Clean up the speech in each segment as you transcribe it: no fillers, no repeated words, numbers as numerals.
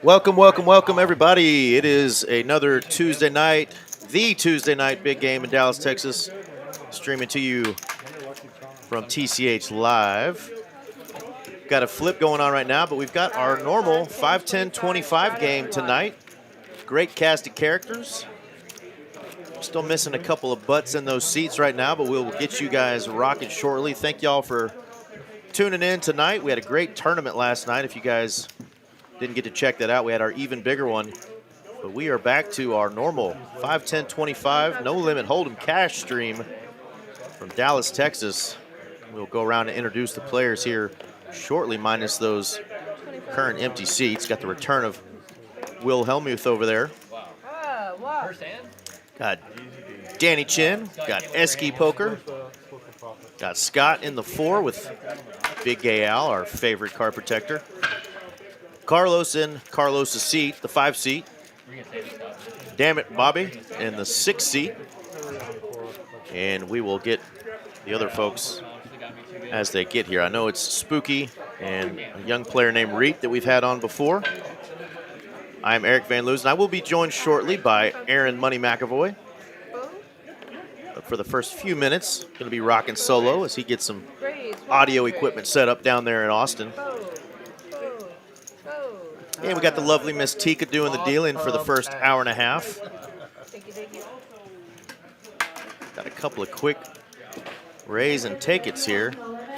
Welcome, welcome, welcome, everybody. It is another Tuesday night, the Tuesday night big game in Dallas, Texas, streaming to you from TCH Live. Got a flip going on right now, but we've got our normal 5-10-25 game tonight. Great cast of characters. Still missing a couple of butts in those seats right now, but we'll get you guys rocking shortly. Thank y'all for tuning in tonight. We had a great tournament last night. If you guys didn't get to check that out, we had our even bigger one. But we are back to our normal 5-10-25 no limit hold'em cash stream from Dallas, Texas. We'll go around and introduce the players here shortly, minus those current empty seats. Got the return of Will Helmuth over there. Got Danny Chin, got Esky Poker, got Scott in the 4 with Big Gay Al, our favorite card protector. Carlos in Carlos's seat, the 5 seat. Damn it, Bobby in the 6 seat. And we will get the other folks as they get here. I know it's Spooky and a young player named Reit that we've had on before. I'm Eric Van Loosen. I will be joined shortly by Aaron Money McAvoy. But for the first few minutes, going to be rocking solo as he gets some audio equipment set up down there in Austin. And we got the lovely Miss Tika doing the dealing for the first hour and a half. Got a couple of quick raise and take-its here. That's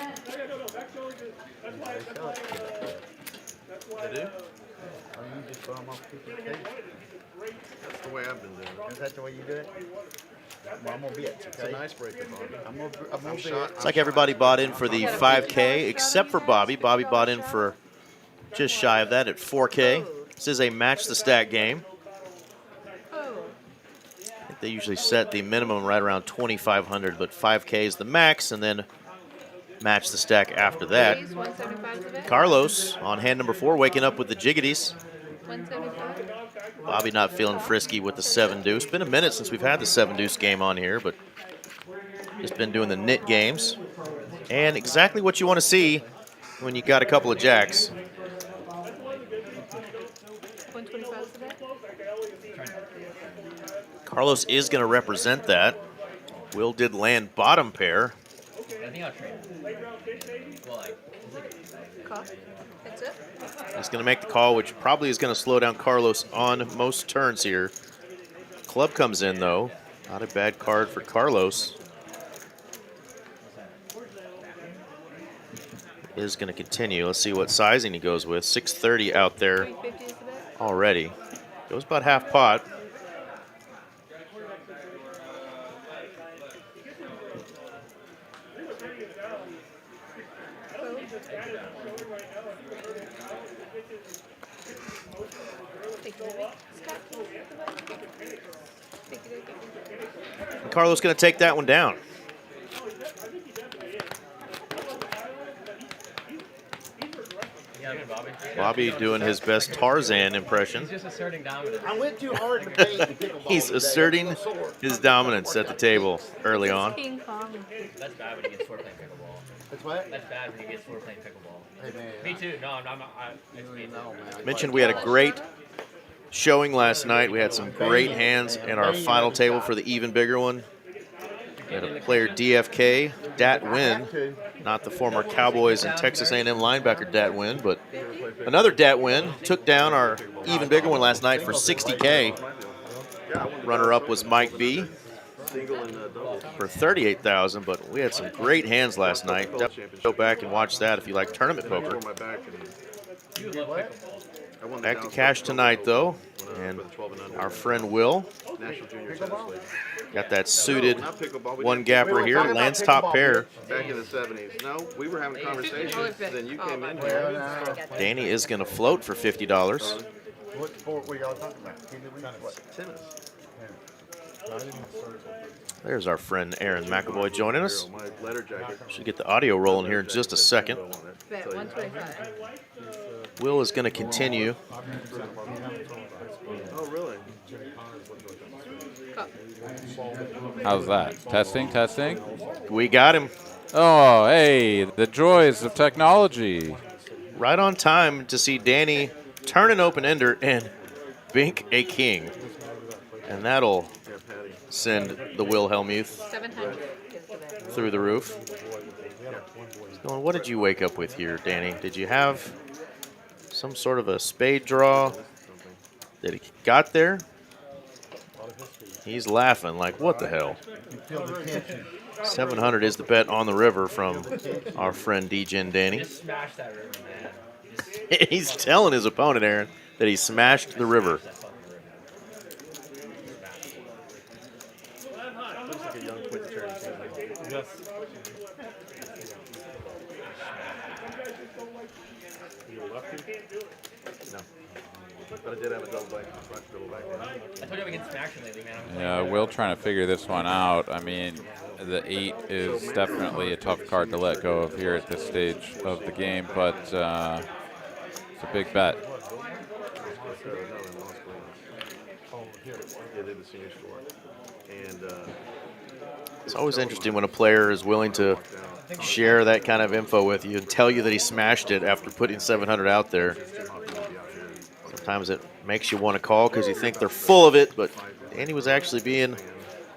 the way I've been doing it. Is that the way you do it? Well, I'm gonna be it. It's an icebreaker, Bobby. I'm gonna be It's like everybody bought in for the 5K except for Bobby. Bobby bought in for just shy of that at 4K. This is a match the stack game. I think they usually set the minimum right around 2,500, but 5K is the max, and then match the stack after that. Carlos on hand number 4, waking up with the jiggities. Bobby not feeling frisky with the 7 deuce. Been a minute since we've had the 7 deuce game on here, but just been doing the knit games. And exactly what you want to see when you got a couple of jacks. Carlos is going to represent that. Will did land bottom pair. He's going to make the call, which probably is going to slow down Carlos on most turns here. Club comes in, though. Not a bad card for Carlos. Is going to continue. Let's see what sizing he goes with. 630 out there already. Goes about half pot. And Carlos going to take that one down. Bobby doing his best Tarzan impression. He's just asserting dominance. I went too hard to bait the pickleball. He's asserting his dominance at the table early on. That's bad when you get sore playing pickleball. That's what? That's bad when you get sore playing pickleball. Hey, man. Me too. No, I'm not. It's me. No, man. Mentioned we had a great showing last night. We had some great hands in our final table for the even bigger one. We had a player DFK, Dat Win, not the former Cowboys and Texas A&M linebacker Dat Win, but another Dat Win took down our even bigger one last night for 60K. Runner-up was Mike B for 38,000, but we had some great hands last night. Definitely go back and watch that if you like tournament poker. Back to cash tonight, though, and our friend Will got that suited one gapper here, lands top pair. Back in the 70s. No, we were having conversations. Then you came in here. Danny is going to float for $50. What sport were y'all talking about? What? Tennis. There's our friend Aaron McAvoy joining us. My letter jacket. Should get the audio rolling here in just a second. Bet 125. Will is going to continue. Oh, really? How's that? Testing, testing. We got him Oh, hey, the joys of technology. right on time to see Danny turn an open ender and bink a king. And that'll send the Wilhelmuth 700 is the bet. through the roof. Going, what did you wake up with here, Danny? Did you have some sort of a spade draw that he got there? He's laughing like, what the hell? 700 is the bet on the river from our friend DGen Danny. Just smash that river, man. He's telling his opponent, Aaron, that he smashed the river. Looks like a young quick turn. No. But I did have a double back. I told you I've been getting smacked lately, man. Yeah, Will trying to figure this one out. I mean, the 8 is definitely a tough card to let go of here at this stage of the game, but it's a big bet. It's always interesting when a player is willing to share that kind of info with you and tell you that he smashed it after putting 700 out there. Sometimes it makes you want to call because you think they're full of it, but Danny was actually being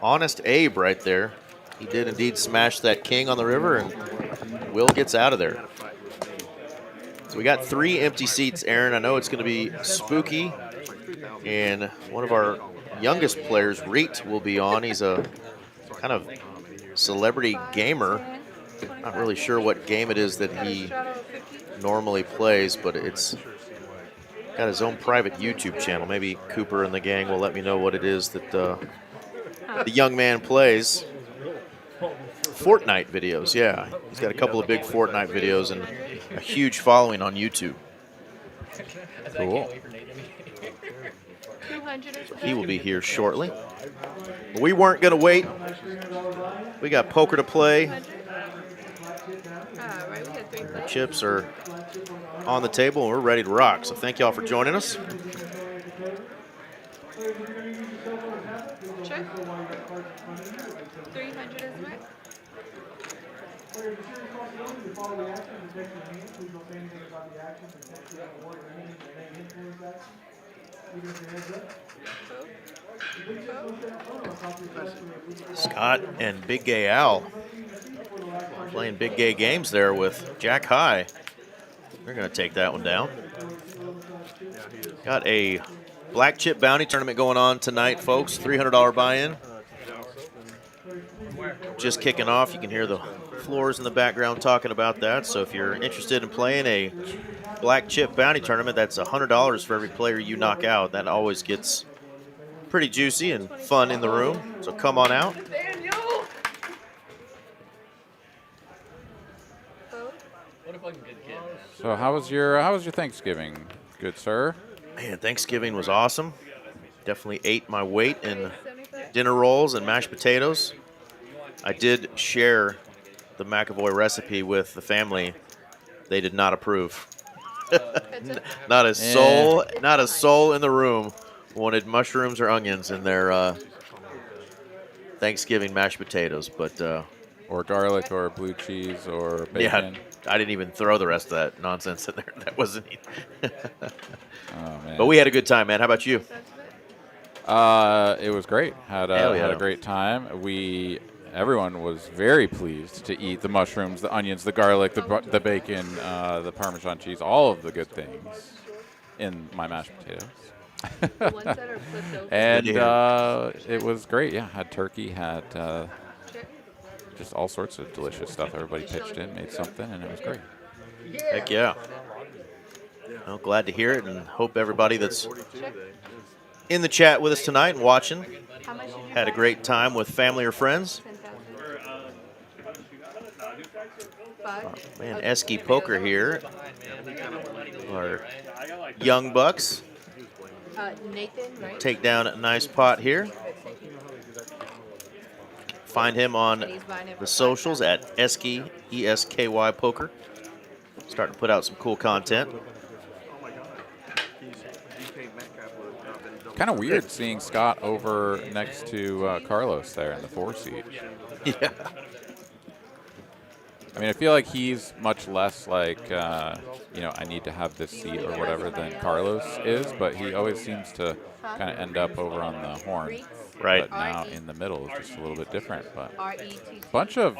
honest Abe right there. He did indeed smash that king on the river, and Will gets out of there. So we got 3 empty seats, Aaron. I know it's going to be spooky, and one of our youngest players, Reit, will be on. He's a kind of celebrity gamer. Not really sure what game it is that he normally plays, but it's got his own private YouTube channel. Maybe Cooper and the gang will let me know what it is that the young man plays. Fortnite videos, yeah. He's got a couple of big Fortnite videos and a huge following on YouTube. Cool. 200 is the He will bet. be here shortly. We weren't going to wait. We got poker to play. 200. Right, we had 3 plays. Chips are on the table, and we're ready to rock. So thank y'all for joining us. Check. 300 is the bet. Scott and Big Gay Al playing big gay games there with Jack High. They're going to take that one down. Got a black chip bounty tournament going on tonight, folks. $300 buy-in. Just kicking off. You can hear the floors in the background talking about that. So if you're interested in playing a black chip bounty tournament, that's $100 for every player you knock out. That always gets pretty juicy and fun in the room. So come on out. What a fucking good kid, man. So how was your Thanksgiving, good sir? Man, Thanksgiving was awesome. Definitely ate my weight in 75. dinner rolls and mashed potatoes. I did share the McAvoy recipe with the family. They did not approve. Not a soul in the room wanted mushrooms or onions in their Thanksgiving mashed potatoes. But Or garlic or blue cheese or yeah, bacon? I didn't even throw the rest of that nonsense in there. That wasn't. Oh, man. But we had a good time, man. How about you? It was great. Had Hell yeah. a great time. Everyone was very pleased to eat the mushrooms, the onions, the garlic, the bacon, the Parmesan cheese, all of the good things in my mashed potatoes. The ones that are flipped over. And Yeah. it was great. Yeah, had turkey, had Check. just all sorts of delicious stuff. Everybody pitched in, made something, and it was great. Heck yeah. Well, glad to hear it, and hope everybody that's in the chat with us tonight and watching How much did you had a buy? great time with family or friends. 10,000. 5. Man, Esky Poker here, our young bucks, Nathan, right? take down a nice pot here. Find him on He's buying it for the socials at Esky, ESKY Poker. Starting to put out some cool content. Kind of weird seeing Scott over next to Carlos there in the 4 seat. Yeah. I mean, I feel like he's much less like, you know, I need to have this seat or whatever than Carlos is, but he always seems to kind of end up over on the horn. Right. But now in the middle is just a little bit different. But R-E-T-T. bunch of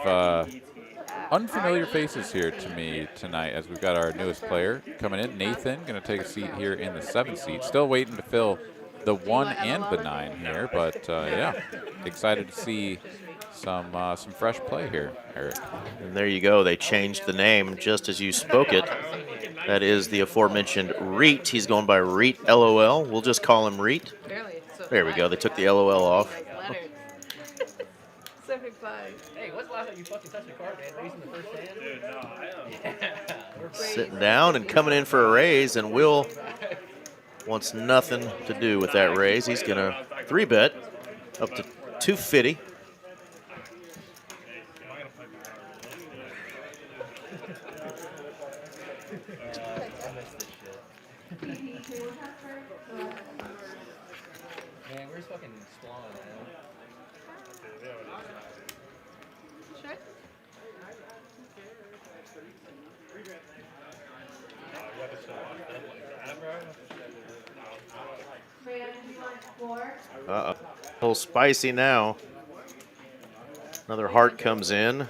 unfamiliar faces here to me tonight as we've got our newest player coming in. Nathan going to take a seat here in the 7th seat. Still waiting to fill the 1 and the 9 here, but yeah, excited to see some fresh play here, Eric. And there you go. They changed the name just as you spoke it. That is the aforementioned Reit. He's going by Reit LOL. We'll just call him Reit. There we go. They took the LOL off. 75. Hey, what's the last time you fucking touched a card, man? Raising the first hand? Dude, no, I Sitting down and coming in for a raise, and Will wants nothing to do with that raise. He's going to 3-bet up to 250. Man, where's fucking Swan, man? Sure. Uh-oh. A little spicy now. Another heart comes in.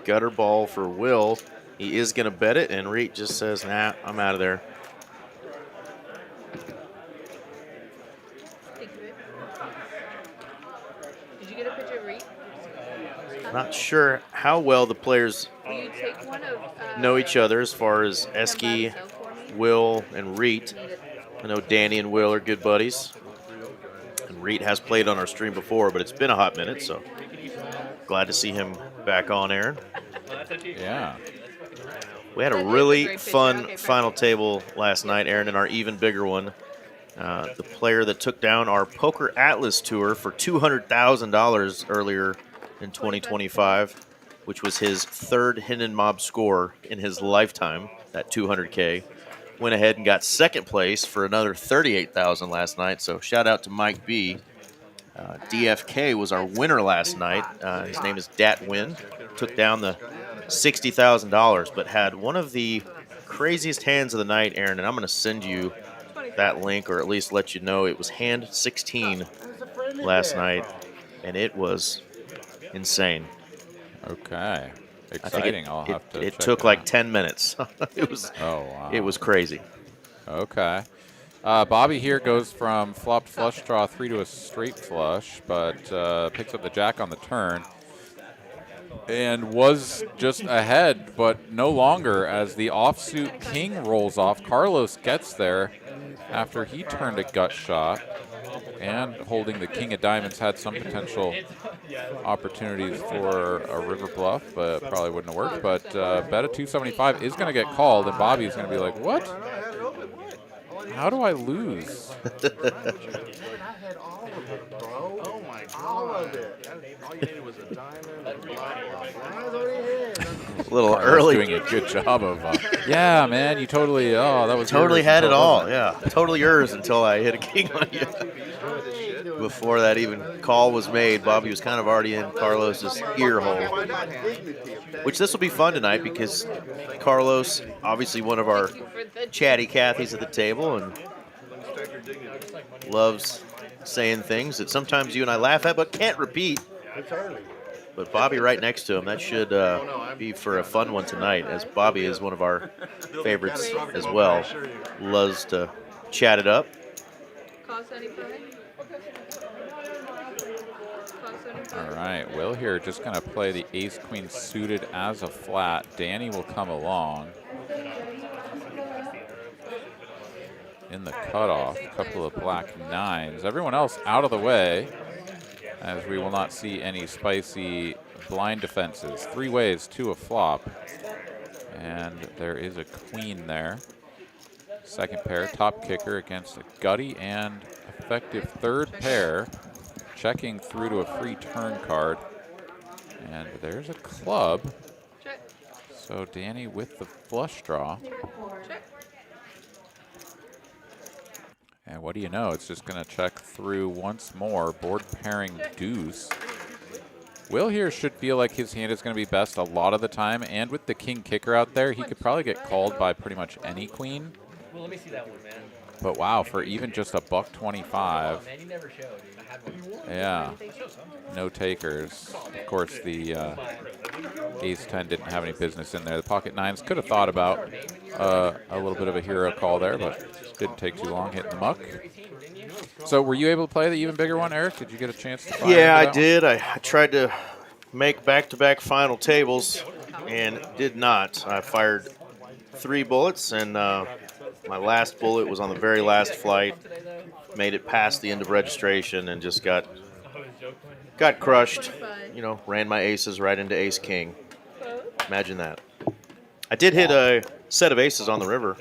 Gutter ball for Will. He is going to bet it, and Reit just says, nah, I'm out of there. Did you get a picture of Reit? Not sure how well the players Will you take one of know each other as far as Eski, Will, and Reit. I know Danny and Will are good buddies. And Reit has played on our stream before, but it's been a hot minute, so glad to see him back on, Aaron. Yeah. We had a really fun final table last night, Aaron, in our even bigger one. The player that took down our Poker Atlas tour for $200,000 earlier in 2025, which was his 3rd Hidden Mob score in his lifetime, that 200K. Went ahead and got 2nd place for another $38,000 last night. So shout out to Mike B. DFK was our winner last night. His name is Dat Win. Took down the $60,000, but had one of the craziest hands of the night, Aaron. And I'm going to send you that link, or at least let you know it was hand 16 last night, and it was insane. Okay. Exciting. I'll have to It check took it like out. 10 minutes. It was. Oh, wow. It was crazy. Okay. Bobby here goes from flopped flush draw 3 to a straight flush, but picks up the jack on the turn. And was just ahead, but no longer as the offsuit king rolls off. Carlos gets there after he turned a gut shot. And holding the king of diamonds had some potential opportunities for a river bluff, but probably wouldn't have worked. But bet at 275 is going to get called, and Bobby's going to be like, what? How do I lose? Oh my god. All of it. All you needed was a diamond and a block. A little Carlos early. doing a good job of, yeah, man, you totally, that was Totally yours had it until all. wasn't. Yeah, totally yours until I hit a king on you. Before that even call was made, Bobby was kind of already in Carlos's ear hole. Which this will be fun tonight because Carlos, obviously one of our chatty Cathys at the table, and loves saying things that sometimes you and I laugh at but can't repeat. But Bobby right next to him, that should be for a fun one tonight, as Bobby is one of our favorites as well. Loves to chat it up. Cost 75? All right, Will here just going to play the ace-queen suited as a flat. Danny will come along in the cutoff. A couple of black nines. Everyone else out of the way, as we will not see any spicy blind defenses. 3 ways to a flop. And there is a queen there. Second pair, top kicker against a gutty and effective third pair. Checking through to a free turn card. And there's a club. Check. So Danny with the flush draw. Check. And what do you know? It's just going to check through once more. Board pairing deuce. Will here should feel like his hand is going to be best a lot of the time, and with the king kicker out there, he could probably get called by pretty much any queen. Well, let me see that one, man. But wow, for even just a $1.25, Man, you never showed, dude. I had one. yeah, no takers. Of course, the ace 10 didn't have any business in there. The pocket nines could have thought about a little bit of a hero call there, but didn't take too long hitting the muck. So were you able to play the even bigger one, Eric? Did you get a chance to fire Yeah, I into that did. I tried to make back-to-back final tables and did not. I fired 3 bullets, and my last bullet was on the very last flight. Made it past the end of registration and just got crushed. You know, ran my aces right into ace king. Imagine that. I did hit a set of aces on the river,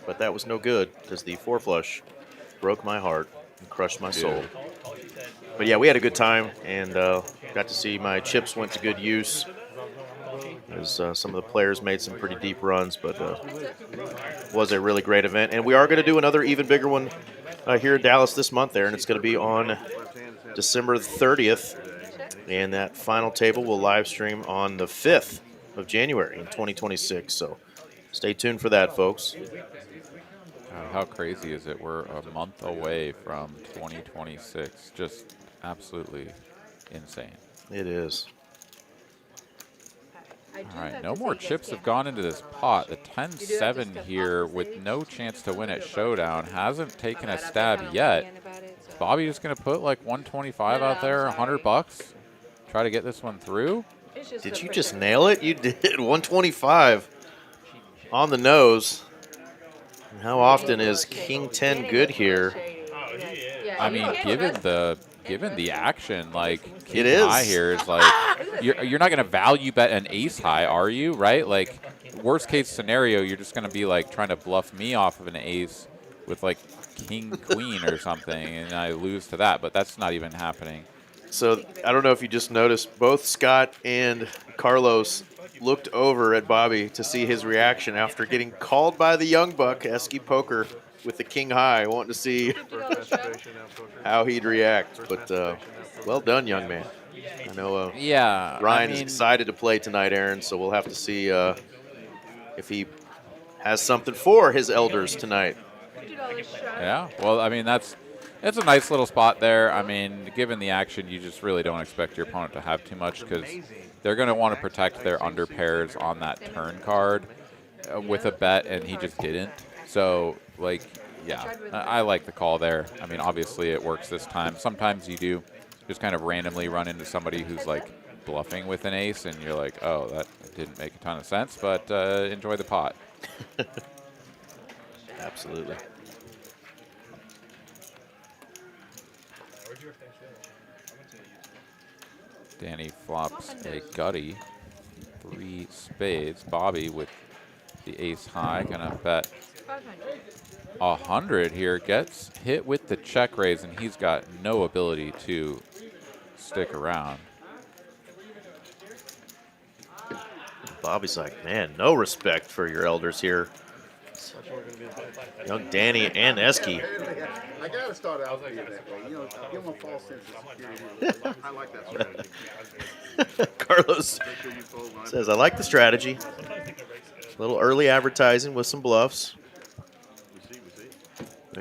but that was no good because the 4 flush broke my heart and crushed my soul. But yeah, we had a good time and got to see my chips went to good use. As some of the players made some pretty deep runs, but was a really great event. And we are going to do another even bigger one here in Dallas this month there, and it's going to be on December 30th. And that final table will live stream on the 5th of January in 2026. So stay tuned for that, folks. How crazy is it? We're a month away from 2026. Just absolutely insane. It is. All right, no more chips have gone into this pot. The 10-7 here with no chance to win at Showdown hasn't taken a stab yet. Is Bobby just going to put like 125 out there, $100? Try to get this one through? Did you just nail it? You did. 125 on the nose. And how often is King 10 good here? I mean, given the action, like King It is. high here is like you're not going to value bet an ace high, are you? Right? Like worst case scenario, you're just going to be like trying to bluff me off of an ace with like king queen or something, and I lose to that. But that's not even happening. So I don't know if you just noticed, both Scott and Carlos looked over at Bobby to see his reaction after getting called by the young buck, Esky Poker, with the king high, wanting to see how he'd react. But well done, young man. I know Yeah, Ryan is excited to play tonight, Aaron, so we'll have to see if he has something for his elders tonight. Yeah, well, I mean, that's a nice little spot there. I mean, given the action, you just really don't expect your opponent to have too much because they're going to want to protect their under pairs on that turn card with a bet, and he just didn't. So, like, yeah, I like the call there. I mean, obviously it works this time. Sometimes you do just kind of randomly run into somebody who's, like, bluffing with an ace, and you're like, oh, that didn't make a ton of sense, but enjoy the pot. Absolutely. Danny flops a gutty, 3 spades. Bobby with the ace high, gonna bet 100 here. Gets hit with the check raise, and he's got no ability to stick around. Bobby's like, man, no respect for your elders here. Young Danny and Esky. I gotta start out being that way. You know, give them a false sense of security. I like that strategy. Carlos says, I like the strategy. A little early advertising with some bluffs.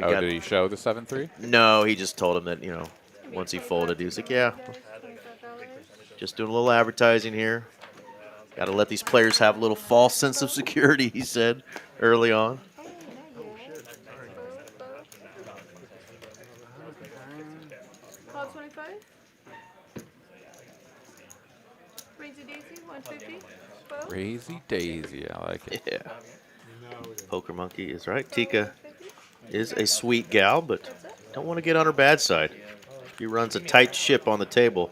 Oh, did he show the 7-3? No, he just told him that, you know, once he folded, he was like, yeah, just doing a little advertising here. Got to let these players have a little false sense of security, he said early on. Call 25. Crazy Daisy, 150. Crazy Daisy, I like it. Yeah. Poker Monkey is right. Tika is a sweet gal, but don't want to get on her bad side. She runs a tight ship on the table.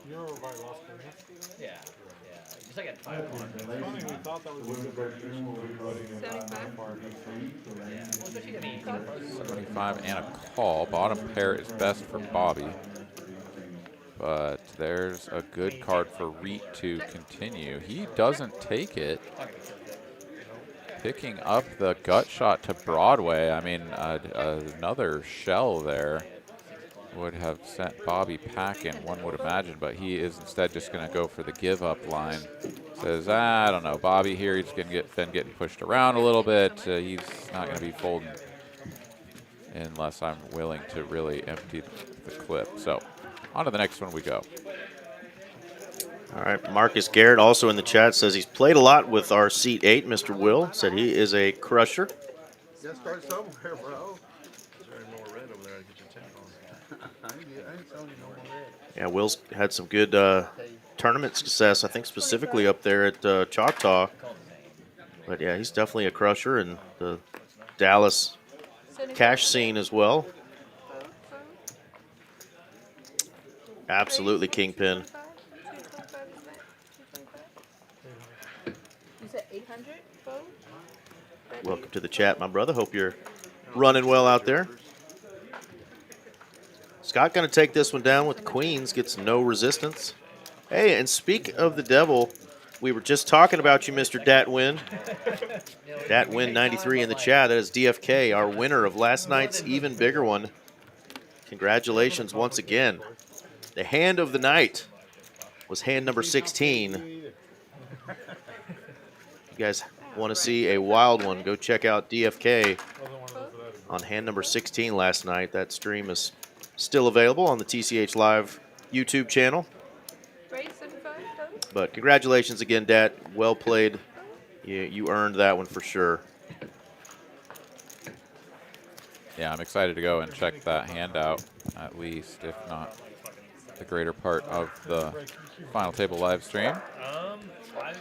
Yeah. Just like at 5 75 and a call. Bottom pair is best for Bobby. But there's a good card for Reit to continue. He doesn't take it. Picking up the gut shot to Broadway. I mean, another shell there. would have sent Bobby packing, one would imagine, but he is instead just going to go for the give-up line. Says, I don't know, Bobby here, he's been getting pushed around a little bit. He's not going to be folding unless I'm willing to really empty the clip. So on to the next one we go. All right, Marcus Garrett also in the chat says he's played a lot with our seat 8, Mr. Will. Said he is a crusher. Gotta start somewhere, bro. Yeah, Will's had some good tournament success, I think specifically up there at Choctaw. But yeah, he's definitely a crusher in the Dallas cash scene as well. Absolutely kingpin. You said 800? Welcome to the chat, my brother. Hope you're running well out there. Scott going to take this one down with the queens, gets no resistance. Hey, and speak of the devil, we were just talking about you, Mr. Datwin. Datwin 93 in the chat. That is DFK, our winner of last night's even bigger one. Congratulations once again. The hand of the night was hand number 16. You guys want to see a wild one, go check out DFK on hand number 16 last night. That stream is still available on the TCH Live YouTube channel. But congratulations again, Dat. Well played. You earned that one for sure. Yeah, I'm excited to go and check that hand out, at least, if not the greater part of the Final Table live stream.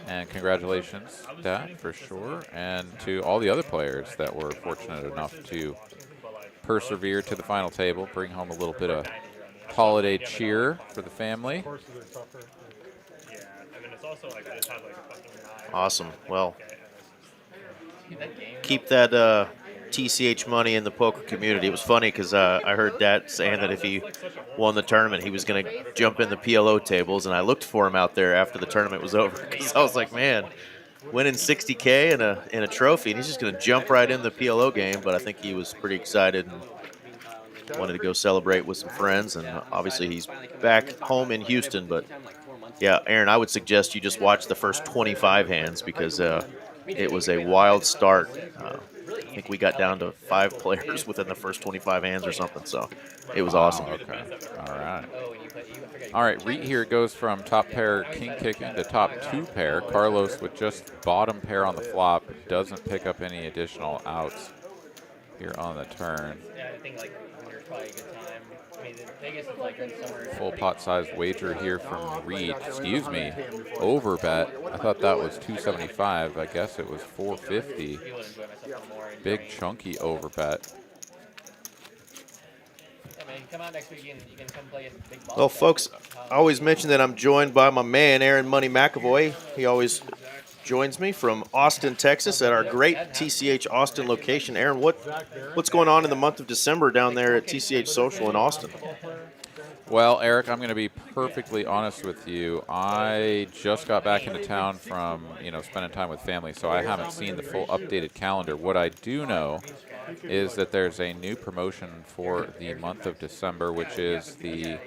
And congratulations, Dat, for sure, and to all the other players that were fortunate enough to persevere to the final table, bring home a little bit of holiday cheer for the family. Awesome. Well, keep that TCH money in the poker community. It was funny because I heard Dat saying that if he won the tournament, he was going to jump in the PLO tables, and I looked for him out there after the tournament was over because I was like, man, winning 60K in a trophy, and he's just going to jump right in the PLO game. But I think he was pretty excited and wanted to go celebrate with some friends, and obviously he's back home in Houston. But yeah, Aaron, I would suggest you just watch the first 25 hands because it was a wild start. I think we got down to 5 players within the first 25 hands or something, so it was awesome. Okay. All right. All right, Reit here goes from top pair king kicking to top 2 pair. Carlos with just bottom pair on the flop doesn't pick up any additional outs here on the turn. Yeah, I think like when you're probably a good time. I mean, Vegas is like somewhere. Full pot size wager here from Reit. Excuse me, over bet. I thought that was 275. I guess it was 450. Big chunky over bet. Yeah, man, come out next week and you can come play in big ball. Well, folks, I always mention that I'm joined by my man, Aaron Money McAvoy. He always joins me from Austin, Texas, at our great TCH Austin location. Aaron, what's going on in the month of December down there at TCH Social in Austin? Well, Eric, I'm going to be perfectly honest with you. I just got back into town from, spending time with family, so I haven't seen the full updated calendar. What I do know is that there's a new promotion for the month of December, which is the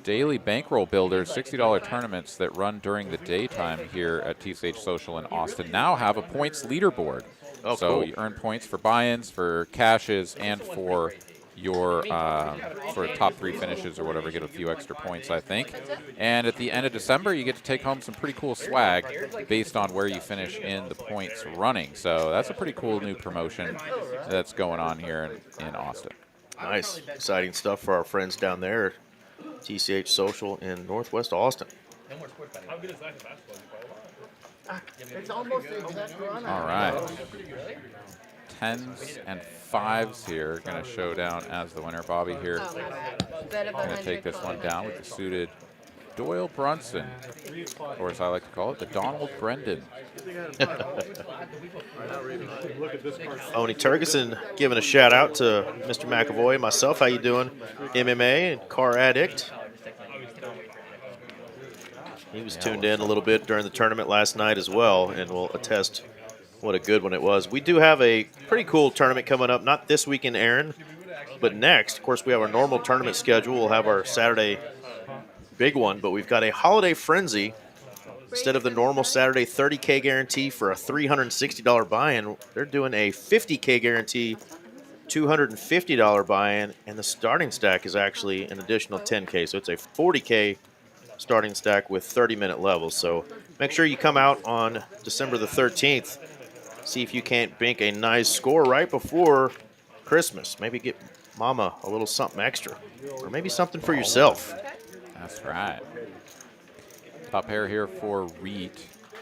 daily bankroll builders $60 tournaments that run during the daytime here at TCH Social in Austin now have a points leaderboard. Oh, so cool. you earn points for buy-ins, for cashes, and for your top 3 finishes or whatever, get a few extra points, I think. And at the end of December, you get to take home some pretty cool swag based on where you finish in the points running. So that's a pretty cool new promotion that's going on here in Austin. Nice. Exciting stuff for our friends down there at TCH Social in Northwest Austin. No more sports betting. How good is that in basketball? It's almost the exact run. All right. 10s and 5s here going to show down as the winner. Bobby here going to take this one down with the suited Doyle Brunson, or as I like to call it, the Donald Brendan. Oni Turgeson giving a shout out to Mr. McAvoy, myself. How you doing? MMA and car addict. He was tuned in a little bit during the tournament last night as well, and will attest what a good one it was. We do have a pretty cool tournament coming up, not this weekend, Aaron, But next, of course, we have our normal tournament schedule. We'll have our Saturday big one, but we've got a holiday frenzy. Instead of the normal Saturday 30K guarantee for a $360 buy-in, they're doing a 50K guarantee, $250 buy-in, and the starting stack is actually an additional 10K. So it's a 40K starting stack with 30-minute levels. So make sure you come out on December the 13th. See if you can't bank a nice score right before Christmas. Maybe get mama a little something extra, or maybe something for yourself. That's right. Top pair here for Reit.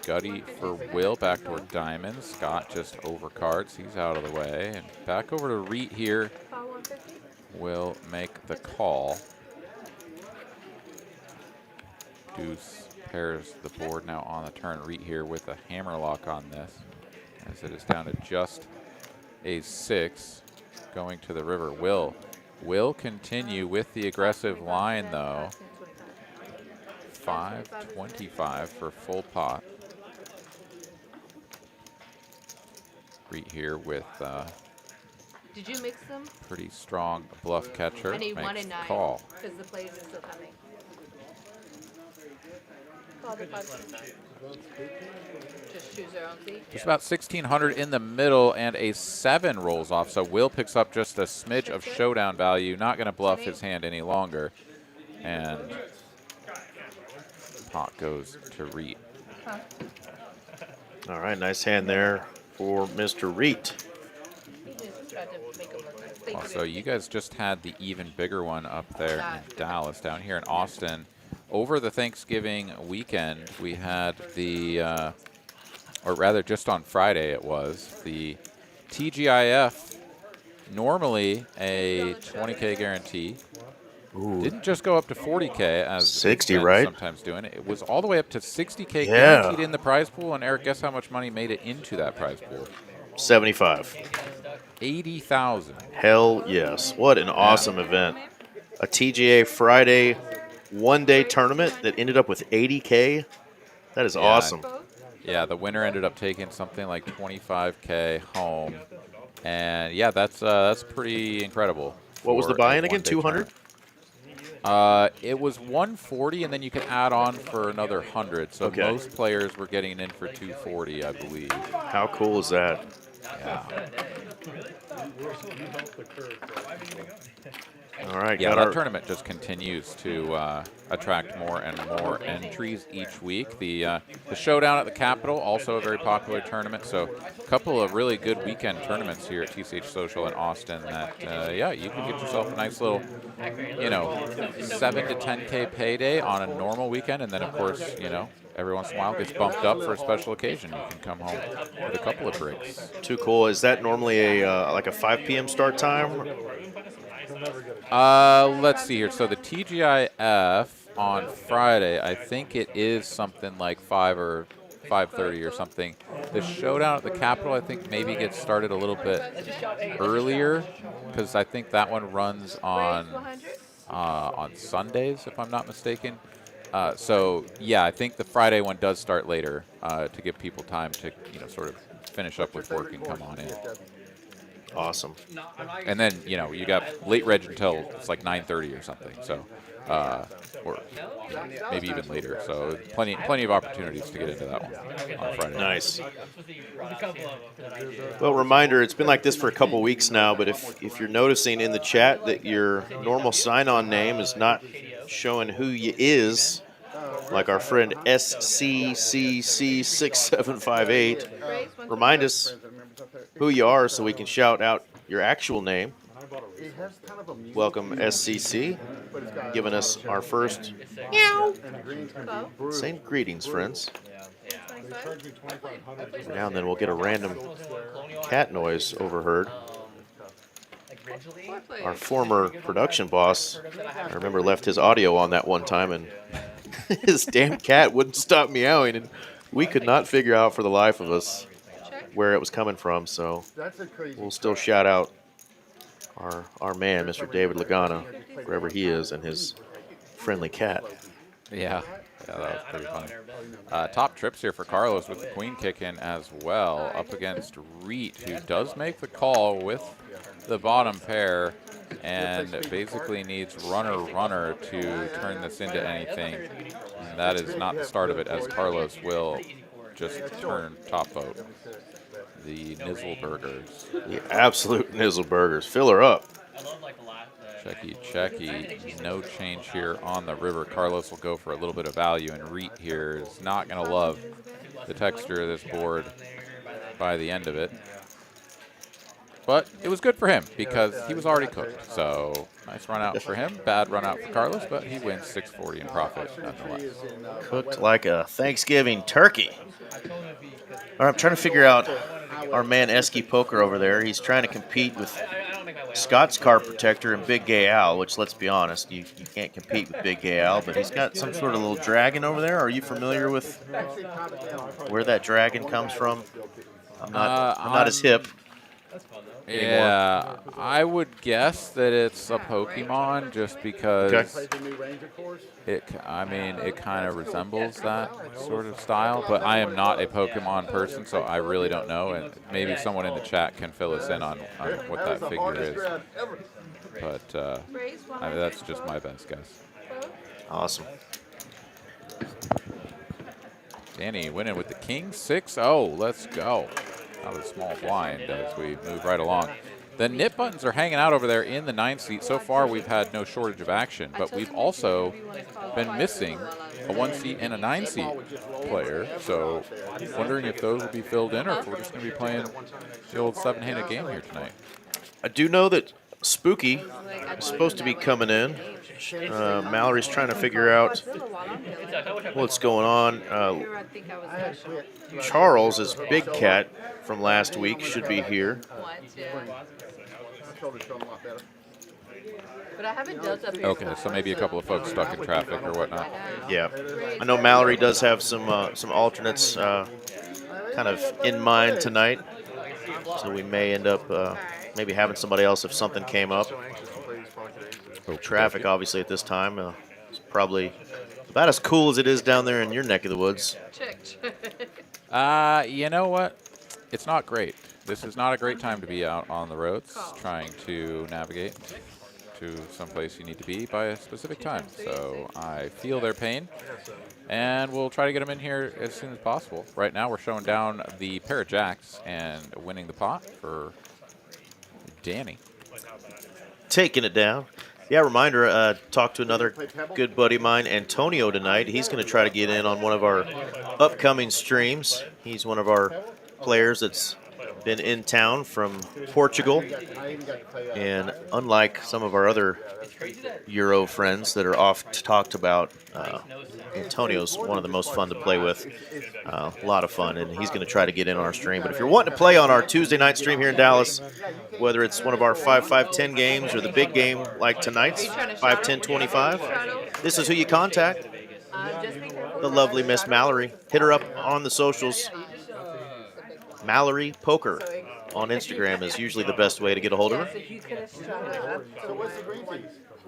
Gutty for Will. Backdoor diamond. Scott just over cards. He's out of the way. And back over to Reit here. Will make the call. Deuce pairs the board now on the turn. Reit here with a hammer lock on this, as it is down to just a 6 going to the river. Will continue with the aggressive line, though. 525 for full pot. Reit here with Did you mix them? pretty strong bluff catcher. I need Makes 1 and the 9 call. because the players are still coming. Call the 5. Just choose their own seat. There's about 1,600 in the middle, and a 7 rolls off. So Will picks up just a smidge of showdown value. Not going to bluff his hand any longer. And pot goes to Reit. All right, nice hand there for Mr. Reit. He just tried to make them look nice. Also, you guys just had the even bigger one up there in Dallas. Down here in Austin, over the Thanksgiving weekend, we had the, or rather just on Friday it was, the TGIF, normally a 20K guarantee. Ooh. Didn't just go up to 40K as 60, it's been right? sometimes doing it. It was all the way up to 60K Yeah. guaranteed in the prize pool. And Eric, guess how much money made it into that prize pool? 75. 80,000. Hell yes. What an awesome event. A TGA Friday one-day tournament that ended up with 80K. That is awesome. Yeah, the winner ended up taking something like 25K home. And yeah, that's pretty incredible. What was the buy-in again? 200? It was 140, and then you can add on for another 100. So Okay. most players were getting in for 240, I believe. How cool is that? Yeah. All right. Yeah, got that our, tournament just continues to attract more and more entries each week. The showdown at the Capitol, also a very popular tournament. So a couple of really good weekend tournaments here at TCH Social in Austin that, yeah, you can get yourself a nice little, 7 to 10K payday on a normal weekend. And then, of course, every once in a while gets bumped up for a special occasion. You can come home with a couple of breaks. too cool. Is that normally a like a 5 p.m. start time? Let's see here. So the TGIF on Friday, I think it is something like 5 or 5:30 or something. The showdown at the Capitol, I think, maybe gets started a little bit earlier because I think that one runs on Sundays, if I'm not mistaken. So yeah, I think the Friday one does start later to give people time to sort of finish up with work and come on in. Awesome. And then, you got late reg until it's like 9:30 or something. So, or maybe even later. So plenty of opportunities to get into that one on Friday. Nice. Well, reminder, it's been like this for a couple weeks now, but if you're noticing in the chat that your normal sign-on name is not showing who you is, like our friend SCCC6758, remind us who you are so we can shout out your actual name. Welcome, SCC, giving us our first meow. Saying greetings, friends. Every now and then we'll get a random cat noise overheard. Our former production boss, I remember, left his audio on that one time, and his damn cat wouldn't stop meowing, and we could not figure out for the life of us where it was coming from. So we'll still shout out our man, Mr. David Lagana, wherever he is, and his friendly cat. Yeah, that was pretty funny. Top trips here for Carlos with the queen kick in as well, up against Reit, who does make the call with the bottom pair and basically needs runner to turn this into anything. And that is not the start of it, as Carlos will just turn top vote. The Nizzleburgers. The absolute Nizzleburgers. Fill her up. Checky. No change here on the river. Carlos will go for a little bit of value, and Reit here is not going to love the texture of this board by the end of it. But it was good for him because he was already cooked. So nice run out for him. Bad run out for Carlos, but he wins 640 in profit nonetheless. Cooked like a Thanksgiving turkey. All right, I'm trying to figure out our man Esky Poker over there. He's trying to compete with Scott's Card Protector and Big Gay Al, which, let's be honest, you can't compete with Big Gay Al, but he's got some sort of little dragon over there. Are you familiar with where that dragon comes from? I'm not as hip. Yeah, I would guess that it's a Pokemon just because it kind of resembles that sort of style, but I am not a Pokemon person, so I really don't know, and maybe someone in the chat can fill us in on what that figure is. But that's just my best guess. Awesome. Danny winning with the King 6-0. Let's go. Out of the small blind as we move right along. The nip buttons are hanging out over there in the 9 seat. So far, we've had no shortage of action, but we've also been missing a 1 seat and a 9 seat player. So wondering if those will be filled in or if we're just going to be playing the old 7-handed game here tonight. I do know that Spooky is supposed to be coming in. Mallory's trying to figure out what's going on. Charles, his big cat from last week, should be here. But I haven't dealt up here. Okay, so maybe a couple of folks stuck in traffic or whatnot. Yeah, I know Mallory does have some alternates kind of in mind tonight, so we may end up maybe having somebody else if something came up. Traffic, obviously, at this time is probably about as cool as it is down there in your neck of the woods. You know what? It's not great. This is not a great time to be out on the roads trying to navigate to someplace you need to be by a specific time. So I feel their pain, and we'll try to get them in here as soon as possible. Right now, we're showing down the pair of jacks and winning the pot for Danny. Taking it down. Yeah, reminder, talked to another good buddy of mine, Antonio, tonight. He's going to try to get in on one of our upcoming streams. He's one of our players that's been in town from Portugal. And unlike some of our other Euro friends that are oft talked about, Antonio's one of the most fun to play with. A lot of fun, and he's going to try to get in on our stream. But if you're wanting to play on our Tuesday night stream here in Dallas, whether it's one of our 5-5-10 games or the big game like tonight's 5-10-25, this is who you contact. The lovely Miss Mallory. Hit her up on the socials. Mallory Poker on Instagram is usually the best way to get a hold of her.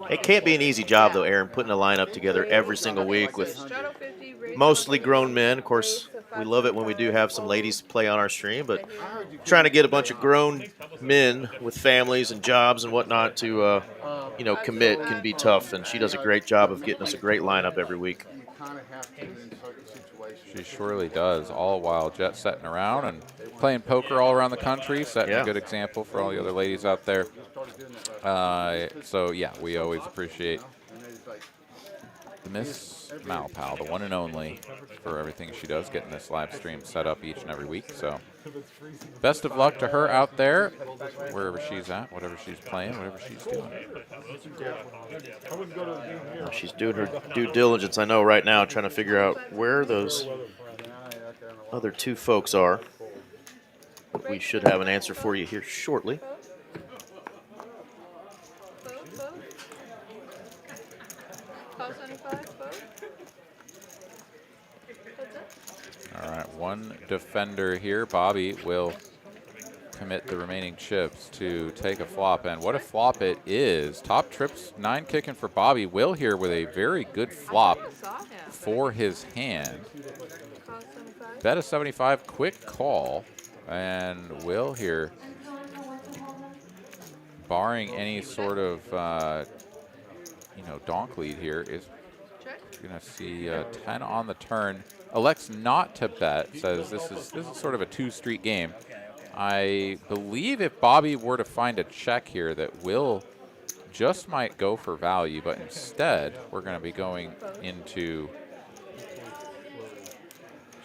It can't be an easy job, though, Aaron, putting a lineup together every single week with mostly grown men. Of course, we love it when we do have some ladies play on our stream, but trying to get a bunch of grown men with families and jobs and whatnot to, commit can be tough, and she does a great job of getting us a great lineup every week. She surely does, all while jet setting around and playing poker all around the country, setting a good example for all the other ladies out there. So, yeah, we always appreciate the Miss Malpal, the one and only, for everything she does, getting this live stream set up each and every week. So, best of luck to her out there, wherever she's at, whatever she's playing, whatever she's doing. She's doing her due diligence, I know, right now, trying to figure out where those other two folks are. We should have an answer for you here shortly. All right, one defender here. Bobby will commit the remaining chips to take a flop, and what a flop it is. Top trips, 9 kicking for Bobby. Will here with a very good flop for his hand. Bet a 75, quick call, and Will here barring any sort of, donk lead here, is Check. going to see 10 on the turn. Elects not to bet, says this is sort of a two-street game. I believe if Bobby were to find a check here, that Will just might go for value, but instead we're going to be going into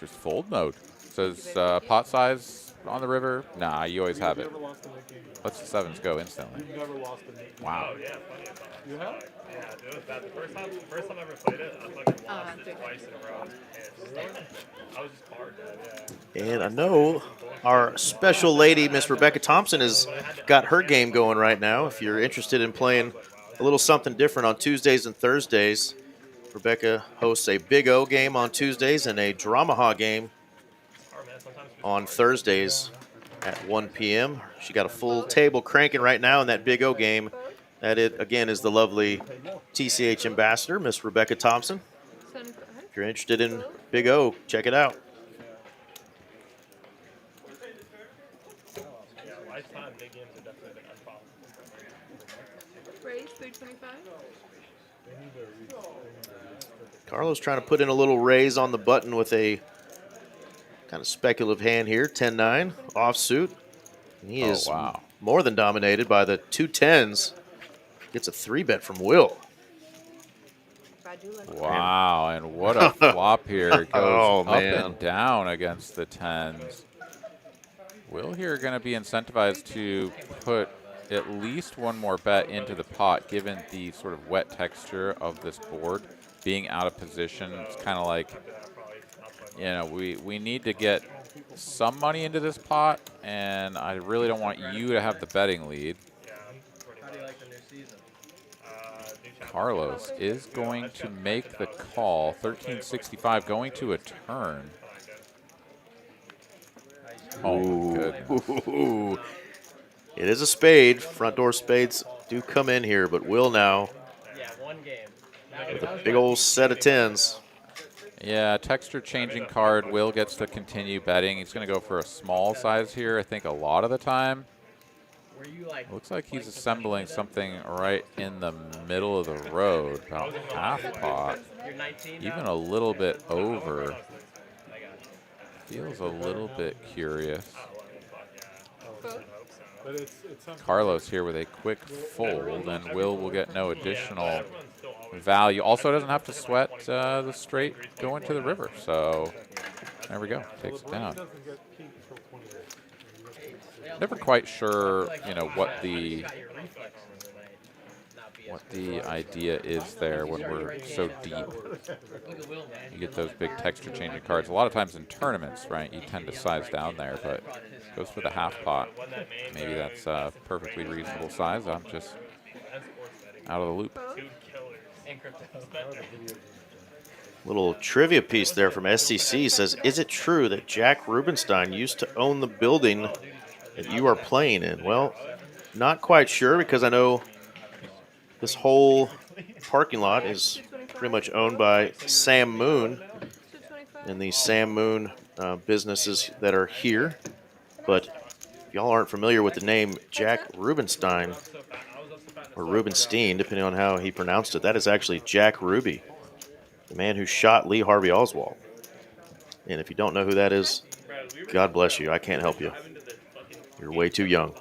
just fold mode. Says pot size on the river. Nah, you always have it. Lets the sevens go instantly. Wow. Oh, yeah, funny as hell. You have? Yeah, dude, it was bad. The first time I ever played it, I fucking lost it twice in a row. And it's just, I was just hard, yeah. And I know our special lady, Miss Rebecca Thompson, has got her game going right now. If you're interested in playing a little something different on Tuesdays and Thursdays, Rebecca hosts a Big O game on Tuesdays and a Dramaha game on Thursdays at 1 p.m. She got a full table cranking right now in that Big O game. That, again, is the lovely TCH ambassador, Miss Rebecca Thompson. If you're interested in Big O, check it out. Yeah, lifetime big games have definitely been unprofitable. Raise 325. Carlos trying to put in a little raise on the button with a kind of speculative hand here, 10-9, offsuit. And he is more than dominated by the 2 10s. Gets a 3-bet from Will. Wow, and what a flop here. It goes up man. and down against the 10s. Will here going to be incentivized to put at least one more bet into the pot, given the sort of wet texture of this board. Being out of position, it's kind of like, we need to get some money into this pot, and I really don't want you to have the betting lead. How do you like the new season? Carlos is going to make the call. 1365 going to a turn. Oh, my goodness. Ooh. It is a spade. Front door spades do come in here, but Will now Yeah, one game. with a big old set of 10s. Yeah, texture changing card. Will gets to continue betting. He's going to go for a small size here, I think, a lot of the time. Were you like? Looks like he's assembling something right in the middle of the road, about half pot, You're 19 even now? a little bit over. Feels a little bit curious. Carlos here with a quick fold, and Will get no additional value. Also doesn't have to sweat the straight going to the river, so there we go, takes it down. Never quite sure, what the idea is there when we're so deep. You get those big texture changing cards. A lot of times in tournaments, right, you tend to size down there, but goes for the half pot. Maybe that's a perfectly reasonable size. I'm just out of the loop. Little trivia piece there from SCC says, is it true that Jack Rubenstein used to own the building that you are playing in? Well, not quite sure, because I know this whole parking lot is pretty much owned by Sam Moon and the Sam Moon businesses that are here. But if y'all aren't familiar with the name Jack Rubenstein, or Rubenstein, depending on how he pronounced it, that is actually Jack Ruby, the man who shot Lee Harvey Oswald. And if you don't know who that is, God bless you. I can't help you. You're way too young.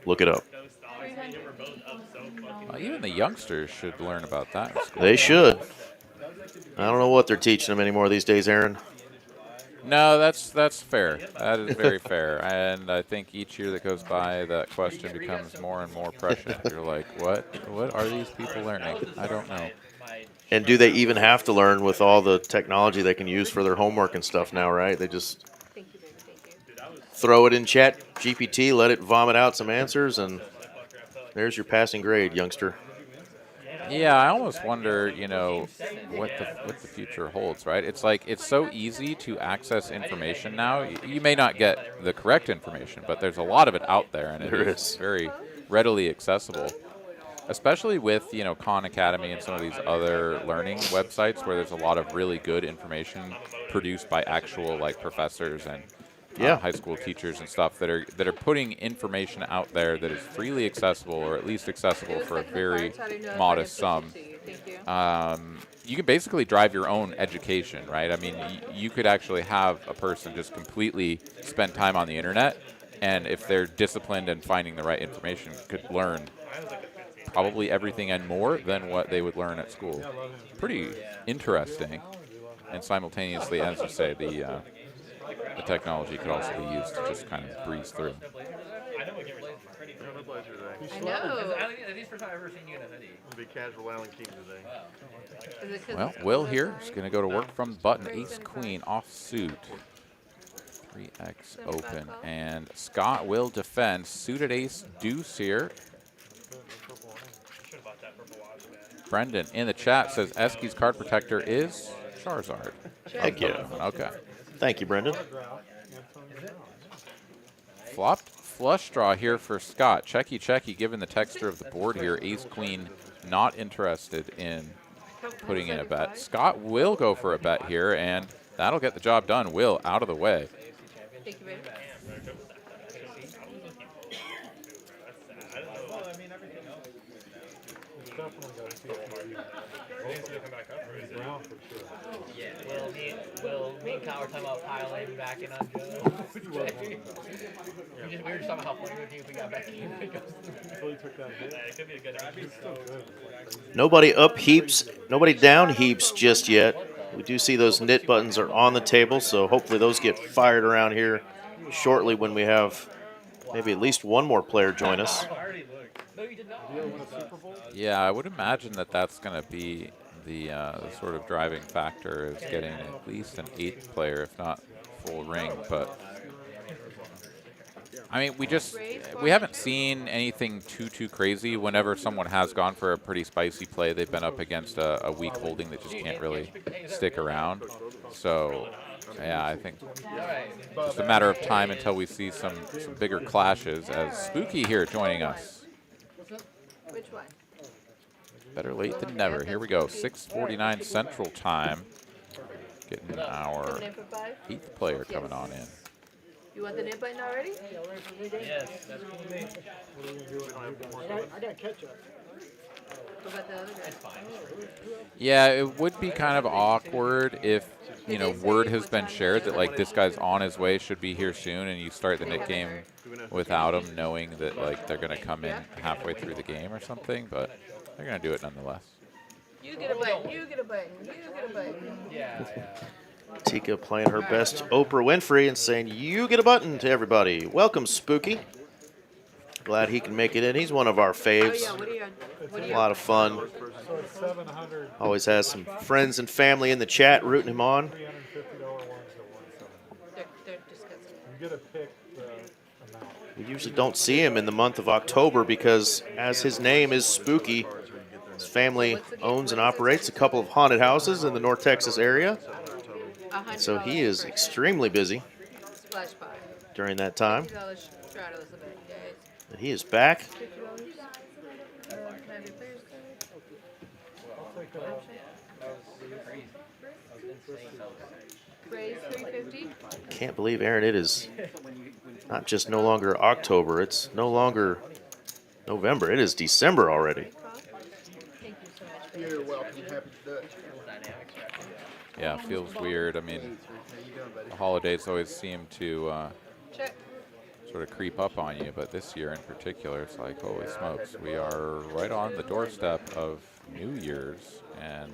Look it up. Even the youngsters should learn about that in school. They should. I don't know what they're teaching them anymore these days, Aaron. No, that's fair. That is very fair. And I think each year that goes by, that question becomes more and more prescient. You're like, what are these people learning? I don't know. And do they even have to learn with all the technology they can use for their homework and stuff now, right? They just throw it in Chat GPT, let it vomit out some answers, and there's your passing grade, youngster. Yeah, I almost wonder, what the future holds, right? It's like it's so easy to access information now. You may not get the correct information, but there's a lot of it out there, and it is very readily accessible. Especially with, Khan Academy and some of these other learning websites where there's a lot of really good information produced by actual, professors and Yeah. high school teachers and stuff that are putting information out there that is freely accessible, or at least accessible for a very modest sum. You can basically drive your own education, right? I mean, you could actually have a person just completely spend time on the internet, and if they're disciplined and finding the right information, could learn probably everything and more than what they would learn at school. Pretty interesting. And simultaneously, as you say, the technology could also be used to just kind of breeze through. I know. This is the first time I've ever seen you in a hoodie. It'll be casual Alan King today. Is it 'cause Well, it's Will cold here is outside? going to go to work from the button. Ace Queen off suit. 3x 75 open. call. And Scott will defend. Suited ace deuce here. Brendan in the chat says Eski's card protector is Charizard. Heck yeah. Okay. Thank you, Brendan. Flopped flush draw here for Scott. Checky, checky, given the texture of the board here. Ace Queen not interested in putting in a bet. Scott will go for a bet here, and that'll get the job done. Will out of the way. Thank you, baby. Will, me and Kyle were talking about piling back in on Joe. we were just talking about how funny it would be if we got back in. It could be a good Nobody up heaps, nobody down heaps just yet. We do see those knit buttons are on the table, so hopefully those get fired around here shortly when we have maybe at least one more player join us. No, you did not. Yeah, I would imagine that that's going to be the sort of driving factor, is getting at least an 8th player, if not full ring. But I mean, we haven't seen anything too crazy. Whenever someone has gone for a pretty spicy play, they've been up against a weak holding that just can't really stick around. So yeah, I think just a matter of time until we see some bigger clashes. As Spooky here joining us. Which one? Better late than never. Here we go. 6:49 Central Time. Getting our Coming in for 5? 8th player coming on in. You want the knit button already? Yes, that's cool with me. I got ketchup. What about the other guy? Yeah, it would be kind of awkward if, you know, word has been shared that, like, this guy's on his way, should be here soon, and you start the knit game without him, knowing that, like, they're going to come in halfway through the game or something, but they're going to do it nonetheless. You get a button. You get a button. You get a button. Yeah. Tika playing her best Oprah Winfrey and saying, you get a button to everybody. Welcome, Spooky. Glad he can make it in. He's one of our Oh faves. yeah. What are you on? What are A you lot of fun. Always has some friends and family in the chat rooting him on. They're disgusting. You get a pick the amount. We usually don't see him in the month of October because, as his name is Spooky, his family owns and operates a couple of haunted houses in the North Texas area. So he is extremely busy Splash pie. during that time. $50 Stratos a bit, guys. But he is back. $50. Can I have your player's card? Praise 350. Can't believe, Aaron, it is not just no longer October. It's no longer November. It is December already. Thank you so much. baby. You're welcome. Happy Dutch. Yeah, feels weird. I mean, the holidays always seem to Check. sort of creep up on you, but this year in particular, it's like, holy smokes, we are right on the doorstep of New Year's, and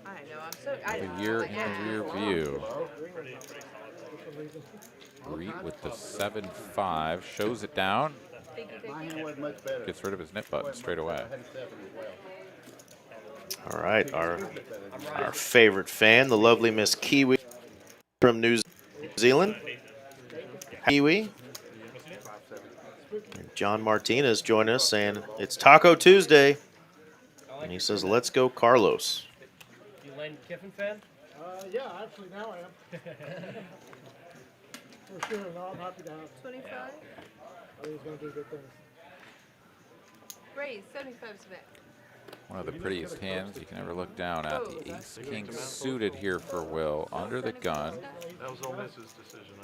I know. I'm so. I, the year like, in the rear view. Reit with the 7-5 shows it down, Thank you. My Thank you. hand wasn't much better. gets rid of his knit button straight away. I had it seven as well. All right, our favorite fan, the lovely Miss Kiwi from New Zealand. Kiwi. And John Martinez joined us saying it's Taco Tuesday. And he says, let's go, Carlos. You Lane Kiffin fan? Yeah, actually now I am. For sure, no, I'm happy to have him. 25. I think he's going to do good things. Raise 75 is back. One of the prettiest hands you can ever look down at. The ace king suited here for Will. Under the gun. That was Ole Miss's decision.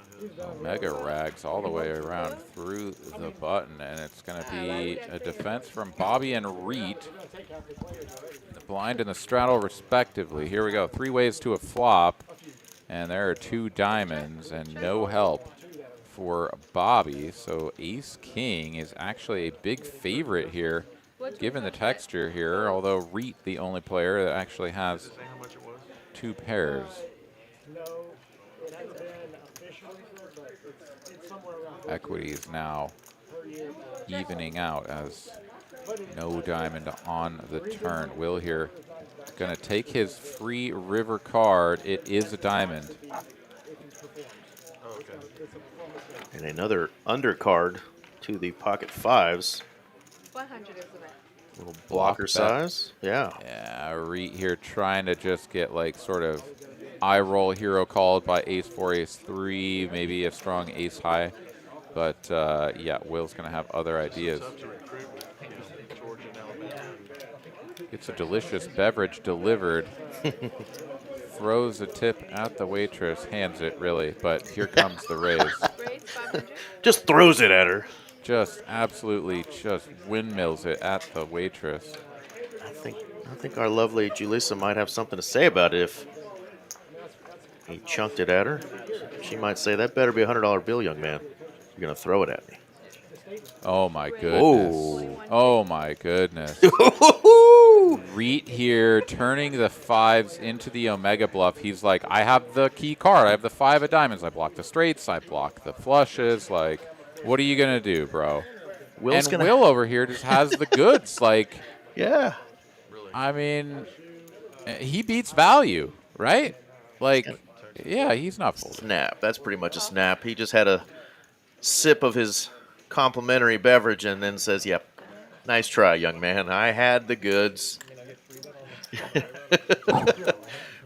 Omega rags all the way around through the button, and it's going to be a defense from Bobby and Reit. The blind and the straddle respectively. Here we go. 3 ways to a flop, and there are 2 diamonds and no help for Bobby. So ace king is actually a big favorite here, given the texture here, although Reit the only player that actually has 2 pairs. Equity is now evening out as no diamond on the turn. Will here going to take his free river card. It is a diamond. And another undercard to the pocket 5s. 100 is the bet. Little blocker Bet. size. Yeah. Yeah, Reit here trying to just get like sort of eye roll hero called by ace 4, ace 3, maybe a strong ace high. But yeah, Will's going to have other ideas. Gets a delicious beverage delivered. Throws a tip at the waitress, hands it really, but here comes the raise. Raise 500. Just throws it at her. Just absolutely just windmills it at the waitress. I think our lovely Julissa might have something to say about it if he chunked it at her. She might say, that better be a $100 bill, young man. You're going to throw it at me. Oh my goodness. Oh. Oh my goodness. Reit here turning the 5s into the Omega bluff. He's like, I have the key card. I have the 5 of diamonds. I block the straights. I block the flushes. Like, what are you going to do, bro? Will over here just has the goods. Like, yeah. I mean, he beats value, right? Like, yeah, he's not folding. Snap. That's pretty much a snap. He just had a sip of his complimentary beverage and then says, yep, nice try, young man. I had the goods.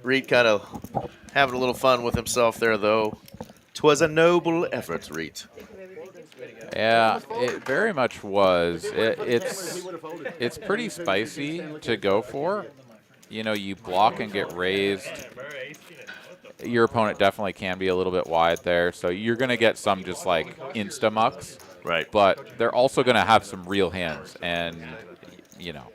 Reit kind of having a little fun with himself there, though. 'Twas a noble effort, Reit. Yeah, it very much was. It's pretty spicy to go for. You know, you block and get raised. Your opponent definitely can be a little bit wide there, so you're going to get some just like insta-mucks. Right. But they're also going to have some real hands, and, you know,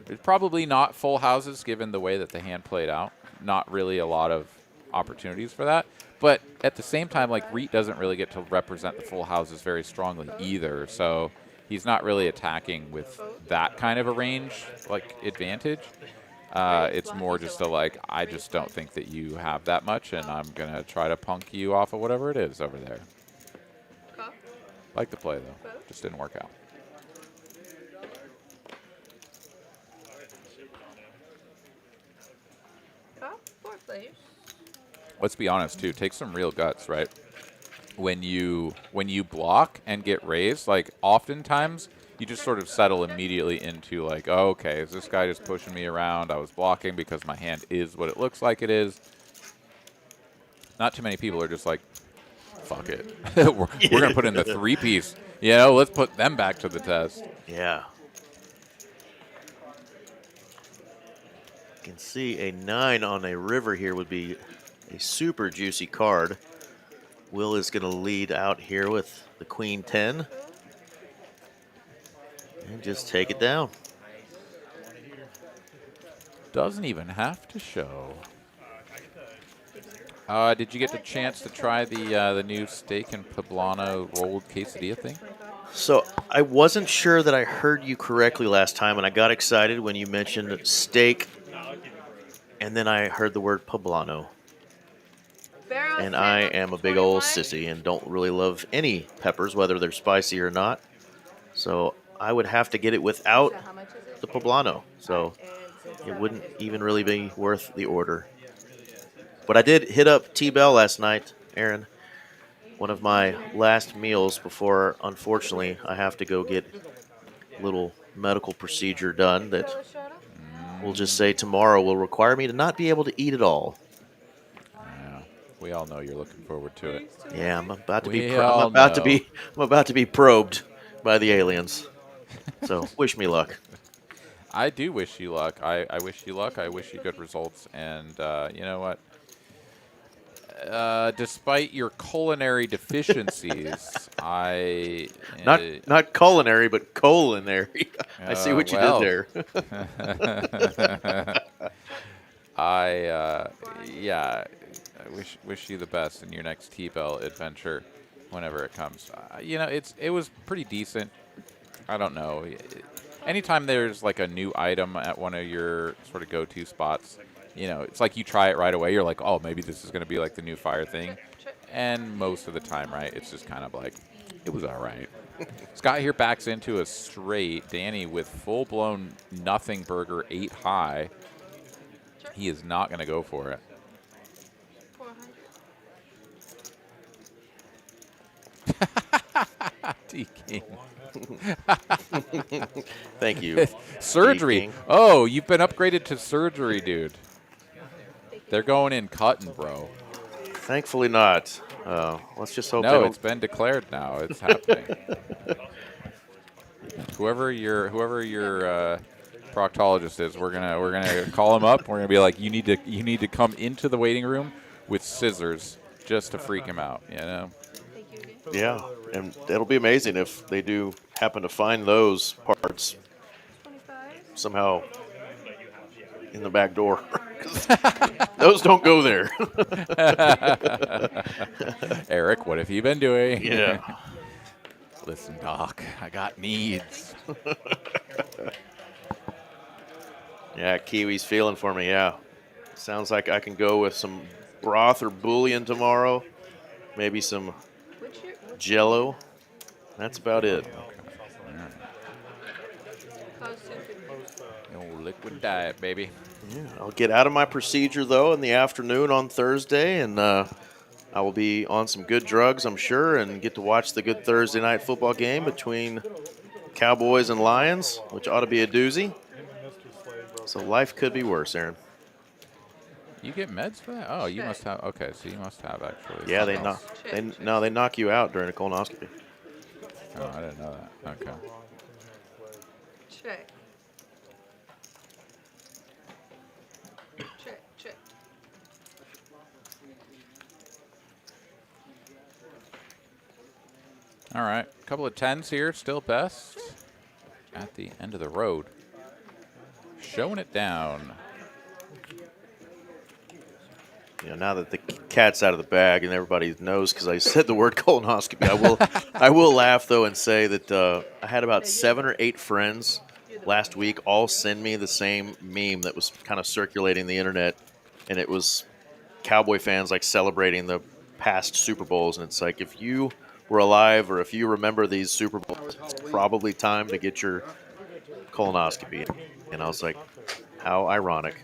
it's probably not full houses given the way that the hand played out. Not really a lot of opportunities for that. But at the same time, like, Reit doesn't really get to represent the full houses very strongly either, so he's not really attacking with that kind of a range, like, advantage. It's more just a, like, I just don't think that you have that much, and I'm going to try to punk you off of whatever it is over there. Like the play, though. Just didn't work out. Fourth place. Let's be honest, too. Take some real guts, right? When you block and get raised, like, oftentimes you just sort of settle immediately into, like, oh, okay, is this guy just pushing me around? I was blocking because my hand is what it looks like it is. Not too many people are just like, fuck it. we're going to put in the 3-piece. You know, let's put them back to the test. Yeah. You can see a 9 on a river here would be a super juicy card. Will is going to lead out here with the Queen 10. And just take it down. Doesn't even have to show. Did you get the chance to try the new steak and poblano rolled quesadilla thing? So I wasn't sure that I heard you correctly last time, and I got excited when you mentioned steak, and then I heard the word poblano. And I am a big old sissy and don't really love any peppers, whether they're spicy or not. So I would have to get it without the poblano. So it wouldn't even really be worth the order. But I did hit up T-Bell last night, Aaron. One of my last meals before, unfortunately, I have to go get a little medical procedure done that we'll just say tomorrow will require me to not be able to eat at all. Yeah, we all know you're looking forward to it. Yeah, I'm about to We be probed by the aliens. So wish me luck. I do wish you luck. I wish you luck. I wish you good results. And you know what? Despite your culinary deficiencies, I Not culinary, but culinary. I see what you well. did there. Yeah, I wish you the best in your next T-Bell adventure, whenever it comes. You know, it was pretty decent. I don't know. Anytime there's like a new item at one of your sort of go-to spots, you know, it's like you try it right away. You're like, oh, maybe this is going to be like the new fire thing. And most of the time, right, it's just kind of like, it was all right. Scott here backs into a straight. Danny with full-blown nothing burger, 8 high. He is not going to go for it. 400. T-King. Thank you. Surgery. T-King. Oh, you've been upgraded to surgery, dude. They're going in cutting, bro. Thankfully not. Let's just hope they No, don't. it's been declared now. It's happening. whoever your proctologist is, we're gonna call him up. We're gonna be like, you need to come into the waiting room with scissors just to freak him out. You know. Thank you again. Yeah, and it'll be amazing if they do happen to find those parts 25. somehow in the back door. 'Cause those don't go there. Eric, what have you been doing? Yeah. Listen, Doc, I got needs. Yeah, Kiwi's feeling for me, yeah. Sounds like I can go with some broth or bouillon tomorrow. Maybe some What's your Jello. That's about it. cause sensitive? Old liquid diet, baby. Yeah, I'll get out of my procedure, though, in the afternoon on Thursday, and I will be on some good drugs, I'm sure, and get to watch the good Thursday night football game between Cowboys and Lions, which ought to be a doozy. So life could be worse, Aaron. You get meds for that? Oh, you must have. Okay, so you must have actually. Yeah, something else. they knock you out during a colonoscopy. Oh, I didn't know that. Okay. Check. Check, check. All right, a couple of 10s here, still best at the end of the road. Showing it down. You know, now that the cat's out of the bag and everybody knows because I said the word colonoscopy, I will laugh though and say that I had about 7 or 8 friends last week all send me the same meme that was kind of circulating the internet, and it was Cowboy fans like celebrating the past Super Bowls, and it's like, if you were alive or if you remember these Super Bowls, it's probably time to get your colonoscopy. And I was like, how ironic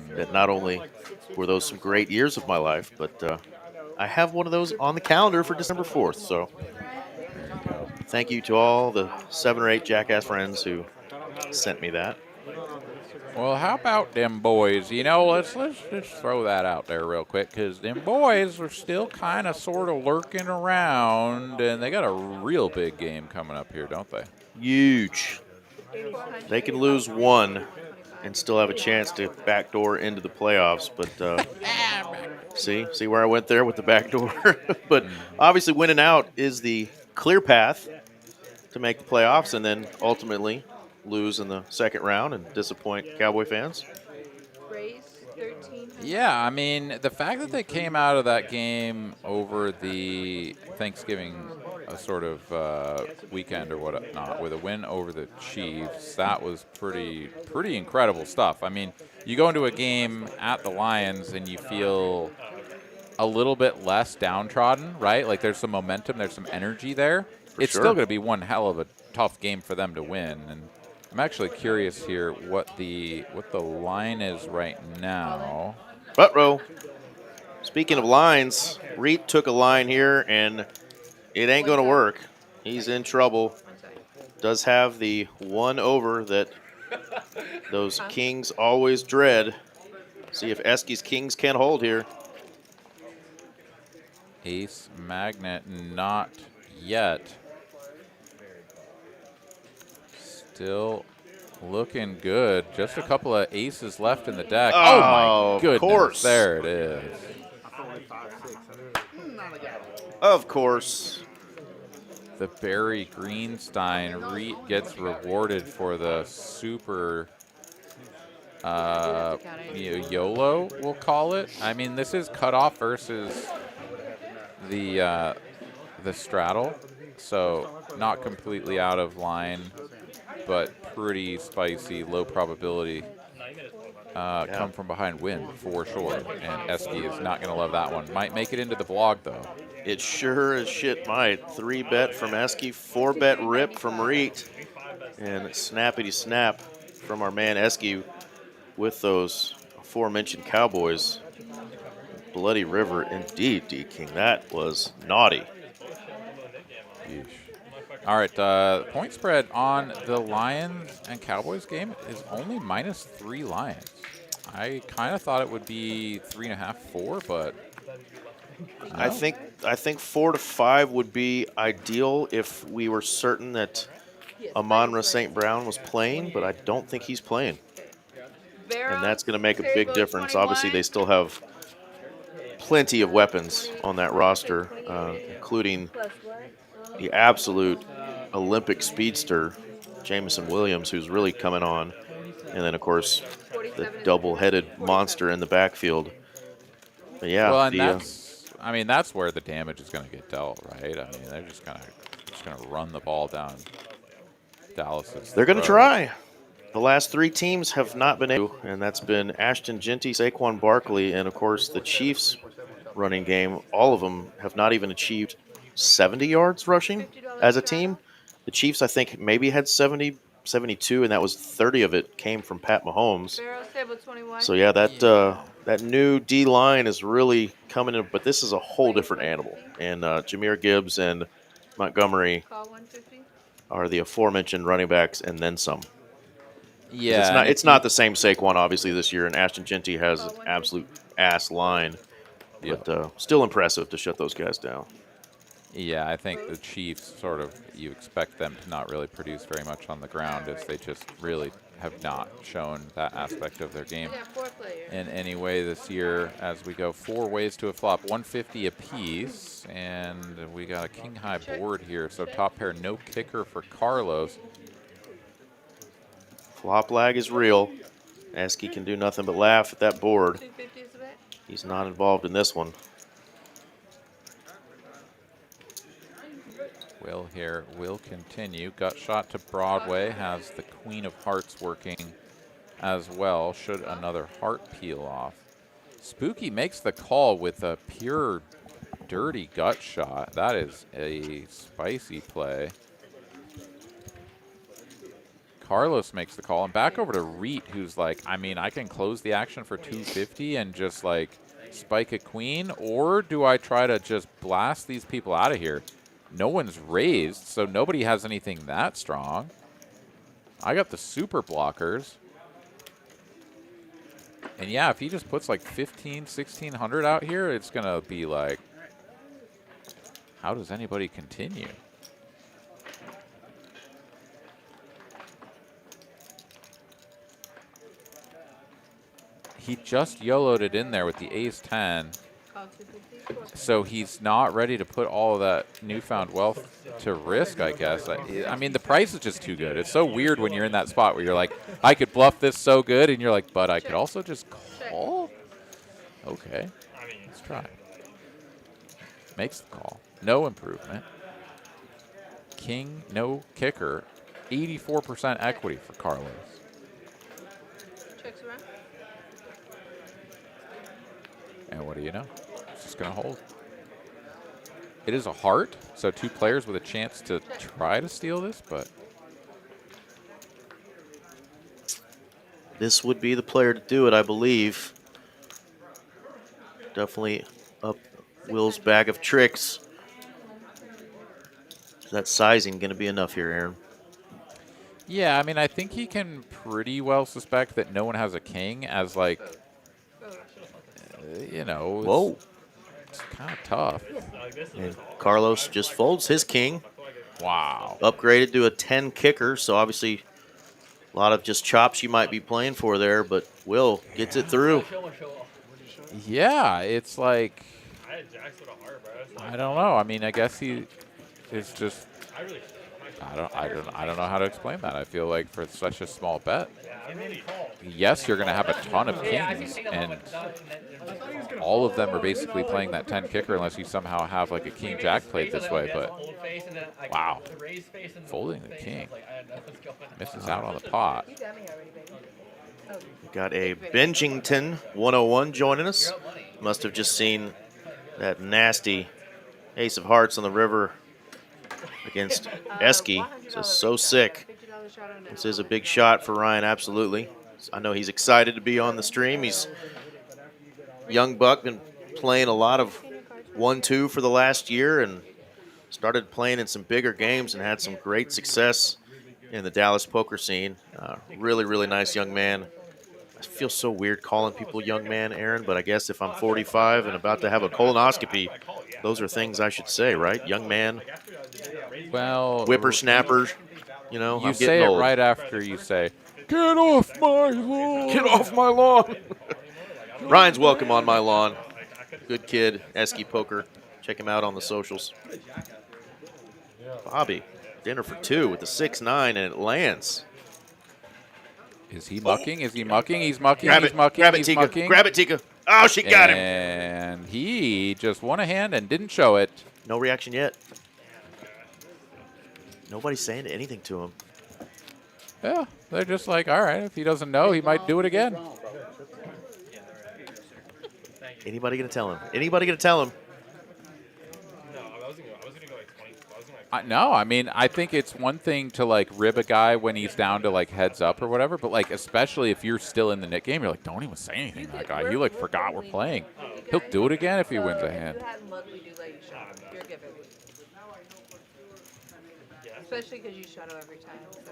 that not only were those some great years of my life, but I have one of those on the calendar for December 4th. So thank you to all the 7 or 8 jackass friends who sent me that. Well, how about them boys? You know, let's just throw that out there real quick, because them boys are still kind of sort of lurking around, and they got a real big game coming up here, don't they? Huge. They can lose one and still have a chance to backdoor into the playoffs. But see where I went there with the backdoor. But obviously winning out is the clear path to make the playoffs and then ultimately lose in the second round and disappoint Cowboy fans. Raise 13. Yeah, I mean, the fact that they came out of that game over the Thanksgiving sort of weekend or whatnot with a win over the Chiefs, that was pretty incredible stuff. I mean, you go into a game at the Lions and you feel a little bit less downtrodden, right? Like there's some momentum, there's some energy there. It's still going to be one hell of a tough game for them to win, and I'm actually curious here what the line is right now. Ruh-roh. Speaking of lines, Reit took a line here, and it ain't going to work. He's in trouble. Does have the 1 over that those kings always dread. See if Esky's kings can hold here. Ace magnet, not yet. Still Looking good. Just a couple of aces left in the deck. Oh, Oh, my of goodness. course. There it is. Of course. The Barry Greenstein Reit gets rewarded for the super YOLO, we'll call it. I mean, this is cutoff versus the straddle, so not completely out of line, but pretty spicy, low probability. Come from behind win for sure, and Esky is not going to love that one. Might make it into the blog though. It sure as shit might. 3-bet from Esky, 4-bet rip from Reit, and snappity snap from our man Esky with those aforementioned Cowboys. Bloody River indeed, D-King. That was naughty. Yeesh. All right, point spread on the Lions and Cowboys game is only -3 Lions. I kind of thought it would be 3.5, 4, but no. I think 4 to 5 would be ideal if we were certain that Amon-Ra St. Brown was playing, but I don't think he's playing. And that's going to make a big difference. Obviously, they still have plenty of weapons on that roster, including the absolute Olympic speedster, Jameson Williams, who's really coming on. And then, of course, the double-headed monster in the backfield. But yeah, well, and that's where the damage is going to get dealt, right? I mean, they're just going to run the ball down Dallas's. They're going to try. The last 3 teams have not been able, and that's been Ashton Genty, Saquon Barkley, and of course the Chiefs running game. All of them have not even achieved 70 yards rushing as a team. The Chiefs, I think, maybe had 70, 72, and that was 30 of it came from Pat Mahomes. So yeah, that new D line is really coming in, but this is a whole different animal. And Jahmyr Gibbs and Montgomery are the aforementioned running backs, and then some. Yeah, it's not the same Saquon obviously this year, and Ashton Genty has an absolute ass line, but still impressive to shut those guys down. Yeah, I think the Chiefs you expect them to not really produce very much on the ground, as they just really have not shown that aspect of their game in any way this year. As we go 4 ways to a flop, 150 apiece, and we got a king high board here. So top pair, no kicker for Carlos. Flop lag is real. Esky can do nothing but laugh at that board. He's not involved in this one. Will here will continue. Gut shot to Broadway has the Queen of Hearts working as well. Should another heart peel off. Spooky makes the call with a pure dirty gut shot. That is a spicy play. Carlos makes the call, and back over to Reit, who's like, I mean, I can close the action for 250 and just like spike a queen, or do I try to just blast these people out of here? No one's raised, so nobody has anything that strong. I got the super blockers. And yeah, if he just puts like 15, 1600 out here, it's going to be like, how does anybody continue? He just YOLO'd it in there with the ace-10. So he's not ready to put all of that newfound wealth to risk, I guess. I mean, the price is just too good. It's so weird when you're in that spot where you're like, I could bluff this so good, and you're like, but I could also just call? Okay, let's try. Makes the call. No improvement. King, no kicker. 84% equity for Carlos. Checks around. And what do you know? It's just going to hold. It is a heart, so 2 players with a chance to try to steal this, but This would be the player to do it, I believe. Definitely up Will's bag of tricks. Is that sizing going to be enough here, Aaron? yeah, I mean, I think he can pretty well suspect that no one has a king, as like, you know, Whoa. It's kind of tough. And Carlos just folds his king. Wow. Upgraded to a 10 kicker, so obviously A lot of just chops you might be playing for there, but Will gets it through. Yeah, it's like, I had jacks with a heart, bro. It's I like, don't know. I mean, I guess he is just. I really. I don't know how to explain that. I feel like for such a small bet, Yeah, I really called. yes, you're going to have a ton of kings, and all of them are basically playing that 10 kicker unless you somehow have like a king jack played this way. But wow, folding the king misses out on the pot. You got me already, baby. Oh, We got a Bingington 101 joining us. Must have just seen that nasty ace of hearts on the river against Esky. So sick. $50 shot on This is a big shot for Ryan, absolutely. I know he's excited to be on the stream. He's young buck, been playing a lot of 1-2 for the last year and started playing in some bigger games and had some great success in the Dallas poker scene. Really, really nice young man. I feel so weird calling people young man, Aaron, but I guess if I'm 45 and about to have a colonoscopy, those are things I should say, right? Young man, Well, whippersnapper, you know, you I'm say getting it old. right after you say, "Get off my lawn." Get off my lawn. Ryan's welcome on my lawn. Good kid, Esky Poker. Check him out on the socials. Bobby, dinner for two with the 6-9, and it lands. Is he mucking? Is he mucking? He's mucking. Grab he's it, mucking. grab it, he's Tika. mucking. Grab it, Tika. Oh, she got him. And he just won a hand and didn't show it. No reaction yet. Nobody's saying anything to him. Yeah, they're just like, all right, if he doesn't know, he might do it again. Anybody gonna tell him? Anybody gonna tell him? No, I was gonna go like 20. I was gonna like. No, I mean, I think it's one thing to like rib a guy when he's down to like heads up or whatever, but like especially if you're still in the net game, you're like, don't even say anything to that guy. You like forgot we're playing. He'll do it again if he wins a hand. You had luck, we do let you shot. You're given. Especially because you shut every time. So.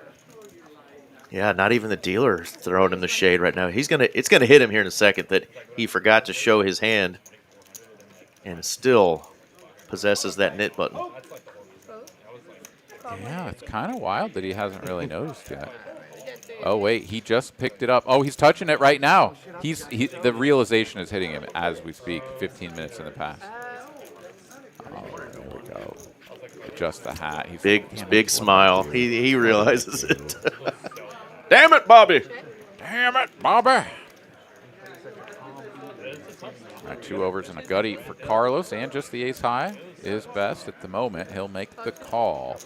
Yeah, not even the dealer is throwing him the shade right now. It's gonna hit him here in a second that he forgot to show his hand, and still possesses that knit button. Yeah, it's kind of wild that he hasn't really noticed yet. Oh wait, he just picked it up. Oh, he's touching it right now. The realization is hitting him as we speak. 15 minutes in the past. Oh, there we go. Adjust the hat. He's Big smile. He realizes it. Damn it, Bobby! Damn it, Bobby! All right, 2 overs and a gutty for Carlos, and just the ace high is best at the moment. He'll make the call.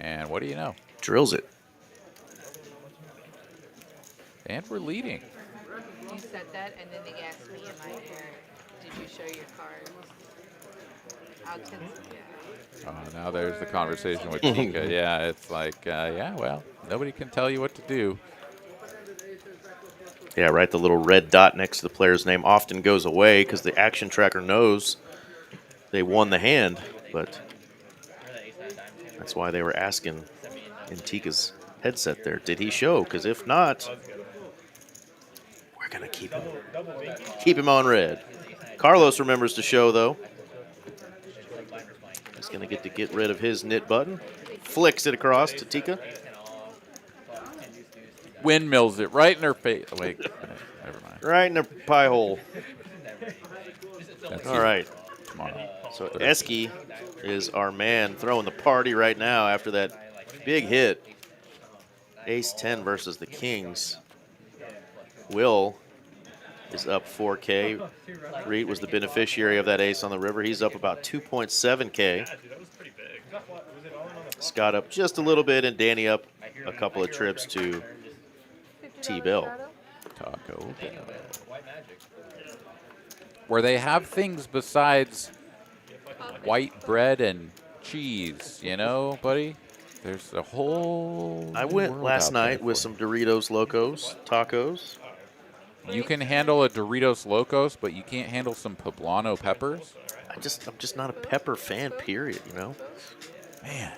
And what do you know? Drills it. And we're leading. You said that, and then they asked me in my ear, did you show your cards? Now there's the conversation with Tika. Yeah, it's like, yeah, well, nobody can tell you what to do. Yeah, right. The little red dot next to the player's name often goes away because the action tracker knows they won the hand, but that's why they were asking in Tika's headset there, did he show? Because if not, we're going to keep him on red. Carlos remembers to show, though. He's going to get rid of his knit button. Flicks it across to Tika. Windmills it right in her face. Wait, never mind. Right in the pie hole. That's All right. Tomorrow. So Esky is our man throwing the party right now after that big hit. Ace-10 versus the Kings. Will is up 4K. Reit was the beneficiary of that ace on the river. He's up about 2.7K. Scott up just a little bit, and Danny up a couple of trips to T-Bill. Taco Bell. Where they have things besides white bread and cheese, you know, buddy? There's a whole I went world last out there night with for some Doritos Locos tacos. you. You can handle a Doritos Locos, but you can't handle some poblano peppers? I'm just not a pepper fan, period, you know? Man,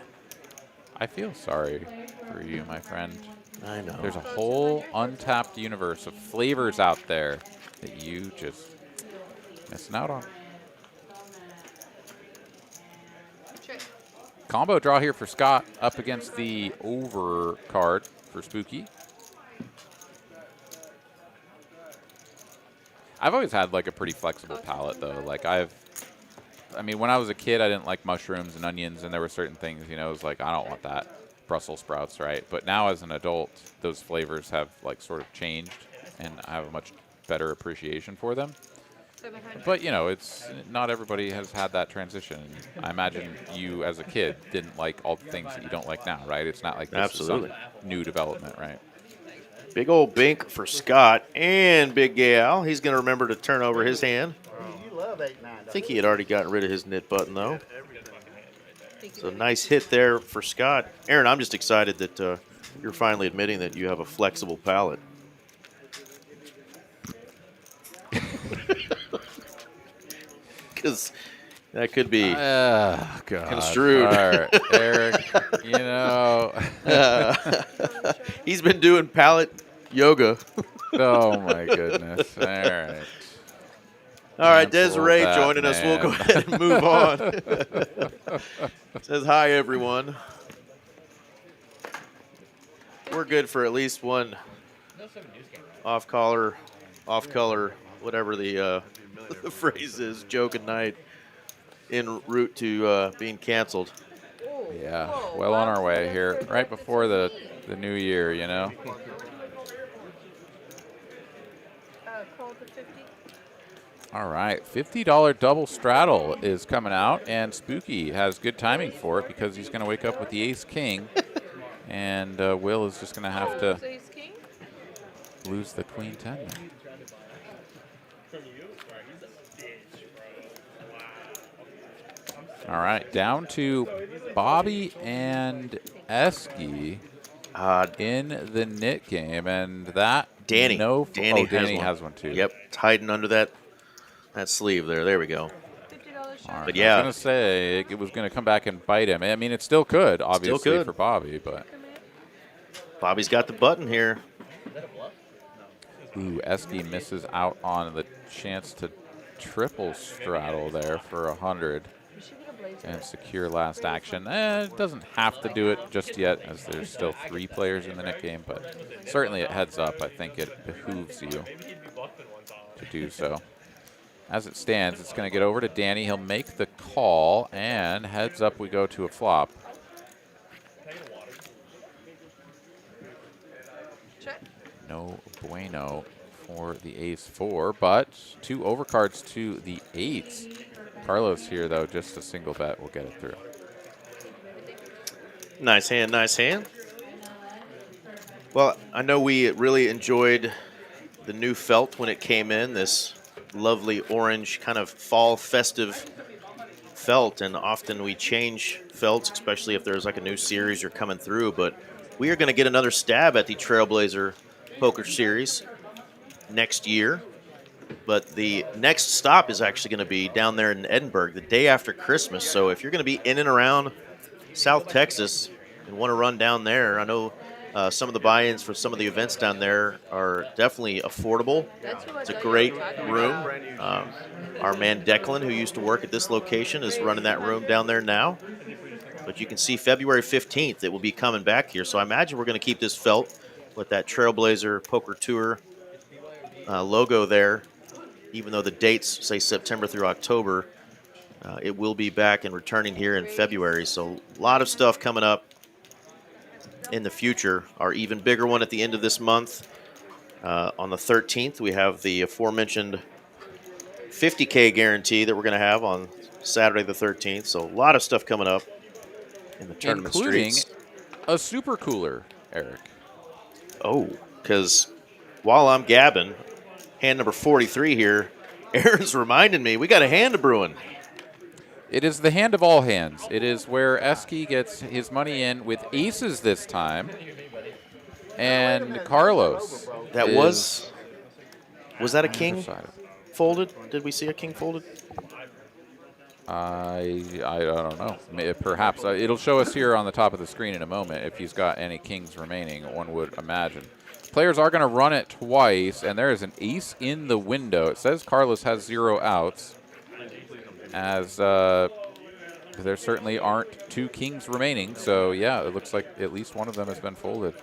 I feel sorry for you, my friend. I know. There's a whole untapped universe of flavors out there that you just missing out on. Combo draw here for Scott up against the over card for Spooky. I've always had like a pretty flexible palate though. Like I mean, when I was a kid, I didn't like mushrooms and onions, and there were certain things, you know, it was like, I don't want that. Brussels sprouts, right? But now as an adult, those flavors have like sort of changed, and I have a much better appreciation for them. But, you know, it's not everybody has had that transition. I imagine you as a kid didn't like all the things that you don't like now, right? It's not like this is some new development, right? Big old bink for Scott and Big Gal. He's going to remember to turn over his hand. You love 8-9. I think he had already gotten rid of his knit button, though. So nice hit there for Scott. Aaron, I'm just excited that you're finally admitting that you have a flexible palate. Because that could be construed. All right, Eric, you know. He's been doing palate yoga. Oh, my goodness. All right. All right, Cancel Desiree that, joining us. We'll go ahead and move on. Says hi, everyone. We're good for at least one off-color, whatever the the phrase is, joke at night, en route to being canceled. Yeah, well on our way here, right before the new year, you know. Call to 50. All right, $50 double straddle is coming out, and Spooky has good timing for it because he's going to wake up with the ace-king, and Will is just going to have to lose the queen-10. All right, down to Bobby and Esky in the knit game, and that Danny. Danny has one too. Yep, it's hiding under that sleeve there. There we go. $50 But yeah, I was going to say it was going to come back and bite him. I mean, it still could, obviously, for Bobby, but Bobby's got the button here. ooh, Esky misses out on the chance to triple straddle there for 100 and secure last action. It doesn't have to do it just yet, as there's still 3 players in the net game, but certainly a heads up. I think it behooves you to do so. As it stands, it's going to get over to Danny. He'll make the call, and heads up we go to a flop. Check. No bueno for the ace-4, but 2 overcards to the 8s. Carlos here, though, just a single bet will get it through. Nice hand, nice hand. Well, I know we really enjoyed the new felt when it came in, this lovely orange kind of fall festive felt, and often we change felts, especially if there's like a new series you're coming through, but we are going to get another stab at the Trailblazer Poker Series next year. But the next stop is actually going to be down there in Edinburgh the day after Christmas. So if you're going to be in and around South Texas and want to run down there, I know some of the buy-ins for some of the events down there are definitely affordable. It's a great room. Our man Declan, who used to work at this location, is running that room down there now. But you can see February 15th, it will be coming back here. So I imagine we're going to keep this felt with that Trailblazer Poker Tour logo there. Even though the dates say September through October, it will be back and returning here in February. So a lot of stuff coming up in the future. Our even bigger one at the end of this month. On the 13th, we have the aforementioned 50K guarantee that we're going to have on Saturday the 13th. So a lot of stuff coming up in the tournament streets. A super cooler, Eric. Oh, because while I'm gabbing, hand number 43 here, Aaron's reminding me we got a hand of brewing. It is the hand of all hands. It is where Esky gets his money in with aces this time. And Carlos. That was that a king folded? Did we see a king folded? I don't know. Perhaps. It'll show us here on the top of the screen in a moment if he's got any kings remaining, one would imagine. Players are going to run it twice, and there is an ace in the window. It says Carlos has 0 outs, as the there certainly aren't 2 kings remaining. So, yeah, it looks like at least one of them has been folded.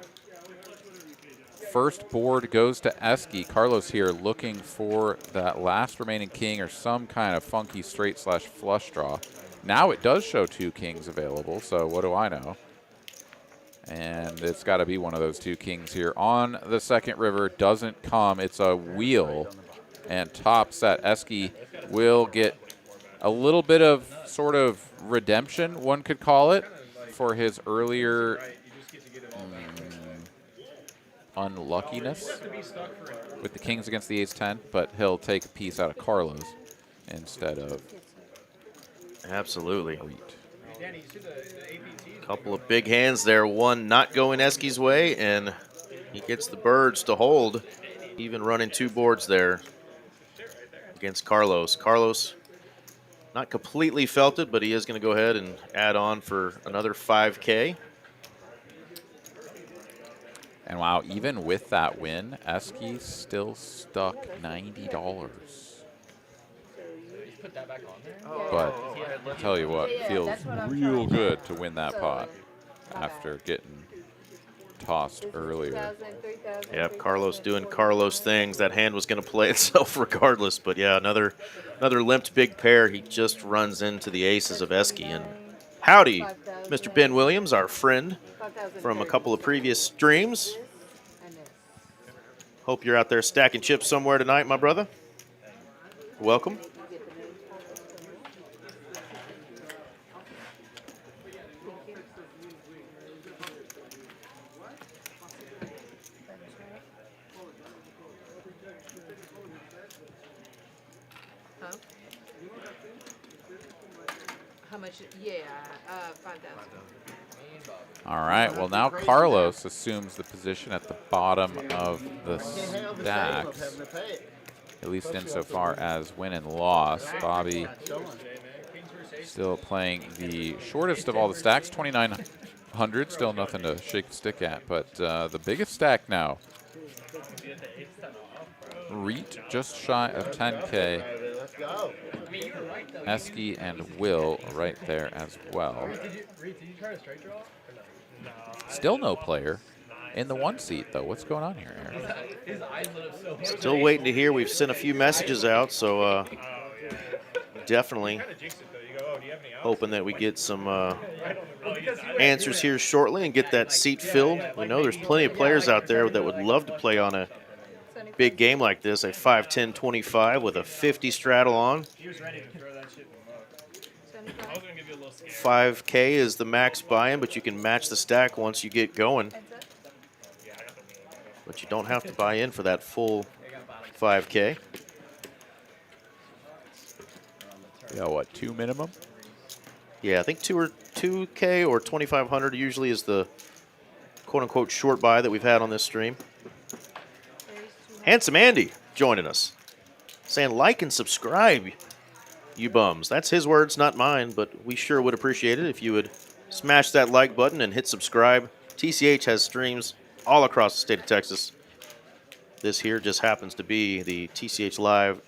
First board goes to Esky. Carlos here looking for that last remaining king or some kind of funky straight / flush draw. Now it does show 2 kings available, so what do I know? And it's got to be one of those 2 kings here. On the second river, doesn't come. It's a wheel and top set. Esky will get a little bit of sort of redemption, one could call it, for his earlier unluckiness with the kings against the ace-10, but he'll take a piece out of Carlos instead of Absolutely. Reit. Couple of big hands there. One not going Esky's way, and he gets the birds to hold, even running 2 boards there against Carlos. Carlos not completely felt it, but he is going to go ahead and add on for another 5K. And wow, even with that win, Esky still stuck $90. Put that back on there. But I'll tell you what, Yeah, feels that's what I'm real trying good to win that So, pot my after bad. getting tossed This is earlier. 2,000, 3,000, Yep, Carlos 3,000, doing 4,000. Carlos things. That hand was going to play itself regardless. But yeah, another limped big pair. He just runs into the aces of Esky. And howdy, Mr. Ben Williams, our friend from a couple of previous streams. And this. Hope you're out there stacking chips somewhere tonight, my brother. Welcome. You get the names. Huh? How much? Yeah, 5,000. All right, well now Carlos assumes the position at the bottom of the stacks, at least insofar as win and loss. Bobby still playing the shortest of all the stacks, 2,900, still nothing to shake the stick at, but the biggest stack now. Reit just shy of 10K. Esky and Will right there as well. Did you try to straight draw? Or no? Still no player in the 1 seat, though. What's going on here, Aaron? His eyes lit up so much. Still waiting to hear. We've sent a few messages out, so definitely hoping that we get some answers here shortly and get that seat filled. We know there's plenty of players out there that would love to play on a big game like this, a 5-10-25 with a 50 straddle on. He was ready to throw that shit in the mug. I was gonna give you a little scare. 5K is the max buy-in, but you can match the stack once you get going. But you don't have to buy in for that full 5K. Yeah, what, 2 minimum? Yeah, I think 2K or 2,500 usually is the quote-unquote short buy that we've had on this stream. Handsome Andy joining us, saying like and subscribe, you bums. That's his words, not mine, but we sure would appreciate it if you would smash that like button and hit subscribe. TCH has streams all across the state of Texas. This here just happens to be the TCH Live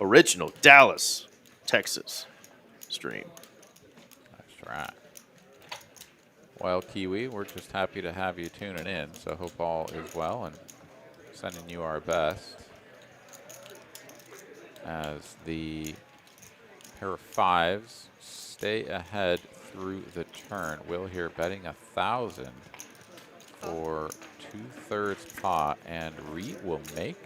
original Dallas, Texas stream. That's right. Well, Kiwi, we're just happy to have you tuning in, so hope all is well and sending you our best as the pair of 5s stay ahead through the turn. Will here betting 1,000 for 2/3 pot, and Reit will make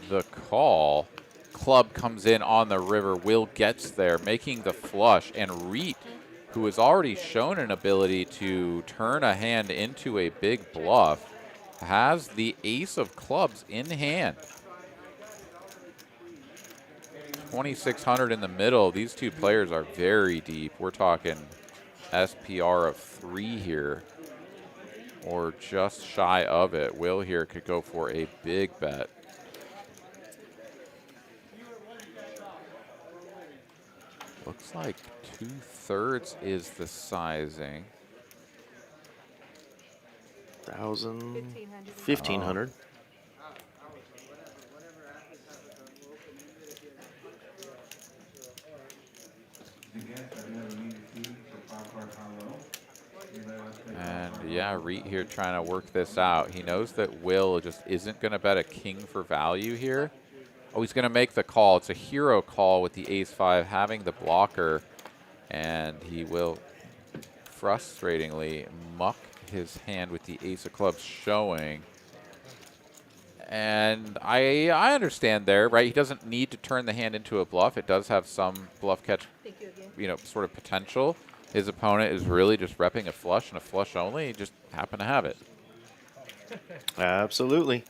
the call. Club comes in on the river. Will gets there, making the flush, and Reit, who has already shown an ability to turn a hand into a big bluff, has the ace of clubs in hand. 2,600 in the middle. These two players are very deep. We're talking SPR of 3 here, or just shy of it. Will here could go for a big bet. Looks like 2/3 is the sizing. 1,000, 1,500. 1,500. Yeah, Reit here trying to work this out. He knows that Will just isn't going to bet a king for value here. Oh, he's going to make the call. It's a hero call with the ace-5 having the blocker, and he will frustratingly muck his hand with the ace of clubs showing. And I understand there, right? He doesn't need to turn the hand into a bluff. It does have some bluff catch, sort of potential. His opponent is really just repping a flush and a flush only. He just happened to have it. Absolutely.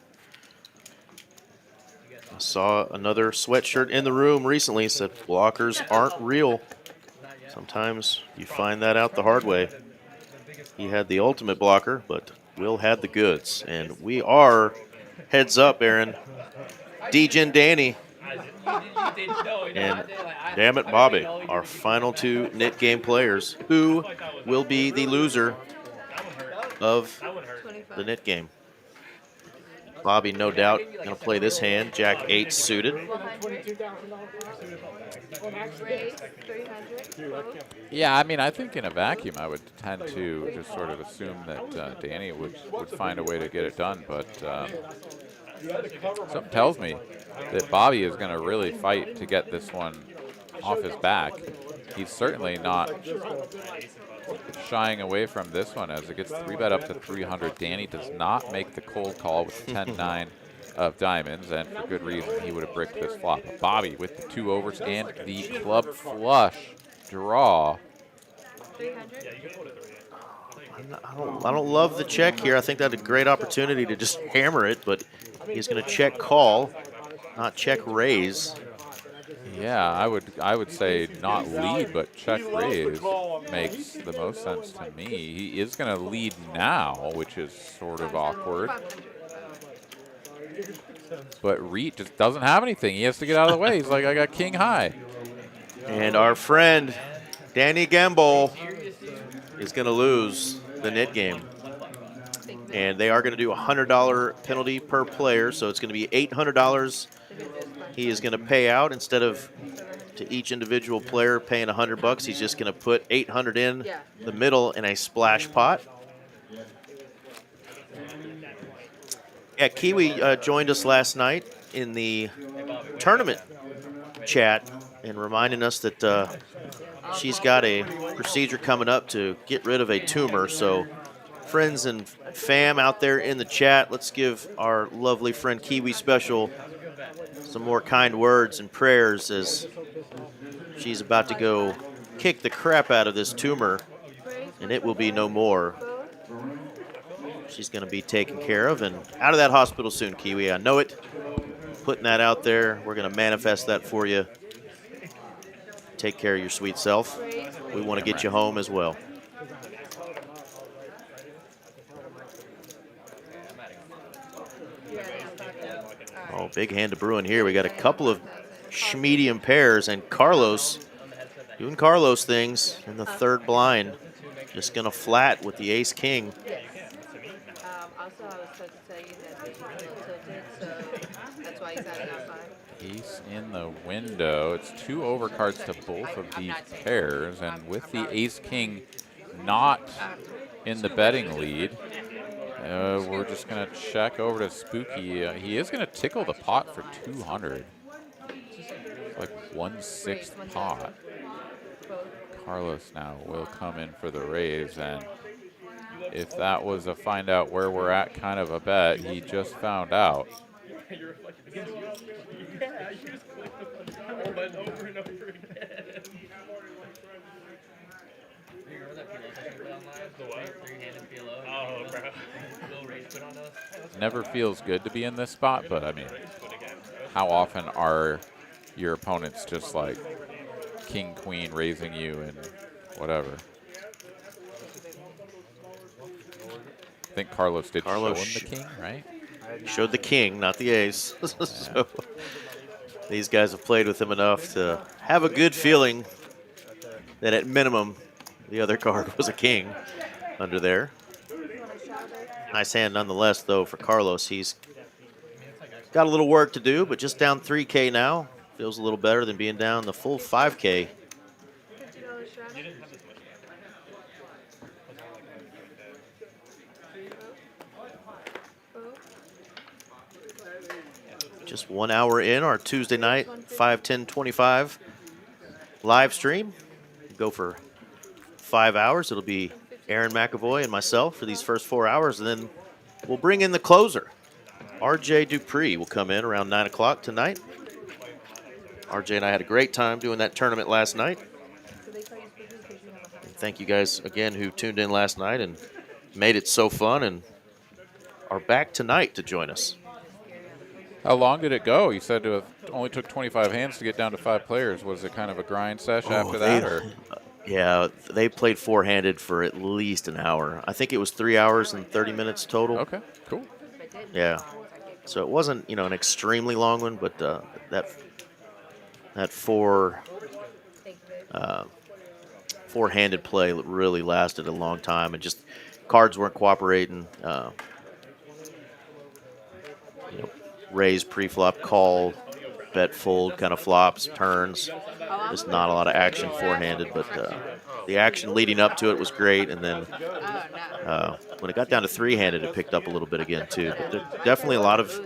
I saw another sweatshirt in the room recently said blockers aren't real. Sometimes you find that out the hard way. He had the ultimate blocker, but Will had the goods. And we are heads up, Aaron. Degen Danny. And damn it, Bobby, our final two knit game players. Who will be the loser of the knit game? Bobby, no doubt, going to play this hand, Jack 8 suited. Yeah, I mean, I think in a vacuum I would tend to just sort of assume that Danny would find a way to get it done, but something tells me that Bobby is going to really fight to get this one off his back. He's certainly not shying away from this one as it gets 3-bet up to 300. Danny does not make the cold call with 10-9 of diamonds, and for good reason. He would have bricked this flop. Bobby with the 2 overs and the club flush draw. I don't love the check here. I think that's a great opportunity to just hammer it, but he's going to check call, not check raise. Yeah, I would say not lead, but check raise makes the most sense to me. He is going to lead now, which is sort of awkward. But Reit just doesn't have anything. He has to get out of the way. He's like, I got king high. And our friend Danny Gamble is going to lose the knit game. And they are going to do a $100 penalty per player, so it's going to be $800 he is going to pay out instead of to each individual player paying $100. He's just going to put 800 in the middle in a splash pot. Yeah, Kiwi joined us last night in the tournament chat and reminding us that she's got a procedure coming up to get rid of a tumor. So friends and fam out there in the chat, let's give our lovely friend Kiwi Special some more kind words and prayers as she's about to go kick the crap out of this tumor, and it will be no more. She's going to be taken care of and out of that hospital soon, Kiwi. I know it. Putting that out there. We're going to manifest that for you. Take care of your sweet self. We want to get you home as well. Oh, big hand to Bruin here. We got a couple of medium pairs, and Carlos doing Carlos things in the third blind. Just going to flat with the ace-king. Also, I was supposed to tell you that they tilted, so that's why he's adding outside. Ace in the window. It's 2 overcards to both of these pairs, and with the ace-king not in the betting lead, we're just going to check over to Spooky. He is going to tickle the pot for 200. It's like 1/6 pot. Carlos now will come in for the raise, and if that was a find out where we're at kind of a bet, he just found out. Never feels good to be in this spot, but I mean, how often are your opponents just like king, queen raising you and whatever? I think Carlos did show him the king, right? Showed the king, not the ace. So these guys have played with him enough to have a good feeling that at minimum the other card was a king under there. Nice hand nonetheless, though, for Carlos. He's got a little work to do, but just down 3K now. Feels a little better than being down the full 5K. just 1 hour in our Tuesday night 5-10-25 live stream. Go for 5 hours. It'll be Aaron McAvoy and myself for these first 4 hours, and then we'll bring in the closer. RJ Dupree will come in around 9 o'clock tonight. RJ and I had a great time doing that tournament last night. And thank you guys again who tuned in last night and made it so fun and are back tonight to join us. How long did it go? You said it only took 25 hands to get down to 5 players. Was it kind of a grind sesh after that? Or? Yeah, they played four-handed for at least an hour. I think it was 3 hours and 30 minutes total. Okay, cool. Yeah. So it wasn't, an extremely long one, but that four-handed play really lasted a long time, and just cards weren't cooperating. Raise, pre-flop, call, bet, fold, kind of flops, turns. Just not a lot of action four-handed, but the action leading up to it was great, and then when it got down to three-handed, it picked up a little bit again too. But there definitely a lot of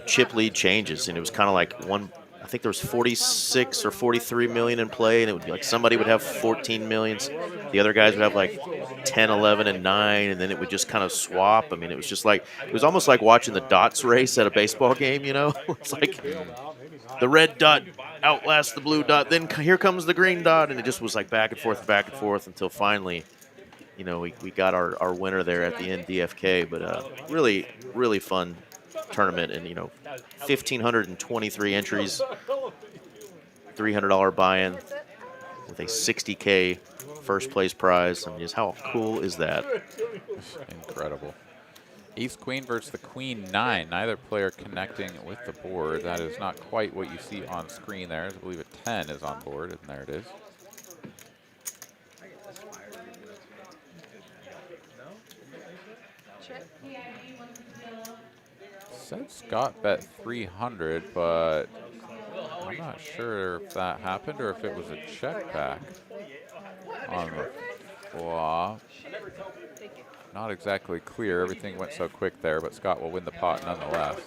chip lead changes, and it was kind of like I think there was 46 or 43 million in play, and it would be like somebody would have 14 millions. The other guys would have like 10, 11, and 9, and then it would just kind of swap. I mean, it was just like, it was almost like watching the dots race at a baseball game, It's like the red dot outlasts the blue dot, then here comes the green dot, and it just was like back and forth until finally, we got our winner there at the end, DFK. But really, really fun tournament, and 1,523 entries, $300 buy-in with a $60K first place prize. I mean, just how cool is that? Incredible. Ace Queen versus the Queen 9. Neither player connecting with the board. That is not quite what you see on screen there. I believe a 10 is on board, and there it is. Said Scott bet 300, but I'm not sure if that happened or if it was a check back on the flop. Not exactly clear. Everything went so quick there, but Scott will win the pot nonetheless.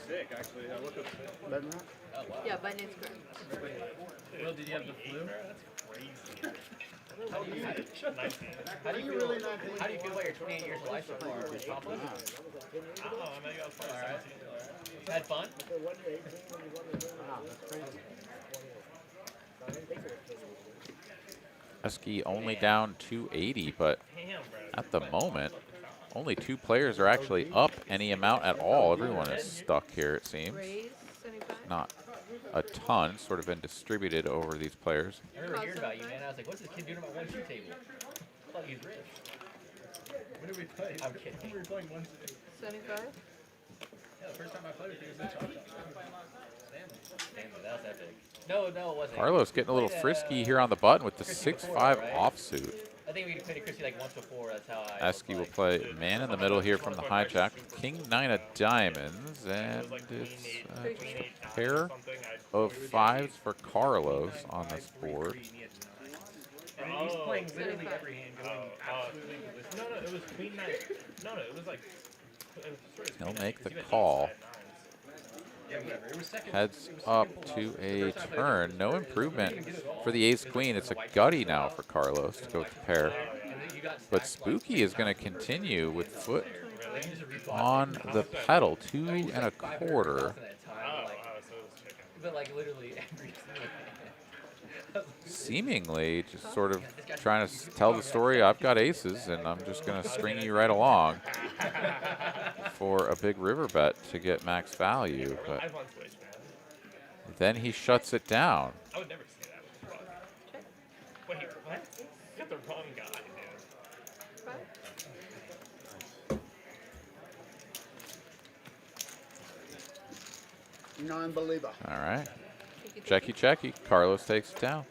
Yeah, button is correct. Will, did you have the flu? How do you feel about your 28 years of life so far? Accomplished? I don't know. Maybe I was probably 17. Had fun? Husky only down 280, but at the moment, only 2 players are actually up any amount at all. Everyone is stuck here, it seems. Raise, 75. Not a ton, sort of been distributed over these players. I remember hearing about you, man. I was like, what's this kid doing about 1-2 table? I thought he was rich. When did we play? I'm kidding. We were playing Wednesday. 75. Yeah, the first time I played with you was in Choctaw. Damn, that was epic. No, it wasn't. Carlos getting a little frisky here on the button with the 6-5 offsuit. I think we played a Christie like once before. That's how I. Esky will play man in the middle here from the hijack. King 9 of diamonds, and it's just a pair of 5s for Carlos on this board. And he's playing literally every hand going absolutely ballistic. No, it was Queen 9. No, it was like... He'll make the call. Yeah, whatever. It was second. Heads up to a turn. No improvement for the ace-queen. It's a gutty now for Carlos to go with the pair. But Spooky is going to continue with foot on the pedal. 2 1/4. But like literally every Seemingly just sort of trying to tell the story. I've got aces, and I'm just going to string you right along for a big river bet to get max value. But then he shuts it down. I would never say that. Wait, what? You got the wrong guy, dude. Non-believer. All right. Checky, checky. Carlos takes it down.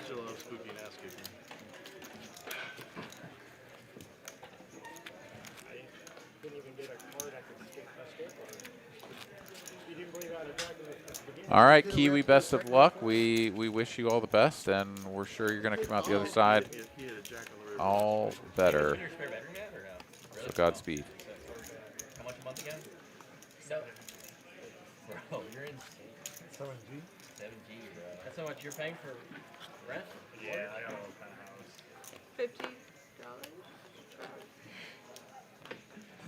Still love Spooky and Asking. All right, Kiwi, best of luck. We wish you all the best, and we're sure you're going to come out the other side all better. So Godspeed. How much a month again? No. Bro, you're insane. 7G? 7G, bro. That's how much you're paying for rent? Yeah, I got a little penthouse. $50.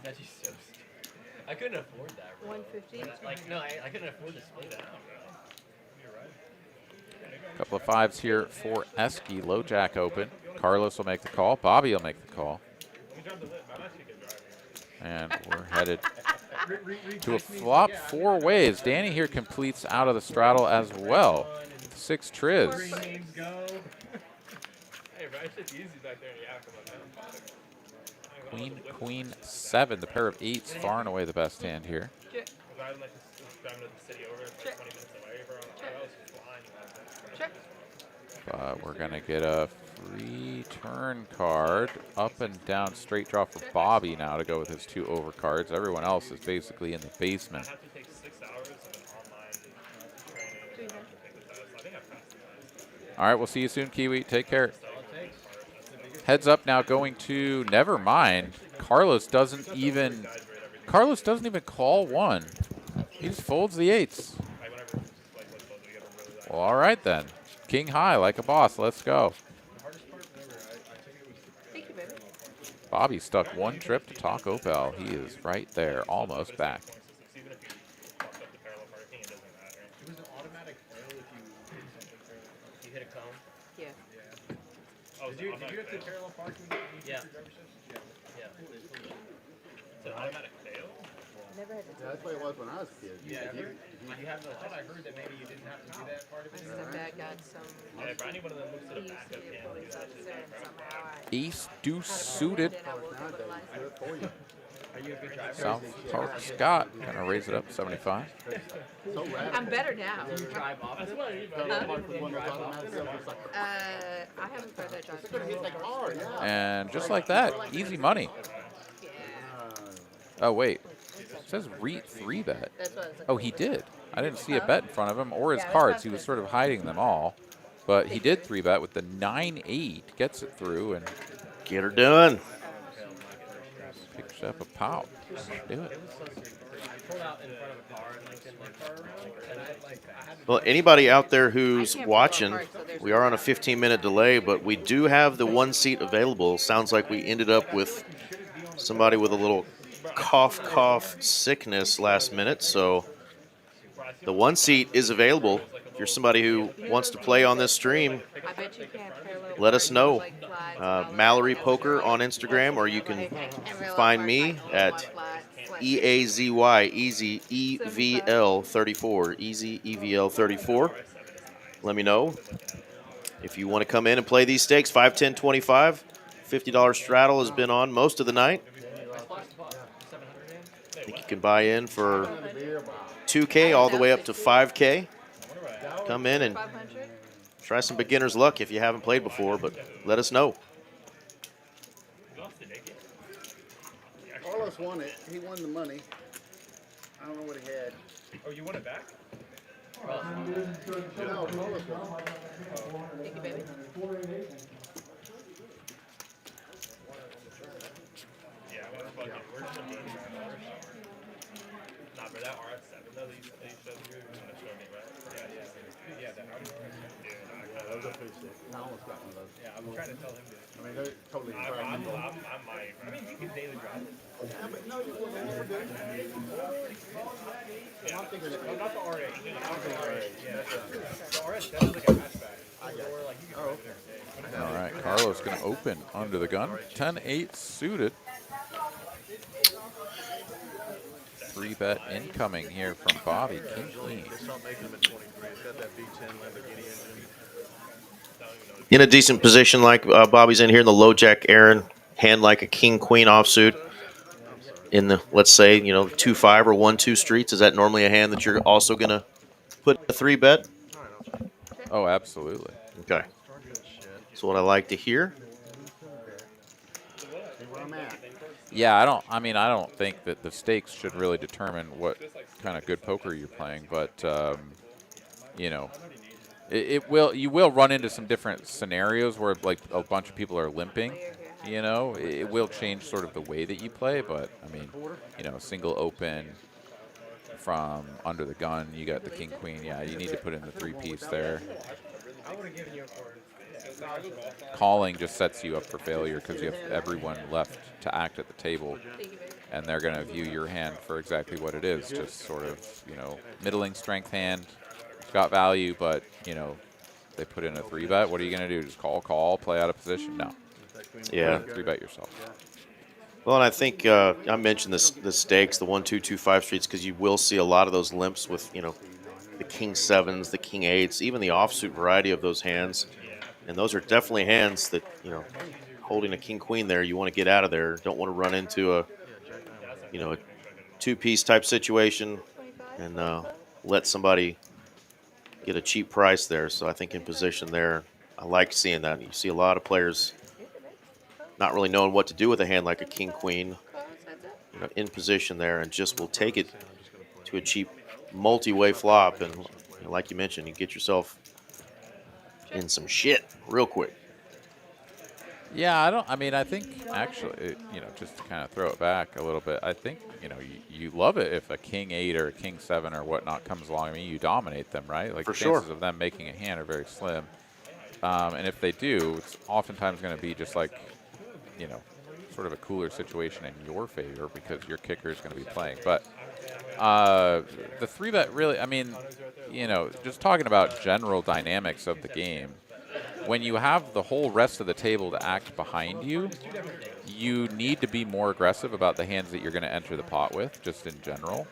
That's just so stupid. I couldn't afford that, bro. 150. Like, no, I couldn't afford to split that out, bro. You're right. Couple of fives here for Esky. Low jack open. Carlos will make the call. Bobby will make the call. You drive the lip. I'm actually good driver. And we're headed to a flop 4 ways. Danny here completes out of the straddle as well. 6 triz. Names go. Hey, bro, it's just easy back there in the Yakima, man. Queen, queen, 7. The pair of 8s far and away the best hand here. Check. Driving like driving to the city over, it's like 20 minutes away, bro. I was flying. Check. But we're going to get a free turn card. Up and down straight draw for Bobby now to go with his 2 overcards. Everyone else is basically in the basement. I have to take 6 hours of an online training to take the test. I think I passed the test. All right, we'll see you soon, Kiwi. Take care. Heads up now going to, never mind. Carlos doesn't even call 1. He just folds the 8s. Well, all right then. King high like a boss. Let's go. Thank you, baby. Bobby stuck 1 trip to Taco Bell. He is right there, almost back. Even if you fucked up the parallel parking, it doesn't matter. It was an automatic fail if you hit a cone. Yeah. Oh, Did you have to parallel park when you Yeah. It's an automatic fail? Never had to Yeah, that's what it was when I was a kid. Yeah, you have the thought I heard that maybe you didn't have to do that part of My it. stepdad got some. Yeah, but I need one of them moves to He the used to backup be a camera. police officer, and somehow I Ace deuce had a suited. permit and I woke up with a Nowadays, license. do it for you. Are you a good driver? South Park Scott gonna raise it up to 75. So radical. I'm better now. Do you drive off? That's why Parallel park with one of those automatic stuff, it's like, I haven't tried that drive. it's like hard, yeah. And just like that, easy money. Yeah. Oh wait, it says Reit 3-bet. That's what I was looking Oh, he for. did. I didn't see a bet in front of him or his cards. He was sort of hiding them all. But he did 3-bet with the 9-8. Gets it through and Get her done. picks up a pow. Do it. pulled out in front of a car and like didn't like car around. And I had Well, anybody out there who's watching, we are on a 15-minute delay, but we do have the 1 seat available. Sounds like we ended up with somebody with a little cough sickness last minute, so the 1 seat is available. If you're somebody who wants to play on this stream, I bet you can't parallel let us park, know. like, fly to Mallory Poker on Instagram, or you can and parallel find park, me like, at fly, EAZY, Easy EVL 34, Easy EVL 34. Let me know if you want to come in and play these stakes. 5, 10, 25. $50 straddle has been on most of the night. I think you can buy in for 2K all the way up to 5K. Come in and 500. try some beginner's luck if you haven't played before, but let us know. Carlos won it. He won the money. I don't know what he had. Oh, you want it back? No, Carlos won. Thank you, baby. Yeah, we're just Nah, but that RS7 though, they showed you, gonna show me, right? Yeah, that Audi RS7. Those are pretty sick. I almost got one of those. Yeah, I'm trying to tell him to. I mean, they're totally I mean, you can daily drive it. Yeah, I'm thinking Oh, not the R8. Not the R8. Yeah, the RS7 is like a hatchback. Or like you can drive it every day. All right, Carlos going to open under the gun. 10-8 suited. 3-bet incoming here from Bobby. King Queen. In a decent position like Bobby's in here in the low jack Aaron, hand like a king queen offsuit. In the, let's say, 2-5 or 1-2 streets, is that normally a hand that you're also going to put a 3-bet? Oh, absolutely. Okay. That's what I like to hear. Yeah, I don't think that the stakes should really determine what kind of good poker you're playing, but you will run into some different scenarios where like a bunch of people are limping. It will change sort of the way that you play, but I mean, single open, from under the gun. You got the king queen. Yeah, you need to put in the 3-piece there. Calling just sets you up for failure because you have everyone left to act at the table, and they're going to view your hand for exactly what it is, just sort of, you know, middling strength hand. It's got value, but, you know, they put in a 3-bet. What are you going to do? Just call, play out of position? No. Yeah. 3-bet yourself. Well, and I think I mentioned the stakes, the 1, 2, 2, 5 streets, because you will see a lot of those limps with, you know, the king 7s, the king 8s, even the offsuit variety of those hands. And those are definitely hands that, you know, holding a king queen there, you want to get out of there. Don't want to run into a, you know, a 2-piece type situation and let somebody get a cheap price there. So I think in position there, I like seeing that. You see a lot of players not really knowing what to do with a hand like a king queen, you know, in position there, and just will take it to a cheap multi-way flop. And you know, like you mentioned, you get yourself in some shit real quick. Yeah, I mean, I think actually, you know, just to kind of throw it back a little bit, I think, you know, you love it if a king 8 or a king 7 or whatnot comes along. I mean, you dominate them, right? Like, For the chances sure. of them making a hand are very slim. And if they do, it's oftentimes going to be just like, you know, sort of a cooler situation in your favor because your kicker is going to be playing. But the 3-bet really, I mean, you know, just talking about general dynamics of the game, when you have the whole rest of the table to act behind you, you need to be more aggressive about the hands that you're going to enter the pot with, just in general.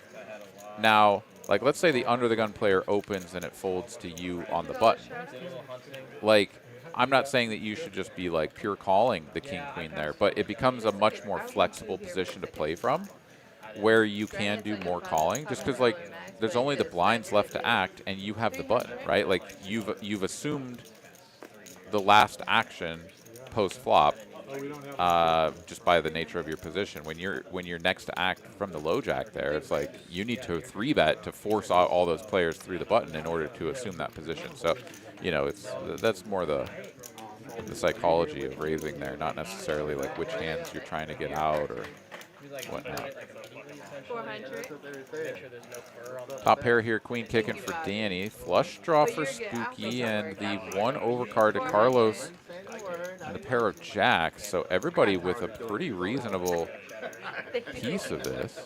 Now, like, let's say the under-the-gun player opens and it folds to you on the button. Like, I'm not saying that you should just be, like, pure calling the king-queen there, but it becomes a much more flexible position to play from where you can do more calling just because, like, there's only the blinds left to act and you have the button, right? Like, you've assumed the last action post-flop just by the nature of your position. When you're next to act from the low jack there, it's like you need to 3-bet to force out all those players through the button in order to assume that position. So, you know, that's more the psychology of raising there, not necessarily like which hands you're trying to get out or whatnot. 400. Top pair here, queen kicking for Danny. Flush draw for Spooky, and the 1 overcard to Carlos, and the pair of jacks. So everybody with a pretty reasonable piece of this.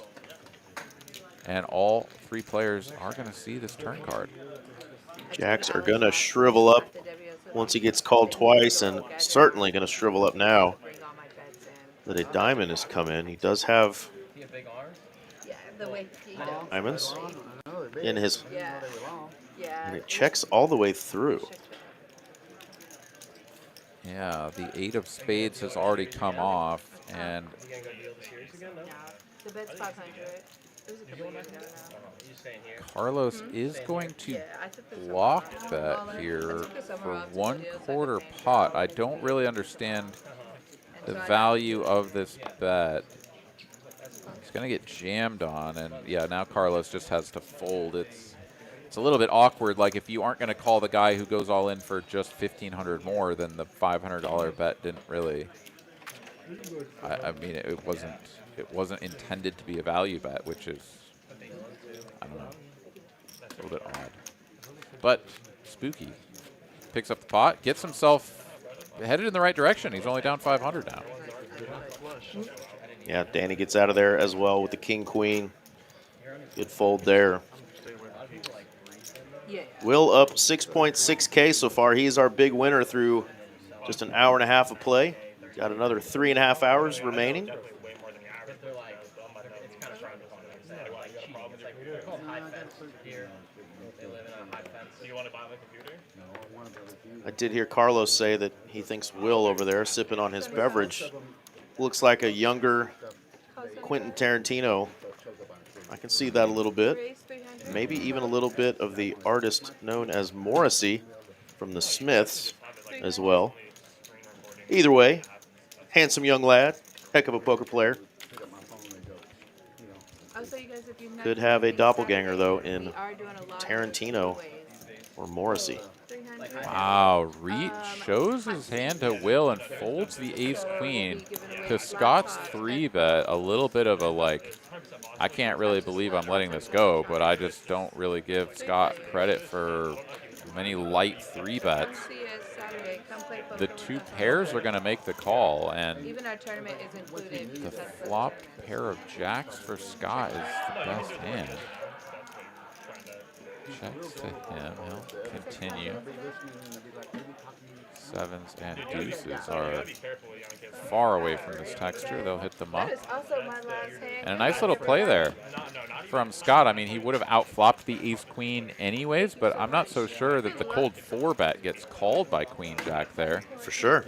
And all 3 players are going to see this turn card. Jacks are going to shrivel up once he gets called twice, and certainly going to shrivel up now that a diamond has come in. He does have diamonds in his, and it checks all the way through. Yeah, the 8 of spades has already come off, and The bet's 500. It was a couple years ago now. Carlos is going to block that here for 1/4 pot. I don't really understand the value of this bet. It's going to get jammed on, and yeah, now Carlos just has to fold. It's a little bit awkward. Like, if you aren't going to call the guy who goes all in for just $1,500 more, then the $500 bet didn't really. I mean, it wasn't intended to be a value bet, which is, I don't know, a little bit odd. But Spooky picks up the pot, gets himself headed in the right direction. He's only down 500 now. Yeah, Danny gets out of there as well with the king queen. Good fold there. Will up 6.6K so far. He's our big winner through just an hour and a half of play. Got another 3.5 hours remaining. I did hear Carlos say that he thinks Will over there sipping on his beverage looks like a younger Quentin Tarantino. I can see that a little bit. Maybe even a little bit of the artist known as Morrissey from the Smiths as well. Either way, handsome young lad, heck of a poker player. Could have a doppelganger, though, in Tarantino or Morrissey. Wow, Reit shows his hand to Will and folds the ace-queen to Scott's 3-bet. A little bit of a, like, I can't really believe I'm letting this go, but I just don't really give Scott credit for many light 3-bets. Come see us Saturday. Come play The poker with 2 us. pairs are going to make the call, and Even our tournament is included. the That's for the flopped tournament. pair of jacks for Scott is the best hand. Checks to him. He'll continue. Sevens and deuces are far away from this texture. They'll hit them up. That is also my last hand. And a nice little play there from Scott. I mean, he would have outflopped the ace-queen anyways, but I'm not so sure that the cold 4-bet gets called by queen-jack there. For sure.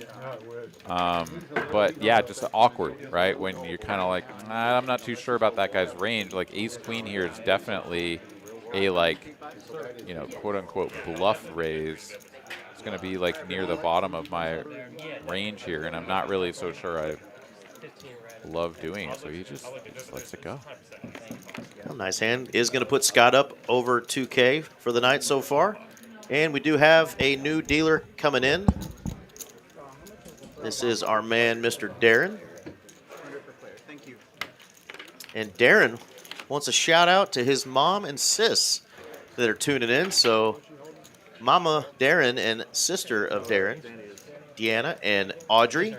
But yeah, just awkward, right? When you're kind of like, I'm not too sure about that guy's range. Like ace-queen here is definitely a like, you know, quote-unquote bluff raise. It's going to be like near the bottom of my range here, and I'm not really so sure I love doing it. So he just lets it go. Well, nice hand. Is going to put Scott up over 2K for the night so far. And we do have a new dealer coming in. This is our man, Mr. Darren. Thank you. And Darren wants a shout out to his mom and sis that are tuning in. So Mama Darren and sister of Darren, Deanna and Audrey.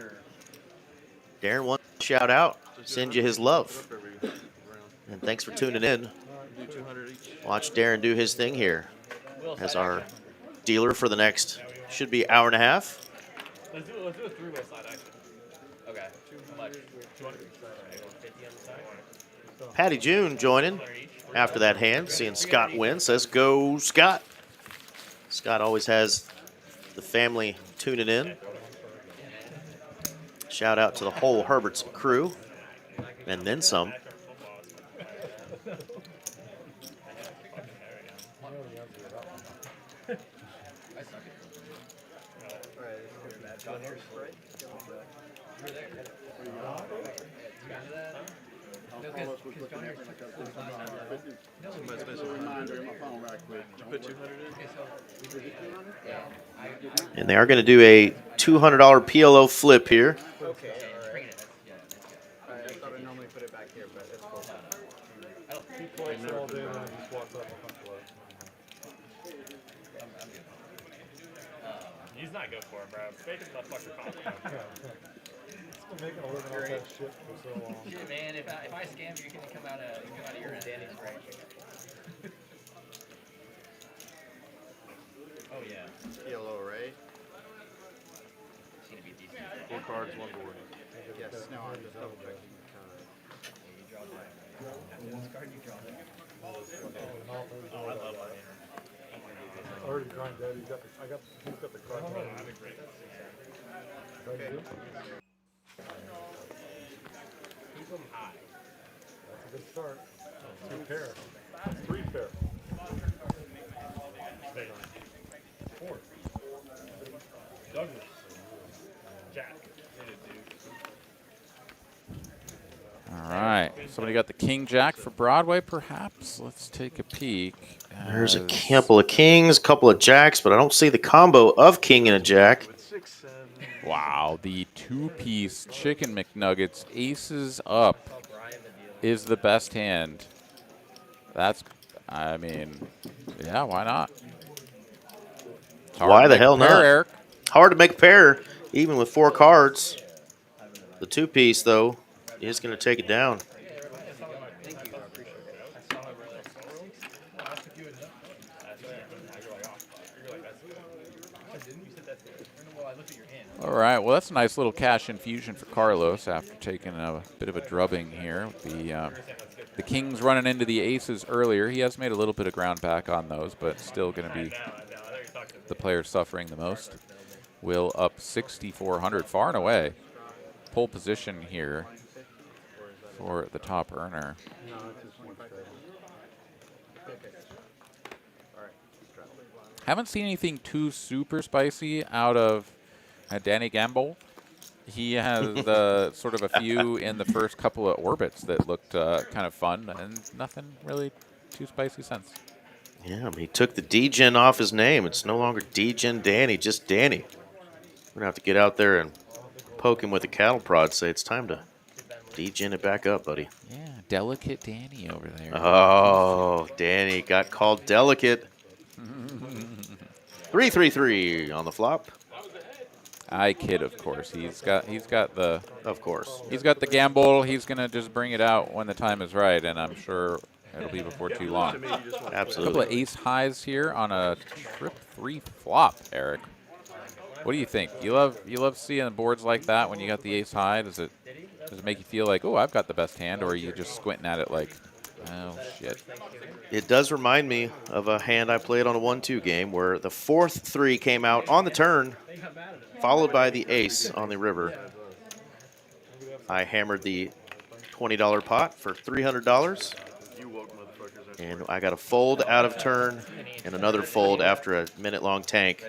Darren wants a shout out. Send you his love. And thanks for tuning in. Watch Darren do his thing here as our dealer for the next, should be hour and a half. Let's do a 3-way side action. Okay. How much? 200. 50 on the side. Patty June joining after that hand, seeing Scott win, says go Scott. Scott always has the family tuning in. Shout out to the whole Herbert's crew, and then some. And they are going to do a $200 PLO flip here. Okay, I thought I normally put it back here, but it's cool. He plays all day and then just walks up and He's not good for it, bro. Bacon's not fucking confident. It's been making a living off that shit for so long. Shit, man, if I scam you, you can come out of your end. Danny's right. Oh yeah. PLO, right? 4 cards, 1 board. Yes, no, I'm just double checking. I already grind that. He's got the card. Okay. Keep him high. That's a good start. 2 pair. 3 pair. 4. Douglas. Jack. All right. Somebody got the king jack for Broadway, perhaps? Let's take a peek. There's a couple of kings, a couple of jacks, but I don't see the combo of king and a jack. Wow, the 2-piece chicken McNuggets aces up is the best hand. That's, I mean, yeah, why not? It's hard Why to the make hell a pair, not? Eric. Hard to make a pair, even with 4 cards. The 2-piece, though, is going to take it down. All right, well, that's a nice little cash infusion for Carlos after taking a bit of a drubbing here. The kings running into the aces earlier. He has made a little bit of ground back on those, but still going to be the player suffering the most. Will up 6,400, far and away. Pole position here for the top earner. Haven't seen anything too super spicy out of Danny Gamble. He has sort of a few in the first couple of orbits that looked kind of fun, and nothing really too spicy since. Yeah, I mean, he took the D-Gen off his name. It's no longer D-Gen Danny, just Danny. We're going to have to get out there and poke him with a cattle prod, say it's time to D-Gen it back up, buddy. Yeah, delicate Danny over there. Oh, Danny got called delicate. 3-3-3 on the flop. I kid, of course. He's got the Of course. he's got the gamble. He's gonna just bring it out when the time is right, and I'm sure it'll be before too long. A couple Absolutely. of ace highs here on a trip 3 flop, Eric. What do you think? You love seeing boards like that when you got the ace high. Does it make you feel like, oh, I've got the best hand, or are you just squinting at it like, oh shit? It does remind me of a hand I played on a 1-2 game where the 4th 3 came out on the turn, followed by the ace on the river. I hammered the $20 pot for $300, and I got a fold out of turn and another fold after a minute-long tank.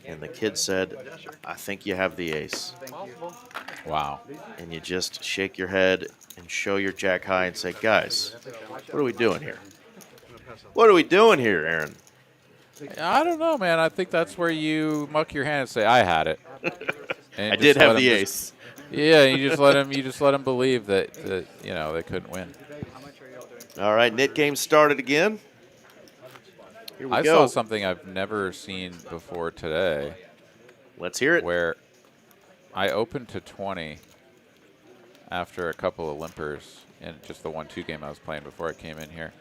And the kid said, I think you have the ace. Wow. And you just shake your head and show your jack high and say, guys, what are we doing here? What are we doing here, Aaron? I don't know, man. I think that's where you muck your hand and say, I had it. And I just did have let the him ace. Yeah, you just let him believe that you know they couldn't win. All right, net game started again. Here we I go. saw something I've never seen before today. Let's hear it. Where I opened to 20 after a couple of limpers in just the 1-2 game I was playing before I came in here.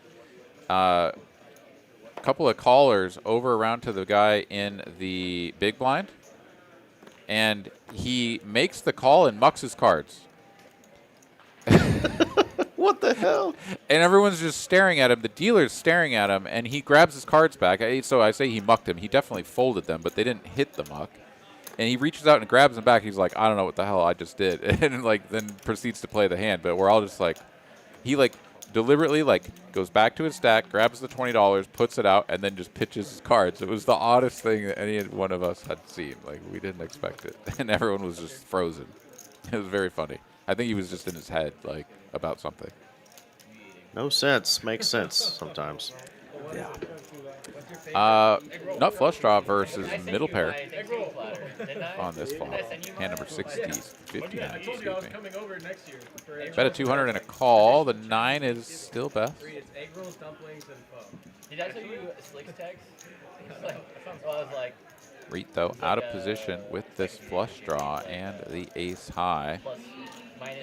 A couple of callers over around to the guy in the big blind, and he makes the call and mucks his cards. What the hell? And everyone's just staring at him. The dealer's staring at him, and he grabs his cards back. So I say he mucked him. He definitely folded them, but they didn't hit the muck. And he reaches out and grabs them back. He's like, I don't know what the hell I just did. And like then proceeds to play the hand. But we're all just like, he like deliberately like goes back to his stack, grabs the $20, puts it out, and then just pitches his cards. It was the oddest thing that any one of us had seen. Like we didn't expect it. And everyone was just frozen. It was very funny. I think he was just in his head, like, about something. No sense. Makes sense sometimes. Nut flush draw versus middle pair on this flop. Hand number 59, excuse me. Bet a 200 and a call. The 9 is still best. Did I tell you Slick's text? So I was like, Reit, though, out of position with this flush draw and the ace high.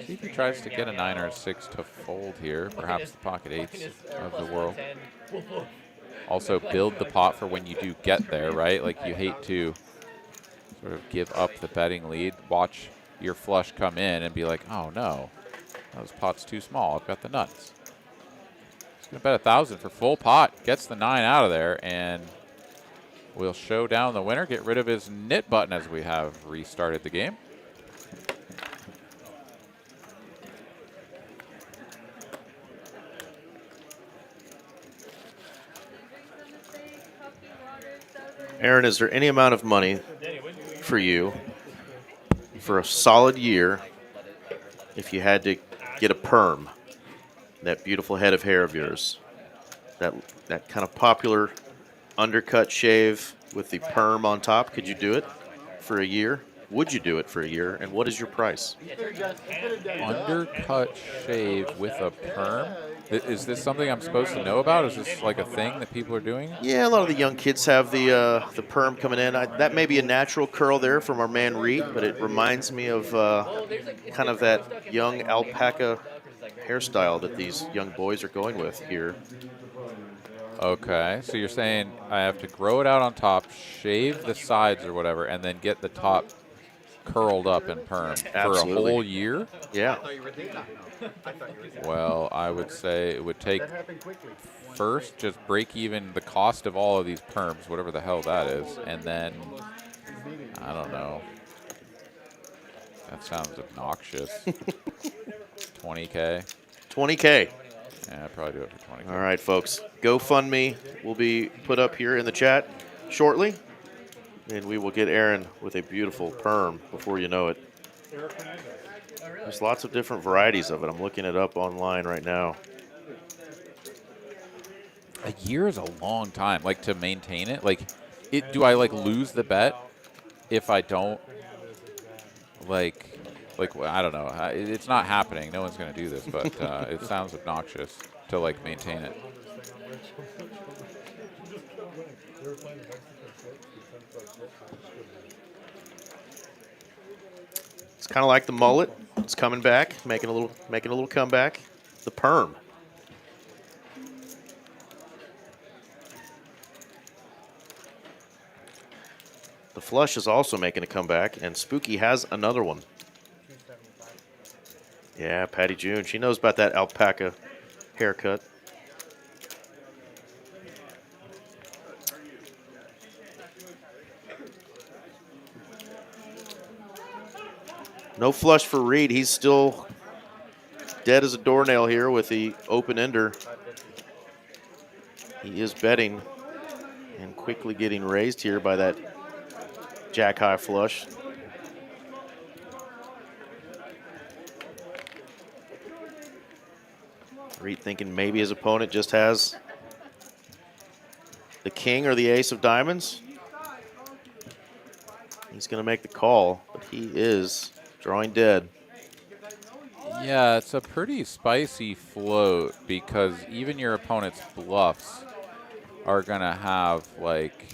See if he tries to get a 9 or a 6 to fold here. Perhaps the pocket 8s of the world. Also, build the pot for when you do get there, right? Like, you hate to sort of give up the betting lead. Watch your flush come in and be like, oh, no. This pot's too small. I've got the nuts. He's going to bet 1,000 for full pot. Gets the 9 out of there, and we'll show down the winner. Get rid of his knit button as we have restarted the game. Aaron, is there any amount of money for you for a solid year if you had to get a perm, that beautiful head of hair of yours, that kind of popular undercut shave with the perm on top? Could you do it for a year? Would you do it for a year? And what is your price? Undercut shave with a perm? Is this something I'm supposed to know about? Is this like a thing that people are doing? Yeah, a lot of the young kids have the perm coming in. That may be a natural curl there from our man Reit, but it reminds me of kind of that young alpaca hairstyle that these young boys are going with here. Okay, so you're saying I have to grow it out on top, shave the sides or whatever, and then get the top curled up and perm for a Absolutely. whole year? Yeah. Well, I would say it would take first just break even the cost of all of these perms, whatever the hell that is, and then, I don't know. That sounds obnoxious. 20K? 20K. Yeah, I'd probably do it for 20K. All right, folks. GoFundMe will be put up here in the chat shortly, and we will get Aaron with a beautiful perm before you know it. There's lots of different varieties of it. I'm looking it up online right now. A year is a long time, like, to maintain it. Like, do I, like, lose the bet if I don't, like, Like, well, I don't know. It's not happening. No one's going to do this, but it sounds obnoxious to like maintain it. It's kind of like the mullet. It's coming back, making a little comeback. The perm. The flush is also making a comeback, and Spooky has another one. Yeah, Patty June. She knows about that alpaca haircut. No flush for Reit. He's still dead as a doornail here with the open ender. He is betting and quickly getting raised here by that jack high flush. Reit thinking maybe his opponent just has the king or the ace of diamonds. He's going to make the call, but he is drawing dead. Yeah, it's a pretty spicy float because even your opponent's bluffs are going to have like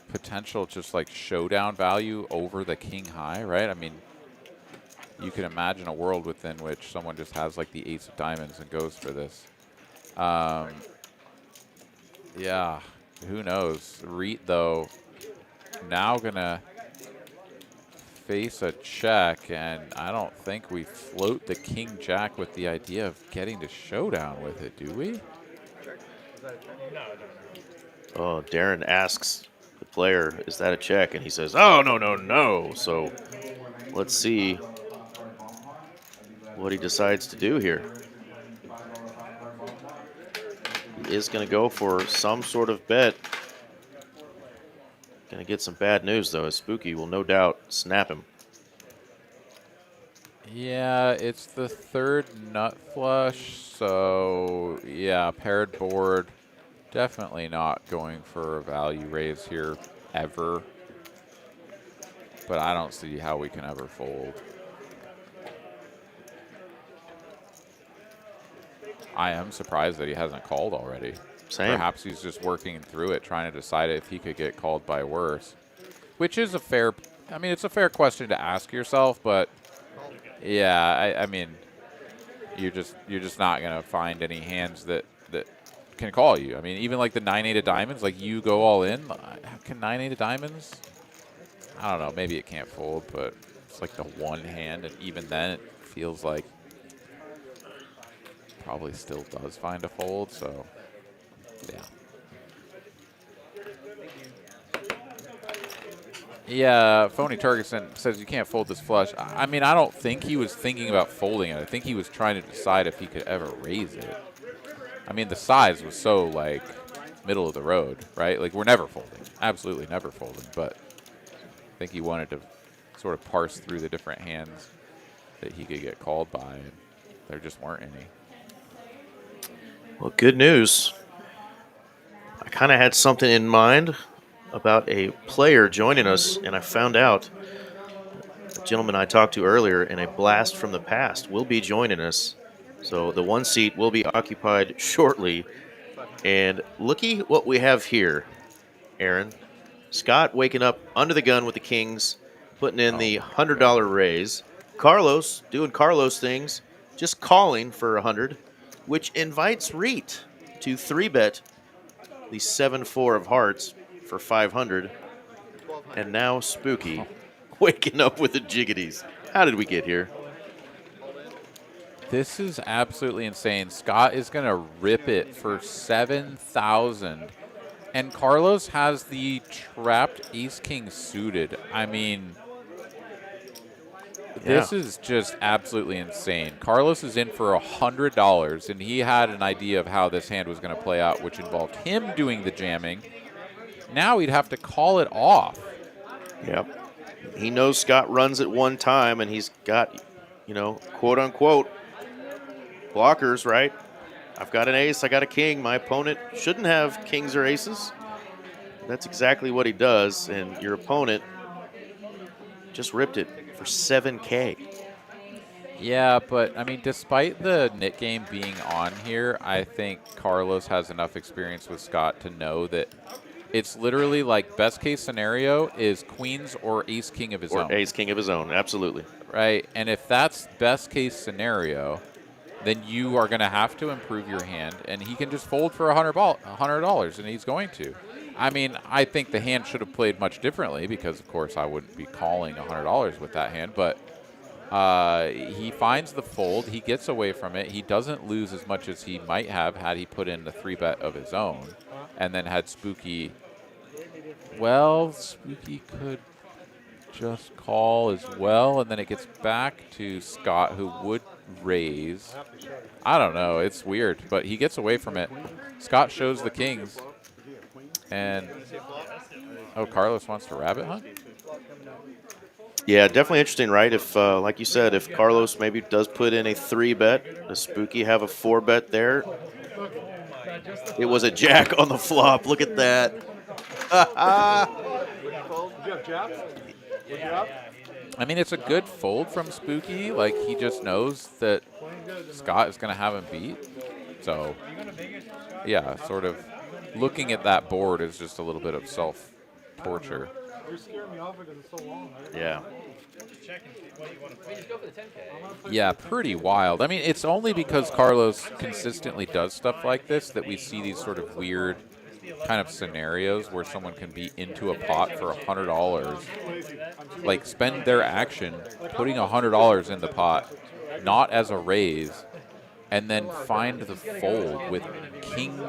potential just like showdown value over the king high, right? I mean, you can imagine a world within which someone just has like the ace of diamonds and goes for this. Yeah, who knows? Reit, though, now going to face a check, and I don't think we float the king jack with the idea of getting to showdown with it, do we? Oh, Darren asks the player, is that a check? And he says, oh, no, no, no. So let's see what he decides to do here. He is going to go for some sort of bet. Going to get some bad news, though, as Spooky will no doubt snap him. Yeah, it's the third nut flush, so yeah, paired board. Definitely not going for a value raise here ever. But I don't see how we can ever fold. I am surprised that he hasn't called already. Same. Perhaps he's just working through it, trying to decide if he could get called by worse. Which is a fair, I mean, it's a fair question to ask yourself, but yeah, I mean, you're just not gonna find any hands that can call you. I mean, even like the 9-8 of diamonds, like you go all in. Can 9-8 of diamonds? I don't know. Maybe it can't fold, but it's like the one hand, and even then, it feels like probably still does find a fold. So, yeah. Yeah, Phony Turgeson says you can't fold this flush. I mean, I don't think he was thinking about folding it. I think he was trying to decide if he could ever raise it. I mean, the size was so, like, middle of the road, right? Like, we're never folding. Absolutely never folding. But I think he wanted to sort of parse through the different hands that he could get called by, and there just weren't any. Well, good news. I kind of had something in mind about a player joining us, and I found out a gentleman I talked to earlier in a blast from the past will be joining us. So the one seat will be occupied shortly. And looky what we have here, Aaron. Scott waking up under the gun with the Kings, putting in the $100 raise. Carlos doing Carlos things, just calling for 100, which invites Reit to 3-bet the 7-4 of hearts for 500. And now Spooky waking up with the jiggities. How did we get here? This is absolutely insane. Scott is going to rip it for 7,000. And Carlos has the trapped ace-king suited. I mean, this is just absolutely insane. Carlos is in for $100, and he had an idea of how this hand was going to play out, which involved him doing the jamming. Now he'd have to call it off. Yep. He knows Scott runs at one time, and he's got, quote-unquote, blockers, right? I've got an ace, I got a king. My opponent shouldn't have kings or aces. That's exactly what he does, and your opponent just ripped it for 7K. Yeah, but I mean, despite the nit game being on here, I think Carlos has enough experience with Scott to know that it's literally like best case scenario is queens or ace king of his Or own. ace king of his own, absolutely. Right, and if that's best case scenario, then you are going to have to improve your hand, and he can just fold for $100, and he's going to. I mean, I think the hand should have played much differently because, of course, I wouldn't be calling $100 with that hand, but he finds the fold. He gets away from it. He doesn't lose as much as he might have had he put in the 3-bet of his own and then had Spooky. Well, Spooky could just call as well, and then it gets back to Scott, who would raise. I don't know. It's weird, but he gets away from it. Scott shows the kings, and oh, Carlos wants to rabbit hunt? Yeah, definitely interesting, right? If, like you said, if Carlos maybe does put in a 3-bet, does Spooky have a 4-bet there? It was a jack on the flop. Look at that. I mean, it's a good fold from Spooky. Like, he just knows that Scott is going to have him beat. So, yeah, sort of looking at that board is just a little bit of self-torture. You're scaring me off because it's so long. Yeah. Just go for the 10K. Yeah, pretty wild. I mean, it's only because Carlos consistently does stuff like this that we see these sort of weird kind of scenarios where someone can be into a pot for $100, like spend their action putting $100 in the pot, not as a raise, and then find the fold with king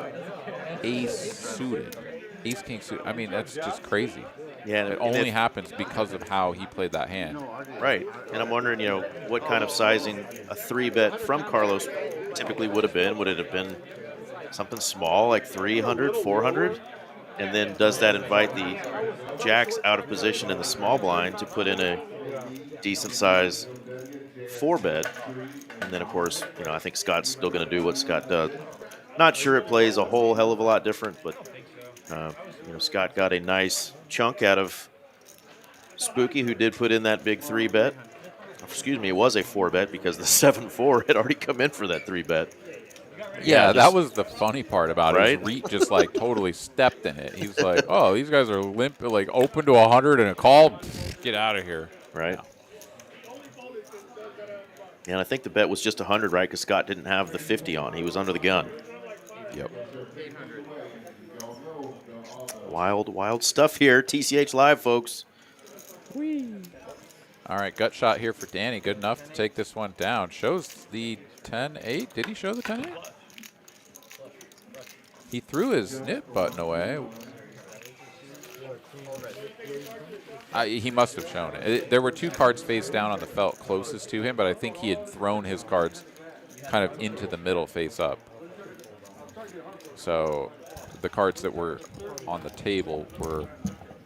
ace suited, ace king suited. I mean, that's just crazy. Yeah, It only happens because of how he played that hand. Right. And I'm wondering, you know, what kind of sizing a 3-bet from Carlos typically would have been. Would it have been something small like 300, 400? And then does that invite the jacks out of position in the small blind to put in a decent size 4-bet? And then, of course, you know, I think Scott's still going to do what Scott does. Not sure it plays a whole hell of a lot different, but, you know, Scott got a nice chunk out of Spooky, who did put in that big 3-bet. Excuse me, it was a 4-bet because the 7-4 had already come in for that 3-bet. Yeah, that was the funny part about it. Right? Reit just like totally stepped in it. He's like, "Oh, these guys are limp, like open to 100 and a call. Pfft, get out of here!" Right. Yeah, and I think the bet was just 100, right? Because Scott didn't have the 50 on. He was under the gun. Yep. Wild, wild stuff here. TCH Live, folks. All right, gut shot here for Danny. Good enough to take this one down. Shows the 10-8. Did he show the 10-8? He threw his nip button away. He must have shown it. There were 2 cards face down on the felt closest to him, but I think he had thrown his cards kind of into the middle face up. So the cards that were on the table were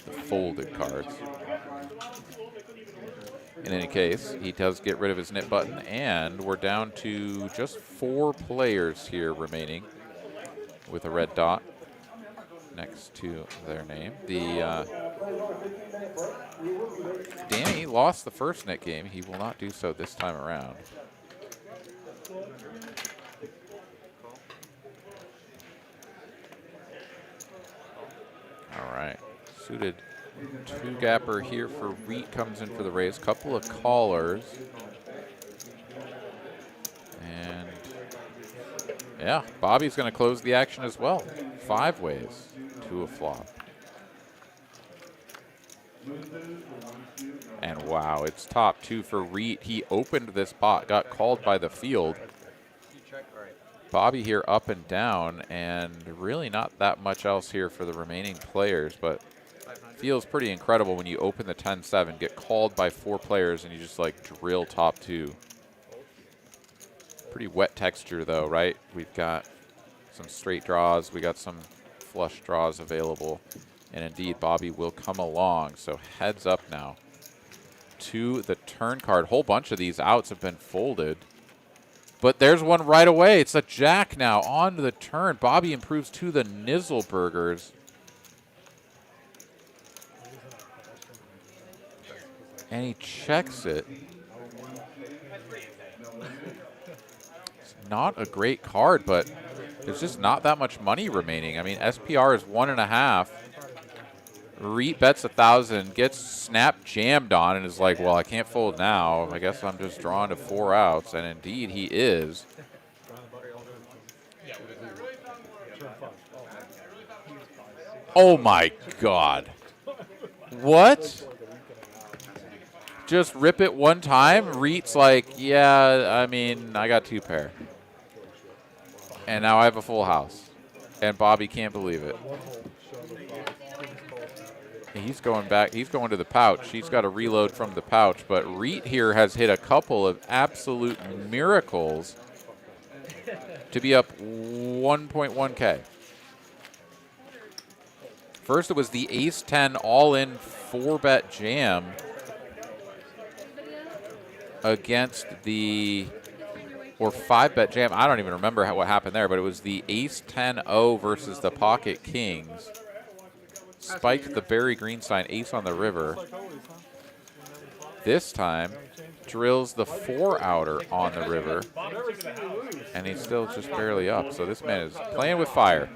the folded cards. In any case, he does get rid of his nip button, and we're down to just 4 players here remaining with a red dot next to their name. Danny lost the first net game. He will not do so this time around. All right, suited 2-gapper here for Reit, comes in for the raise. Couple of callers. And yeah, Bobby's going to close the action as well. 5 ways to a flop. And wow, it's top 2 for Reit. He opened this pot, got called by the field. Bobby here up and down, and really not that much else here for the remaining players, but feels pretty incredible when you open the 10-7, get called by 4 players, and you just like drill top 2. Pretty wet texture though, right? We've got some straight draws, we got some flush draws available, and indeed Bobby will come along. So heads up now to the turn card. Whole bunch of these outs have been folded, but there's one right away. It's a jack now on to the turn. Bobby improves to the Nizzleburgers. And he checks it. It's not a great card, but there's just not that much money remaining. I mean, SPR is 1.5. Reit bets 1,000, gets snap jammed on, and is like, well, I can't fold now. I guess I'm just drawn to 4 outs. And indeed, he is. Oh, my God. What? Just rip it one time? Reit's like, yeah, I mean, I got 2 pair. And now I have a full house. And Bobby can't believe it. He's going back. He's going to the pouch. He's got to reload from the pouch. But Reit here has hit a couple of absolute miracles to be up 1.1K. First, it was the ace-10 all-in 4-bet jam against the, or 5-bet jam. I don't even remember what happened there, but it was the ace-10-0 versus the pocket kings. Spiked the Barry Greenstein ace on the river. This time, drills the 4-outer on the river, and he's still just barely up. So this man is playing with fire.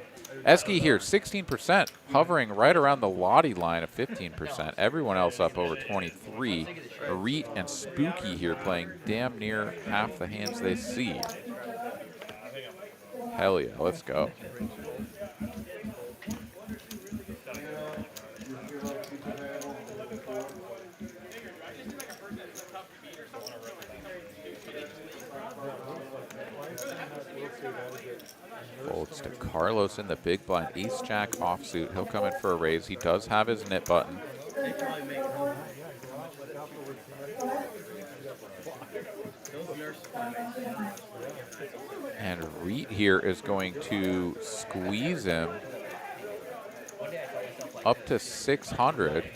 Esky here, 16%, hovering right around the Lottie line of 15%. Everyone else up over 23. Reit and Spooky here playing damn near half the hands they see. Hell yeah, let's go. Folds to Carlos in the big blind. Ace-Jack offsuit. He'll come in for a raise. He does have his nit button. And Reit here is going to squeeze him up to 600.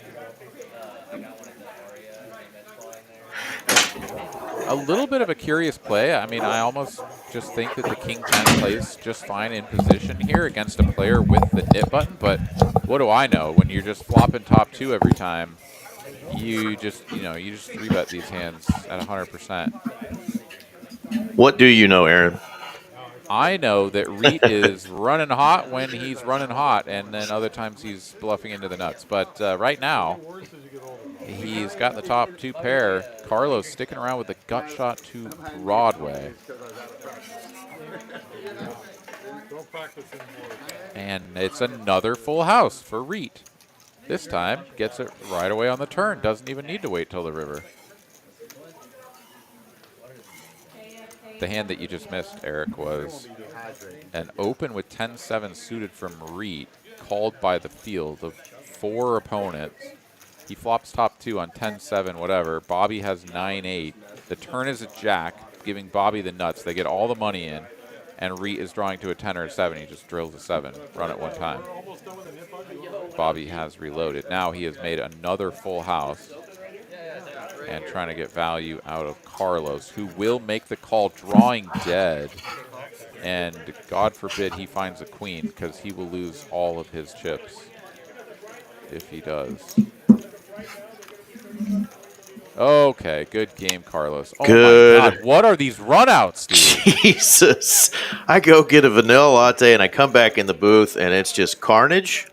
A little bit of a curious play. I mean, I almost just think that the king 10 plays just fine in position here against a player with the nit button, but what do I know? When you're just flopping top 2 every time, you just 3-bet these hands at 100%. What do you know, Aaron? I know that Reit is running hot when he's running hot, and then other times he's bluffing into the nuts. But right now, he's got the top 2 pair. Carlos sticking around with the gut shot to Broadway. And it's another full house for Reit. This time, gets it right away on the turn. Doesn't even need to wait till the river. The hand that you just missed, Eric, was an open with 10-7 suited from Reit, called by the field of 4 opponents. He flops top 2 on 10-7, whatever. Bobby has 9-8. The turn is a jack, giving Bobby the nuts. They get all the money in, and Reit is drawing to a 10 or a 7. He just drills a 7. Run it one time. Bobby has reloaded. Now he has made another full house and trying to get value out of Carlos, who will make the call drawing dead. And God forbid he finds a queen, because he will lose all of his chips if he does. Okay, good game, Carlos. Oh Good. my God, what are these runouts, dude? Jesus. I go get a vanilla latte and I come back in the booth and it's just carnage.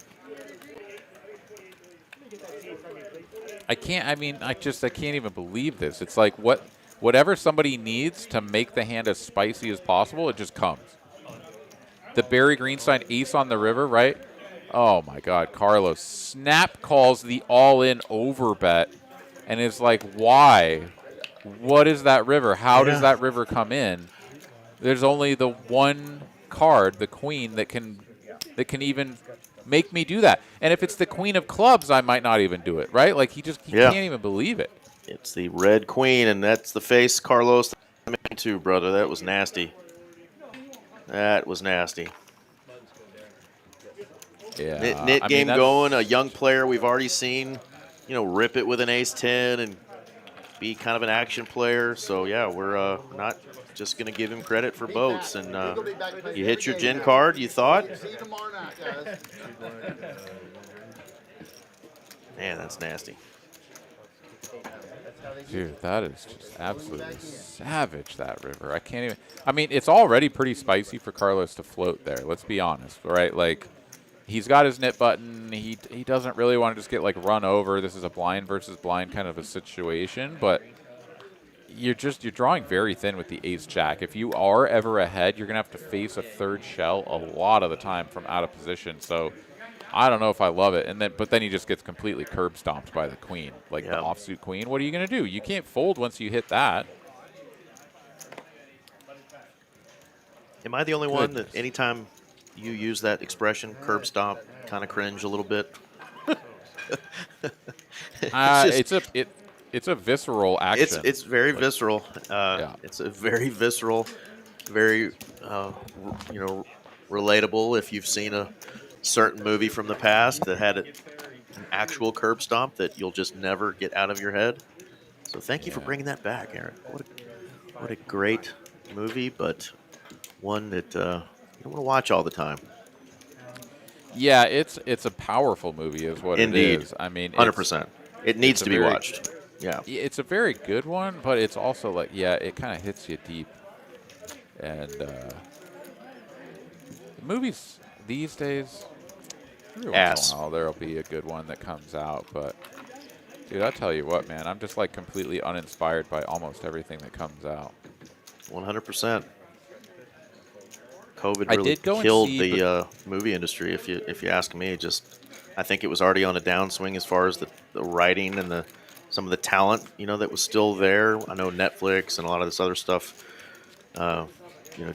I can't even believe this. It's like whatever somebody needs to make the hand as spicy as possible, it just comes. The Barry Greenstein ace on the river, right? Oh my God, Carlos snap calls the all-in over bet and is like, why? What is that river? How does that river come in? There's only the one card, the queen, that can even make me do that. And if it's the queen of clubs, I might not even do it, right? Like he can't even believe it. It's the red queen, and that's the face Carlos I'm into, brother. That was nasty. That was nasty. Yeah. Nit game going, a young player we've already seen, rip it with an ace-10 and be kind of an action player. So, yeah, we're not just going to give him credit for boats. And you hit your gin card, you thought? Man, that's nasty. Dude, that is just absolutely savage, that river. I can't even. I mean, it's already pretty spicy for Carlos to float there. Let's be honest, right? Like, he's got his nit button. He doesn't really want to just get, like, run over. This is a blind versus blind kind of a situation, but you're drawing very thin with the ace-jack. If you are ever ahead, you're going to have to face a third shell a lot of the time from out of position. So I don't know if I love it. But then he just gets completely curb stomped by the queen, like the offsuit queen. What are you going to do? You can't fold once you hit that. Am I the only one that anytime you use that expression, curb stomp, kind of cringe a little bit? It's a visceral action. It's very visceral. It's a very visceral, very relatable. If you've seen a certain movie from the past that had an actual curb stomp that you'll just never get out of your head. So thank you for bringing that back, Aaron. What a great movie, but one that you don't want to watch all the time. Yeah, it's a powerful movie, is what Indeed. it is. I mean, 100%. It needs to be watched. Yeah, it's a very good one, but it's also like, it kind of hits you deep. And movies these days, every once in a while there'll be a good one that comes out. But dude, I tell you what, man, I'm just like completely uninspired by almost everything that comes out. 100%. COVID really killed the movie industry. If you ask me, I think it was already on a downswing as far as the writing and some of the talent, that was still there. I know Netflix and a lot of this other stuff,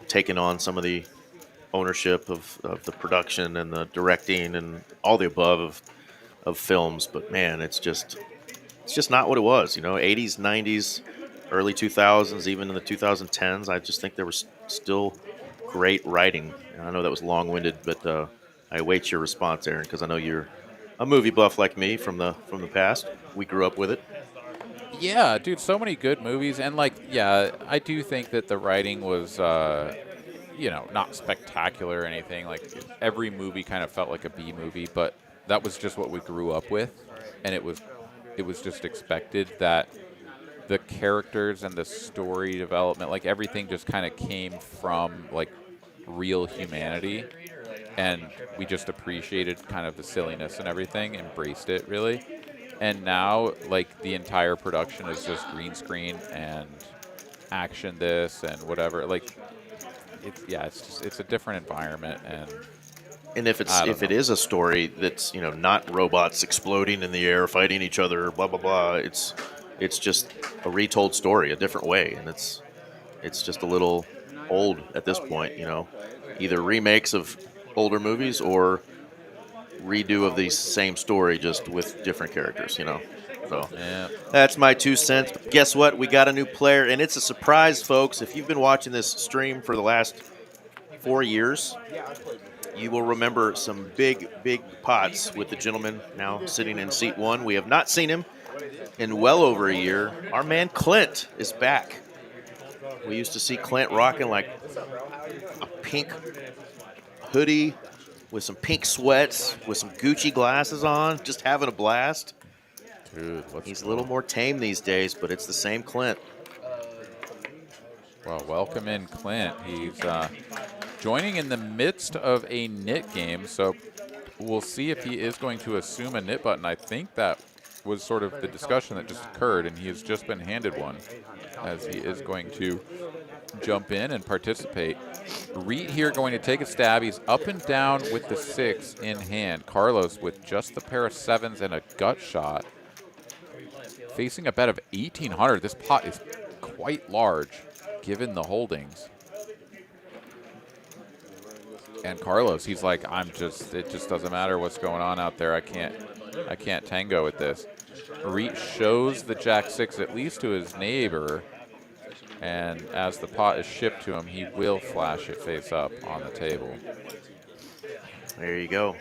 taking on some of the ownership of the production and the directing and all the above of films. But man, it's just not what it was. 80s, 90s, early 2000s, even in the 2010s. I just think there was still great writing. And I know that was long-winded, but I await your response, Aaron, because I know you're a movie buff like me from the past. We grew up with it. Yeah, dude, so many good movies. And, I do think that the writing was, not spectacular or anything. Like, every movie kind of felt like a B movie, but that was just what we grew up with. And it was just expected that the characters and the story development, like, everything just kind of came from, like, real humanity. And we just appreciated kind of the silliness and everything, embraced it, really. And now, like, the entire production is just green screen and action this and whatever. Like, it's a different environment. And if it is a story that's not robots exploding in the air fighting each other, blah blah blah, it's just a retold story a different way, and it's just a little old at this point. Either remakes of older movies or redo of the same story just with different characters. So that's my 2 cents. But guess what? We got a new player, and it's a surprise, folks. If you've been watching this stream for the last 4 years, you will remember some big pots with the gentleman now sitting in seat 1. We have not seen him in well over a year. Our man Clint is back. We used to see Clint rocking like a pink hoodie with some pink sweats, with some Gucci glasses on, just having a blast. Dude, he's a little more tame these days, but it's the same Clint. Well, welcome in Clint. He's joining in the midst of a nit game, so we'll see if he is going to assume a nit button. I think that was sort of the discussion that just occurred, and he has just been handed one, as he is going to jump in and participate. Reit here going to take a stab. He's up and down with the 6 in hand. Carlos with just the pair of 7s and a gut shot. Facing a bet of 1,800. This pot is quite large, given the holdings. And Carlos, he's like, it just doesn't matter what's going on out there. I can't tango with this. Reit shows the Jack-6 at least to his neighbor. And as the pot is shipped to him, he will flash it face up on the table. There you go.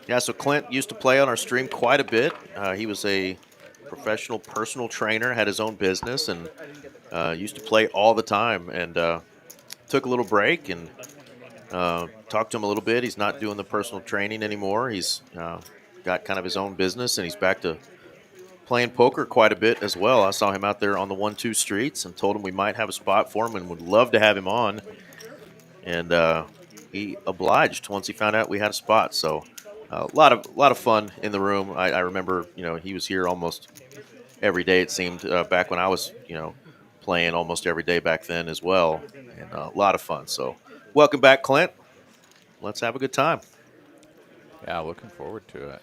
Yeah, so Clint used to play on our stream quite a bit. He was a professional personal trainer, had his own business, and used to play all the time. And took a little break and talked to him a little bit. He's not doing the personal training anymore. He's got kind of his own business, and he's back to playing poker quite a bit as well. I saw him out there on the 1-2 streets and told him we might have a spot for him and would love to have him on. And he obliged once he found out we had a spot. So a lot of fun in the room. I remember, he was here almost every day. It seemed back when I was, playing almost every day back then as well, and a lot of fun. So welcome back, Clint. Let's have a good time. Yeah, looking forward to it.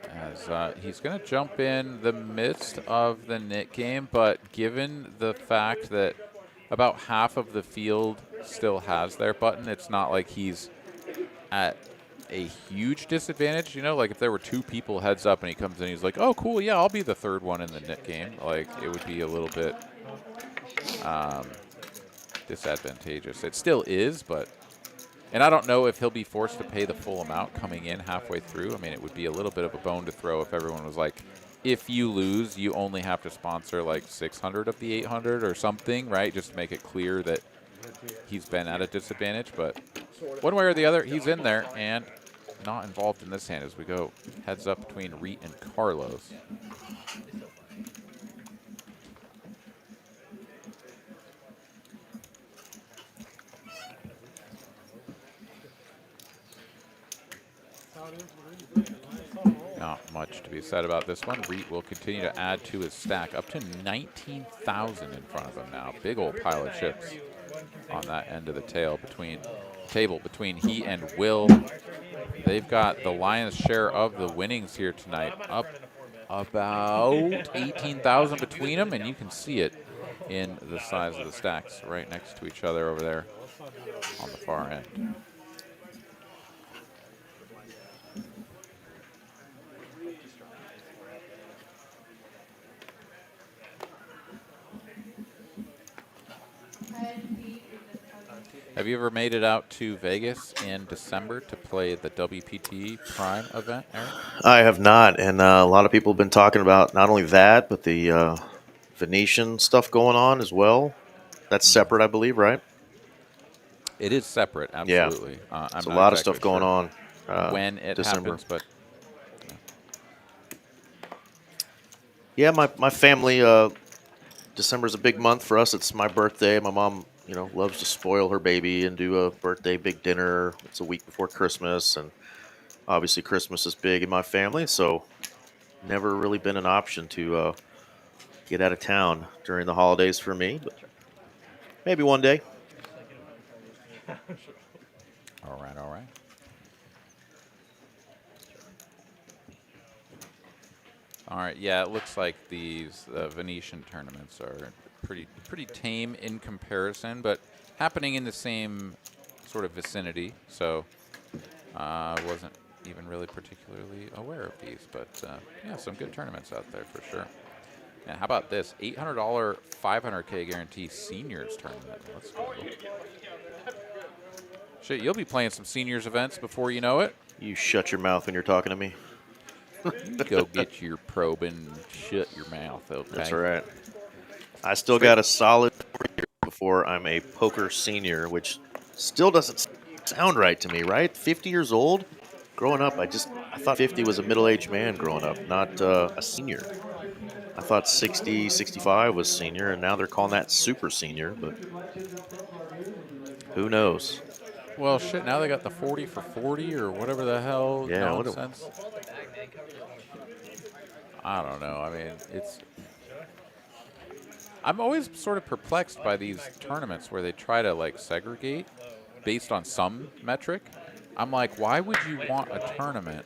As he's going to jump in the midst of the knit game, but given the fact that about half of the field still has their button, it's not like he's at a huge disadvantage. Like if there were 2 people heads up and he comes in, he's like, oh, cool, yeah, I'll be the 3rd one in the knit game. Like it would be a little bit disadvantageous. It still is, but. And I don't know if he'll be forced to pay the full amount coming in halfway through. I mean, it would be a little bit of a bone to throw if everyone was like, if you lose, you only have to sponsor like 600 of the 800 or something, right? Just to make it clear that he's been at a disadvantage. But one way or the other, he's in there and not involved in this hand as we go heads up between Reit and Carlos. Not much to be said about this one. Reit will continue to add to his stack up to 19,000 in front of him now. Big old pile of chips on that end of the table between he and Will. They've got the lion's share of the winnings here tonight, up about 18,000 between them, and you can see it in the size of the stacks right next to each other over there on the far end. Have you ever made it out to Vegas in December to play the WPT Prime event, Eric? I have not, and a lot of people have been talking about not only that, but the Venetian stuff going on as well. That's separate, I believe, right? It is separate, absolutely. Yeah. There's a lot of stuff going on when it December. happens, but yeah, my family. December's a big month for us. It's my birthday. My mom, loves to spoil her baby and do a birthday big dinner. It's a week before Christmas, and obviously Christmas is big in my family, so never really been an option to get out of town during the holidays for me, but maybe one day. All right. All right, yeah, it looks like these Venetian tournaments are pretty tame in comparison, but happening in the same sort of vicinity, so I wasn't even really particularly aware of these, but yeah, some good tournaments out there for sure. And how about this, $800 500K guarantee seniors tournament? Let's go. Shit, you'll be playing some seniors events before you know it. You shut your mouth when you're talking to me. You go get your probe and shut your mouth, okay? That's right. I still got a solid 4 years before I'm a poker senior, which still doesn't sound right to me, right? 50 years old? Growing up, I thought 50 was a middle-aged man growing up, not a senior. I thought 60, 65 was senior, and now they're calling that super senior, but who knows? Well, shit, now they got the 40 for 40 or whatever the hell nonsense. I don't know. I mean, I'm always sort of perplexed by these tournaments where they try to, like, segregate based on some metric. I'm like, why would you want a tournament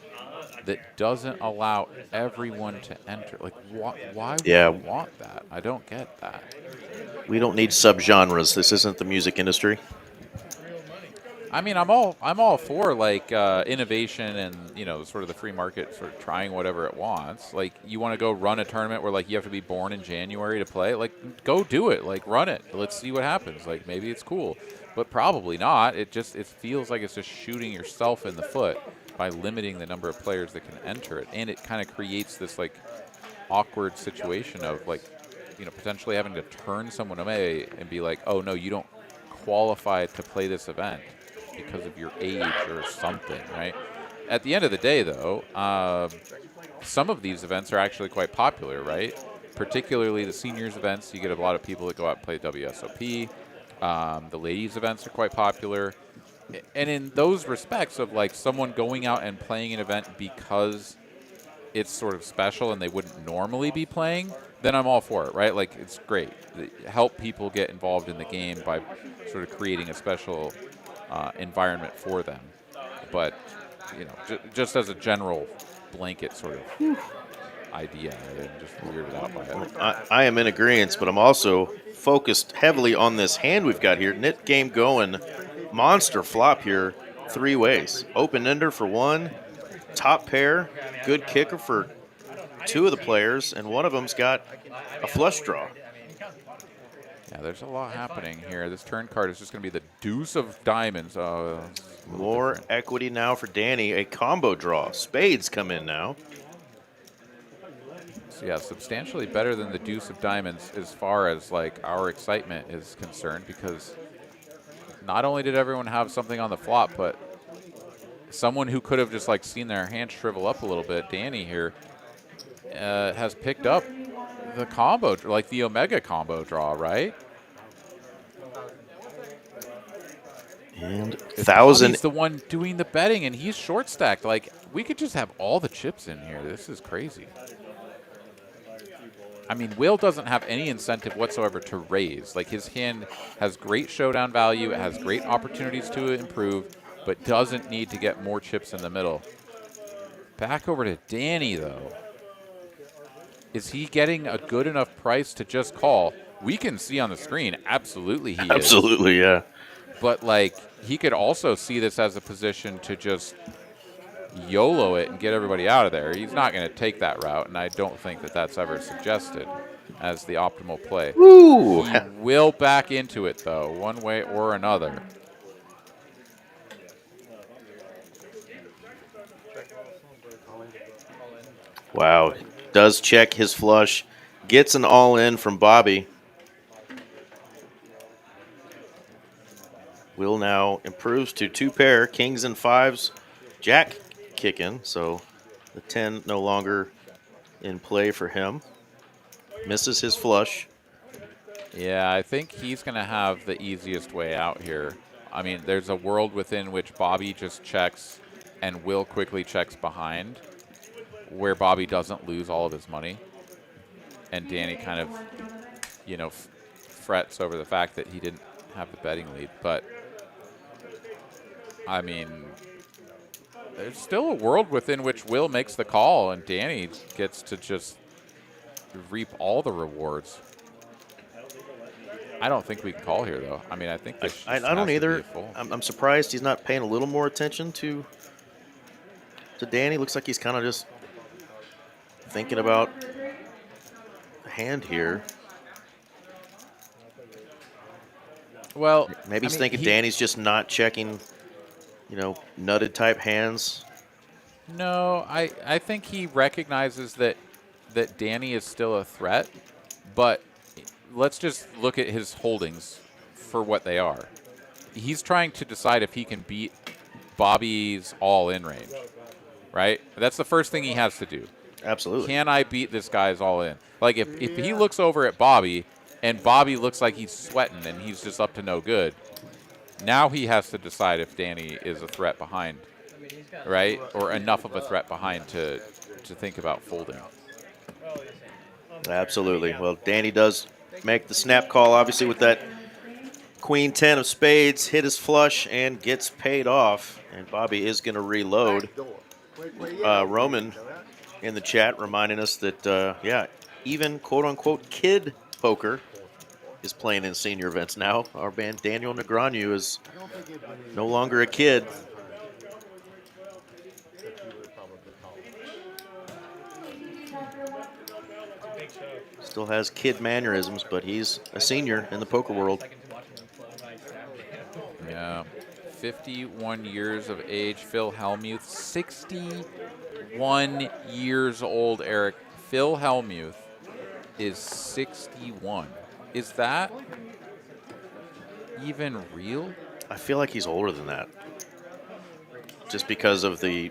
that doesn't allow everyone to enter? Like, why would you want that? I don't get that. We don't need subgenres. This isn't the music industry. I mean, I'm all for like innovation and sort of the free market sort of trying whatever it wants. Like, you want to go run a tournament where like you have to be born in January to play, like go do it, like run it. Let's see what happens. Like, maybe it's cool, but probably not. It feels like it's just shooting yourself in the foot by limiting the number of players that can enter it, and it kind of creates this like awkward situation of like potentially having to turn someone away and be like, oh no, you don't qualify to play this event because of your age or something, right? At the end of the day, though, some of these events are actually quite popular, right? Particularly the seniors events, you get a lot of people that go out and play WSOP. The ladies events are quite popular. And in those respects of like someone going out and playing an event because it's sort of special and they wouldn't normally be playing, then I'm all for it, right? Like, it's great. Help people get involved in the game by sort of creating a special environment for them. But, you know, just as a general blanket sort of idea, I'm just weirded out by it. I am in agreement, but I'm also focused heavily on this hand we've got here. Net game going, monster flop here, 3 ways. Open ender for 1, top pair, good kicker for 2 of the players, and one of them's got a flush draw. Yeah, there's a lot happening here. This turn card is just going to be the deuce of diamonds. More equity now for Danny, a combo draw. Spades come in now. So yeah, substantially better than the deuce of diamonds as far as like our excitement is concerned, because not only did everyone have something on the flop, but someone who could have just like seen their hand shrivel up a little bit, Danny here, has picked up the combo, like the Omega combo draw, right? And 1,000. He's the one doing the betting, and he's short stacked. Like, we could just have all the chips in here. This is crazy. I mean, Will doesn't have any incentive whatsoever to raise. Like, his hand has great showdown value. It has great opportunities to improve, but doesn't need to get more chips in the middle. Back over to Danny, though. Is he getting a good enough price to just call? We can see on the screen, absolutely he is. Absolutely, yeah. But, like, he could also see this as a position to just YOLO it and get everybody out of there. He's not going to take that route, and I don't think that that's ever suggested as the optimal play. Woo! He will back into it, though, one way or another. Wow. Does check his flush. Gets an all-in from Bobby. Will now improves to 2 pair, kings and 5s, jack kicking, so the 10 no longer in play for him. Misses his flush. Yeah, I think he's going to have the easiest way out here. I mean, there's a world within which Bobby just checks and Will quickly checks behind, where Bobby doesn't lose all of his money. And Danny kind of, you know, frets over the fact that he didn't have the betting lead. But, I mean, there's still a world within which Will makes the call and Danny gets to just reap all the rewards. I don't think we can call here, though. I mean, I think this I just don't has to be either. a fold. I'm surprised he's not paying a little more attention to Danny. Looks like he's kind of just thinking about the hand here. Well, maybe he's I mean, thinking Danny's just not checking, you know, nutted type hands. No, I think he recognizes that Danny is still a threat, but let's just look at his holdings for what they are. He's trying to decide if he can beat Bobby's all-in range, right? That's the first thing he has to do. Absolutely. Can I beat this guy's all-in? Like, if he looks over at Bobby and Bobby looks like he's sweating and he's just up to no good, now he has to decide if Danny is a threat behind, right? Or enough of a threat behind to think about folding. Absolutely. Well, Danny does make the snap call, obviously, with that queen 10 of spades, hit his flush, and gets paid off. And Bobby is going to reload. Roman in the chat reminding us that, yeah, even quote-unquote kid poker is playing in senior events now. Our man Daniel Negreanu is no longer a kid. Still has kid mannerisms, but he's a senior in the poker world. Yeah, 51 years of age, Phil Hellmuth. 61 years old, Eric. Phil Hellmuth is 61. Is that even real? I feel like he's older than that. Just because of the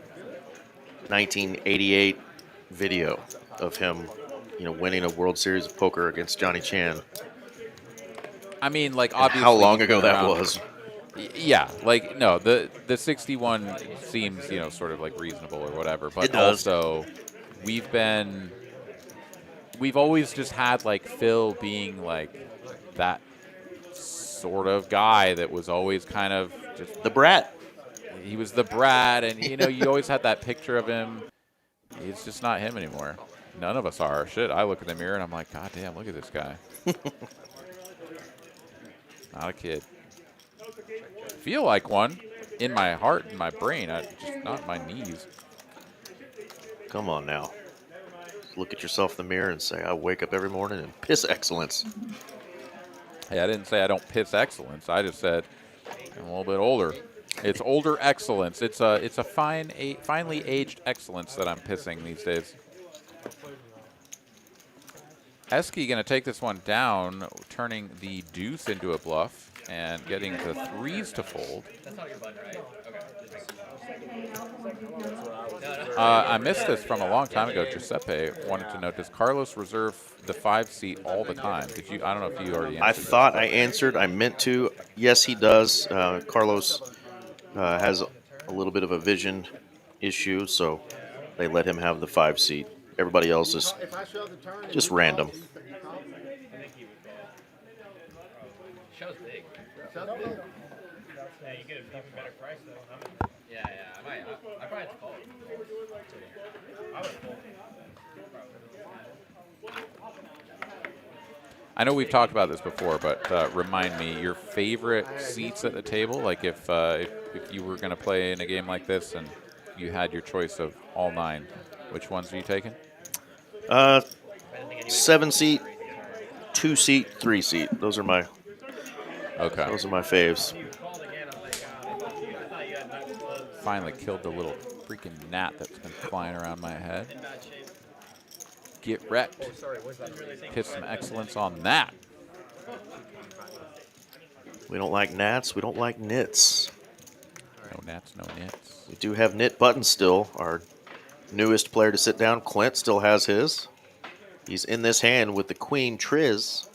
1988 video of him, winning a World Series of Poker against Johnny Chan. I mean, like, And obviously how long he's ago been that around. was. Yeah, like, no, the 61 seems, sort of like reasonable or whatever. But It does. also, we've always just had like Phil being like that sort of guy that was always kind of just The brat. He was the brat, and you always had that picture of him. It's just not him anymore. None of us are. Shit, I look in the mirror and I'm like, God damn, look at this guy. Not a kid. Feel like one in my heart and my brain, just not my knees. Come on now. Look at yourself in the mirror and say, I wake up every morning and piss excellence. Hey, I didn't say I don't piss excellence. I just said I'm a little bit older. It's older excellence. It's a finely aged excellence that I'm pissing these days. Esky going to take this one down, turning the deuce into a bluff and getting the threes to fold. That's not your button, right? Okay. I missed this from a long time ago. Giuseppe wanted to know, does Carlos reserve the 5 seat all the time? Did you? I don't know if you already answered I this. thought I answered. I meant to. Yes, he does. Carlos has a little bit of a vision issue, so they let him have the 5 seat. Everybody else is just random. Show's big. Yeah, you get an even better price though. Yeah, I probably have to call it. I would call it. I know we've talked about this before, but remind me, your favorite seats at the table? Like if you were going to play in a game like this and you had your choice of all 9, which ones are you taking? 7 seat, 2 seat, 3 seat. Those are my faves. Finally killed the little freaking gnat that's been flying around my head. Get wrecked. Piss some excellence on that. We don't like gnats. We don't like nits. No gnats, no nits. We do have knit buttons still. Our newest player to sit down, Clint, still has his. He's in this hand with the queen Triz.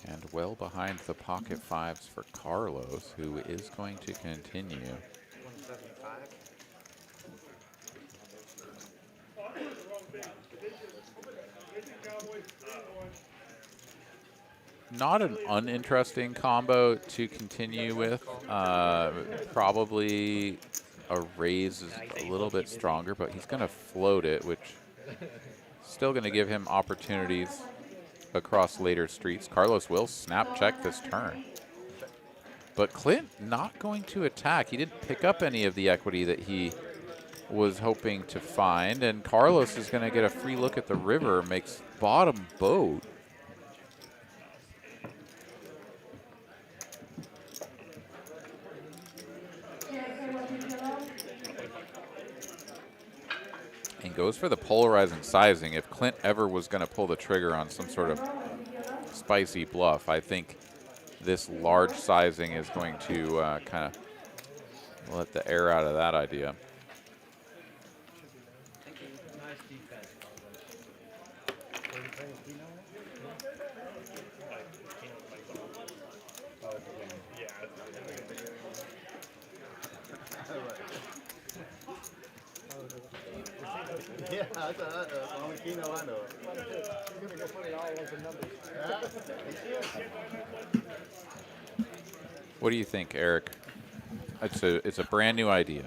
And well behind the pocket 5s for Carlos, who is going to continue. Not an uninteresting combo to continue with. Probably a raise is a little bit stronger, but he's going to float it, which still going to give him opportunities across later streets. Carlos will snap check this turn. But Clint not going to attack. He didn't pick up any of the equity that he was hoping to find, and Carlos is going to get a free look at the river, makes bottom boat. And goes for the polarizing sizing. If Clint ever was going to pull the trigger on some sort of spicy bluff, I think this large sizing is going to kind of let the air out of that idea. Yeah, that's the only keno I know. What do you think, Eric? It's a brand new idea.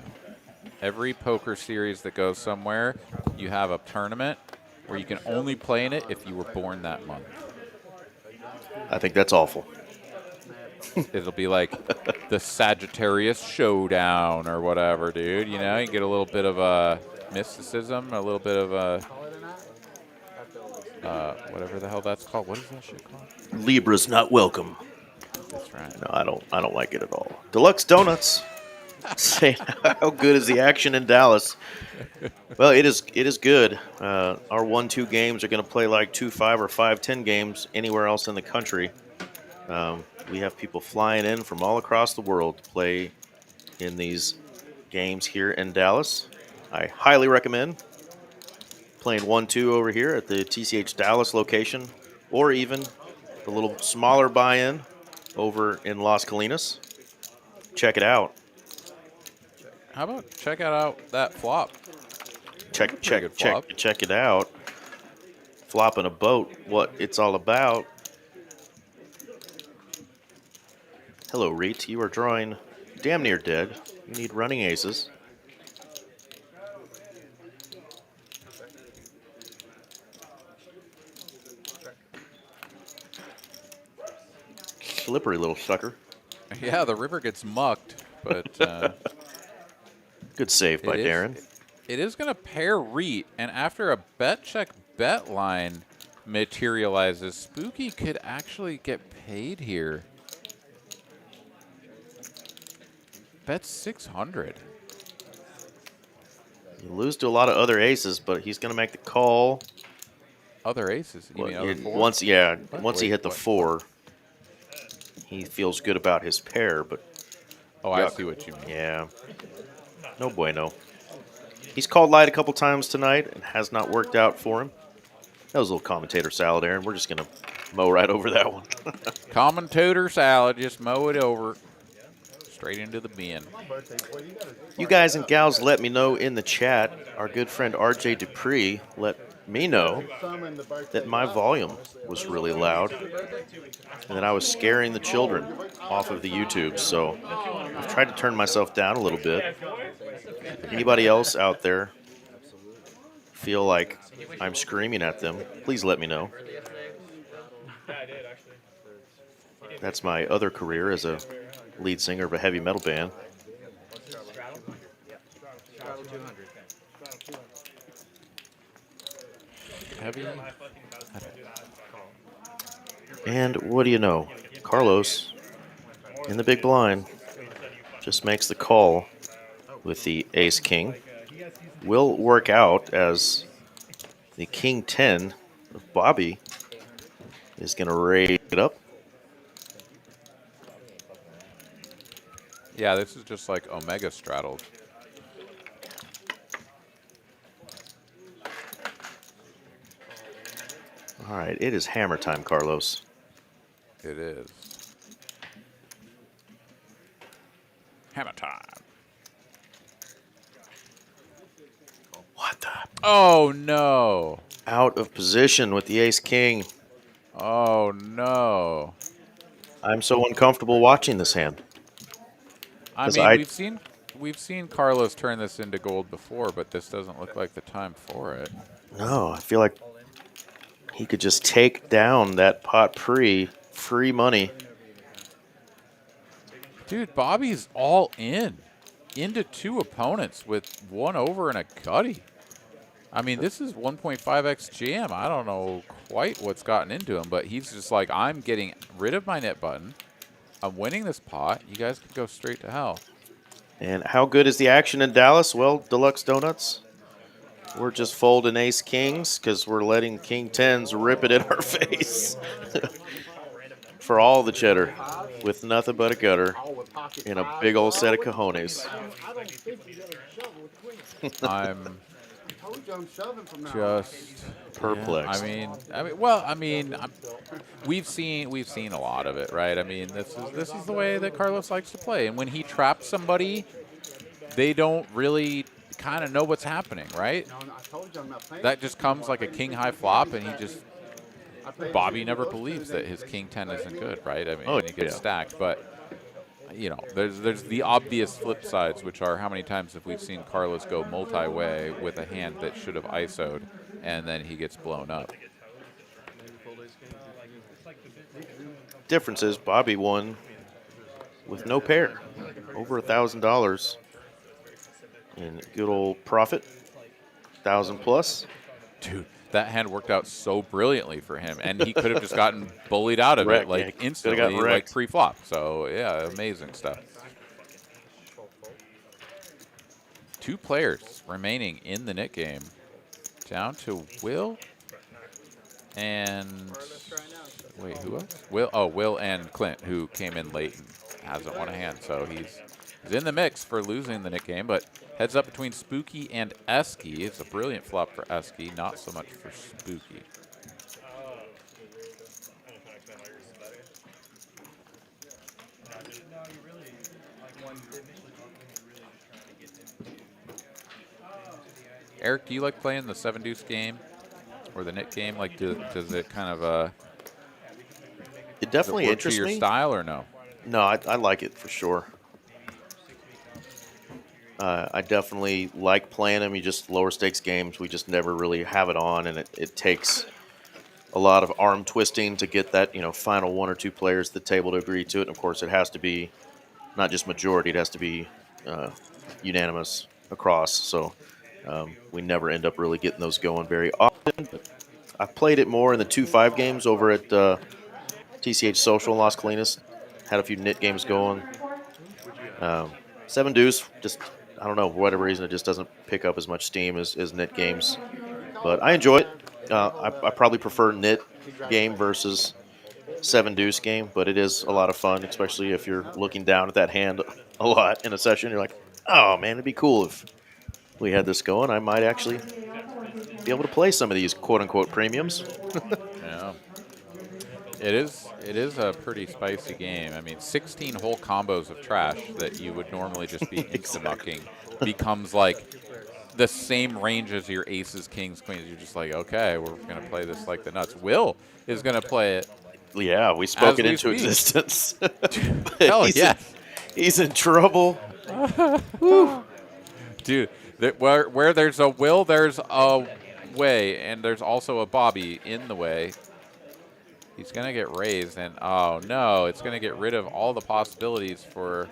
Every poker series that goes somewhere, you have a tournament where you can only play in it if you were born that month. I think that's awful. It'll be like the Sagittarius Showdown or whatever, dude. You know, you get a little bit of a mysticism, a little bit of a whatever the hell that's called. What is that shit called? Libra's not welcome. That's right. No, I don't like it at all. Deluxe Donuts. Say, how good is the action in Dallas? Well, it is good. Our 1-2 games are going to play like 2-5 or 5-10 games anywhere else in the country. We have people flying in from all across the world to play in these games here in Dallas. I highly recommend playing 1-2 over here at the TCH Dallas location, or even the little smaller buy-in over in Las Colinas. Check it out. How about check out that flop? Check it out. Flopping a boat, what it's all about. Hello, Reit. You are drawing damn near dead. You need running aces. Slippery little sucker. Yeah, the river gets mucked, but good save by Darren. It is going to pair Reit, and after a bet check bet line materializes, Spooky could actually get paid here. Bet 600. You lose to a lot of other aces, but he's going to make the call. Other aces? You mean other four? Once he hit the 4, he feels good about his pair, but... Oh, I see what you mean. Yeah. No bueno. He's called light a couple times tonight and has not worked out for him. That was a little commentator salad, Aaron. We're just going to mow right over that one. Commentator salad, just mow it over. Straight into the bin. You guys and gals let me know in the chat. Our good friend RJ Dupree let me know that my volume was really loud and that I was scaring the children off of the YouTube. So I've tried to turn myself down a little bit. Anybody else out there feel like I'm screaming at them, please let me know. That's my other career as a lead singer of a heavy metal band. Heavy. And what do you know? Carlos, in the big blind, just makes the call with the ace-king. Will work out as the king-10 of Bobby is going to raise it up. Yeah, this is just like Omega straddled. All right, it is hammer time, Carlos. It is. Hammer time. What the? Oh, no. Out of position with the ace-king. Oh, no. I'm so uncomfortable watching this hand. I mean, we've seen Carlos turn this into gold before, but this doesn't look like the time for it. No, I feel like he could just take down that pot free money. Dude, Bobby's all in. Into 2 opponents with 1 over and a gutty. I mean, this is 1.5x jam. I don't know quite what's gotten into him, but he's just like, I'm getting rid of my net button. I'm winning this pot. You guys can go straight to hell. And how good is the action in Dallas? Well, Deluxe Donuts, we're just folding ace-kings because we're letting king-10s rip it in our face. For all the cheddar with nothing but a gutter and a big old set of cojones. I'm just perplexed. We've seen a lot of it, right? I mean, this is the way that Carlos likes to play, and when he traps somebody, they don't really kind of know what's happening, right? That just comes like a king high flop, and Bobby never believes that his king 10 isn't good, right? I mean, he gets stacked, but you know, there's the obvious flip sides, which are how many times have we seen Carlos go multi-way with a hand that should have ISO'd, and then he gets blown up. Difference is Bobby won with no pair, over $1,000 in good old profit, 1,000 plus. Dude, that hand worked out so brilliantly for him, and he could have just gotten bullied out of it like instantly, like pre-flop. So yeah, amazing stuff. 2 players remaining in the net game, down to Will and wait, who else? Will and Clint, who came in late and hasn't won a hand, so he's is in the mix for losing the Nick game, but heads up between Spooky and Esky. It's a brilliant flop for Esky, not so much for Spooky. Eric, do you like playing the 7-deuce game or the Nick game? Like, does it kind of It definitely work interests to your me. style or no? No, I like it for sure. I definitely like playing them. You just lower stakes games. We just never really have it on, and it takes a lot of arm twisting to get that final 1 or 2 players at the table to agree to it. And of course, it has to be not just majority; it has to be unanimous across. So we never end up really getting those going very often. But I've played it more in the 2-5 games over at TCH Social in Las Colinas. Had a few knit games going. 7-deuce, just, I don't know, for whatever reason, it just doesn't pick up as much steam as knit games. But I enjoy it. I probably prefer knit game versus 7-deuce game, but it is a lot of fun, especially if you're looking down at that hand a lot in a session. You're like, oh, man, it'd be cool if we had this going. I might actually be able to play some of these quote-unquote premiums. Yeah. It is a pretty spicy game. I mean, 16 whole combos of trash that you would normally just be insta-mucking becomes like the same range as your aces, kings, queens. You're just like, okay, we're going to play this like the nuts. Will is going to play it. Yeah, we spoke as it we into speak. existence. Hell yes. He's in trouble. Dude, where there's a will, there's a way, and there's also a Bobby in the way. He's going to get raised, and oh no, it's going to get rid of all the possibilities for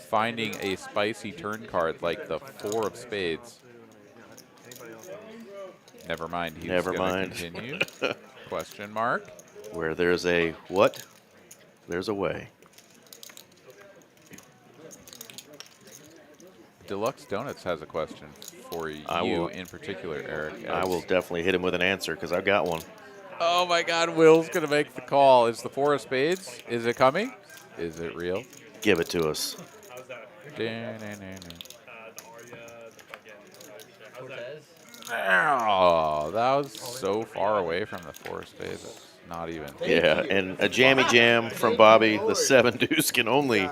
finding a spicy turn card like the 4 of spades. Never mind. He's Never going mind. to continue. Question mark. Where there's a what? There's a way. Deluxe Donuts has a question for you will- in particular, Eric. I will definitely hit him with an answer because I've got one. Oh my God, Will's going to make the call. Is the 4 of spades? Is it coming? Is it real? Give it to us. How's that? Oh, that was so far away from the 4 of spades. It's not even. Yeah, and a jammy jam from Bobby. The 7-deuce can only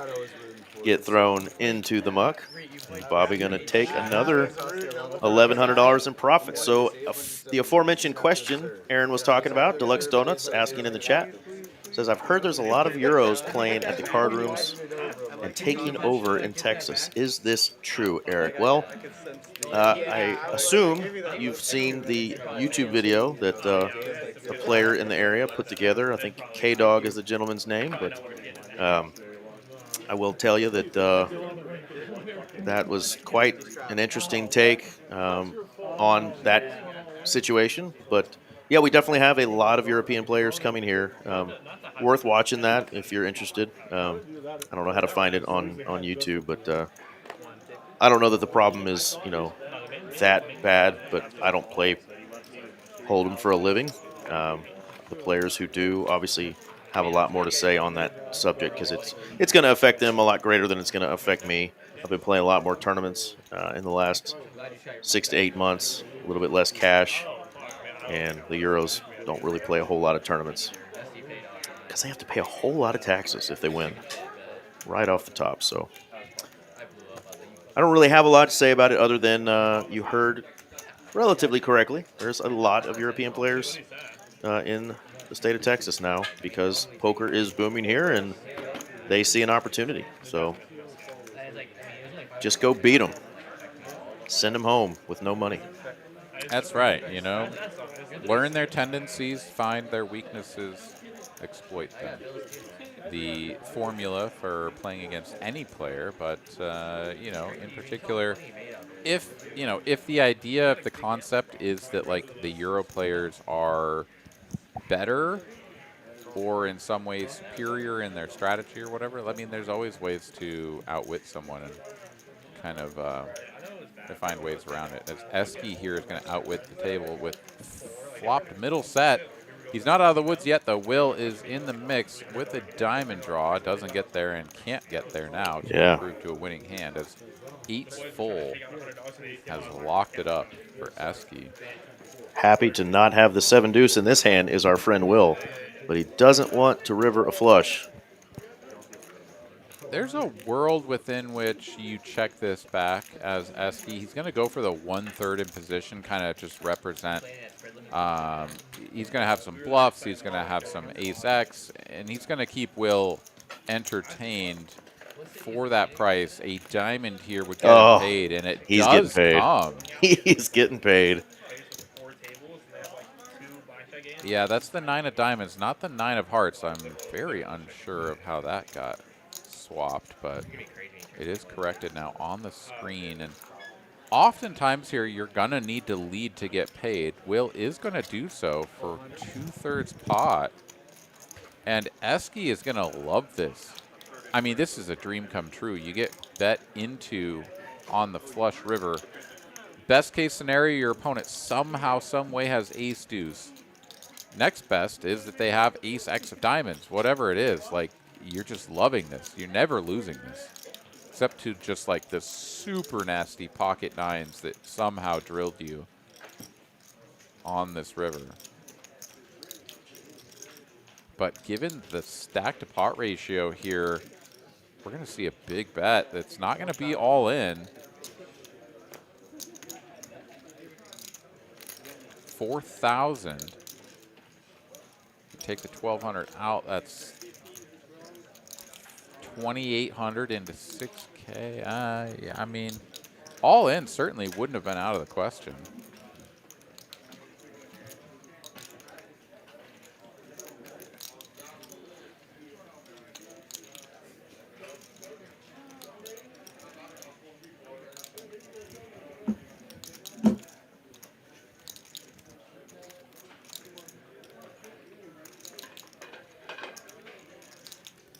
get thrown into the muck. And Bobby going to take another $1,100 in profit. So the aforementioned question Aaron was talking about, Deluxe Donuts asking in the chat, says, I've heard there's a lot of Euros playing at the card rooms and taking over in Texas. Is this true, Eric? Well, I assume you've seen the YouTube video that a player in the area put together. I think K-Dog is the gentleman's name, but I will tell you that that was quite an interesting take on that situation. But yeah, we definitely have a lot of European players coming here. Worth watching that if you're interested. I don't know how to find it on YouTube, but I don't know that the problem is, that bad, but I don't play Hold'em for a living. The players who do obviously have a lot more to say on that subject because it's going to affect them a lot greater than it's going to affect me. I've been playing a lot more tournaments in the last 6 to 8 months, a little bit less cash, and the Euros don't really play a whole lot of tournaments because they have to pay a whole lot of taxes if they win right off the top. So I don't really have a lot to say about it other than you heard relatively correctly. There's a lot of European players in the state of Texas now because poker is booming here and they see an opportunity. So just go beat them. Send them home with no money. That's right, Learn their tendencies, find their weaknesses, exploit them. The formula for playing against any player, but, in particular, if the idea of the concept is that, like, the Euro players are better or in some way superior in their strategy or whatever, I mean, there's always ways to outwit someone and kind of to find ways around it. As Esky here is going to outwit the table with flopped middle set. He's not out of the woods yet, though. Will is in the mix with a diamond draw. Doesn't get there and can't get there now to Yeah. improve to a winning hand as 8's full has locked it up for Esky. Happy to not have the 7 deuce in this hand is our friend Will, but he doesn't want to river a flush. There's a world within which you check this back as Esky. He's going to go for the 1/3 in position, kind of just represent. He's going to have some bluffs. He's going to have some ace-x, and he's going to keep Will entertained for that price. A diamond here would get him paid, and it he's does getting paid. come. He's getting paid. Yeah, that's the 9 of diamonds, not the 9 of hearts. I'm very unsure of how that got swapped, but it is corrected now on the screen. And oftentimes here, you're going to need to lead to get paid. Will is going to do so for 2/3 pot. And Esky is going to love this. I mean, this is a dream come true. You get bet into on the flush river. Best case scenario, your opponent somehow, some way has ace deuce. Next best is that they have ace x of diamonds, whatever it is. Like, you're just loving this. You're never losing this. Except to just like the super nasty pocket 9s that somehow drilled you on this river. But given the stack to pot ratio here, we're going to see a big bet that's not going to be all in. 4,000. Take the 1,200 out, that's 2,800 into 6K. Yeah, I mean, all in certainly wouldn't have been out of the question.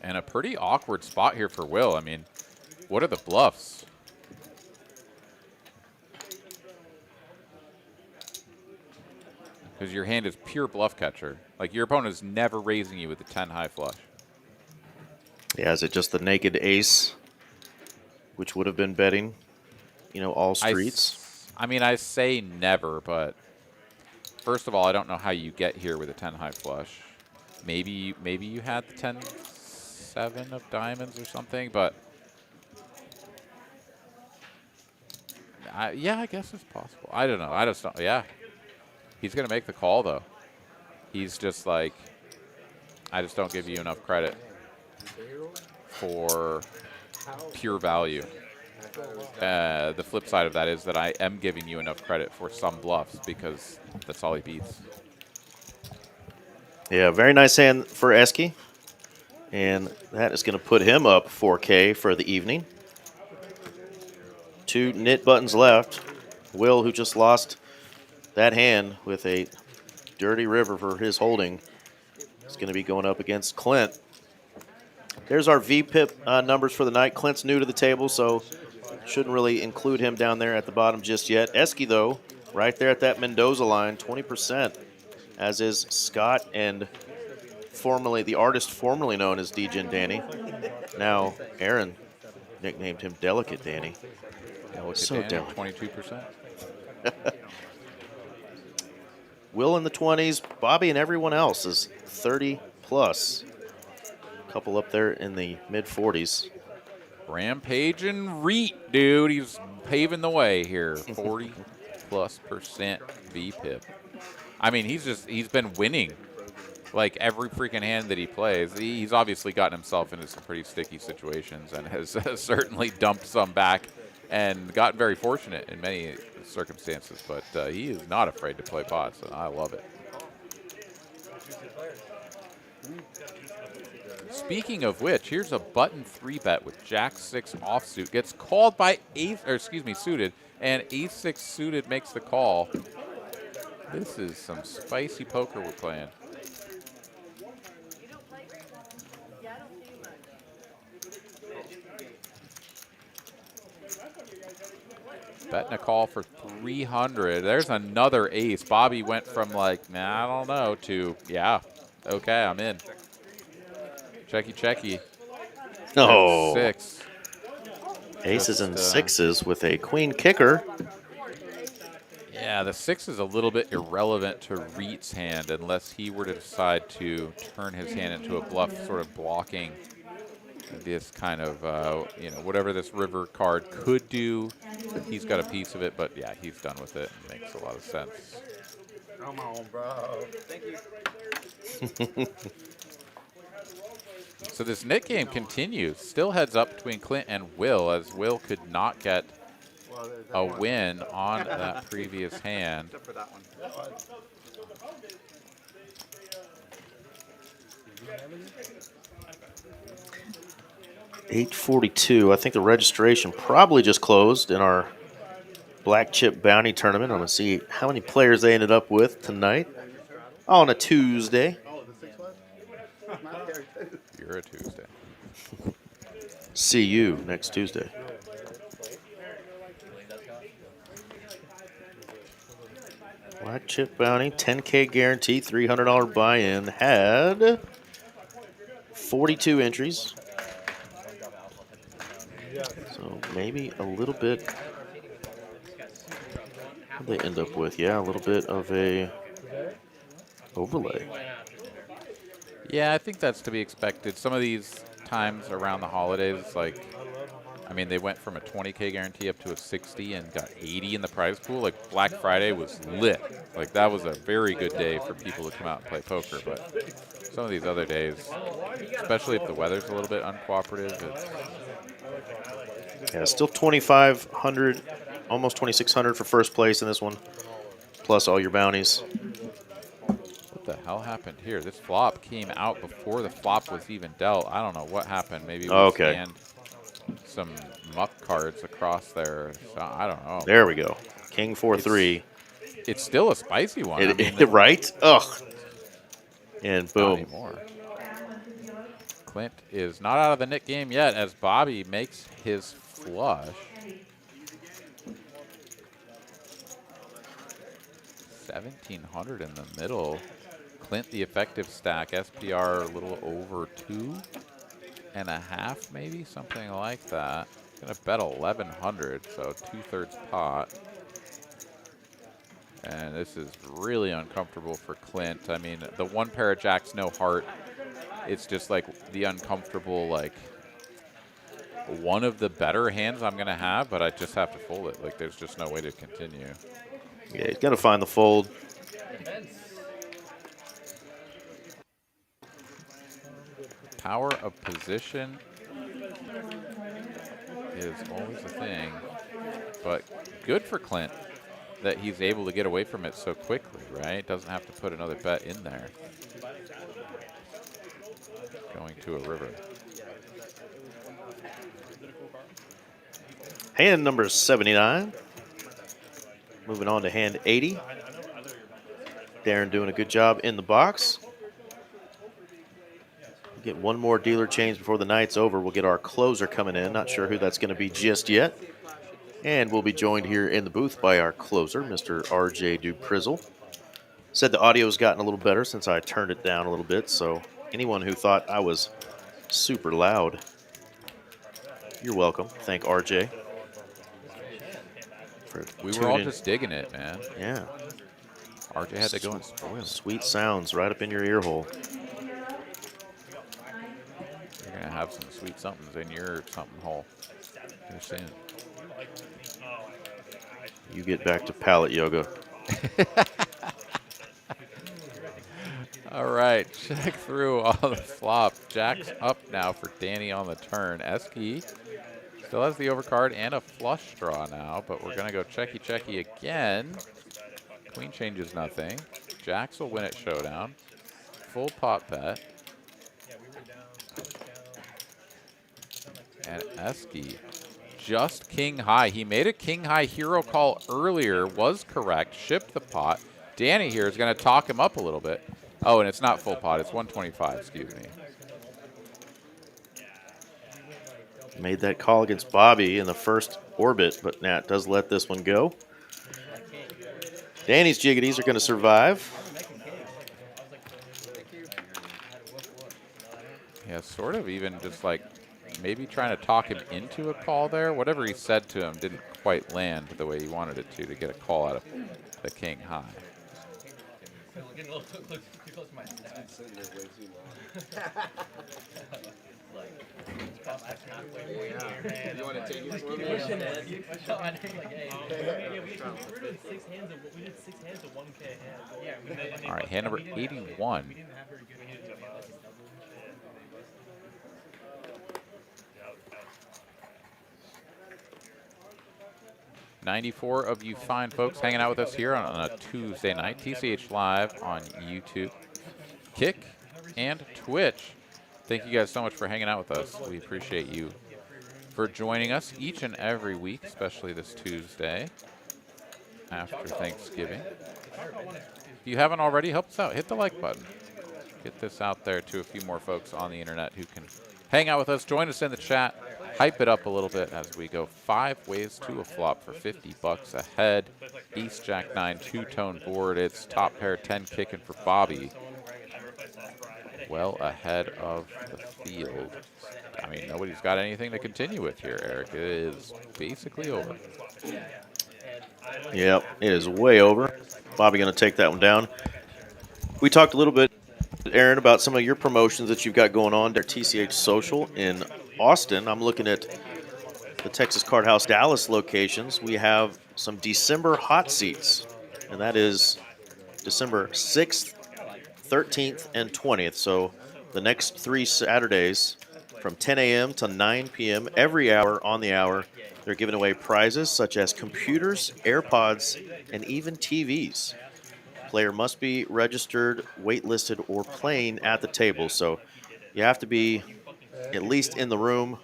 And a pretty awkward spot here for Will. I mean, what are the bluffs? Because your hand is pure bluff catcher. Like, your opponent is never raising you with a 10 high flush. Yeah, is it just the naked ace, which would have been betting, you know, all streets? I mean, I say never, but first of all, I don't know how you get here with a 10 high flush. Maybe you had the 10-7 of diamonds or something, but yeah, I guess it's possible. I don't know. I just don't. Yeah, he's gonna make the call though. He's just like, I just don't give you enough credit for pure value. The flip side of that is that I am giving you enough credit for some bluffs because that's all he beats. Yeah, very nice hand for Esky. And that is going to put him up 4K for the evening. 2 knit buttons left. Will, who just lost that hand with a dirty river for his holding, is going to be going up against Clint. There's our VPIP numbers for the night. Clint's new to the table, so shouldn't really include him down there at the bottom just yet. Esky, though, right there at that Mendoza line, 20%, as is Scott and the artist formerly known as DJ Danny. Now Aaron nicknamed him Delicate Danny. So delicate. 22%. Will in the 20s. Bobby and everyone else is 30 plus. Couple up there in the mid 40s. Rampage and Reit, dude. He's paving the way here. 40+% VPIP. I mean, he's been winning like every freaking hand that he plays. He's obviously gotten himself into some pretty sticky situations and has certainly dumped some back and gotten very fortunate in many circumstances. But he is not afraid to play pots, and I love it. Speaking of which, here's a button 3-bet with Jack-6 offsuit. Gets called by suited, and Ace-6 suited makes the call. This is some spicy poker we're playing. Betting a call for 300. There's another ace. Bobby went from like, nah, I don't know, to, yeah, okay, I'm in. Checky, checky. Oh, There's 6. aces Just, and 6s with a queen kicker. Yeah, the 6 is a little bit irrelevant to Reit's hand unless he were to decide to turn his hand into a bluff, sort of blocking this kind of, you know, whatever this river card could do. He's got a piece of it, but yeah, he's done with it. It makes a lot of sense. Come on, bro. Thank you. So this Nick game continues. Still heads up between Clint and Will, as Will could not get a win on that previous hand. Except for that one. 8:42. I think the registration probably just closed in our Black Chip Bounty Tournament. I'm going to see how many players they ended up with tonight on a Tuesday. Oh, the 6 My carry too. You're a Tuesday. See you next Tuesday. Black Chip Bounty, 10K guarantee, $300 buy-in. Had 42 entries. So maybe a little bit. What did they end up with? Yeah, a little bit of a overlay. Yeah, I think that's to be expected. Some of these times around the holidays, it's like, I mean, they went from a 20K guarantee up to a 60 and got 80 in the prize pool. Like, Black Friday was lit. Like, that was a very good day for people to come out and play poker. But some of these other days, especially if the weather's a little bit uncooperative, it's... Yeah, still 2,500, almost 2,600 for first place in this one, plus all your bounties. What the hell happened here? This flop came out before the flop was even dealt. I don't know what happened. Maybe we scanned some muck cards across there. So I don't know. There we go. King 4-3. It's still a spicy one. I mean, right? Ugh. And boom. Not anymore. Clint is not out of the Nick game yet as Bobby makes his flush. 1,700 in the middle. Clint, the effective stack. SPR a little over 2.5, maybe something like that. Gonna bet 1,100, so 2/3 pot. And this is really uncomfortable for Clint. I mean, the one pair of jacks, no heart. It's just like the uncomfortable, like, one of the better hands I'm going to have, but I just have to fold it. Like, there's just no way to continue. Yeah, he's going to find the fold. Power of position is always a thing, but good for Clint that he's able to get away from it so quickly, right? Doesn't have to put another bet in there. Going to a river. Hand number 79. Moving on to hand 80. Darren doing a good job in the box. Get one more dealer change before the night's over. We'll get our closer coming in. Not sure who that's going to be just yet. And we'll be joined here in the booth by our closer, Mr. RJ Duprizzle. Said the audio's gotten a little better since I turned it down a little bit, so anyone who thought I was super loud, you're welcome. Thank RJ. We were all just digging it, man. Yeah. RJ had to go and spoil. Sweet sounds right up in your ear hole. You're going to have some sweet somethings in your something hole here soon. You get back to pallet yoga. All right, check through all the flop. Jack's up now for Danny on the turn. Esky still has the overcard and a flush draw now, but we're going to go checky again. Queen changes nothing. Jacks will win at showdown. Full pot bet. And Esky just king high. He made a king high hero call earlier, was correct, shipped the pot. Danny here is going to talk him up a little bit. Oh, and it's not full pot, it's 125, excuse me. Made that call against Bobby in the first orbit, but Nat does let this one go. Danny's jiggities are going to survive. Yeah, sort of even just like maybe trying to talk him into a call there. Whatever he said to him didn't quite land the way he wanted it to get a call out of the king high. Getting a little too close to my stats. You want to take it for me? We did 6 hands of 1K hands. Yeah. All right, hand number 81. 94 of you fine folks hanging out with us here on a Tuesday night. TCH Live on YouTube, Kick, and Twitch. Thank you guys so much for hanging out with us. We appreciate you for joining us each and every week, especially this Tuesday after Thanksgiving. If you haven't already, help us out. Hit the like button. Get this out there to a few more folks on the internet who can hang out with us. Join us in the chat. Hype it up a little bit as we go 5 ways to a flop for 50 bucks ahead. Ace, Jack 9, 2-tone board. It's top pair 10 kicking for Bobby. Well ahead of the field. I mean, nobody's got anything to continue with here, Eric. It is basically over. Yep, it is way over. Bobby going to take that one down. We talked a little bit, Aaron, about some of your promotions that you've got going on at TCH Social in Austin. I'm looking at the Texas Card House Dallas locations. We have some December hot seats, and that is December 6th, 13th, and 20th. So the next 3 Saturdays from 10 a.m. to 9 p.m. every hour on the hour. They're giving away prizes such as computers, AirPods, and even TVs. Player must be registered, waitlisted, or playing at the table. So you have to be at least in the room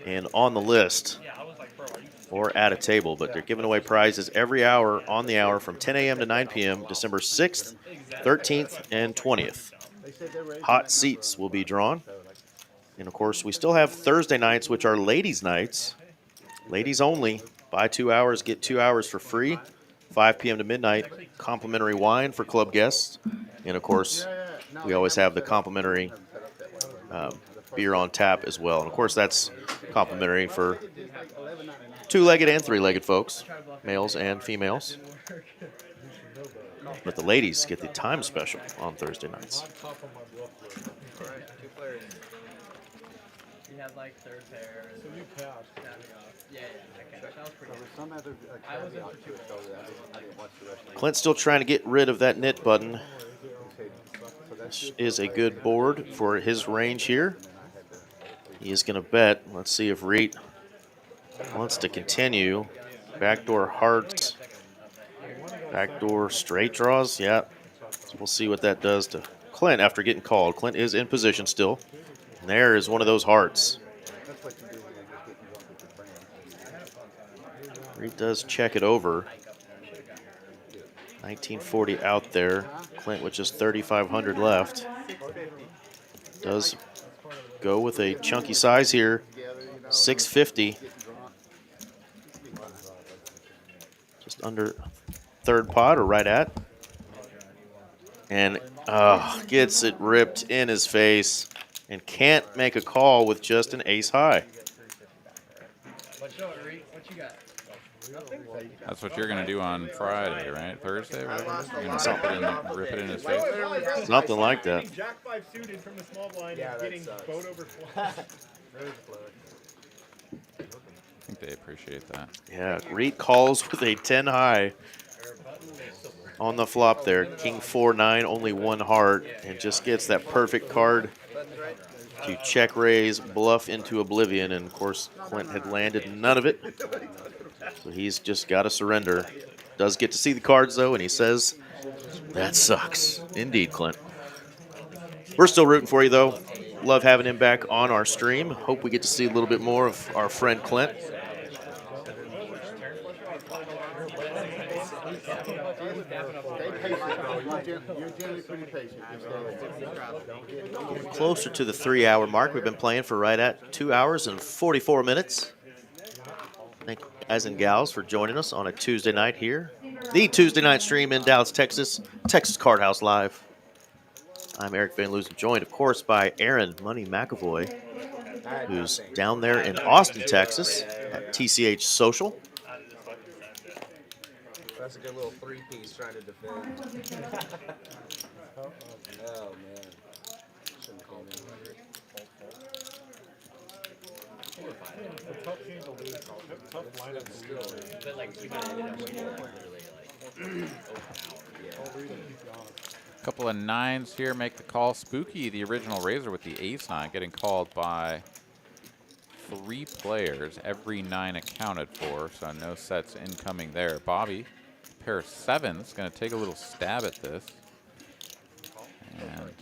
and on the list or at a table. But they're giving away prizes every hour on the hour from 10 a.m. to 9 p.m. December 6th, 13th, and 20th. Hot seats will be drawn. And, of course, we still have Thursday nights, which are ladies' nights. Ladies only. Buy 2 hours, get 2 hours for free. 5 p.m. to midnight, complimentary wine for club guests. And, of course, we always have the complimentary beer on tap as well. And, of course, that's complimentary for 2-legged and 3-legged folks, males and females. But the ladies get the time special on Thursday nights. You had like third pair. So you passed. Yeah, I catch. That was pretty good. Some other caveat to it, though, that I didn't watch the rest of the Clint's still trying to get rid of that knit button. This is a good board for his range here. He is going to bet. Let's see if Reit wants to continue. Backdoor hearts. Backdoor straight draws. Yeah. So we'll see what that does to Clint after getting called. Clint is in position still. And there is one of those hearts. Reit does check it over. 1940 out there. Clint with just 3,500 left. Does go with a chunky size here. 650. Just under third pot or right at. And gets it ripped in his face and can't make a call with just an ace high. What you got? That's what you're going to do on Friday, right? Thursday, whatever. You're going to rip it in his face? Something like that. Jack 5 suited from the small blind and getting boat over flush. I think they appreciate that. Yeah, Reit calls with a 10 high on the flop there. King 4-9, only one heart, and just gets that perfect card to check raise, bluff into oblivion. And of course, Clint had landed none of it. So he's just got to surrender. Does get to see the cards though, and he says, that sucks. Indeed, Clint. We're still rooting for you though. Love having him back on our stream. Hope we get to see a little bit more of our friend Clint. You're generally pretty patient. Closer to the 3-hour mark. We've been playing for right at 2 hours and 44 minutes. Thank you guys and gals for joining us on a Tuesday night here. The Tuesday night stream in Dallas, Texas. Texas Card House Live. I'm Eric Van Loosen, joined, of course, by Aaron Money McAvoy, who's down there in Austin, Texas at TCH Social. That's a good little three-piece trying to defend. Oh, man. Shouldn't call me. Tough game to lose. Tough lineup to lose. But like we might have ended up winning like literally like over an hour. A couple of 9s here make the call. Spooky, the original raiser with the ace-9, getting called by 3 players. Every 9 accounted for, so no sets incoming there. Bobby, pair of 7s, going to take a little stab at this. And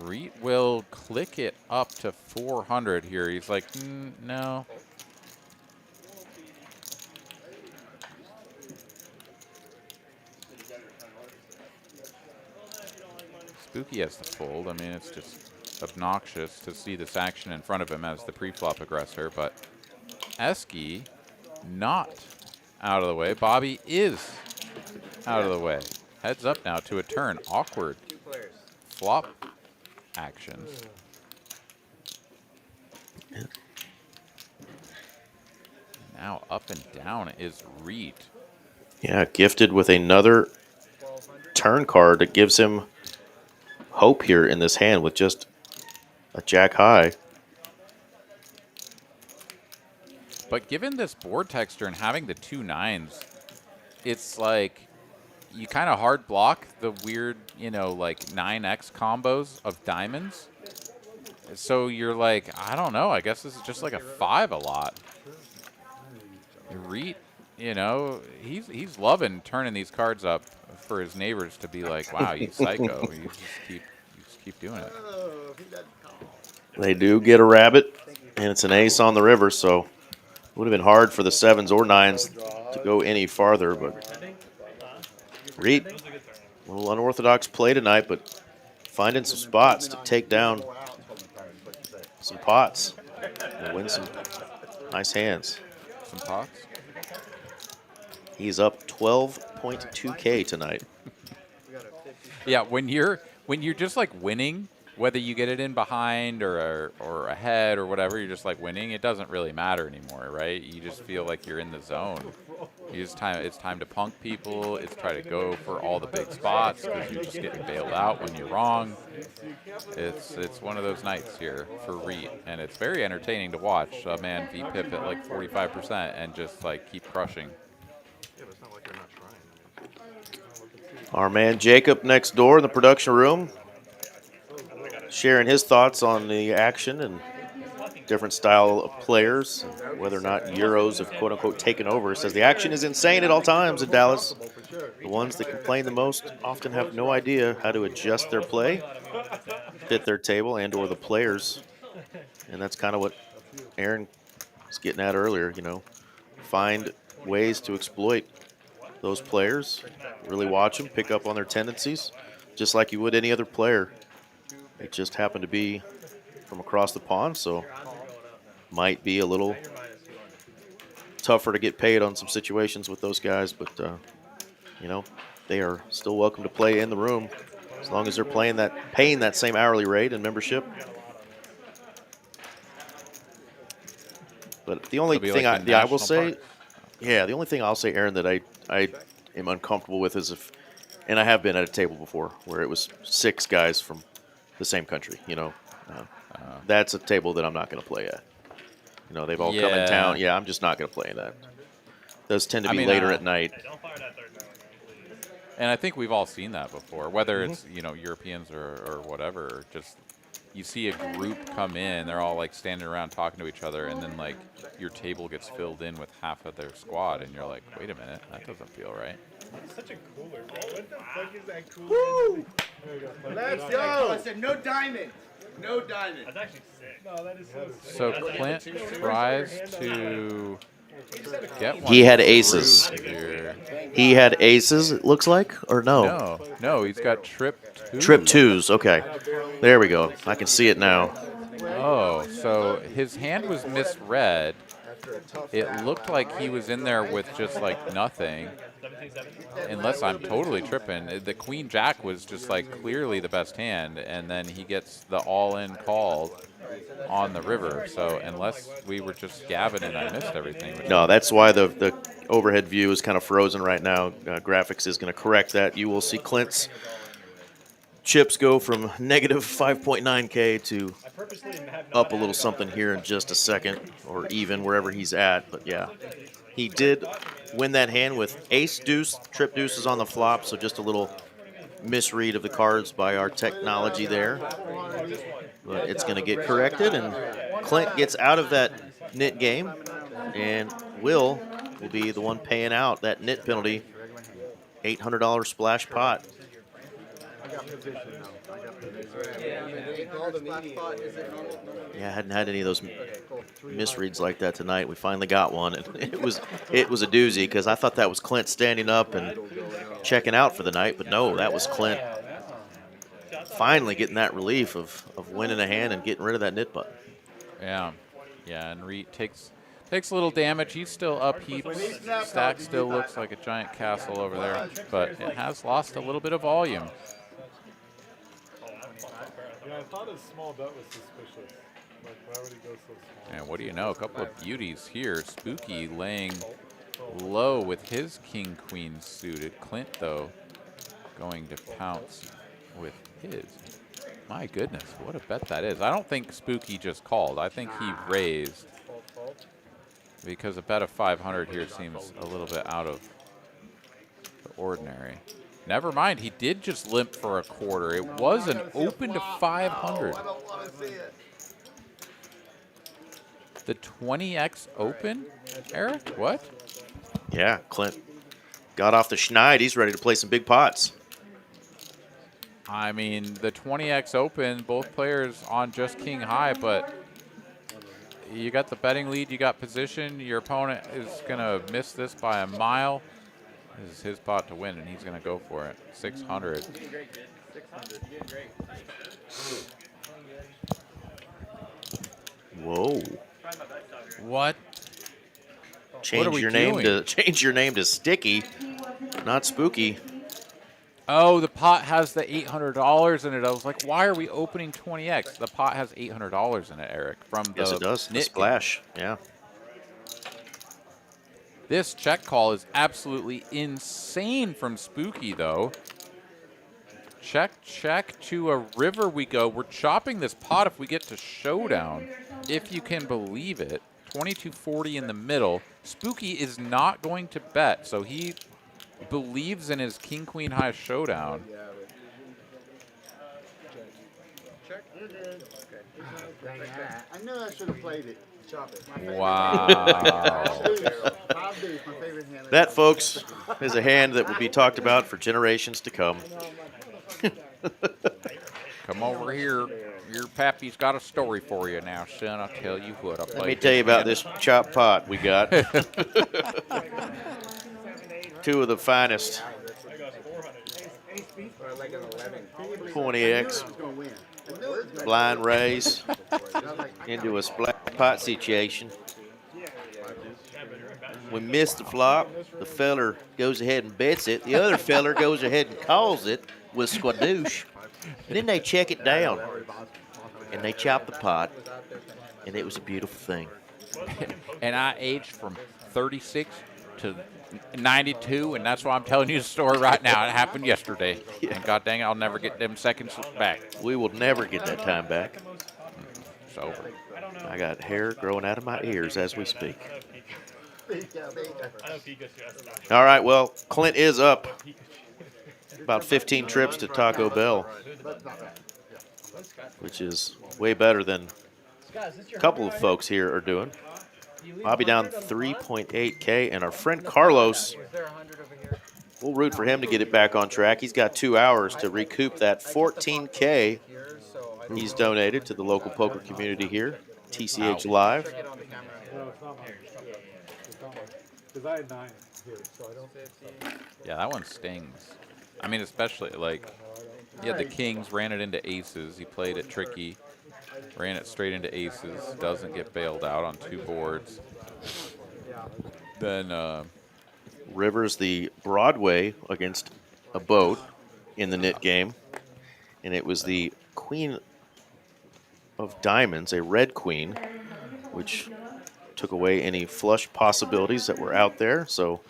Reit will click it up to 400 here. He's like, no. Spooky has to fold. I mean, it's just obnoxious to see this action in front of him as the pre-flop aggressor, but Esky not out of the way. Bobby is out of the way. Heads up now to a turn. Awkward flop actions. Now up and down is Reit. Yeah, gifted with another turn card that gives him hope here in this hand with just a jack high. But given this board texture and having the 2 9s, it's like you kind of hard block the weird, you know, like 9x combos of diamonds. So you're like, I don't know, I guess this is just like a 5 a lot. Reit, you know, he's loving turning these cards up for his neighbors to be like, wow, you psycho. You just keep doing it. They do get a rabbit, and it's an ace on the river, so it would have been hard for the 7s or 9s to go any farther, but Reit, a little unorthodox play tonight, but finding some spots to take down some pots and win some nice hands. Some pots? He's up 12.2K tonight. Yeah, when you're just like winning, whether you get it in behind or ahead or whatever, you're just like winning. It doesn't really matter anymore, right? You just feel like you're in the zone. It's time to punk people. It's try to go for all the big spots because you're just getting bailed out when you're wrong. It's one of those nights here for Reit, and it's very entertaining to watch a man VPIP at like 45% and just like keep crushing. Yeah, but it's not like they're not trying. Our man Jacob next door in the production room, sharing his thoughts on the action and different style of players, and whether or not Euros have quote-unquote taken over. Says the action is insane at all times in Dallas. The ones that complain the most often have no idea how to adjust their play, fit their table, and or the players. And that's kind of what Aaron was getting at earlier, you know. Find ways to exploit those players, really watch them, pick up on their tendencies, just like you would any other player. It just happened to be from across the pond, so might be a little tougher to get paid on some situations with those guys, but you know, they are still welcome to play in the room as long as they're paying that same hourly rate and membership. But the only thing I will say, yeah, the only thing I'll say, Aaron, that I am uncomfortable with is if, and I have been at a table before where it was 6 guys from the same country, you know. That's a table that I'm not going to play at. You know, they've all come in town. Yeah, I'm just not going to play in that. Those tend to be later at night. And I think we've all seen that before, whether it's, you know, Europeans or whatever. Just you see a group come in, they're all like standing around talking to each other, and then like your table gets filled in with half of their squad, and you're like, wait a minute, that doesn't feel right. It's such a cooler, bro. What the fuck is that cooler? Woo! There you go. Let's go! I said no diamond. No diamond. That's actually sick. No, that is so sick. So Clint tries to get one He had through aces. here. He had aces, it looks like, or no? No, he's got trip 2. Trip twos. Okay. There we go. I can see it now. Oh, so his hand was misread. It looked like he was in there with just like nothing. Unless I'm totally tripping. The queen jack was just like clearly the best hand, and then he gets the all-in called on the river. So unless we were just gabbing and I missed everything. No, that's why the overhead view is kind of frozen right now. Graphics is going to correct that. You will see Clint's chips go from negative 5.9K to up a little something here in just a second, or even wherever he's at. But yeah, he did win that hand with ace deuce, trip deuces on the flop, so just a little misread of the cards by our technology there. But it's going to get corrected, and Clint gets out of that nit game, and Will be the one paying out that nit penalty, $800 splash pot. Yeah, I hadn't had any of those misreads like that tonight. We finally got one, and it was a doozy because I thought that was Clint standing up and checking out for the night, but no, that was Clint finally getting that relief of winning a hand and getting rid of that nit button. Yeah, and Reit takes a little damage. He's still up heaps. Stack still looks like a giant castle over there, but it has lost a little bit of volume. Yeah, I thought his small bet was suspicious. Like, why would he go so small? And what do you know? A couple of beauties here. Spooky laying low with his king-queen suited. Clint, though, going to pounce with his. My goodness, what a bet that is. I don't think Spooky just called. I think he raised. Because a bet of 500 here seems a little bit out of the ordinary. Never mind, he did just limp for a quarter. It was an open to 500. The 20x open, Eric? What? Yeah, Clint got off the schneid. He's ready to play some big pots. I mean, the 20x open, both players on just king high, but you got the betting lead, you got position. Your opponent is going to miss this by a mile. This is his pot to win, and he's going to go for it. 600. Whoa. What? Change your name to Sticky, not Spooky. Oh, the pot has the $800 in it. I was like, why are we opening 20x? The pot has $800 in it, Eric. From the yes, it does. The splash. Yeah. This check call is absolutely insane from Spooky, though. Check, check to a river we go. We're chopping this pot if we get to showdown, if you can believe it. 2240 in the middle. Spooky is not going to bet, so he believes in his king-queen high showdown. I knew I should have played it. Wow. That, folks, is a hand that will be talked about for generations to come. Come over here. Your pappy's got a story for you now, son. I'll tell you what. Let me tell you about this chopped pot we got. Two of the finest 20x blind raise into a splash pot situation. We missed the flop. The feller goes ahead and bets it. The other feller goes ahead and calls it with squadoosh. And then they check it down. And they chop the pot. And it was a beautiful thing. And I aged from 36 to 92, and that's why I'm telling you the story right now. It happened yesterday. And God dang it, I'll never get them seconds back. We will never get that time back. It's over. I got hair growing out of my ears as we speak. All right, well, Clint is up about 15 trips to Taco Bell, which is way better than a couple of folks here are doing. Bobby down 3.8K, and our friend Carlos, we'll root for him to get it back on track. He's got 2 hours to recoup that 14K he's donated to the local poker community here, TCH Live. Because I had 9 here, so I don't. Yeah, that one stings. I mean, especially like he had the kings, ran it into aces. He played it tricky, ran it straight into aces. Doesn't get bailed out on 2 boards. Then Rivers the Broadway against a boat in the knit game, and it was the queen of diamonds, a red queen, which took away any flush possibilities that were out there. So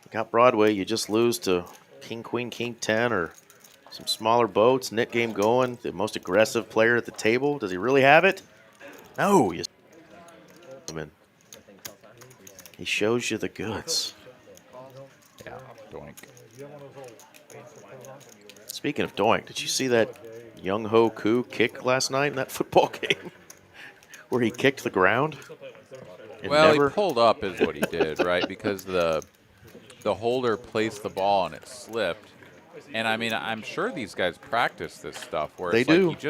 you got Broadway, you just lose to king, queen, king 10 or some smaller boats, knit game going, the most aggressive player at the table. Does he really have it? No. He shows you the goods. yeah, doink. Speaking of doink, did you see that Young Ho Koo kick last night in that football game where he kicked the ground? Well, he pulled up is what he did, right? Because the holder placed the ball and it slipped. And I mean, I'm sure these guys practice this stuff where They it's do. like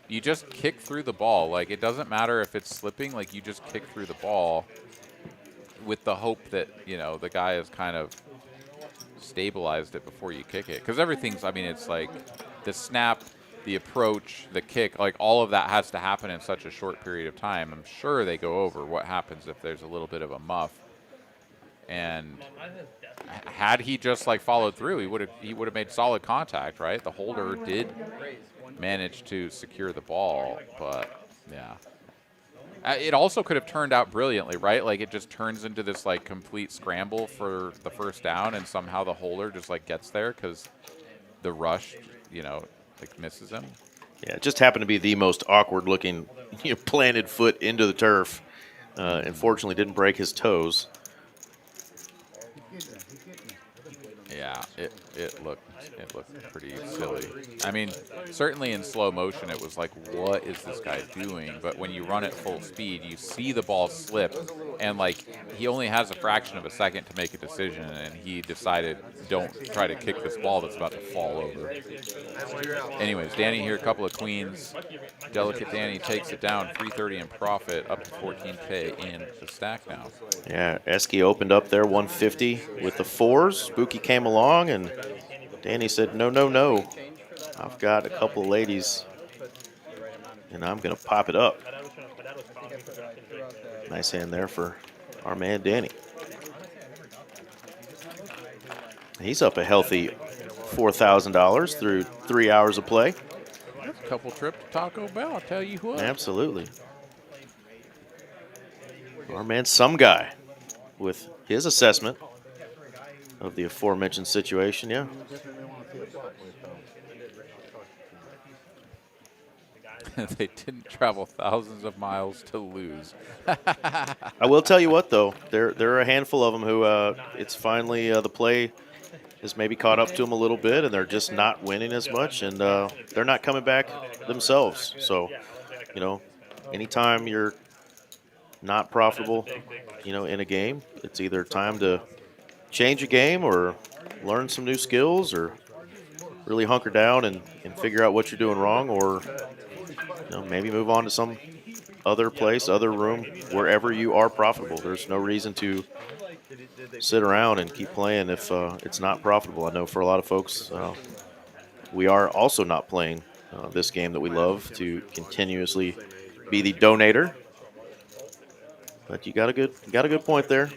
you just kick through the ball. Like it doesn't matter if it's slipping, like you just kick through the ball with the hope that, you know, the guy has kind of stabilized it before you kick it. Because everything's, I mean, it's like the snap, the approach, the kick, like all of that has to happen in such a short period of time. I'm sure they go over what happens if there's a little bit of a muff. And had he just like followed through, he would have made solid contact, right? The holder did manage to secure the ball, but yeah. It also could have turned out brilliantly, right? Like it just turns into this like complete scramble for the first down, and somehow the holder just like gets there because the rush, you know, like misses him. Yeah, it just happened to be the most awkward-looking, planted foot into the turf. Unfortunately, didn't break his toes. Yeah, it looked pretty silly. I mean, certainly in slow motion, it was like, what is this guy doing? But when you run at full speed, you see the ball slip, and like he only has a fraction of a second to make a decision, and he decided, don't try to kick this ball that's about to fall over. Anyways, Danny here, a couple of queens. Delicate Danny takes it down, 330 in profit, up to 14K in the stack now. Yeah, Esky opened up there 150 with the 4s. Spooky came along, and Danny said, no, no, no. I've got a couple of ladies, and I'm going to pop it up. Nice hand there for our man Danny. He's up a healthy $4,000 through 3 hours of play. That's a couple trips to Taco Bell, I'll tell you what. Absolutely. Our man Some Guy with his assessment of the aforementioned situation, yeah. They didn't travel thousands of miles to lose. I will tell you what, though. There are a handful of them who it's finally the play has maybe caught up to them a little bit, and they're just not winning as much, and they're not coming back themselves. So, you know, anytime you're not profitable, you know, in a game, it's either time to change a game or learn some new skills or really hunker down and figure out what you're doing wrong, or you know, maybe move on to some other place, other room, wherever you are profitable. There's no reason to sit around and keep playing if it's not profitable. I know for a lot of folks, we are also not playing this game that we love to continuously be the donator. But you got a good point there.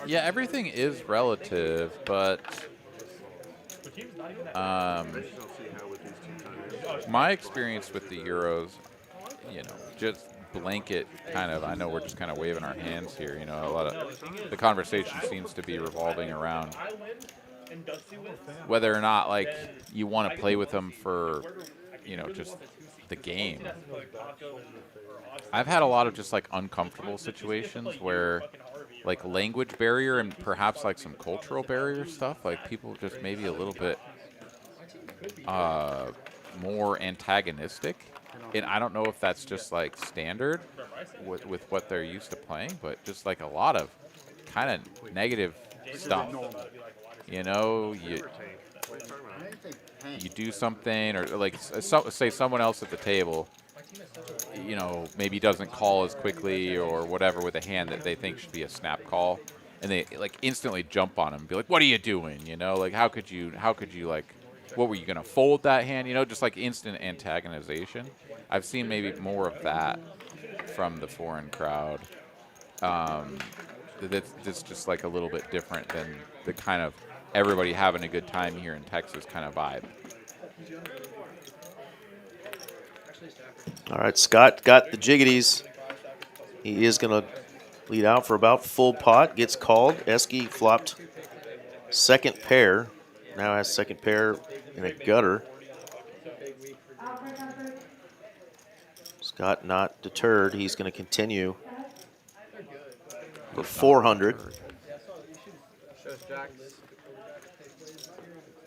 Yeah, everything is relative, but my experience with the Euros, you know, just blanket kind of, I know we're just kind of waving our hands here, you know, a lot of the conversation seems to be revolving around whether or not like you want to play with them for, you know, just the game. I've had a lot of just like uncomfortable situations where like language barrier and perhaps like some cultural barrier stuff, like people just maybe a little bit more antagonistic. And I don't know if that's just like standard with what they're used to playing, but just like a lot of kind of negative stuff. You know, you do something, or like say someone else at the table, you know, maybe doesn't call as quickly or whatever with a hand that they think should be a snap call, and they like instantly jump on him and be like, "What are you doing?" You know, like how could you like, what were you gonna fold that hand? You know, just like instant antagonization. I've seen maybe more of that from the foreign crowd. That's just like a little bit different than the kind of everybody having a good time here in Texas kind of vibe. All right, Scott got the jiggities. He is going to lead out for about full pot. Gets called. Eski flopped second pair. Now has second pair in a gutter. Scott not deterred. He's going to continue for 400.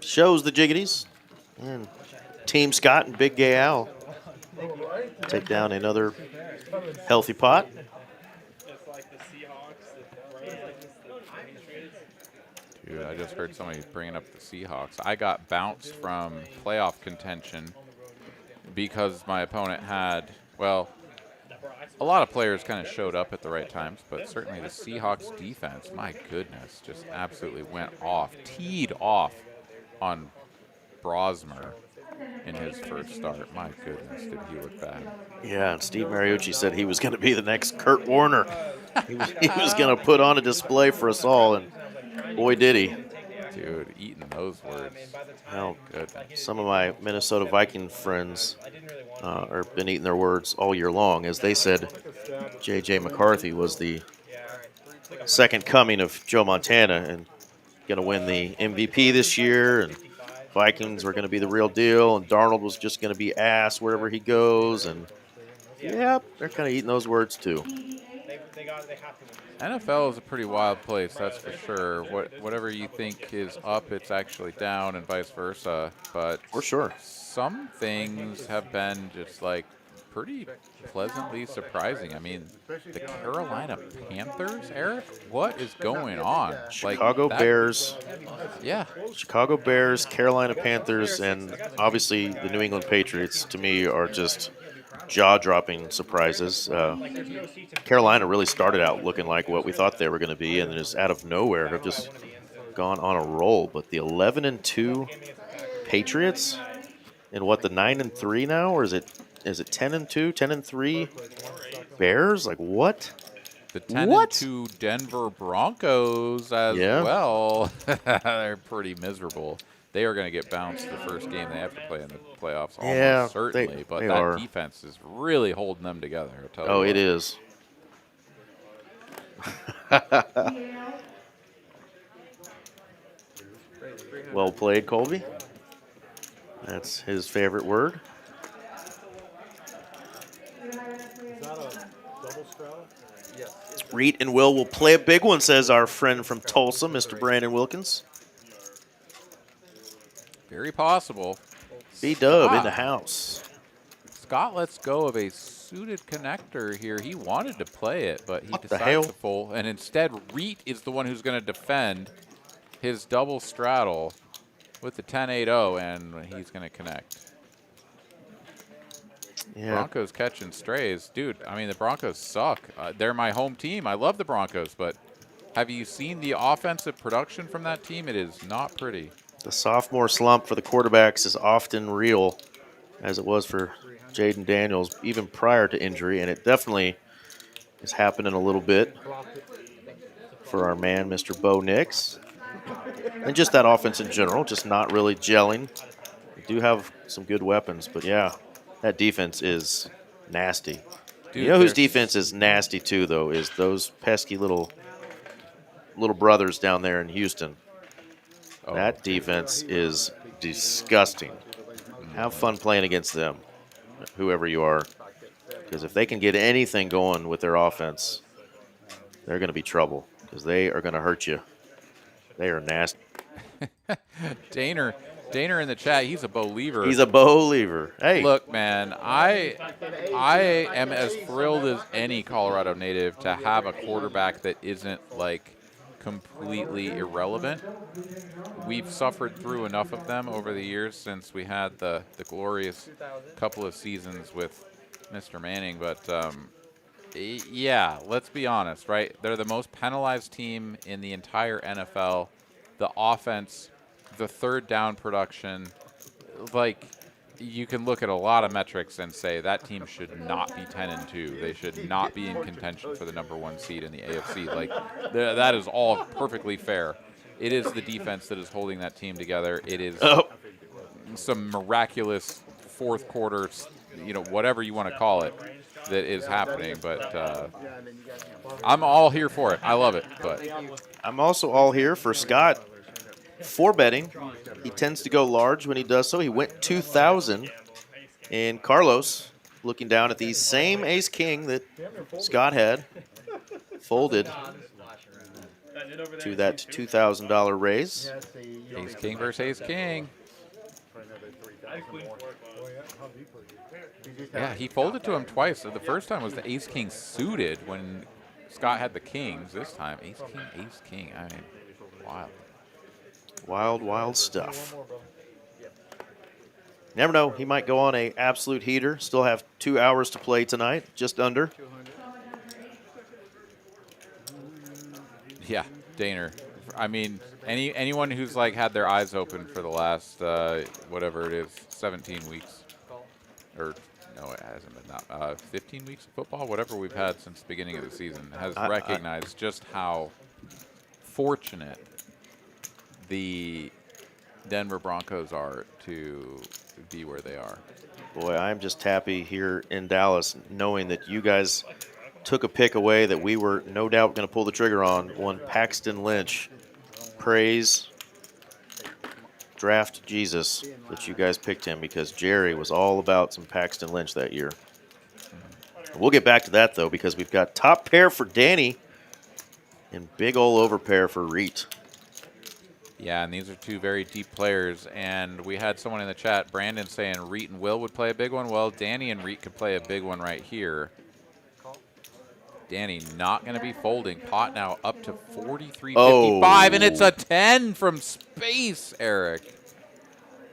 Shows the jiggities. And Team Scott and Big Gay Al take down another healthy pot. Dude, I just heard somebody bringing up the Seahawks. I got bounced from playoff contention because my opponent had, well, a lot of players kind of showed up at the right times, but certainly the Seahawks defense, my goodness, just absolutely went off, teed off on Brosmer in his first start. My goodness, did he look bad. Yeah, and Steve Mariucci said he was going to be the next Kurt Warner. He was going to put on a display for us all, and boy, did he. Dude, eating those words. Well, some of my Minnesota Viking friends have been eating their words all year long. As they said, J.J. McCarthy was the second coming of Joe Montana and going to win the MVP this year, and Vikings were going to be the real deal, and Darnold was just going to be ass wherever he goes. And, yeah, they're kind of eating those words too. NFL is a pretty wild place, that's for sure. Whatever you think is up, it's actually down, and vice versa. But for sure, some things have been just like pretty pleasantly surprising. I mean, the Carolina Panthers, Eric, what is going on? Chicago Bears. Yeah. Chicago Bears, Carolina Panthers, and obviously the New England Patriots, to me, are just jaw-dropping surprises. Carolina really started out looking like what we thought they were going to be, and then just out of nowhere have just gone on a roll. But the 11-2 Patriots, and what, the 9-3 now, or is it 10-2, 10-3 Bears? Like what? The 10-2 Denver Broncos as well. They're pretty miserable. They are going to get bounced the first game they have to play in the playoffs, almost certainly. But that defense is really holding them together. I'll tell you what. It is. Well played, Colby. That's his favorite word. Is that a double straddle? Yes. Reit and will play a big one, says our friend from Tulsa, Mr. Brandon Wilkins. Very possible. B-Dub in the house. Scott lets go of a suited connector here. He wanted to play it, but he decided to fold. And instead, Reit is the one who's going to defend his double straddle with the 10-8-0, and he's going to connect. Yeah. Broncos catching strays. Dude, I mean, the Broncos suck. They're my home team. I love the Broncos, but have you seen the offensive production from that team? It is not pretty. The sophomore slump for the quarterbacks is often real, as it was for Jaden Daniels, even prior to injury, and it definitely is happening a little bit for our man, Mr. Bo Nix. And just that offense in general, just not really gelling. We do have some good weapons, but yeah, that defense is nasty. Dude, you know whose defense is nasty too, though, is those pesky little brothers down there in Houston. Oh, that defense is disgusting. Have fun playing against them, whoever you are, because if they can get anything going with their offense, they're going to be trouble because they are going to hurt you. They are nasty. Daner in the chat, he's a believer. He's a believer. Hey. Look, man, I am as thrilled as any Colorado native to have a quarterback that isn't like completely irrelevant. We've suffered through enough of them over the years since we had the glorious couple of seasons with Mr. Manning, but yeah, let's be honest, right? They're the most penalized team in the entire NFL. The offense, the third down production, like you can look at a lot of metrics and say that team should not be 10-2. They should not be in contention for the #1 seed in the AFC. Like that is all perfectly fair. It is the defense that is holding that team together. It is some miraculous fourth quarter, whatever you want to call it, that is happening. But I'm all here for it. I love it. But I'm also all here for Scott for betting. He tends to go large when he does so. He went 2,000. And Carlos, looking down at the same ace-king that Scott had, folded to that $2,000 raise. Ace-king versus ace-king. Yeah, he folded to him twice. So the first time was the ace-king suited when Scott had the kings. This time, ace-king, ace-king. I mean, wild. Wild, wild stuff. Never know. He might go on a absolute heater. Still have 2 hours to play tonight, just under. Yeah, Daner. I mean, anyone who's like had their eyes open for the last whatever it is, 17 weeks, or no, it hasn't been that 15 weeks of football, whatever we've had since the beginning of the season, has recognized just how fortunate the Denver Broncos are to be where they are. Boy, I'm just happy here in Dallas knowing that you guys took a pick away that we were no doubt going to pull the trigger on. One Paxton Lynch. Praise draft Jesus that you guys picked him, because Jerry was all about some Paxton Lynch that year. We'll get back to that, though, because we've got top pair for Danny and big ol' over pair for Reit. Yeah, and these are two very deep players. And we had someone in the chat, Brandon, saying Reit and Will would play a big one. Well, Danny and Reit could play a big one right here. Danny not going to be folding. Pot now up to 43.55, and it's a 10 from space, Eric.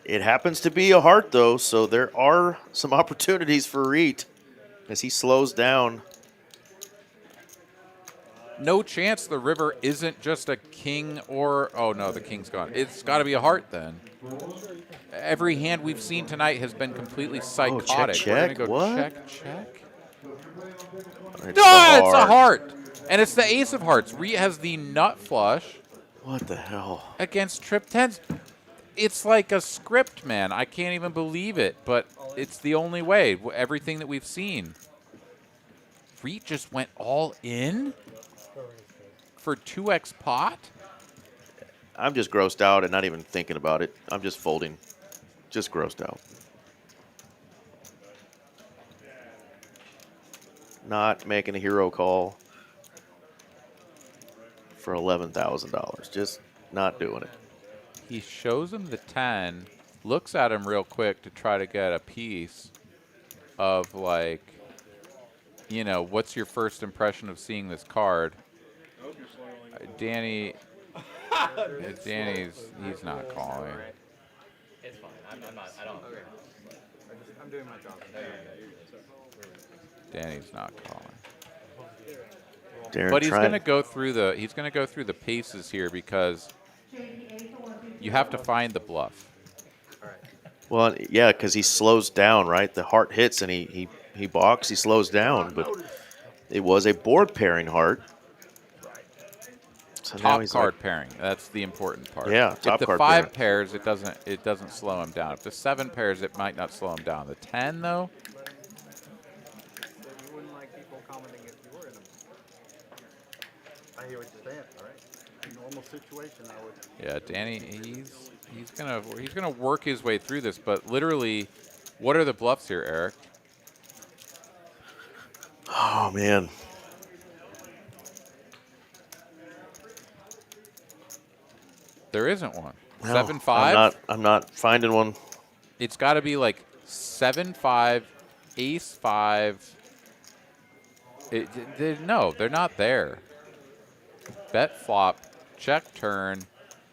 It happens to be a heart, though, so there are some opportunities for Reit as he slows down. No chance the river isn't just a king or, oh no, the king's gone. It's got to be a heart then. Every hand we've seen tonight has been completely psychotic. Check, We're what? going to go check. It's It's a heart. And it's the ace of hearts. Reit has the nut flush. What the hell? Against trip tens. It's like a script, man. I can't even believe it, but it's the only way. Everything that we've seen. Reit just went all in for 2x pot? I'm just grossed out and not even thinking about it. I'm just folding. Just grossed out. Not making a hero call for $11,000. Just not doing it. He shows him the 10, looks at him real quick to try to get a piece of, like, you know, what's your first impression of seeing this card? Danny's, he's not calling. It's fine. I'm not. I don't. I'm doing my job. Danny's not calling. Darren But he's going to go through the paces here because you have to find the bluff. Well, yeah, because he slows down, right? The heart hits and he balks, he slows down, but it was a board pairing heart. So Top card pairing. That's the important part. Yeah, top if the card 5 pairs, it doesn't slow him down. If the 7 pairs, it might not slow him down. The 10 though. You wouldn't like people commenting if you were in them. I hear what you're saying. All right. In a normal situation, I would. Yeah, Danny, he's gonna work his way through this, but literally, what are the bluffs here, Eric? Oh man. There isn't one. No, 7-5. I'm not finding one. It's got to be like 7-5, ace 5. No, they're not there. Bet flop, check turn,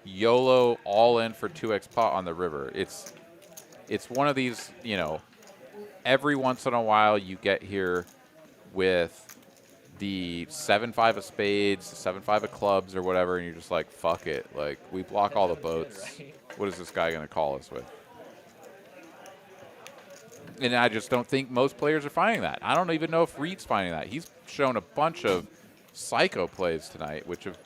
YOLO all in for 2x pot on the river. It's one of these, you know, every once in a while you get here with the 7-5 of spades, 7-5 of clubs, or whatever, and you're just like, fuck it. Like, we block all the boats. What is this guy going to call us with? And I just don't think most players are finding that. I don't even know if Reit's finding that. He's shown a bunch of psycho plays tonight, which have,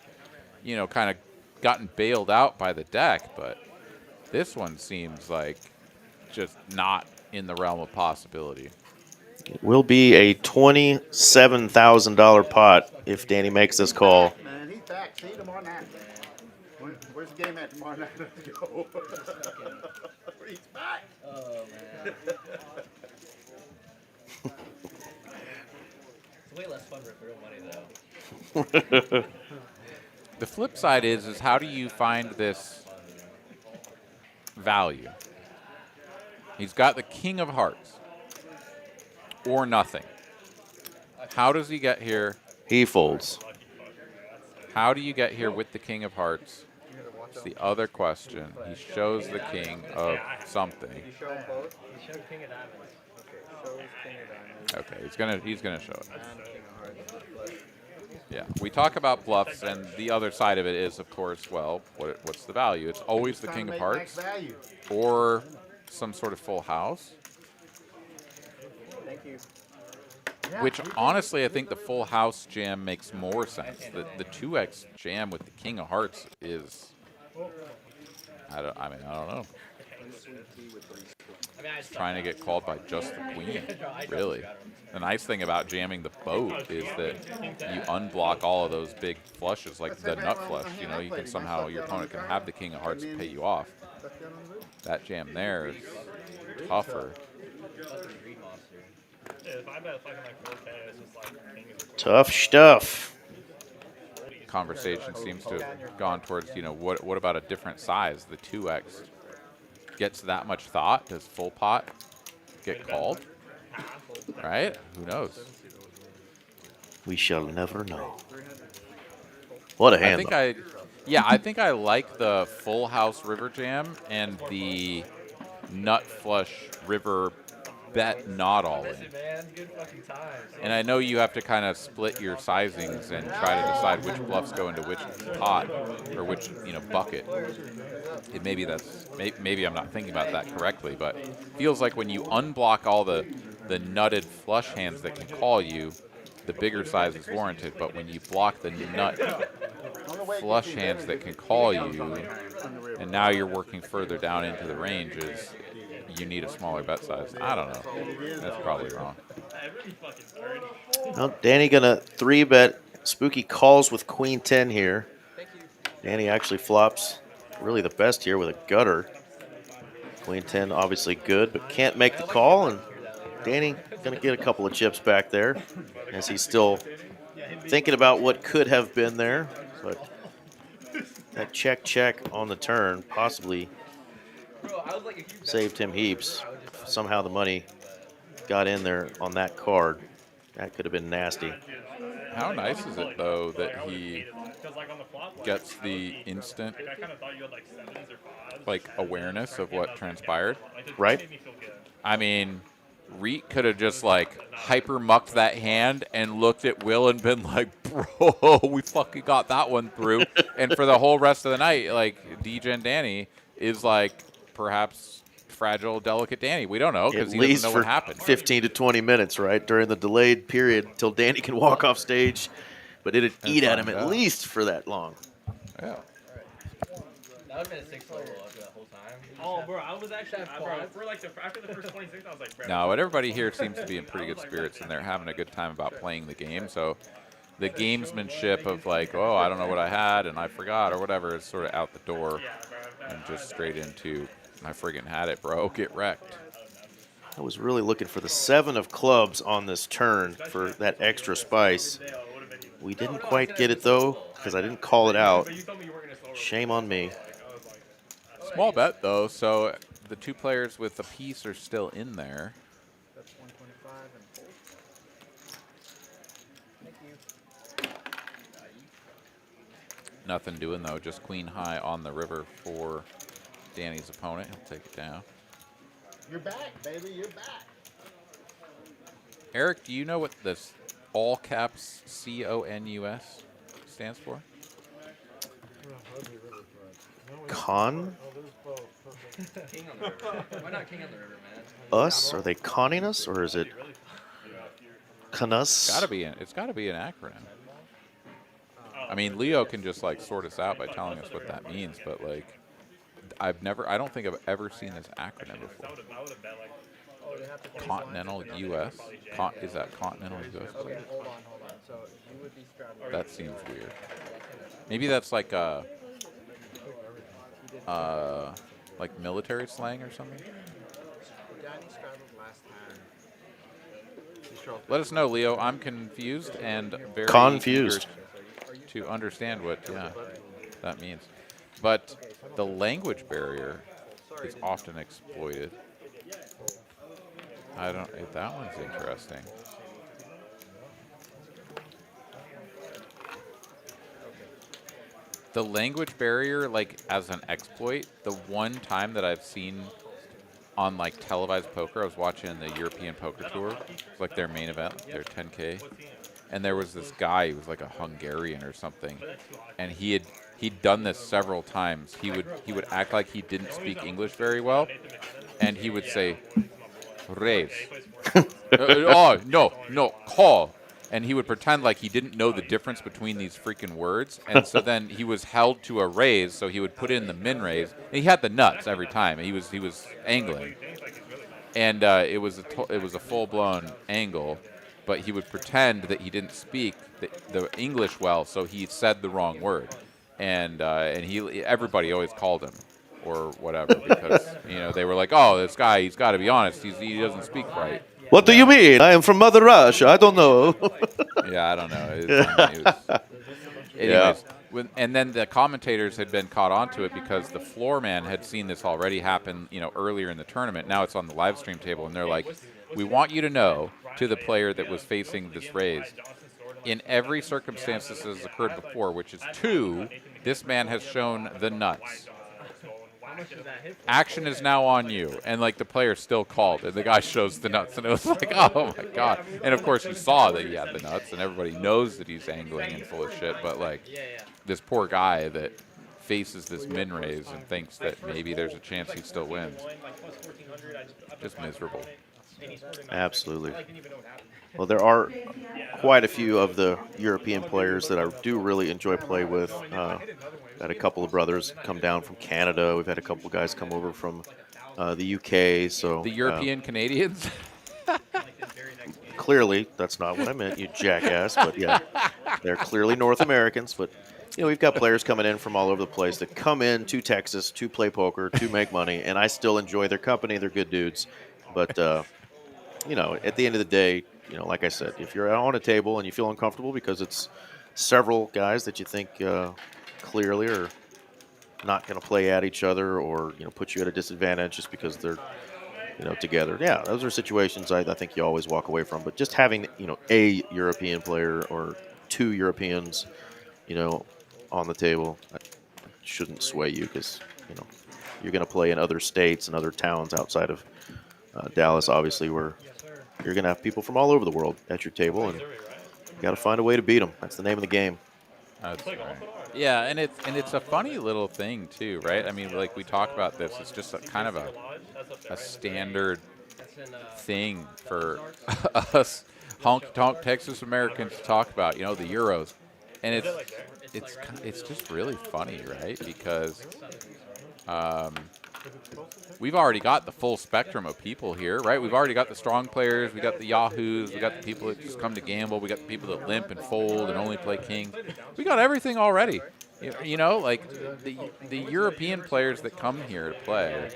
you know, kind of gotten bailed out by the deck, but this one seems like just not in the realm of possibility. It will be a $27,000 pot if Danny makes this call. Man, he's back. See you tomorrow night. Where's the game at tomorrow night? Let's go. He's back. Oh, man. It's way less fun with real money, though. The flip side is how do you find this value? He's got the king of hearts or nothing. How does he get here? He folds. How do you get here with the king of hearts? It's the other question. He shows the king of something. You show them both? He showed king of diamonds. Okay, show his king of diamonds Okay, he's gonna show it. and king of hearts. Yeah, we talk about bluffs, and the other side of it is, of course, well, what's the value? It's always the Trying king to of make hearts max value. or some sort of full house. Thank you. Yeah, Which, you can- honestly, I think the full house jam makes more sense. The 2x jam with the king of hearts is, I don't know. I mean, I It's trying to get called by just the queen, really. The nice thing about jamming the boat is that you unblock all of those big flushes, like the nut flush. You know, you can somehow, your opponent can have the king of hearts to pay you off. Left down on the roof. That jam there is tougher. Yeah, if I bet fucking like 4K, it's just like king is a Tough stuff. Conversation seems to have gone towards, you know, what about a different size? The 2x gets that much thought. Does full pot get called? Right? Who knows? We shall never know. What a I hand. think though. I think I like the full house river jam and the nut flush river bet not all in. Listen, man, good fucking times. And I know you have to kind of split your sizings and try to decide which bluffs go into which pot or which, you know, bucket. Maybe I'm not thinking about that correctly, but it feels like when you unblock all the nutted flush hands that can call you, the bigger size is warranted. But when you block the nut flush hands that can call you, and now you're working further down into the ranges, you need a smaller bet size. I don't know. That's probably wrong. Well, Danny gonna 3-bet. Spooky calls with queen 10 here. Danny actually flops really the best here with a gutter. Queen 10 obviously good, but can't make the call, and Danny gonna get a couple of chips back there as he's still thinking about what could have been there. But that check on the turn possibly saved him heaps. Somehow the money got in there on that card. That could have been nasty. How nice is it, though, that he Because like on the flop, like, gets the instant, I kind of thought you had like 7s or 5s. like, awareness of what transpired? Like, it Right. made me feel good. I mean, Reit could have just, like, hyper-mucked that hand and looked at Will and been like, bro, we fucking got that one through. And for the whole rest of the night, like, DJ Danny is, like, perhaps fragile, delicate Danny. We don't know At because he least doesn't know for what happened. 15 to 20 minutes, right, during the delayed period until Danny can walk off stage. But it'd eat at him find at out. least for that long. Yeah. That would have been a 6 level up that whole time. Oh, bro, I was actually, bro, for like after the first 26, I was like, bro. No, but everybody here seems to be in pretty good spirits, and they're having a good time about playing the game. So the gamesmanship of, like, oh, I don't know what I had and I forgot or whatever is sort of out the door and just straight into, I friggin' had it, bro. Get wrecked. I was really looking for the 7 of clubs on this turn for that extra spice. We didn't quite get it, though, because I didn't call it out. Shame on me. Small bet, though, so the two players with the piece are still in there. That's 125 and fold. Thank you. Nothing doing, though, just queen high on the river for Danny's opponent. He'll take it down. You're back, baby. You're back. Eric, do you know what this all caps CONUS stands for? Con King on the river. Why not King on the river, man? us? Are they conning us, or is it canus? It's got to be an acronym. I mean, Leo can just like sort us out by telling us what that means, but like, I don't think I've ever seen this acronym before. Continental U.S. Is that Continental U.S.? Okay, hold on. So you would be straddling. That seems weird. Maybe that's like like military slang or something. Danny straddled last time. Let us know, Leo. I'm confused and very Confused. eager to understand what that means. But the language barrier is often exploited. That one's interesting. The language barrier, like as an exploit, the one time that I've seen on like televised poker, I was watching the European Poker Tour, like their main event, their 10K, and there was this guy, he was like a Hungarian or something, and he'd done this several times. He would act like he didn't speak English very well, and he would say, "Raise." Oh no, call. And he would pretend like he didn't know the difference between these freaking words, and so then he was held to a raise, so he would put in the min raise. And he had the nuts every time. He was angling, and it was a full blown angle, but he would pretend that he didn't speak the English well, so he said the wrong word, and everybody always called him or whatever because they were like, oh, this guy, he's got to be honest, he doesn't speak right. What do you mean? I am from Mother Russia. I don't know. Yeah, I don't know. Anyways, and then the commentators had been caught onto it because the floor man had seen this already happen, earlier in the tournament. Now it's on the live stream table, and they're like, we want you to know, to the player that was facing this raise, in every circumstance this has occurred before, which is 2, this man has shown the nuts. Action is now on you, and like the player still called, and the guy shows the nuts, and it was like, oh my god! And of course, you saw that he had the nuts, and everybody knows that he's angling and full of shit. But like, this poor guy that faces this min raise and thinks that maybe there's a chance he still wins. Just miserable. Absolutely. Well, there are quite a few of the European players that I do really enjoy play with. Had a couple of brothers come down from Canada. We've had a couple of guys come over from the UK. So the European Canadians. Clearly, that's not what I meant, you jackass. But yeah, they're clearly North Americans. But we've got players coming in from all over the place that come in to Texas to play poker, to make money, and I still enjoy their company. They're good dudes. But at the end of the day, like I said, if you're on a table and you feel uncomfortable because it's several guys that you think clearly are not going to play at each other or put you at a disadvantage just because they're together. Yeah, those are situations I think you always walk away from. But just having a European player or 2 Europeans on the table shouldn't sway you because you're going to play in other states and other towns outside of Dallas, obviously, where you're going to have people from all over the world at your table, and you got to find a way to beat them. That's the name of the game. That's right. Yeah, and it's a funny little thing too, right? I mean, like we talk about this, it's just kind of a standard thing for us honky-tonk Texas Americans to talk about, the Euros, and it's just really funny, right? Because we've already got the full spectrum of people here, right? We've already got the strong players, we got the yahoos, we got the people that just come to gamble, we got the people that limp and fold and only play kings. We got everything already. Like the European players that come here to play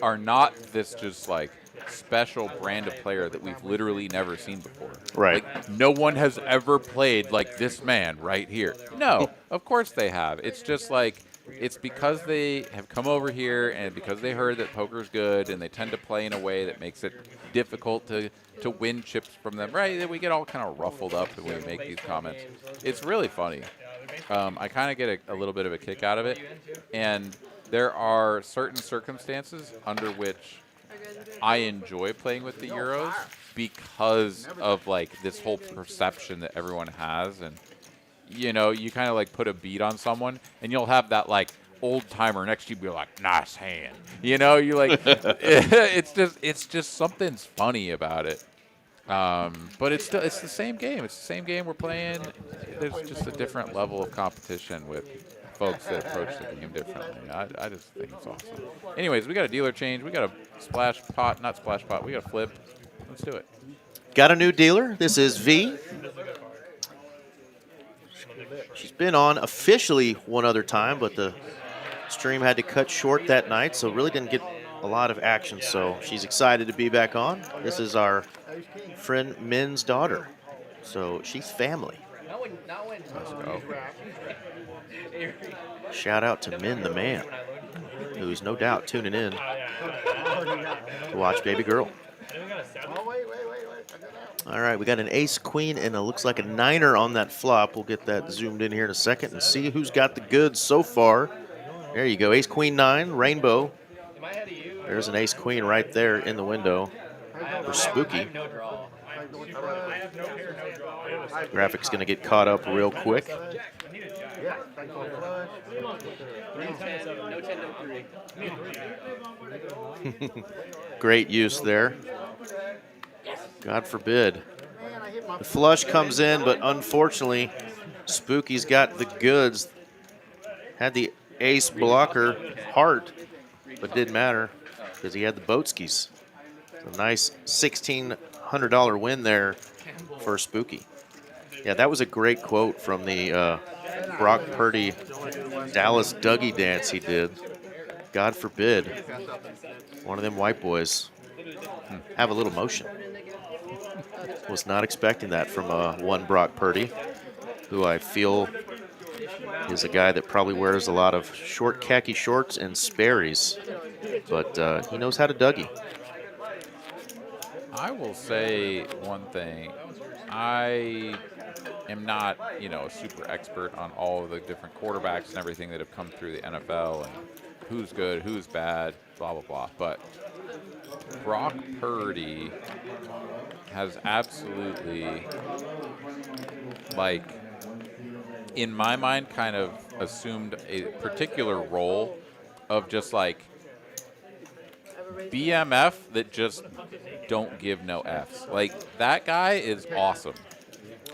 are not this just like special brand of player that we've literally never seen before. Right. Like no one has ever played like this man right here. No, of course they have. It's just like, it's because they have come over here and because they heard that poker's good and they tend to play in a way that makes it difficult to win chips from them, right? We get all kind of ruffled up when we make these comments. It's really funny. I kind of get a little bit of a kick out of it. And there are certain circumstances under which I enjoy playing with the Euros because of like this whole perception that everyone has, and you know, you kind of like put a beat on someone, and you'll have that like old timer next to you be like, nice hand. You know, you like, it's just something's funny about it. But it's the same game. It's the same game we're playing. There's just a different level of competition with folks that approach the game differently. I just think it's awesome. Anyways, we got a dealer change. We got a splash pot, not splash pot. We got a flip. Let's do it. Got a new dealer. This is V. She's been on officially one other time, but the stream had to cut short that night, so really didn't get a lot of action. So she's excited to be back on. This is our friend Min's daughter, so she's family. Let's go. Shout out to Min the man, who's no doubt tuning in to watch baby girl. All right, we got an ace queen and it looks like a niner on that flop. We'll get that zoomed in here in a second and see who's got the goods so far. There you go, ace queen nine, rainbow. There's an ace queen right there in the window for Spooky. Graphics going to get caught up real quick. Great use there. God forbid. The flush comes in, but unfortunately, Spooky's got the goods. Had the ace blocker heart, but didn't matter because he had the boat skis. A nice $1,600 win there for Spooky. Yeah, that was a great quote from the Brock Purdy Dallas Dougie dance he did. God forbid one of them white boys have a little motion. Was not expecting that from one Brock Purdy, who I feel is a guy that probably wears a lot of short khaki shorts and Sperry's, but he knows how to Dougie. I will say one thing. I am not, you know, a super expert on all of the different quarterbacks and everything that have come through the NFL and who's good, who's bad, blah, blah, blah. But Brock Purdy has absolutely, like, in my mind, kind of assumed a particular role of just like BMF that just don't give no Fs. Like, that guy is awesome.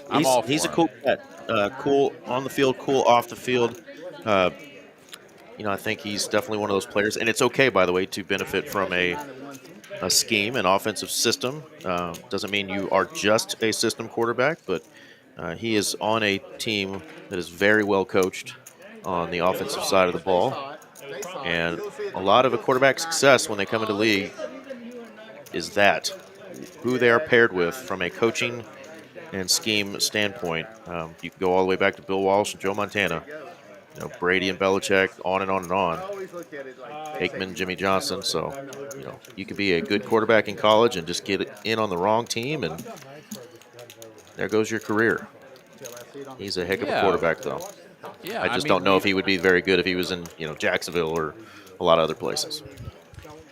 I'm all for he's a him. cool cat. Cool on the field, cool off the field. You know, I think he's definitely one of those players, and it's okay, by the way, to benefit from a scheme, an offensive system. Doesn't mean you are just a system quarterback, but he is on a team that is very well coached on the offensive side of the ball. And a lot of a quarterback's success when they come into league is that, who they are paired with from a coaching and scheme standpoint. You can go all the way back to Bill Walsh and Joe Montana, you know, Brady and Belichick, on and on and on. Aikman, Jimmy Johnson. So, you know, you can be a good quarterback in college and just get in on the wrong team, and there goes your career. He's a heck of a quarterback, though. Yeah, I just don't know if he would be very good if he was in, you know, Jacksonville or a lot of other places.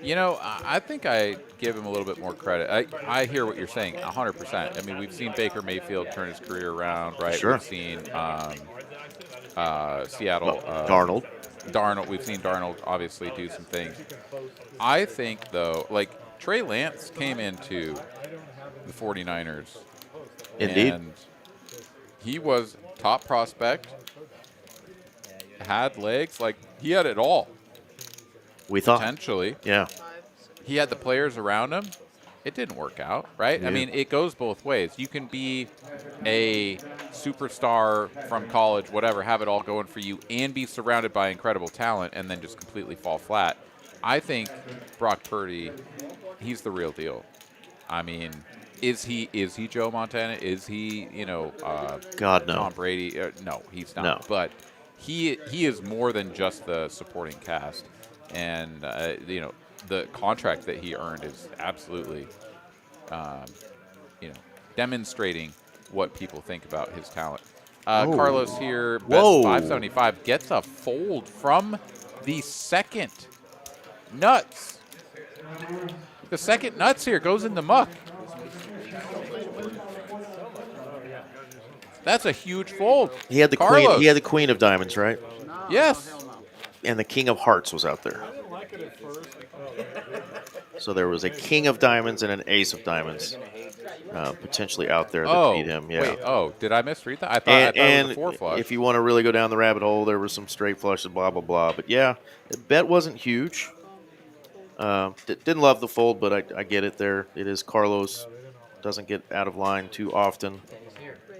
You know, I think I give him a little bit more credit. I hear what you're saying 100%. I mean, we've seen Baker Mayfield turn his career around, right? Sure. We've seen Seattle. Darnold. We've seen Darnold obviously do some things. I think, though, like, Trey Lance came into the 49ers. Indeed. And he was top prospect, had legs, like, he had it all. We thought. Potentially. Yeah. He had the players around him. It didn't work out, right? Yeah. I mean, it goes both ways. You can be a superstar from college, whatever, have it all going for you, and be surrounded by incredible talent and then just completely fall flat. I think Brock Purdy, he's the real deal. I mean, is he Joe Montana? Is he, you know, God, no. Tom Brady? No, he's not. No. But he is more than just the supporting cast. And, you know, the contract that he earned is absolutely, you know, demonstrating what people think about his talent. Carlos here, bets 575, gets a fold from the second. Nuts. The second nuts here goes in the muck. That's a huge fold. He had the Carlos. queen. He had the queen of diamonds, right? Yes. And the king of hearts was out there. So there was a king of diamonds and an ace of diamonds potentially out there that beat him. Yeah. Wait. Oh, did I misread that? I thought it was a 4 flush. If you want to really go down the rabbit hole, there was some straight flushes, blah blah blah. But yeah, the bet wasn't huge. Didn't love the fold, but I get it there. It is Carlos. Doesn't get out of line too often.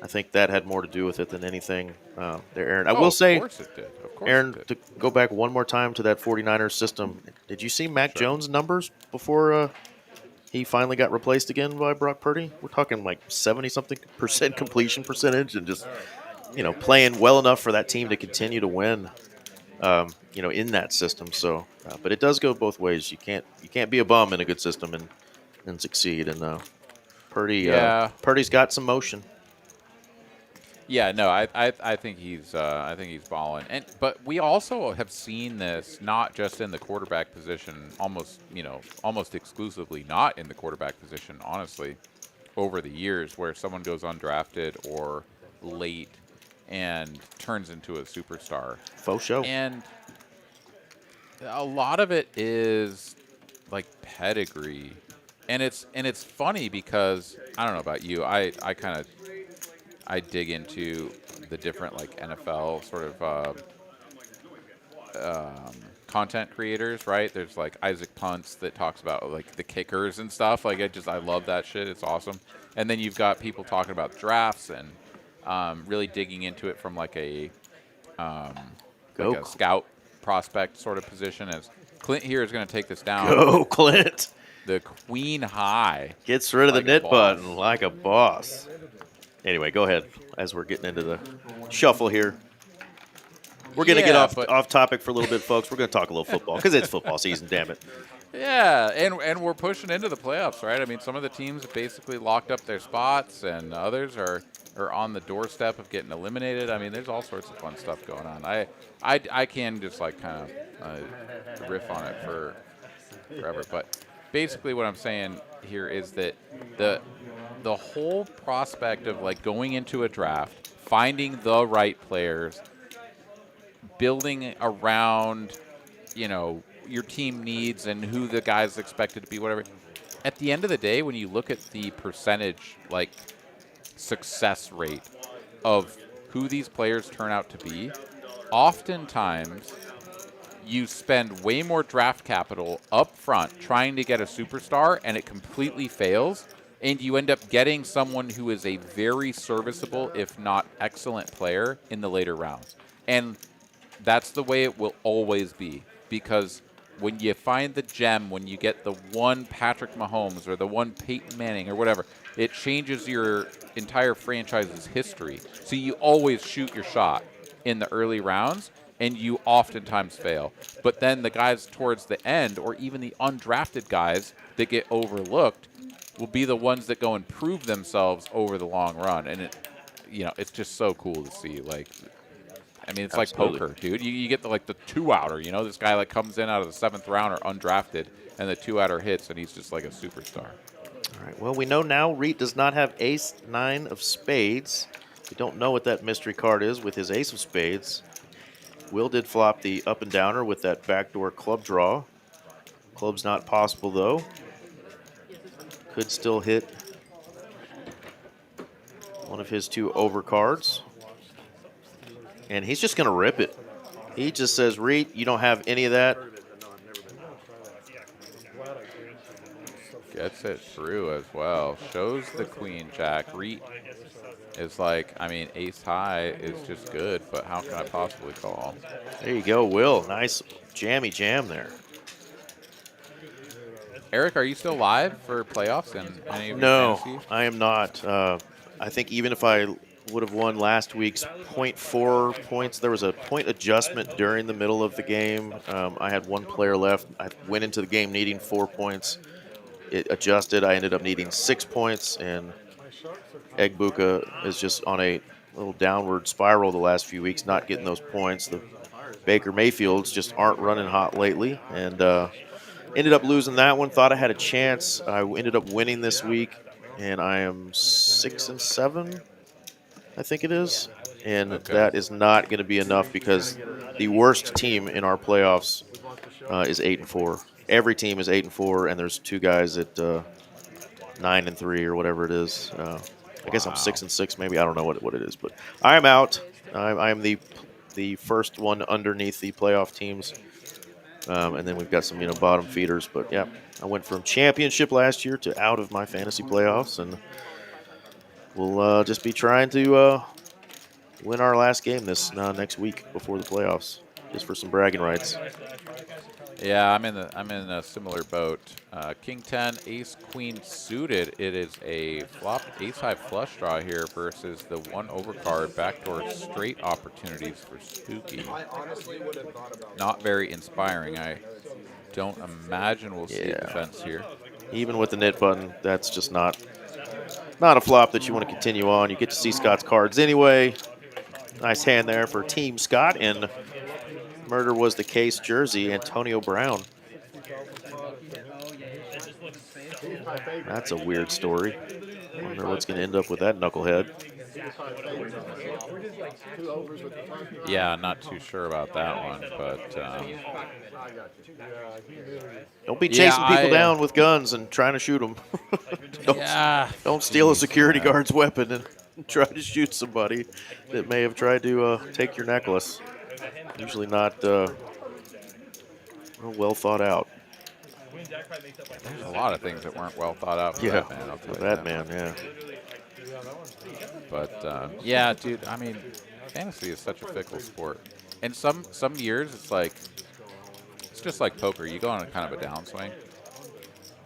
I think that had more to do with it than anything there, Aaron. I will say, of course it did. Of course Aaron, it did. to go back one more time to that 49ers system, did you see Mac Jones' numbers before he finally got replaced again by Brock Purdy? We're talking like 70-something% completion percentage and just, playing well enough for that team to continue to win, in that system. So, but it does go both ways. You can't be a bum in a good system and succeed. And Purdy's got some motion. Yeah, no, I think he's balling, but we also have seen this not just in the quarterback position, almost exclusively not in the quarterback position, honestly, over the years where someone goes undrafted or late and turns into a superstar. Faux show. And a lot of it is like pedigree, and it's funny because I don't know about you, I dig into the different like NFL sort of content creators, right? There's like Isaac Punts that talks about like the kickers and stuff. Like I love that shit. It's awesome. And then you've got people talking about drafts and really digging into it from like a scout prospect sort of position. As Clint here is going to take this down. Go, Clint. The queen high. Gets rid of like the knit button like a boss. Anyway, go ahead as we're getting into the shuffle here. We're going to get off topic for a little bit, folks. We're going to talk a little football because it's football season, damn it. Yeah, and we're pushing into the playoffs, right? I mean, some of the teams have basically locked up their spots, and others are on the doorstep of getting eliminated. I mean, there's all sorts of fun stuff going on. I can just like kind of riff on it forever, but basically what I'm saying here is that the whole prospect of like going into a draft, finding the right players, building around, your team needs and who the guy's expected to be, whatever. At the end of the day, when you look at the percentage, like success rate of who these players turn out to be, oftentimes you spend way more draft capital up front trying to get a superstar and it completely fails. And you end up getting someone who is a very serviceable, if not excellent player in the later rounds. And that's the way it will always be. Because when you find the gem, when you get the one Patrick Mahomes or the one Peyton Manning or whatever, it changes your entire franchise's history. So you always shoot your shot in the early rounds, and you oftentimes fail. But then the guys towards the end, or even the undrafted guys that get overlooked, will be the ones that go and prove themselves over the long run. And it's just so cool to see. Like, I mean, it's Absolutely. like poker, dude. You get the 2-outer, this guy like comes in out of the 7th round or undrafted, and the 2-outer hits, and he's just like a superstar. All right, well, we know now Reit does not have ace-9 of spades. We don't know what that mystery card is with his ace of spades. Will did flop the up and downer with that backdoor club draw. Club's not possible, though. Could still hit one of his 2 over cards. And he's just going to rip it. He just says, Reit, you don't have any of that. Gets it through as well. Shows the queen jack. Reit is like, I mean, ace high is just good, but how can I possibly call? There you go, Will. Nice jammy jam there. Eric, are you still live for playoffs and any of your No, fantasy? I am not. I think even if I would have won last week's 0.4 points, there was a point adjustment during the middle of the game. I had 1 player left. I went into the game needing 4 points. It adjusted. I ended up needing 6 points, and Egbuka is just on a little downward spiral the last few weeks, not getting those points. The Baker Mayfields just aren't running hot lately, and Ended up losing that one. Thought I had a chance. I ended up winning this week, and I am 6-7, I think it is. And that is not going to be enough because the worst team in our playoffs is 8-4. Every team is 8-4, and there's 2 guys at 9-3 or whatever it is. I guess I'm 6-6, maybe. I don't know what it is, but I am out. I am the first one underneath the playoff teams. And then we've got some, bottom feeders. But, yeah, I went from championship last year to out of my fantasy playoffs. And we'll just be trying to win our last game this next week before the playoffs, just for some bragging rights. Yeah, I'm in a similar boat. King 10, Ace Queen suited. It is a flop ace high flush draw here versus the 1 overcard backdoor straight opportunities for Spooky. Not very inspiring. I don't imagine we'll see a defense here. Even with the knit button, that's just not a flop that you want to continue on. You get to see Scott's cards anyway. Nice hand there for Team Scott, and Murder was the case jersey, Antonio Brown. That's a weird story. I wonder what's going to end up with that knucklehead. Yeah, not too sure about that one, but don't be chasing people down with guns and trying to shoot them. Don't steal a security guard's weapon and try to shoot somebody that may have tried to take your necklace. Usually not well thought out. There's a lot of things that weren't well thought out for that man. I'll tell you that man, yeah. But yeah, dude. I mean, fantasy is such a fickle sport, and some years it's like it's just like poker. You go on a kind of a downswing,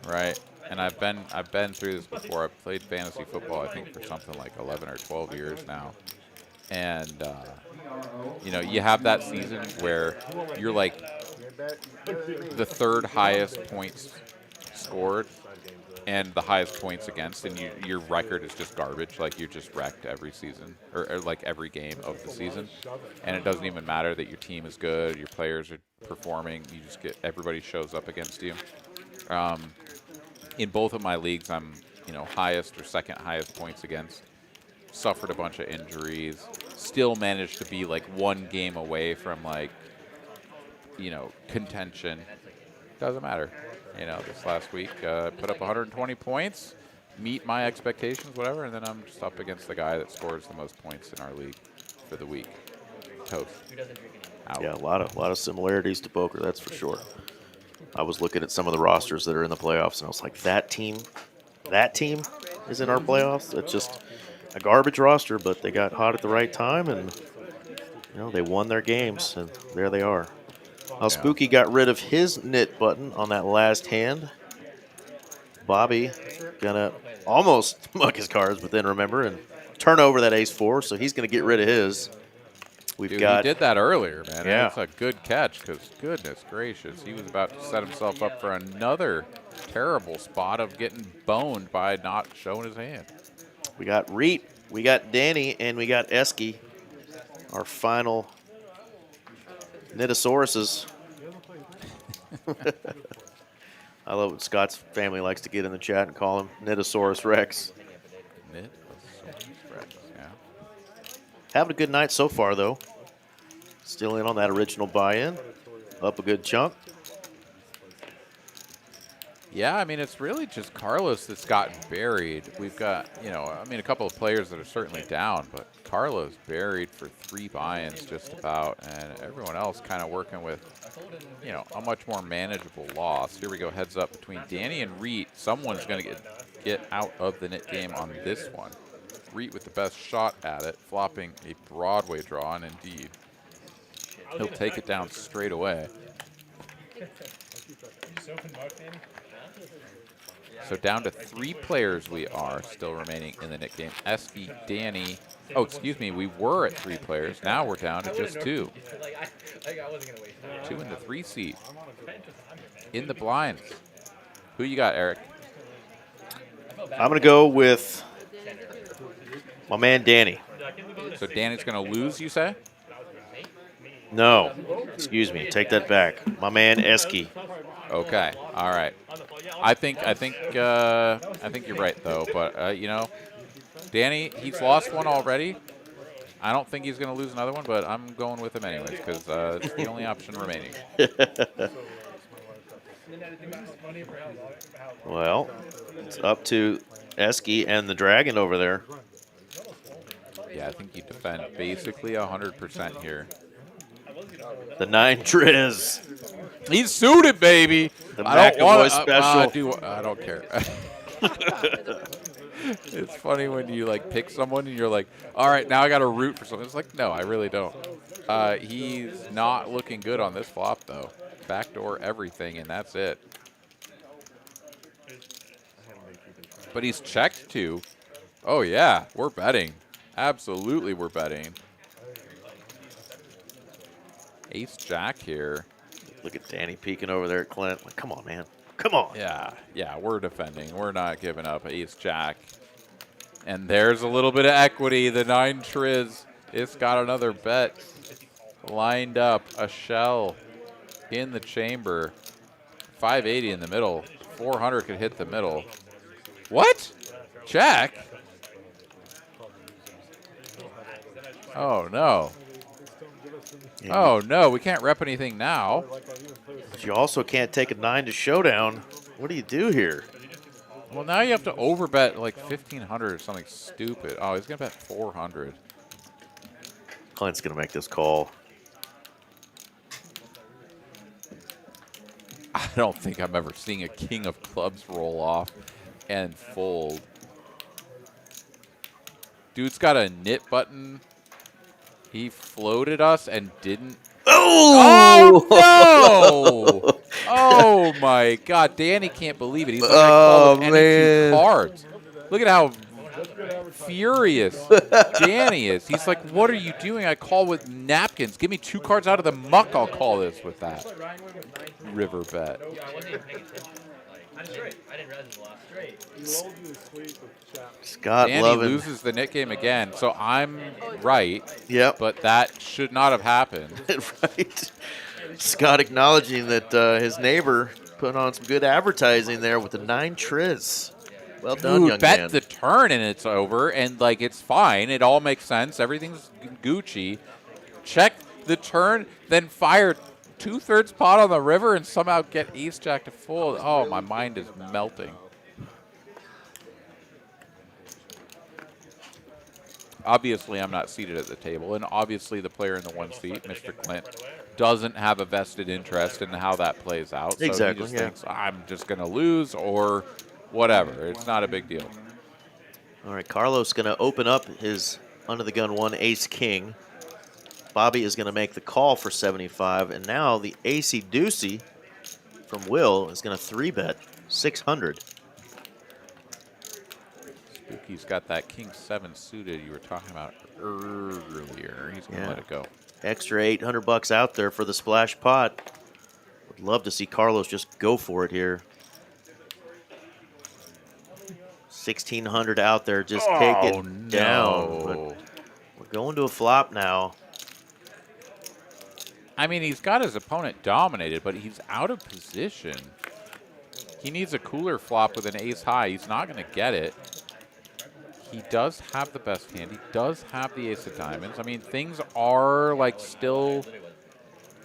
right? And I've been through this before. I've played fantasy football, I think, for something like 11 or 12 years now, and you have that season where you're like the 3rd highest points scored and the highest points against, and your record is just garbage. Like, you're just wrecked every season, or like every game of the season, and it doesn't even matter that your team is good, your players are performing. You just get everybody shows up against you. In both of my leagues, I'm highest or 2nd highest points against. Suffered a bunch of injuries. Still managed to be like 1 game away from like contention. Doesn't matter. This last week put up 120 points, meet my expectations, whatever, and then I'm just up against the guy that scores the most points in our league for the week. Toast. Out. Yeah, a lot of similarities to poker, that's for sure. I was looking at some of the rosters that are in the playoffs, and I was like, that team is in our playoffs. It's just a garbage roster, but they got hot at the right time, and they won their games, and there they are. Spooky got rid of his knit button on that last hand. Bobby gonna almost muck his cards, but then remember and turn over that ace-4, so he's gonna get rid of his. He did that earlier, man. Yeah. That's a good catch, because goodness gracious, he was about to set himself up for another terrible spot of getting boned by not showing his hand. We got Reit, we got Danny, and we got Esky, our final Knitosauruses. I love what Scott's family likes to get in the chat and call him Knitosaurus Rex. Knitosaurus Rex, yeah. Having a good night so far, though. Still in on that original buy-in. Up a good chunk. Yeah, I mean, it's really just Carlos that's gotten buried. We've got, a couple of players that are certainly down, but Carlos buried for 3 buy-ins just about, and everyone else kind of working with, a much more manageable loss. Here we go, heads up between Danny and Reit. Someone's going to get out of the knit game on this one. Reit with the best shot at it, flopping a Broadway draw, and indeed, he'll take it down straight away. So down to 3 players we are still remaining in the knit game. Esky, Danny. Oh, excuse me. We were at 3 players. Now we're down to just 2. 2 in the 3 seat. In the blinds. Who you got, Eric? I'm going to go with my man Danny. So Danny's going to lose, you say? No. Excuse me. Take that back. My man Esky. Okay. All right. I think you're right though. But you know, Danny, he's lost one already. I don't think he's going to lose another one, but I'm going with him anyways because it's the only option remaining. Well, it's up to Esky and the Dragon over there. Yeah, I think you defend basically 100% here. The 9 Triz. He's suited, baby. The I don't want special. I don't care. It's funny when you like pick someone and you're like, all right, now I got to root for someone. It's like, no, I really don't. He's not looking good on this flop though. Backdoor everything, and that's it. But he's checked too. Oh yeah, we're betting. Absolutely, we're betting. Ace Jack here. Look at Danny peeking over there at Clint. Like, come on, man. Come on. Yeah, we're defending. We're not giving up. Ace Jack. And there's a little bit of equity. The 9 Triz. It's got another bet lined up. A shell in the chamber. 580 in the middle. 400 could hit the middle. What? Jack? Oh, no. Oh, no. We can't rep anything now. But you also can't take a 9 to showdown. What do you do here? Well, now you have to overbet like 1,500 or something stupid. Oh, he's going to bet 400. Clint's going to make this call. I don't think I'm ever seeing a king of clubs roll off and fold. Dude's got a knit button. He floated us and didn't. Oh! Oh, no! Oh, my God. Danny can't believe it. He's like, I called with any 2 cards. Look at how furious Danny is. He's like, what are you doing? I call with napkins. Give me 2 cards out of the muck. I'll call this with that. River bet. I'm straight. I didn't realize it was straight. Scott Danny Lovin. loses the knit game again, so I'm right. Yep. But that should not have happened. Right. Scott acknowledging that his neighbor put on some good advertising there with the 9 Triz. Well done, Dude, young bet man. the turn and it's over, and like it's fine. It all makes sense. Everything's Gucci. Check the turn, then fire 2/3 pot on the river and somehow get ace jack to fold. Oh, my mind is melting. Obviously, I'm not seated at the table, and obviously the player in the 1 seat, Mr. Clint, doesn't have a vested interest in how that plays out. So Exactly, he just yeah. thinks, I'm just going to lose or whatever. It's not a big deal. All right, Carlos going to open up his under-the-gun 1 ace-king. Bobby is going to make the call for 75, and now the acey-deucey from Will is going to 3-bet 600. Spooky's got that king 7 suited you were talking about earlier. He's going to let it go. Extra 800 bucks out there for the splash pot. Would love to see Carlos just go for it here. 1,600 out there, just take it down. But we're going to a flop now. I mean, he's got his opponent dominated, but he's out of position. He needs a cooler flop with an ace high. He's not going to get it. He does have the best hand. He does have the ace of diamonds. I mean, things are like still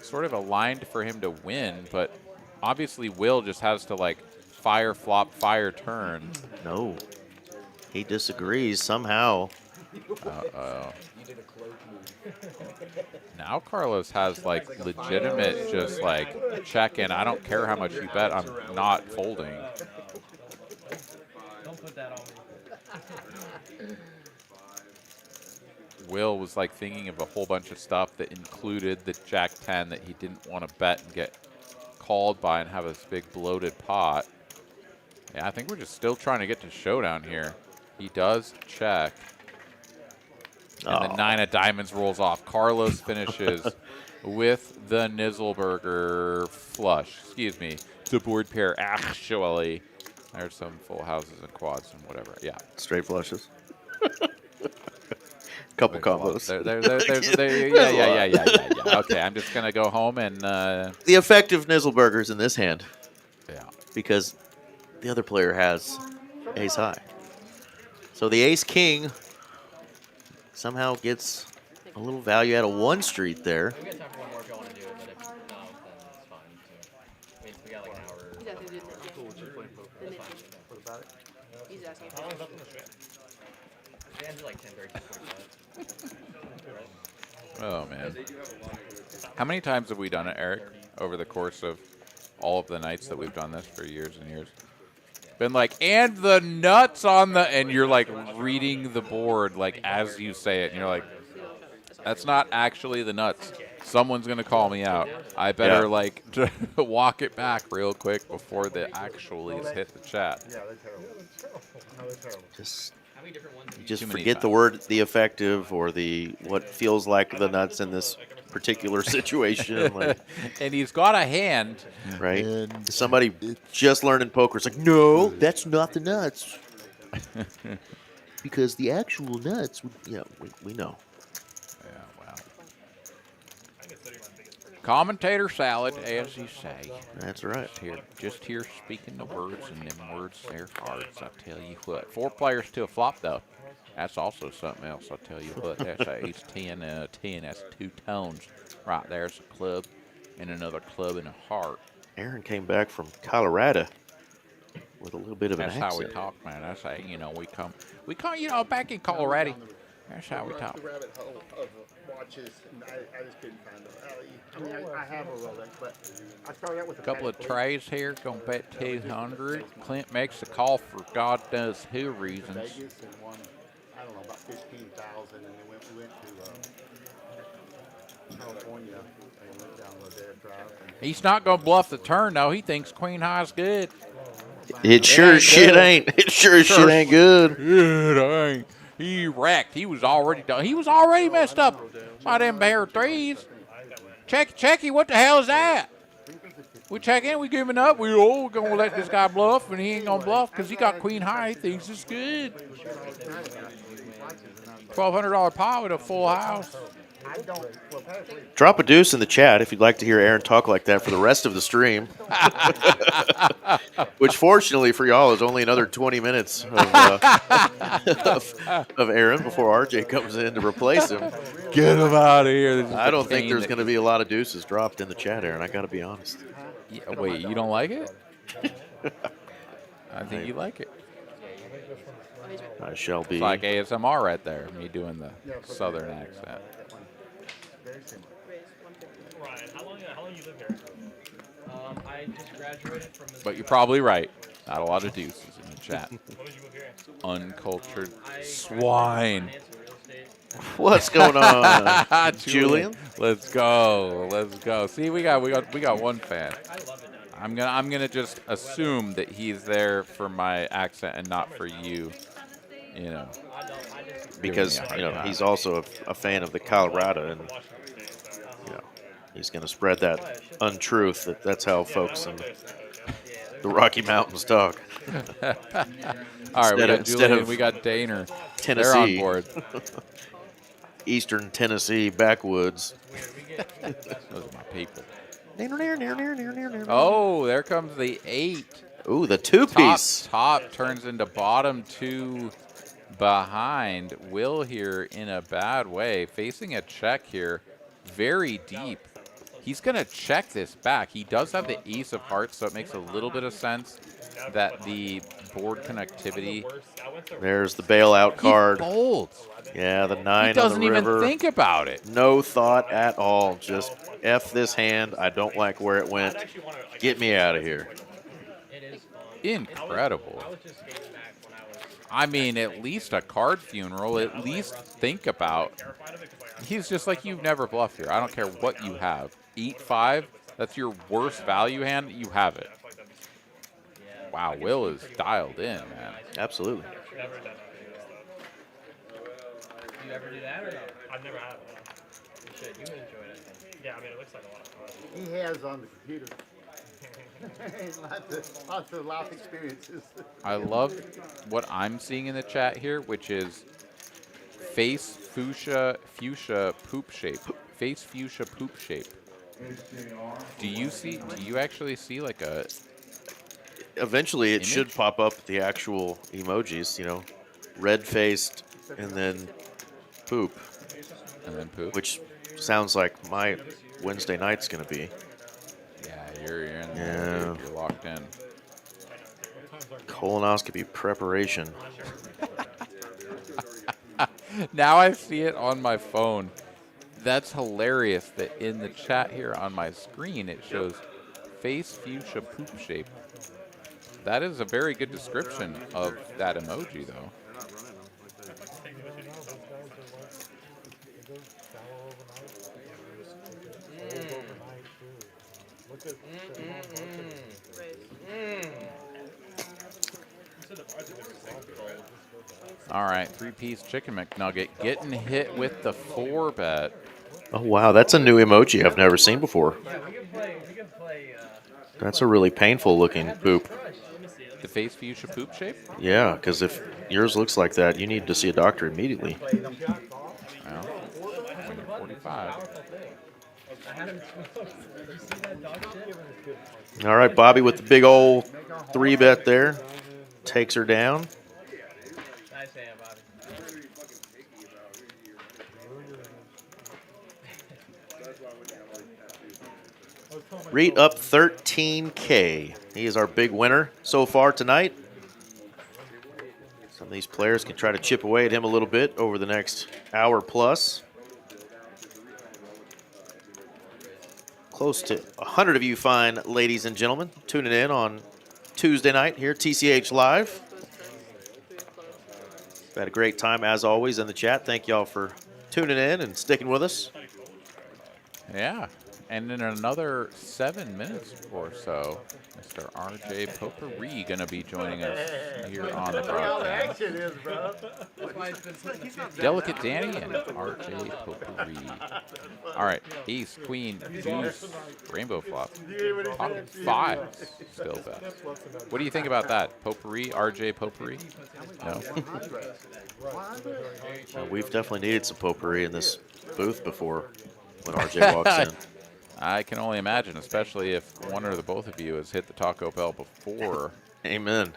sort of aligned for him to win, but obviously Will just has to like fire flop, fire turn. No, he disagrees somehow. Uh-oh. Now Carlos has like legitimate just like check in. I don't care how much you bet. I'm not folding. Don't put that on me. Will was like thinking of a whole bunch of stuff that included the Jack 10 that he didn't want to bet and get called by and have this big bloated pot. Yeah, I think we're just still trying to get to showdown here. He does check. And the 9 of diamonds rolls off. Carlos finishes with the Nizzleberger flush. Excuse me. The board pair, actually. There's some full houses and quads and whatever. Yeah. Straight flushes. Couple combos. Yeah. Okay, I'm just going to go home and... the effective Nizzlebergers in this hand. because the other player has ace high. So the ace king somehow gets a little value out of one street there. We got time for one more if y'all want to do it, but if no, then it's fine too. I mean, we got like an hour. He's asking to do the Cool, just playing poker. the nifty. What about it? He's asking How for long's left on the stream? The end's like 10:30, 45. Oh man. How many times have we done it, Eric, over the course of all of the nights that we've done this for years and years? Been like, and the nuts on the, and you're like reading the board like as you say it, and you're like, that's not actually the nuts. Someone's gonna call me out. I better like walk it back real quick before the actuallys hit the chat. Yeah, they're terrible. No, they're terrible. Just How many different ones have you just Too many forget the times. word the effective or the what feels like the nuts in this particular situation. Like, And he's got a hand. right? Somebody just learning poker. It's like, no, that's not the nuts. Because the actual nuts, we know. Yeah, wow. Commentator salad, as you say. That's right. Just here speaking the words, and them words, they're hearts. I tell you what. 4 players to a flop, though. That's also something else. I tell you what. That's ace 10, 10. That's 2 tones. Right there's a club, and another club and a heart. Aaron came back from Colorado with a little bit of an That's accent. how we talk, man. That's how we come, back in Colorado. That's how we talk. The rabbit hole of watches, and I just couldn't find them. I mean, I have a Rolex, but I started out with a Couple of Patek trays here, gonna bet 200. Clint makes the call for God knows who Philippe reasons. Vegas and won, I don't know, about 15,000, and then we went to California and went down Ladera Drive. And He's not gonna bluff the turn though. He thinks queen high's good. It sure ain't as shit good. ain't. It sure as shit ain't good. Good, ain't. He wrecked. He was already done. He was already messed up by them bare threes. Checky, what the hell is that? We check in, we giving up. We're gonna let this guy bluff, and he ain't gonna bluff because he got queen high. He thinks it's good. $1,200 pot with a full house. I don't, well, Patek Drop a deuce in the chat if you'd like to hear Aaron talk like that for the rest of the stream. Which, fortunately for y'all, is only another 20 minutes of Aaron before RJ comes in to rephase him. Get him out of here. I don't think there's going to be a lot of deuces dropped in the chat, Aaron. I got to be honest. Yeah, wait, you don't like it? I think you like it. I shall be. It's like ASMR right there, me doing the southern accent. Ryan, how long you live here? I just graduated from this. But you're probably right. Not a lot of deuces in the chat. When did you move here? Uncultured I swine. graduated from finance and real estate. What's going on, Julian? Let's go. Let's go. See, we got one fan. I love it down I'm gonna just assume that he's there for my accent and not for you. You know. I just Because, he's also a fan of the Colorado, and, he's going to spread that untruth that's how folks in the Rocky Mountains talk. All right, we got instead Julian, of we got Daner. Tennessee. They're on board. Eastern Tennessee backwoods. Those are my people. Oh, Oh, there comes the 8. ooh, the two-piece. Top turns into bottom 2 behind. Will here in a bad way, facing a check here, very deep. He's going to check this back. He does have the ace of hearts, so it makes a little bit of sense that the board connectivity. There's the bailout card. He folds. Yeah, the 9 He on the doesn't even river. think about it. No thought at all. Just F this hand. I don't like where it went. Get me out of here. it is fun. Incredible. I was just skating back when I was. I mean, at least a card funeral. At least think about. He's just like, you've never bluffed here. I don't care what you have. 8-5. That's your worst value hand. You have it. Wow, Will is dialed in, man. Absolutely. Never done that Do you ever do that or no? I've never had it. You should. You would enjoy it, I think. Yeah, I mean, it looks like a lot of fun. He has on the computer. lots of life experiences. I love what I'm seeing in the chat here, which is face fuchsia poop shape. Face fuchsia poop shape. Do you actually see like a eventually it Image? should pop up the actual emojis, you know, red-faced and then poop, And then poop. which sounds like my Wednesday night's going to be. Yeah, you're in there, Yeah. dude. You're locked in. Colonoscopy preparation. Now I see it on my phone. That's hilarious that in the chat here on my screen it shows face fuchsia poop shape. That is a very good description of that emoji, though. All right, 3-piece chicken McNugget getting hit with the 4-bet. Oh, wow. That's a new emoji I've never seen before. Yeah, we can play. That's a really painful looking poop. The face fuchsia poop shape? Yeah, because if yours looks like that, you need to see a doctor immediately. Well, when you're 45. All right, Bobby with the big old 3-bet there. Takes her down. Nice hand, Bobby. Reit up 13K. He is our big winner so far tonight. Some of these players can try to chip away at him a little bit over the next hour plus. Close to 100 of you fine ladies and gentlemen tuning in on Tuesday night here at TCH Live. Had a great time as always in the chat. Thank y'all for tuning in and sticking with us. Yeah. And in another 7 minutes or so, Mr. RJ Potpourri going to be joining us here on the broadcast. Delicate Danny and RJ Potpourri. All right, ace, queen, deuce, rainbow flop. Pocket fives, still best. What do you think about that? Potpourri, RJ Potpourri? No? We've definitely needed some potpourri in this booth before when RJ walks in. I can only imagine, especially if one or the both of you has hit the Taco Bell before. Amen.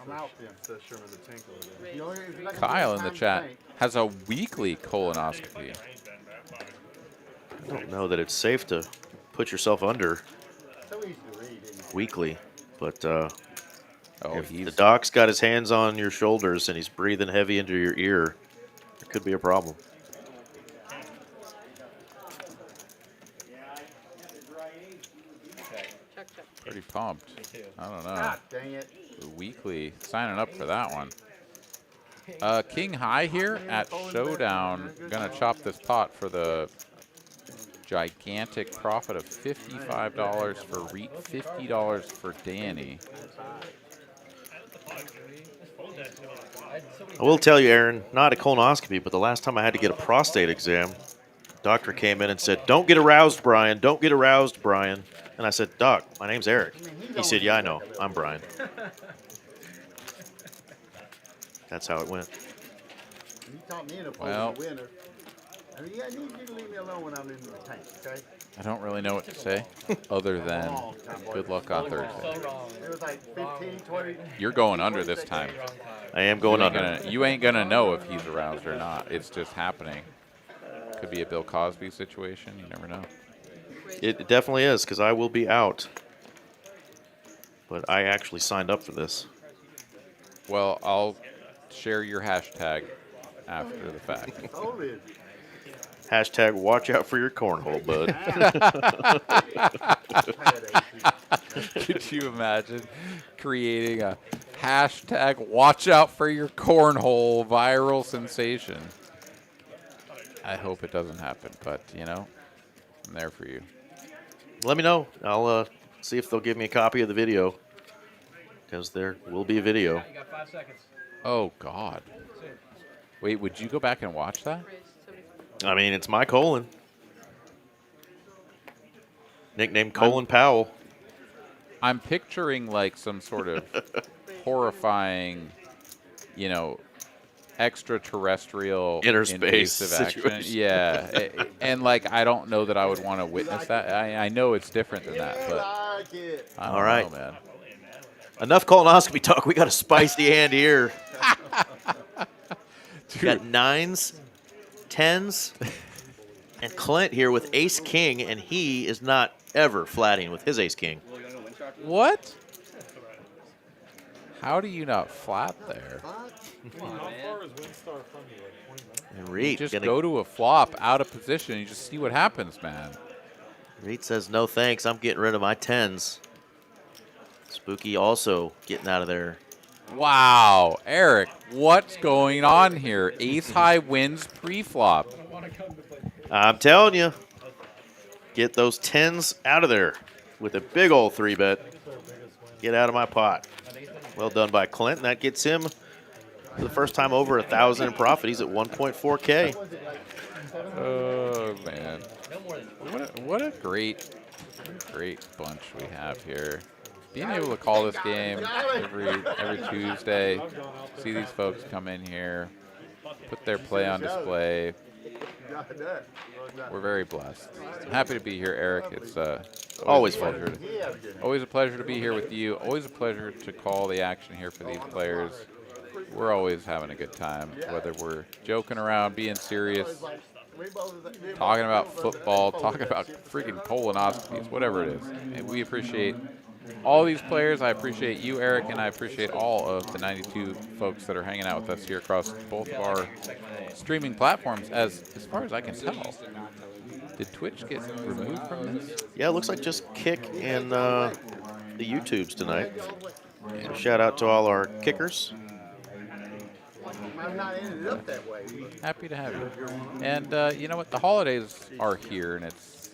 I'm out then, says Sherman the Tinkler. Kyle in the chat has a weekly colonoscopy. I don't know that it's safe to put yourself under weekly, but if the doc's got his hands on your shoulders and he's breathing heavy into your ear, it could be a problem. Pretty pumped. I don't know. God dang it. Weekly, signing up for that one. King High here at Showdown. Gonna chop this pot for the gigantic profit of $55 for Reit, $50 for Danny. I will tell you, Aaron, not a colonoscopy, but the last time I had to get a prostate exam, doctor came in and said, "Don't get aroused, Brian. Don't get aroused, Brian." And I said, "Doc, my name's Eric." He said, "Yeah, I know. I'm Brian." That's how it went. You taught me to Well, the winner. I mean, I need you to leave me alone when I'm in the tank, okay? I don't really know what to say other than good luck on Thursday. It was like 15, 20. You're going under this time. I am going under. You ain't gonna know if he's aroused or not. It's just happening. Could be a Bill Cosby situation. You never know. It definitely is, because I will be out. But I actually signed up for this. Well, I'll share your hashtag after the fact. Hashtag watch out for your cornhole, bud. Could you imagine creating a hashtag watch out for your cornhole viral sensation? I hope it doesn't happen, but, you know, I'm there for you. Let me know. I'll see if they'll give me a copy of the video, because there will be a video. You got 5 seconds. Oh, God. Wait, would you go back and watch that? I mean, it's my colon. Nicknamed Colin Powell. I'm picturing like some sort of horrifying, you know, extraterrestrial Inner space invasive action. situation. Yeah, and like I don't know that I would want to witness that. I know it's different than that, but I don't All right. know, man. Enough colonoscopy talk. We got a spicy hand here. Got 9s, 10s, and Clint here with ace king, and he is not ever flatting with his ace king. What? How do you not flat there? How far is Windstar from you? Like 20 minutes? And You Reit just gonna, go to a flop out of position. You just see what happens, man. Reit says, no thanks, I'm getting rid of my 10s. Spooky also getting out of there. Wow, Eric, what's going on here? Ace high wins pre-flop. I'm telling you, get those 10s out of there with a big old 3-bet. Get out of my pot. Well done by Clint. That gets him for the first time over 1,000 in profit. He's at 1.4K. Oh man, what a great bunch we have here. Being able to call this game every Tuesday, see these folks come in here, put their play on display. We're very blessed. I'm happy to be here, Eric. It's always a pleasure. Always a pleasure to be here with you. Always a pleasure to call the action here for these players. We're always having a good time, whether we're joking around, being serious, talking about football, talking about freaking colonoscopies, whatever it is. And we appreciate all these players. I appreciate you, Eric, and I appreciate all of the 92 folks that are hanging out with us here across both of our streaming platforms. As far as I can tell, did Twitch get removed from this? Yeah, it looks like just Kick and the YouTubes tonight. So shout out to all our kickers. Happy to have you. And you know what? The holidays are here, and it's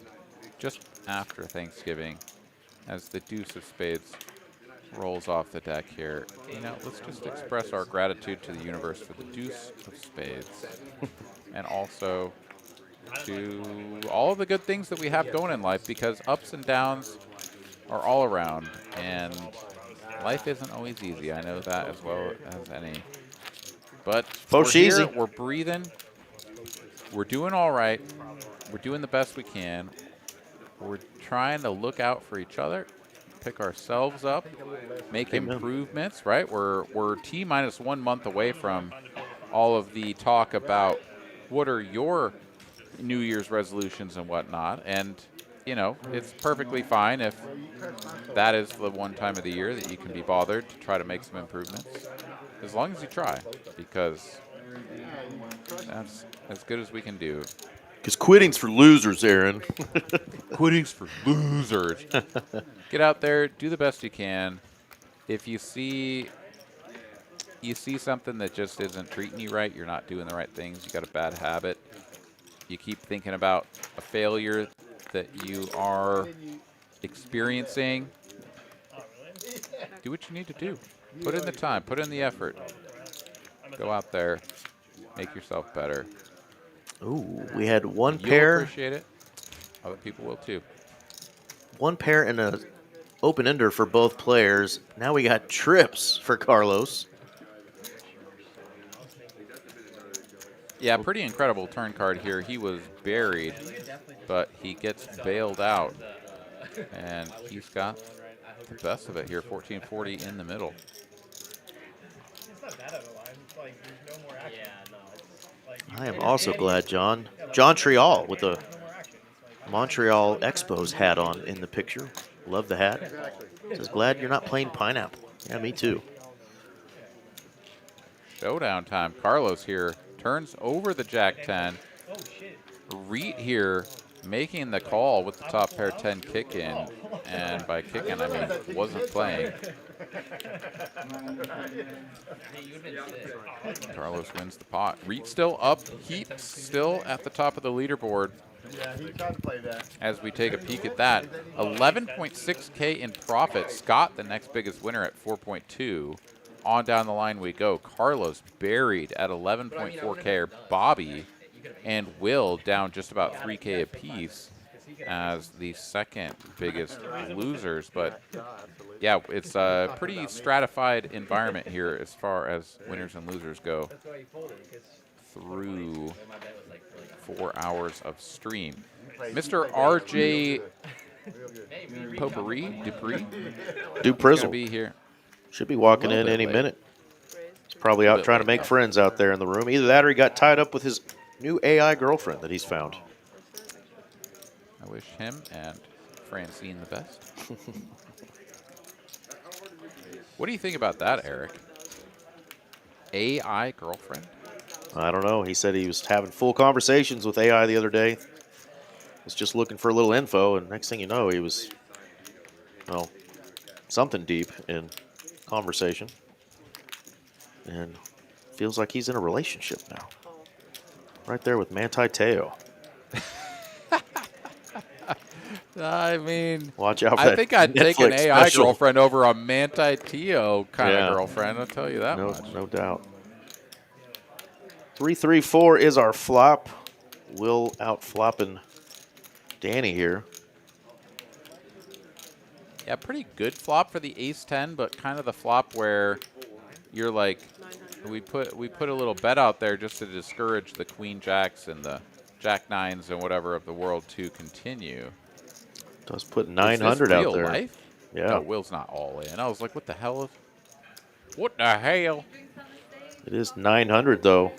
just after Thanksgiving as the deuce of spades rolls off the deck here. You know, let's just express our gratitude to the universe for the deuce of spades and also to all of the good things that we have going in life, because ups and downs are all around, and life isn't always easy. I know that as well as any. But we're here, we're breathing, we're doing all right, we're doing the best we can. We're trying to look out for each other, pick ourselves up, make improvements, right? We're T-minus 1 month away from all of the talk about what are your New Year's resolutions and whatnot. And, you know, it's perfectly fine if that is the one time of the year that you can be bothered to try to make some improvements, as long as you try, because that's as good as we can do. Because quitting's for losers, Aaron. Quitting's for losers. Get out there, do the best you can. If you see something that just isn't treating you right, you're not doing the right things, you got a bad habit, you keep thinking about a failure that you are experiencing, do what you need to do. Put in the time, put in the effort. Go out there, make yourself better. Ooh, we had one You'll pair. Appreciate it. Other people will too. One pair and a open-ender for both players. Now we got trips for Carlos. Yeah, pretty incredible turn card here. He was buried, but he gets bailed out. And he's got the best of it here, 1440 in the middle. It's not that out of line. It's like there's no more action. Yeah, no. I am also glad John Trial with the Montreal Expos hat on in the picture. Love the hat. Says, glad you're not playing pineapple. Yeah, me too. Showdown time. Carlos here turns over the Jack-10. Reit here making the call with the top pair 10 kick in. And by kick in, I mean wasn't playing. Carlos wins the pot. Reit still up. Heat still at the top of the leaderboard. Yeah, he tried to play that. As we take a peek at that, 11.6K in profit. Scott, the next biggest winner at 4.2. On down the line we go. Carlos buried at 11.4K. Bobby and Will down just about 3K apiece as the second biggest losers. But yeah, it's a pretty stratified environment here as far as winners and losers go through 4 hours of stream. Mr. RJ Duprizzle Duprizzle be here. Should be walking A in little bit any late. minute. He's probably out trying to make friends out there in the room. Either that or he got tied up with his new AI girlfriend that he's found. I wish him and Francine the best. What do you think about that, Eric? AI girlfriend? I don't know. He said he was having full conversations with AI the other day. Was just looking for a little info, and next thing you know, he was, well, something deep in conversation. And feels like he's in a relationship now. Right there with Manti Teo. I mean, Watch out for I that think I'd take an Netflix AI special. girlfriend over a Manti Teo kind Yeah. of girlfriend. I'll tell you that No, much. no doubt. 3-3-4 is our flop. Will out flopping Danny here. Yeah, pretty good flop for the ace-10, but kind of the flop where you're like, we put a little bet out there just to discourage the queen jacks and the jack nines and whatever of the world to continue. Does put Is 900 this out real there. life? Yeah. No, Will's not all in. I was like, what the hell? What the hell? It is 900 though.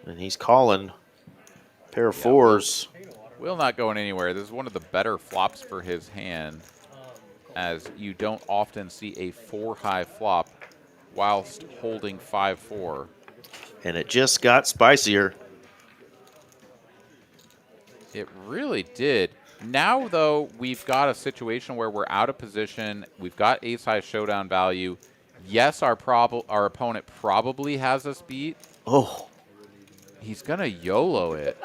And he's calling pair of fours. Will not going anywhere. This is one of the better flops for his hand, as you don't often see a 4-high flop whilst holding 5-4. And it just got spicier. It really did. Now, though, we've got a situation where we're out of position. We've got ace-high showdown value. Yes, our opponent probably has us beat. Oh. He's going to YOLO it.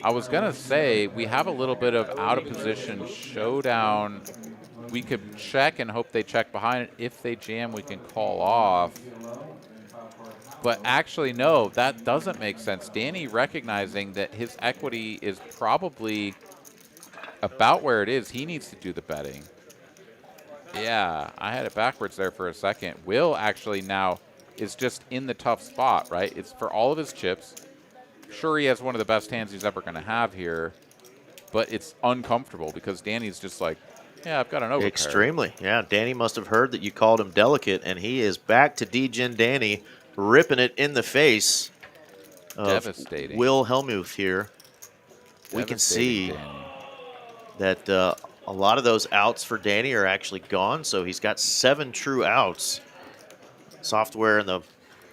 I was going to say, we have a little bit of out-of-position showdown. We could check and hope they check behind it. If they jam, we can call off. But actually, no, that doesn't make sense. Danny recognizing that his equity is probably about where it is. He needs to do the betting. Yeah, I had it backwards there for a second. Will actually now is just in the tough spot, right? It's for all of his chips. Sure, he has one of the best hands he's ever going to have here, but it's uncomfortable because Danny's just like, yeah, I've got an overpair. Extremely. Yeah, Danny must have heard that you called him delicate, and he is back to D-Gen Danny, ripping it in the face of Devastating. Will Hellmuth here. We can see that a lot of those outs for Danny are actually gone, so he's got 7 true outs. Software and the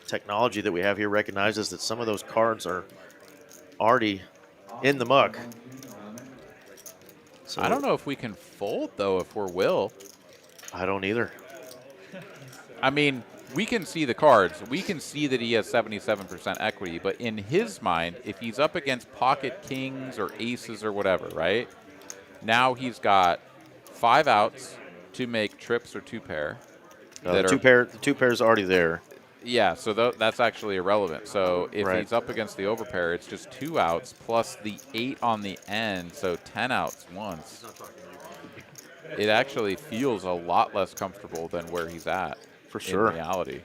technology that we have here recognizes that some of those cards are already in the muck. So I don't know if we can fold, though, if we're Will. I don't either. I mean, we can see the cards. We can see that he has 77% equity, but in his mind, if he's up against pocket kings or aces or whatever, right? Now he's got 5 outs to make trips or 2-pair. The two pairs already there. Yeah, so that's actually irrelevant. So if he's up against the overpair, it's just 2 outs plus the 8 on the end, so 10 outs once. It actually feels a lot less comfortable than where he's at. For sure. In reality.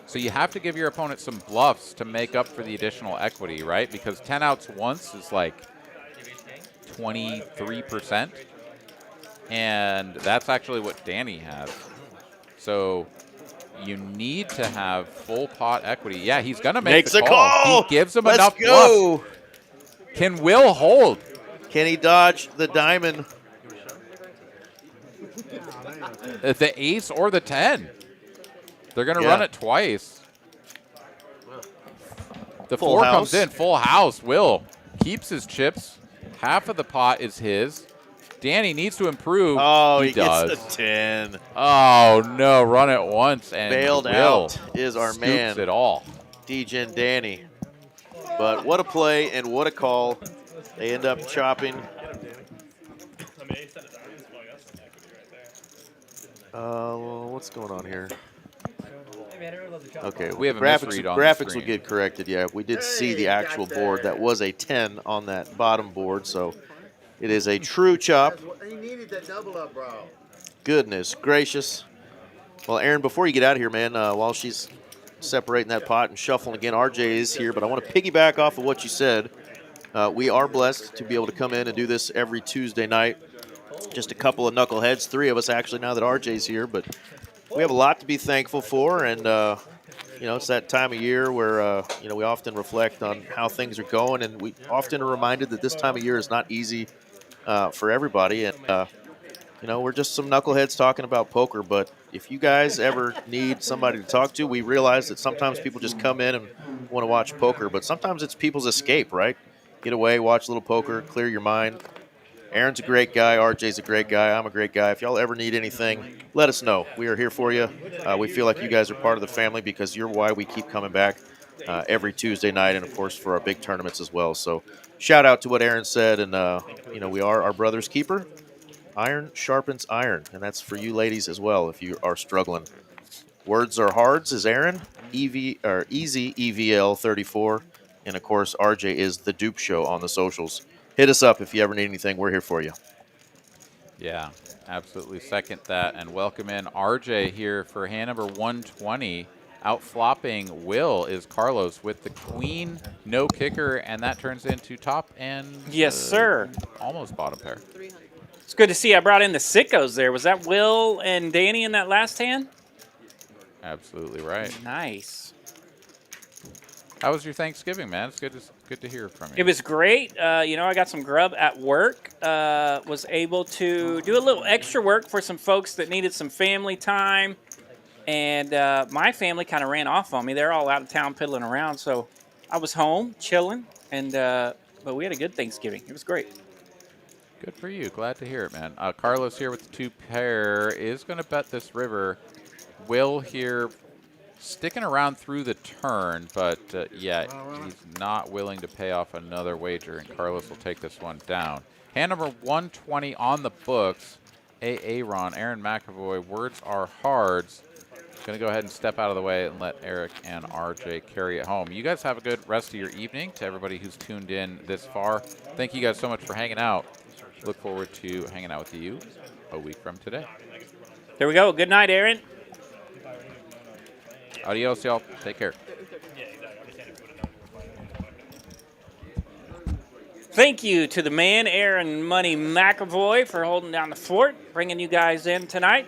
So you have to give your opponent some bluffs to make up for the additional equity, right? Because 10 outs once is like 23%. And that's actually what Danny has. So you need to have full pot equity. Yeah, he's going to make the call. He gives him enough bluffs. Can Will hold? Can he dodge the diamond? The ace or the 10. They're going to run it twice. The Full 4 house. comes in. Full house. Will keeps his chips. Half of the pot is his. Danny needs to improve. Oh, he does. gets the 10. Oh, no. Run it once. And Bailed Will out is our scoops man. it all. D-Gen Danny. But what a play and what a call. They end up chopping. Well, what's going on here? Okay, We have a misread on the graphics will screen. get corrected. Yeah, we did see the actual board. That was a 10 on that bottom board, so it is a true chop. You needed that double up, bro. Goodness gracious. Well, Aaron, before you get out of here, man, while she's separating that pot and shuffling again, RJ is here, but I want to piggyback off of what you said. We are blessed to be able to come in and do this every Tuesday night. just a couple of knuckleheads, 3 of us actually now that RJ's here, but we have a lot to be thankful for, and you know, it's that time of year where you know, we often reflect on how things are going, and we often are reminded that this time of year is not easy for everybody, and you know, we're just some knuckleheads talking about poker, but if you guys ever need somebody to talk to, we realize that sometimes people just come in and want to watch poker, but sometimes it's people's escape, right? Get away, watch a little poker, clear your mind. Aaron's a great guy. RJ's a great guy. I'm a great guy. If y'all ever need anything, let us know. We are here for you. We feel like you guys are part of the family because you're why we keep coming back every Tuesday night, and, of course, for our big tournaments as well. So shout out to what Aaron said, and, you know, we are our brother's keeper. Iron sharpens iron, and that's for you ladies as well if you are struggling. Words are hards is Aaron, Easy EVL 34, and of course RJ is the Dupe Show on the socials. Hit us up if you ever need anything. We're here for you. Yeah, absolutely second that, and welcome in RJ here for hand number 120. Out flopping Will is Carlos with the queen, no kicker, and that turns into top and yes, sir. Almost bottom pair. It's good to see. I brought in the sickos there. Was that Will and Danny in that last hand? Absolutely right. Nice. How was your Thanksgiving, man? It's good to hear from you. It was great. You know, I got some grub at work. Was able to do a little extra work for some folks that needed some family time. And my family kind of ran off on me. They're all out of town piddling around. So I was home, chilling. And but we had a good Thanksgiving. It was great. Good for you. Glad to hear it, man. Carlos here with the 2 pair is going to bet this river. Will here sticking around through the turn, but yeah, he's not willing to pay off another wager, and Carlos will take this one down. Hand number 120 on the books. Aaron McAvoy, words are hards. Going to go ahead and step out of the way and let Eric and RJ carry it home. You guys have a good rest of your evening. To everybody who's tuned in this far, thank you guys so much for hanging out. Look forward to hanging out with you a week from today. There we go. Good night, Aaron. Adios, y'all. Take care. Thank you to the man, Aaron Money McAvoy, for holding down the fort, bringing you guys in tonight.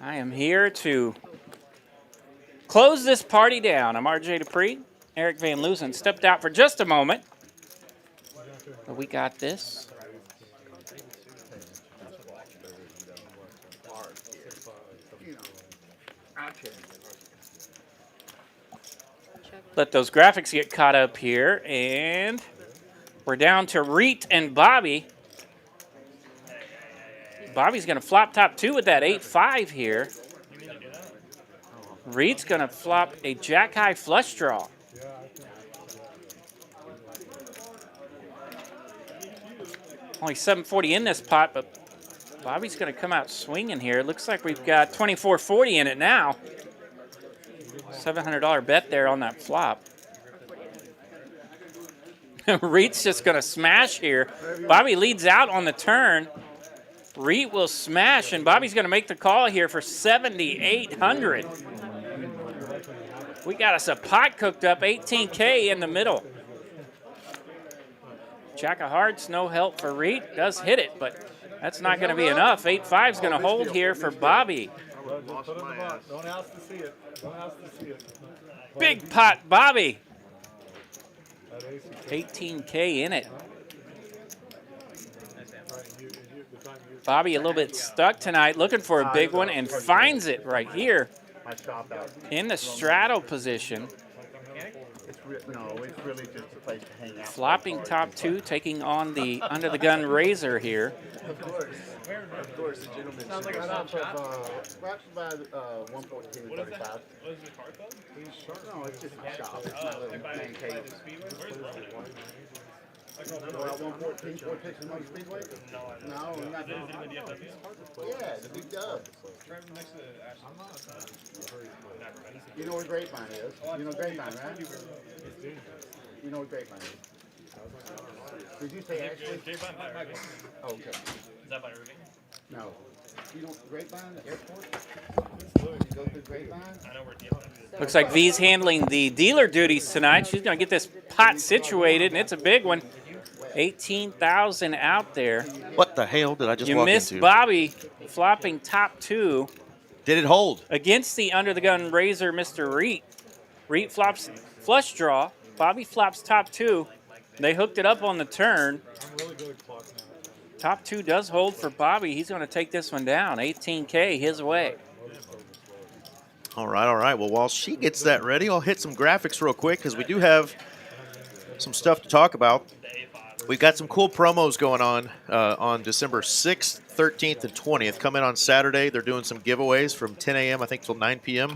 I am here to close this party down. I'm RJ Dupree. Eric Van Loosen stepped out for just a moment. But we got this. Let those graphics get caught up here, and we're down to Reit and Bobby. Bobby's going to flop top 2 with that 8-5 here. Reit's going to flop a jack-high flush draw. Only 740 in this pot, but Bobby's going to come out swinging here. Looks like we've got 2440 in it now. $700 bet there on that flop. Reit's just going to smash here. Bobby leads out on the turn. Reit will smash, and Bobby's going to make the call here for 7,800. We got us a pot cooked up, 18K in the middle. Jack of hearts, no help for Reit. Does hit it, but that's not going to be enough. 8-5 is going to hold here for Bobby. Don't ask to see it. Don't ask to see it. Big pot, Bobby. 18K in it. Bobby a little bit stuck tonight, looking for a big one, and finds it right here in the straddle position. No, it's really just a place to hang out. Flopping top 2, taking on the under the gun razor here. Of course, the gentleman. Sounds like a shop. We're actually by 114 and 35. What is the card though? No, it's just a shop. It's not a little man cave. Go out 114, 46 and 1 Speedway? No, we're not doing that. Yeah, the big dub. You know where Grapevine is? You know Grapevine, right? You know where Grapevine is? Did you say actually? Oh, okay. Is that by Irving? No. You know Grapevine, the airport? You go through Grapevine? I know where DFW is. Looks like V's handling the dealer duties tonight. She's going to get this pot situated, and it's a big one. 18,000 out there. What the hell did I just You walk missed into? Bobby flopping top 2 Did it hold? against the under-the-gun raiser, Mr. Reit. Reit flops flush draw. Bobby flops top 2. They hooked it up on the turn. Top 2 does hold for Bobby. He's going to take this one down. 18K his way. All right, all right. Well, while she gets that ready, I'll hit some graphics real quick because we do have some stuff to talk about. We've got some cool promos going on December 6th, 13th, and 20th. Come in on Saturday. They're doing some giveaways from 10 a.m., I think, till 9 p.m.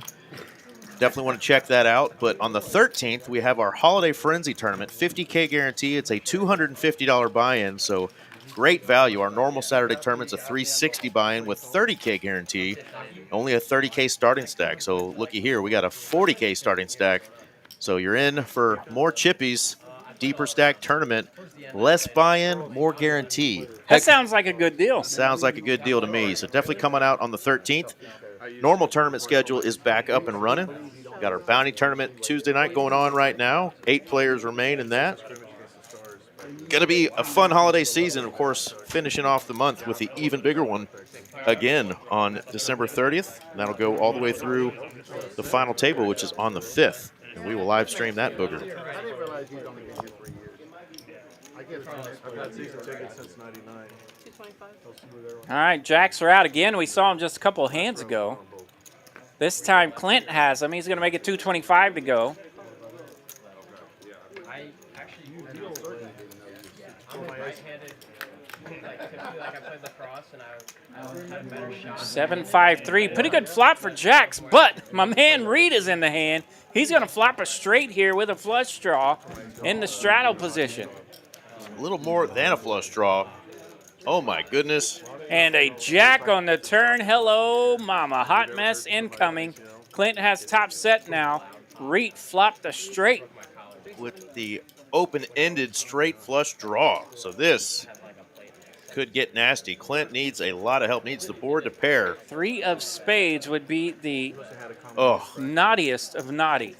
Definitely want to check that out. But on the 13th, we have our Holiday Frenzy Tournament, 50K guarantee. It's a $250 buy-in, so great value. Our normal Saturday tournament's a $360 buy-in with 30K guarantee, only a 30K starting stack. So looky here, we got a 40K starting stack. So you're in for more chippies, deeper stack tournament, less buy-in, more guarantee. That sounds like a good deal. Sounds like a good deal to me. So definitely coming out on the 13th. Normal tournament schedule is back up and running. Got our bounty tournament Tuesday night going on right now. 8 players remain in that. Going to be a fun holiday season, of course, finishing off the month with the even bigger one again on December 30th. And that'll go all the way through the final table, which is on the 5th. And we will live stream that booger. I didn't realize he's only been here 3 years. I guess I've had season tickets since '99. 225. All right, jacks are out again. We saw him just a couple of hands ago. This time Clint has him. He's going to make it 225 to go. I actually I'm right-handed. Like I played lacrosse and I had a better shot. 7-5-3. Pretty good flop for jacks, but my man Reit is in the hand. He's going to flop a straight here with a flush draw in the straddle position. A little more than a flush draw. Oh, my goodness. And a jack on the turn. Hello, mama. Hot mess incoming. Clint has top set now. Reit flopped a straight. With the open-ended straight flush draw. So this could get nasty. Clint needs a lot of help, needs the board to pair. 3 of spades would be the Oh, naughtiest of naughty.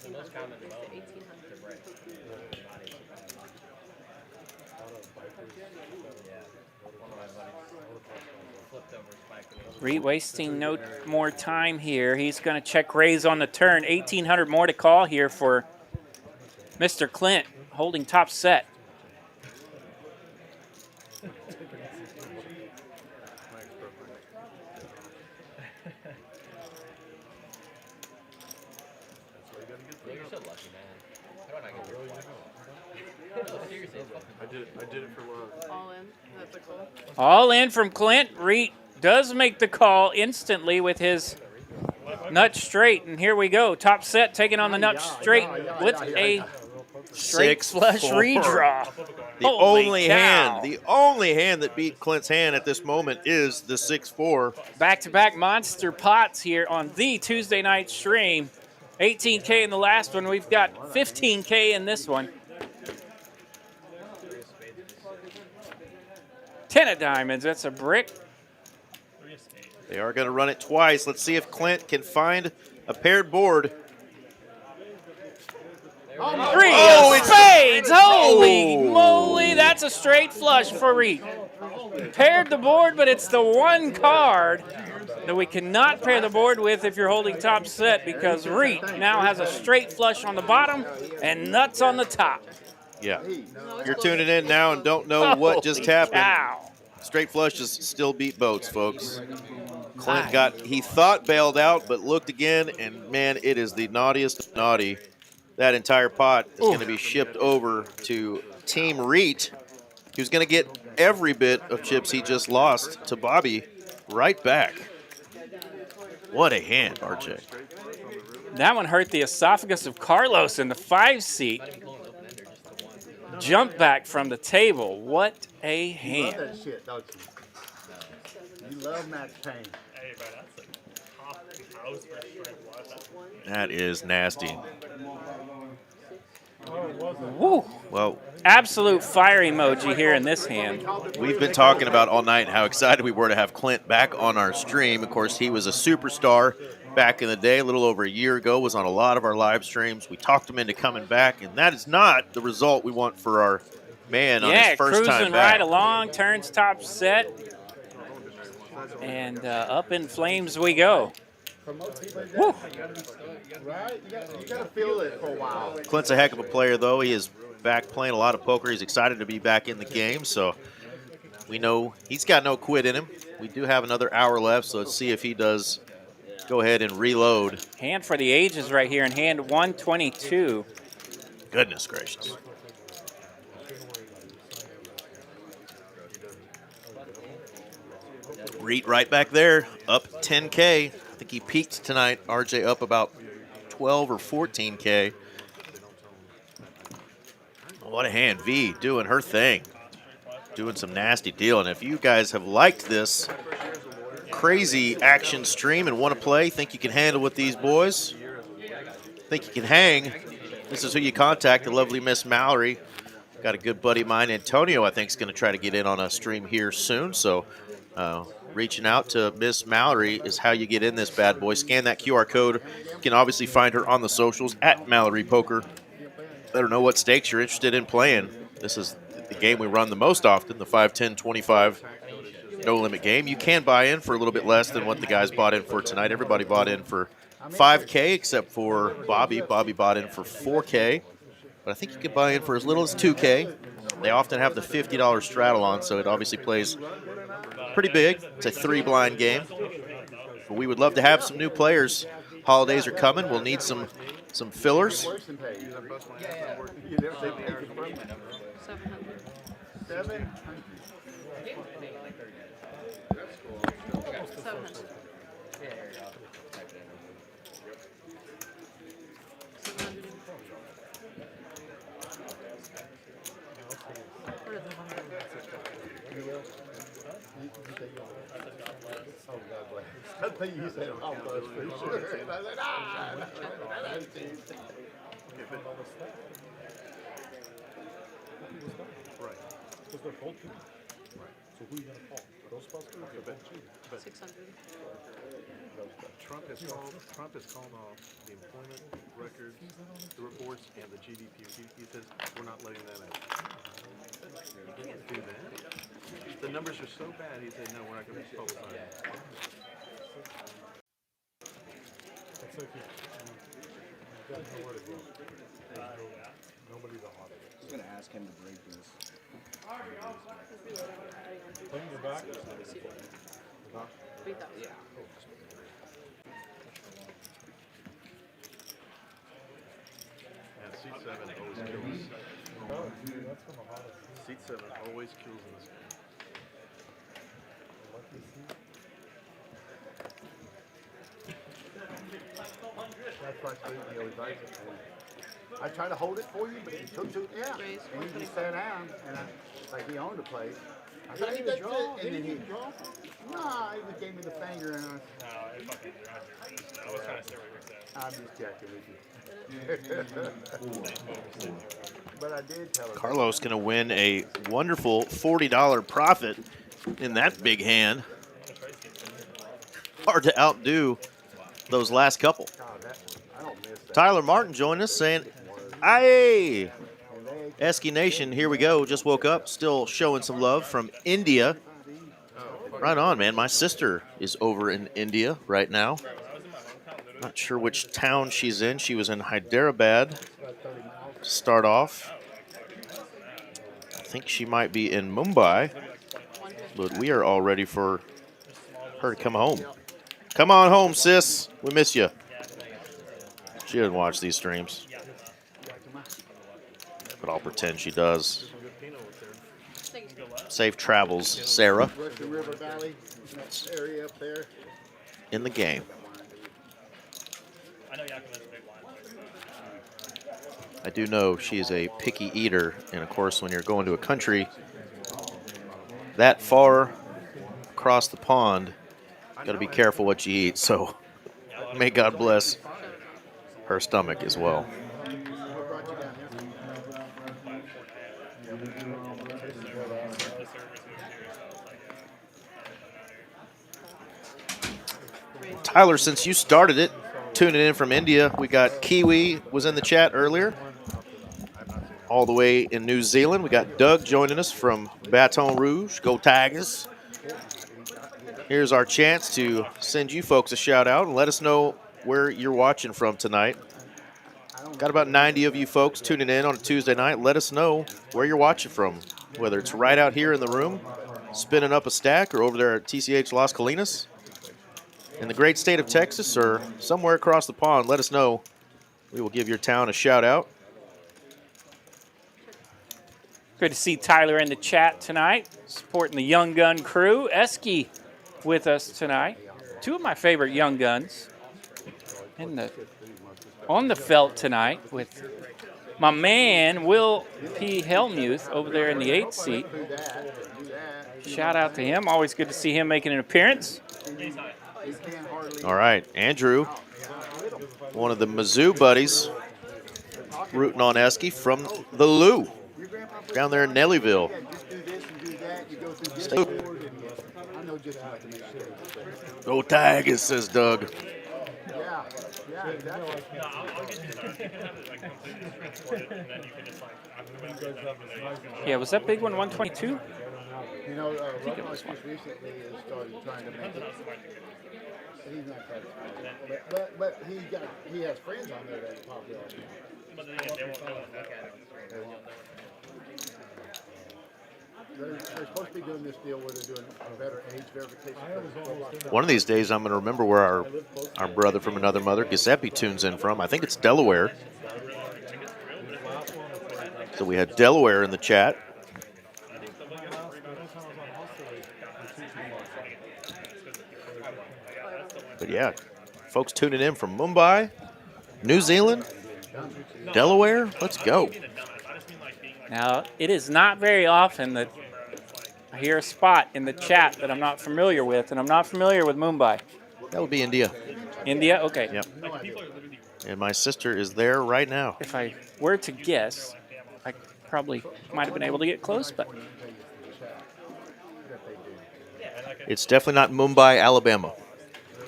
Reit wasting no more time here. He's going to check raise on the turn. 1,800 more to call here for Mr. Clint, holding top set. You're so lucky, man. How do I not get really seriously, it's fucking I did it for love. All in. That's a cool. All in from Clint. Reit does make the call instantly with his nut straight. And here we go. Top set taking on the nut straight with a straight flush 6-4. redraw. The Holy cow. only hand that beat Clint's hand at this moment is the 6-4. Back-to-back monster pots here on the Tuesday night stream. 18K in the last one. We've got 15K in this one. 10 of diamonds. That's a brick. They are going to run it twice. Let's see if Clint can find a paired board. 3 of spades. Holy moly. That's a straight flush for Reit. Paired the board, but it's the one card that we cannot pair the board with if you're holding top set, because Reit now has a straight flush on the bottom and nuts on the top. Yeah. You're tuning in now and don't know what just happened. Cow. Straight flushes still beat boats, folks. Clint he thought bailed out, but looked again, and man, it is the naughtiest of naughty. That entire pot is going to be shipped over to Team Reit, who's going to get every bit of chips he just lost to Bobby right back. What a hand, RJ. That one hurt the esophagus of Carlos in the 5 seat. Jump back from the table. What a You love hand. that shit, don't you? You love Max Payne. Hey, bro, that's a top house for straight bluff. That is nasty. Woo. Well, Absolute fire emoji here in this hand. we've been talking about all night how excited we were to have Clint back on our stream. Of course, he was a superstar back in the day, a little over a year ago, was on a lot of our live streams. We talked him into coming back, and that is not the result we want for our man on Yeah, his first cruising time back. right along, turns top set, and up in flames we go. Woo. Right? You gotta feel it for a while. Clint's a heck of a player, though. He is back playing a lot of poker. He's excited to be back in the game, so we know he's got no quit in him. We do have another hour left, so let's see if he does go ahead and reload. Hand for the ages right here in hand 122. Goodness gracious. Reit right back there, up 10K. I think he peaked tonight. RJ up about 12 or 14K. What a hand. V doing her thing. Doing some nasty deal. And if you guys have liked this crazy action stream and want to play, think you can handle with these boys, think you can hang, this is who you contact, the lovely Miss Mallory. Got a good buddy of mine, Antonio, I think is going to try to get in on a stream here soon. So reaching out to Miss Mallory is how you get in this bad boy. Scan that QR code. You can obviously find her on the socials at Mallory Poker. Let her know what stakes you're interested in playing. This is the game we run the most often, the 5, 10, 25 no-limit game. You can buy in for a little bit less than what the guys bought in for tonight. Everybody bought in for 5K except for Bobby. Bobby bought in for 4K. But I think you can buy in for as little as 2K. They often have the $50 straddle on, so it obviously plays pretty big. It's a 3-blind game. But we would love to have some new players. Holidays are coming. We'll need some fillers. 700. I think you said I'll buzz for sure. And I said, Right. Because they're both people. Right. So who are you going to call? Ghostbusters or both cheap? 600. Trump has called off the employment records, the reports, and the GDP. He says we're not letting that out. You can't do that. The numbers are so bad. He said no, we're not going to publicize it. That's like you got nowhere to go. Nobody to audit it. I was going to ask him to break this. Playing the back? 3,000. Yeah. And seat 7 always kills. That's from a holiday. Seat 7 always kills in this game. that's why I always like it. I try to hold it for you, but you took too, yeah. And you just sat down, and like he owned the place. I said, hey, draw. And then he draw. Nah, he just gave me the finger, and I was trying to say what you were saying. I'm just checking with you. But I did tell her. Carlos going to win a wonderful $40 profit in that big hand. Hard to outdo those last couple. Tyler Martin joined us saying, "Aye, Esky Nation, here we go. Just woke up, still showing some love from India. Right on, man. My sister is over in India right now. Not sure which town she's in. She was in Hyderabad to start off. I think she might be in Mumbai, but we are all ready for her to come home. Come on home, sis. We miss you." She doesn't watch these streams, but I'll pretend she does. Safe travels, Sarah. Russian River Valley, that area up there. In the game. I do know she is a picky eater, and of course, when you're going to a country that far across the pond, got to be careful what you eat. So, may God bless her stomach as well. Tyler, since you started it, tuning in from India, we got Kiwi was in the chat earlier. all the way in New Zealand. We got Doug joining us from Baton Rouge. Go Tigers. Here's our chance to send you folks a shout out and let us know where you're watching from tonight. Got about 90 of you folks tuning in on a Tuesday night. Let us know where you're watching from, whether it's right out here in the room, spinning up a stack, or over there at TCH Las Colinas, in the great state of Texas, or somewhere across the pond. Let us know. We will give your town a shout out. Good to see Tyler in the chat tonight, supporting the Young Gun crew. Esky with us tonight. Two of my favorite Young Guns on the felt tonight with my man Will P. Helmuth over there in the 8th seat. Shout out to him. Always good to see him making an appearance. All right, Andrew, one of the Mizzou buddies, rooting on Esky from the Lou down there in Nellyville. Go Tigers, says Doug. Yeah, was that big one 122? You know, Robles just recently has started trying to make it. He's not that, but he has friends on there that are popular. They're supposed to be doing this deal where they're doing a better age verification. One of these days, I'm going to remember where our brother from another mother, Giuseppe, tunes in from. I think it's Delaware. So we had Delaware in the chat. But yeah, folks tuning in from Mumbai, New Zealand, Delaware. Let's go. Now, it is not very often that I hear a spot in the chat that I'm not familiar with, and I'm not familiar with Mumbai. That would be India. India? Okay. Yep. And my sister is there right now. If I were to guess, I probably might have been able to get close, but It's definitely not Mumbai, Alabama.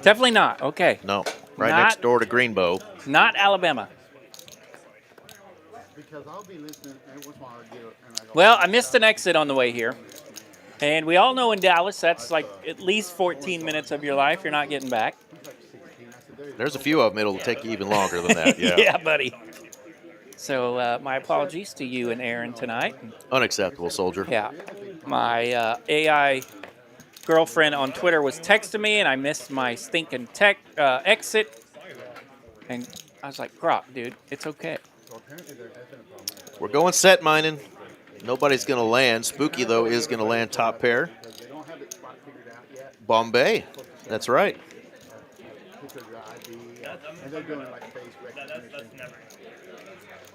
definitely not. Okay. No, right Not- next door to Greenbow. Not Alabama. Because I'll be listening every once in a while and I go, Well, I missed an exit on the way here. And we all know in Dallas, that's like at least 14 minutes of your life you're not getting back. There's a few of them. It'll take you even longer than that. Yeah. Yeah, buddy. So my apologies to you and Aaron tonight. Unacceptable, soldier. Yeah. My AI girlfriend on Twitter was texting me, and I missed my stinking exit. And I was like, Grok, dude, it's okay. We're going set mining. Nobody's going to land. Spooky, though, is going to land top pair. Bombay. That's right.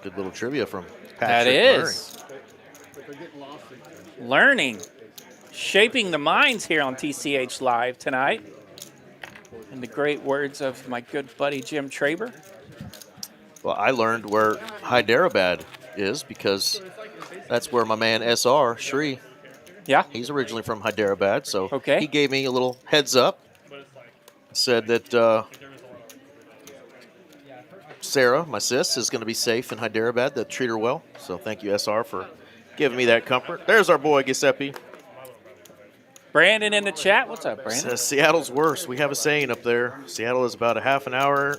Good little trivia from Patrick That is. Learning. Shaping the minds here on TCH Live tonight. In the great words of my good buddy Jim Traber. Well, I learned where Hyderabad is because that's where my man SR, Shri, yeah, he's originally from Hyderabad, so okay. He gave me a little heads up. Said that Sarah, my sis, is going to be safe in Hyderabad. That treat her well. So thank you, SR, for giving me that comfort. There's our boy Giuseppe. Brandon in the chat. What's up, Brandon? Says Seattle's worse. We have a saying up there. Seattle is about a half an hour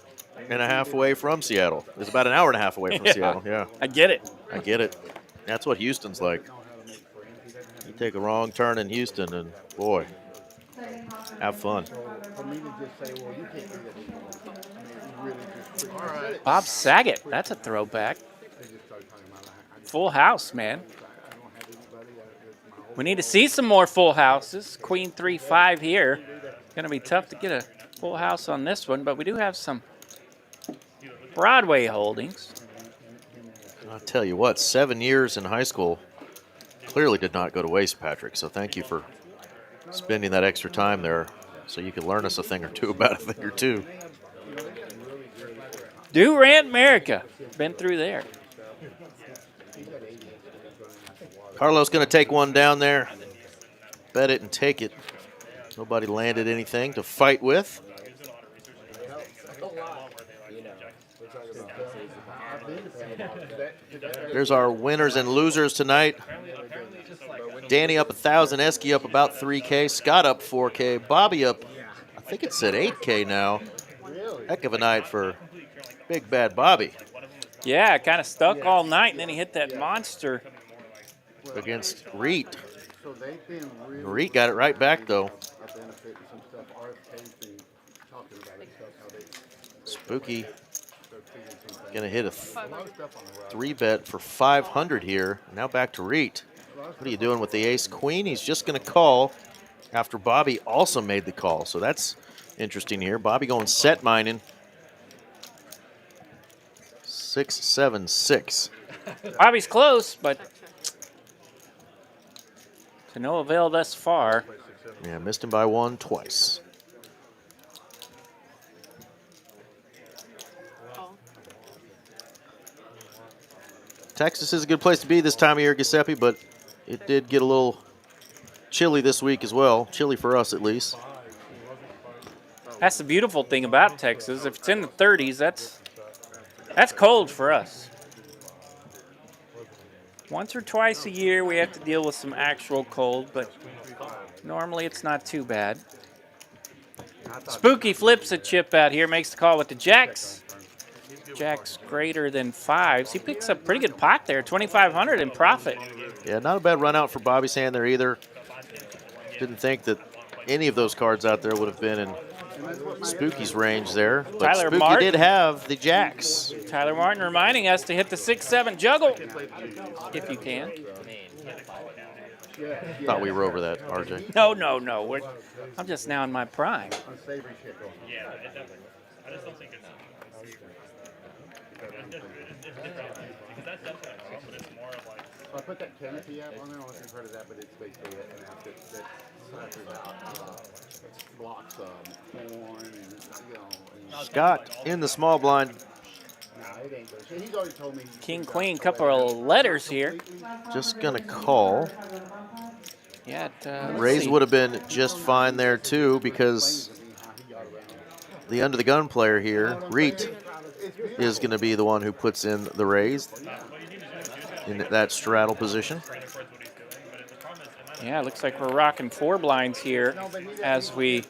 and a half away from Seattle. It's about an hour and a half away from Seattle. Yeah, I get it. I get it. That's what Houston's like. You take a wrong turn in Houston, and boy, have fun. Bob Saget. That's a throwback. Full house, man. We need to see some more full houses. Queen 3-5 here. Going to be tough to get a full house on this one, but we do have some Broadway holdings. I'll tell you what, 7 years in high school clearly did not go to waste, Patrick. So thank you for spending that extra time there so you could learn us a thing or two about a thing or two. Durant America. Been through there. Carlos going to take one down there. Bet it and take it. Nobody landed anything to fight with. There's our winners and losers tonight. Danny up 1,000, Esky up about 3K, Scott up 4K, Bobby up, I think it said 8K now. Heck of a night for Big Bad Bobby. Yeah, kind of stuck all night, and then he hit that monster against Reit. So they've been really Reit got it right back, though. Spooky gonna hit a 3-bet for 500 here. Now back to Reit. What are you doing with the ace queen? He's just gonna call after Bobby also made the call. So that's interesting here. Bobby going set mining. 6-7-6. Bobby's close, but to no avail thus far. Yeah, missed him by 1 twice. Texas is a good place to be this time of year, Giuseppe, but it did get a little chilly this week as well. Chilly for us, at least. That's the beautiful thing about Texas. If it's in the 30s, that's cold for us. Once or twice a year, we have to deal with some actual cold, but normally it's not too bad. Spooky flips a chip out here, makes the call with the jacks. Jacks greater than 5s. He picks up a pretty good pot there, 2,500 in profit. Yeah, not a bad run out for Bobby's hand there either. Didn't think that any of those cards out there would have been in Spooky's range there. But Tyler Spooky Martin did have the jacks. Tyler Martin reminding us to hit the 6-7 juggle, if you can. Thought we were over that, RJ. No. I'm just now in my prime. Yeah, it definitely. I just don't think it's different. Because that's definitely a problem, but it's more of like. I put that canopy app on there. I don't know if you've heard of that, but it's basically an app that ciphers out, blocks porn and Scott in the small blind. He's already told me. King, queen, couple of letters here. Just going to call. Yeah, Rays would have been just fine there, too, because the under-the-gun player here, Reit, is going to be the one who puts in the raise in that straddle position. Yeah, it looks like we're rocking 4 blinds here as we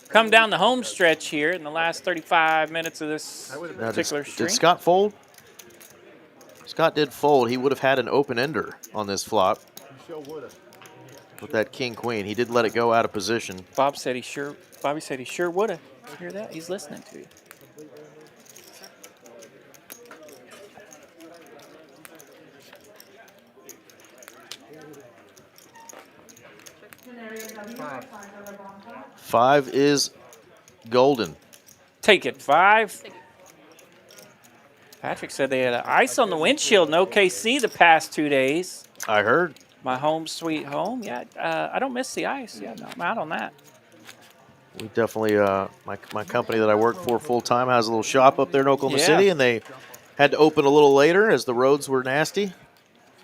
come down the home stretch here in the last 35 minutes of this particular stream. Did Scott fold? Scott did fold. He would have had an open-ender on this flop with that king-queen. He did let it go out of position. Bobby said he sure would have. Hear that? He's listening to you. Five is golden. Take it, 5. Patrick said they had ice on the windshield in OKC the past 2 days. I heard. My home sweet home. Yeah, I don't miss the ice. Yeah, no, I'm out on that. We definitely, my company that I work for full-time has a little shop up there in Oklahoma City, and they had to open a little later as the roads were nasty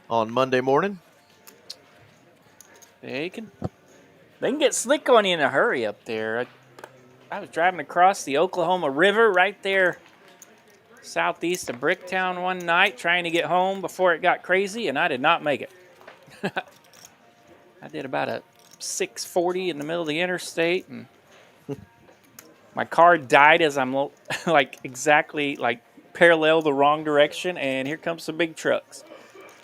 on Monday morning. They can get slick on you in a hurry up there. I was driving across the Oklahoma River right there southeast of Bricktown one night trying to get home before it got crazy, and I did not make it. I did about a 640 in the middle of the interstate, and my car died as I'm like exactly like parallel the wrong direction, and here comes some big trucks.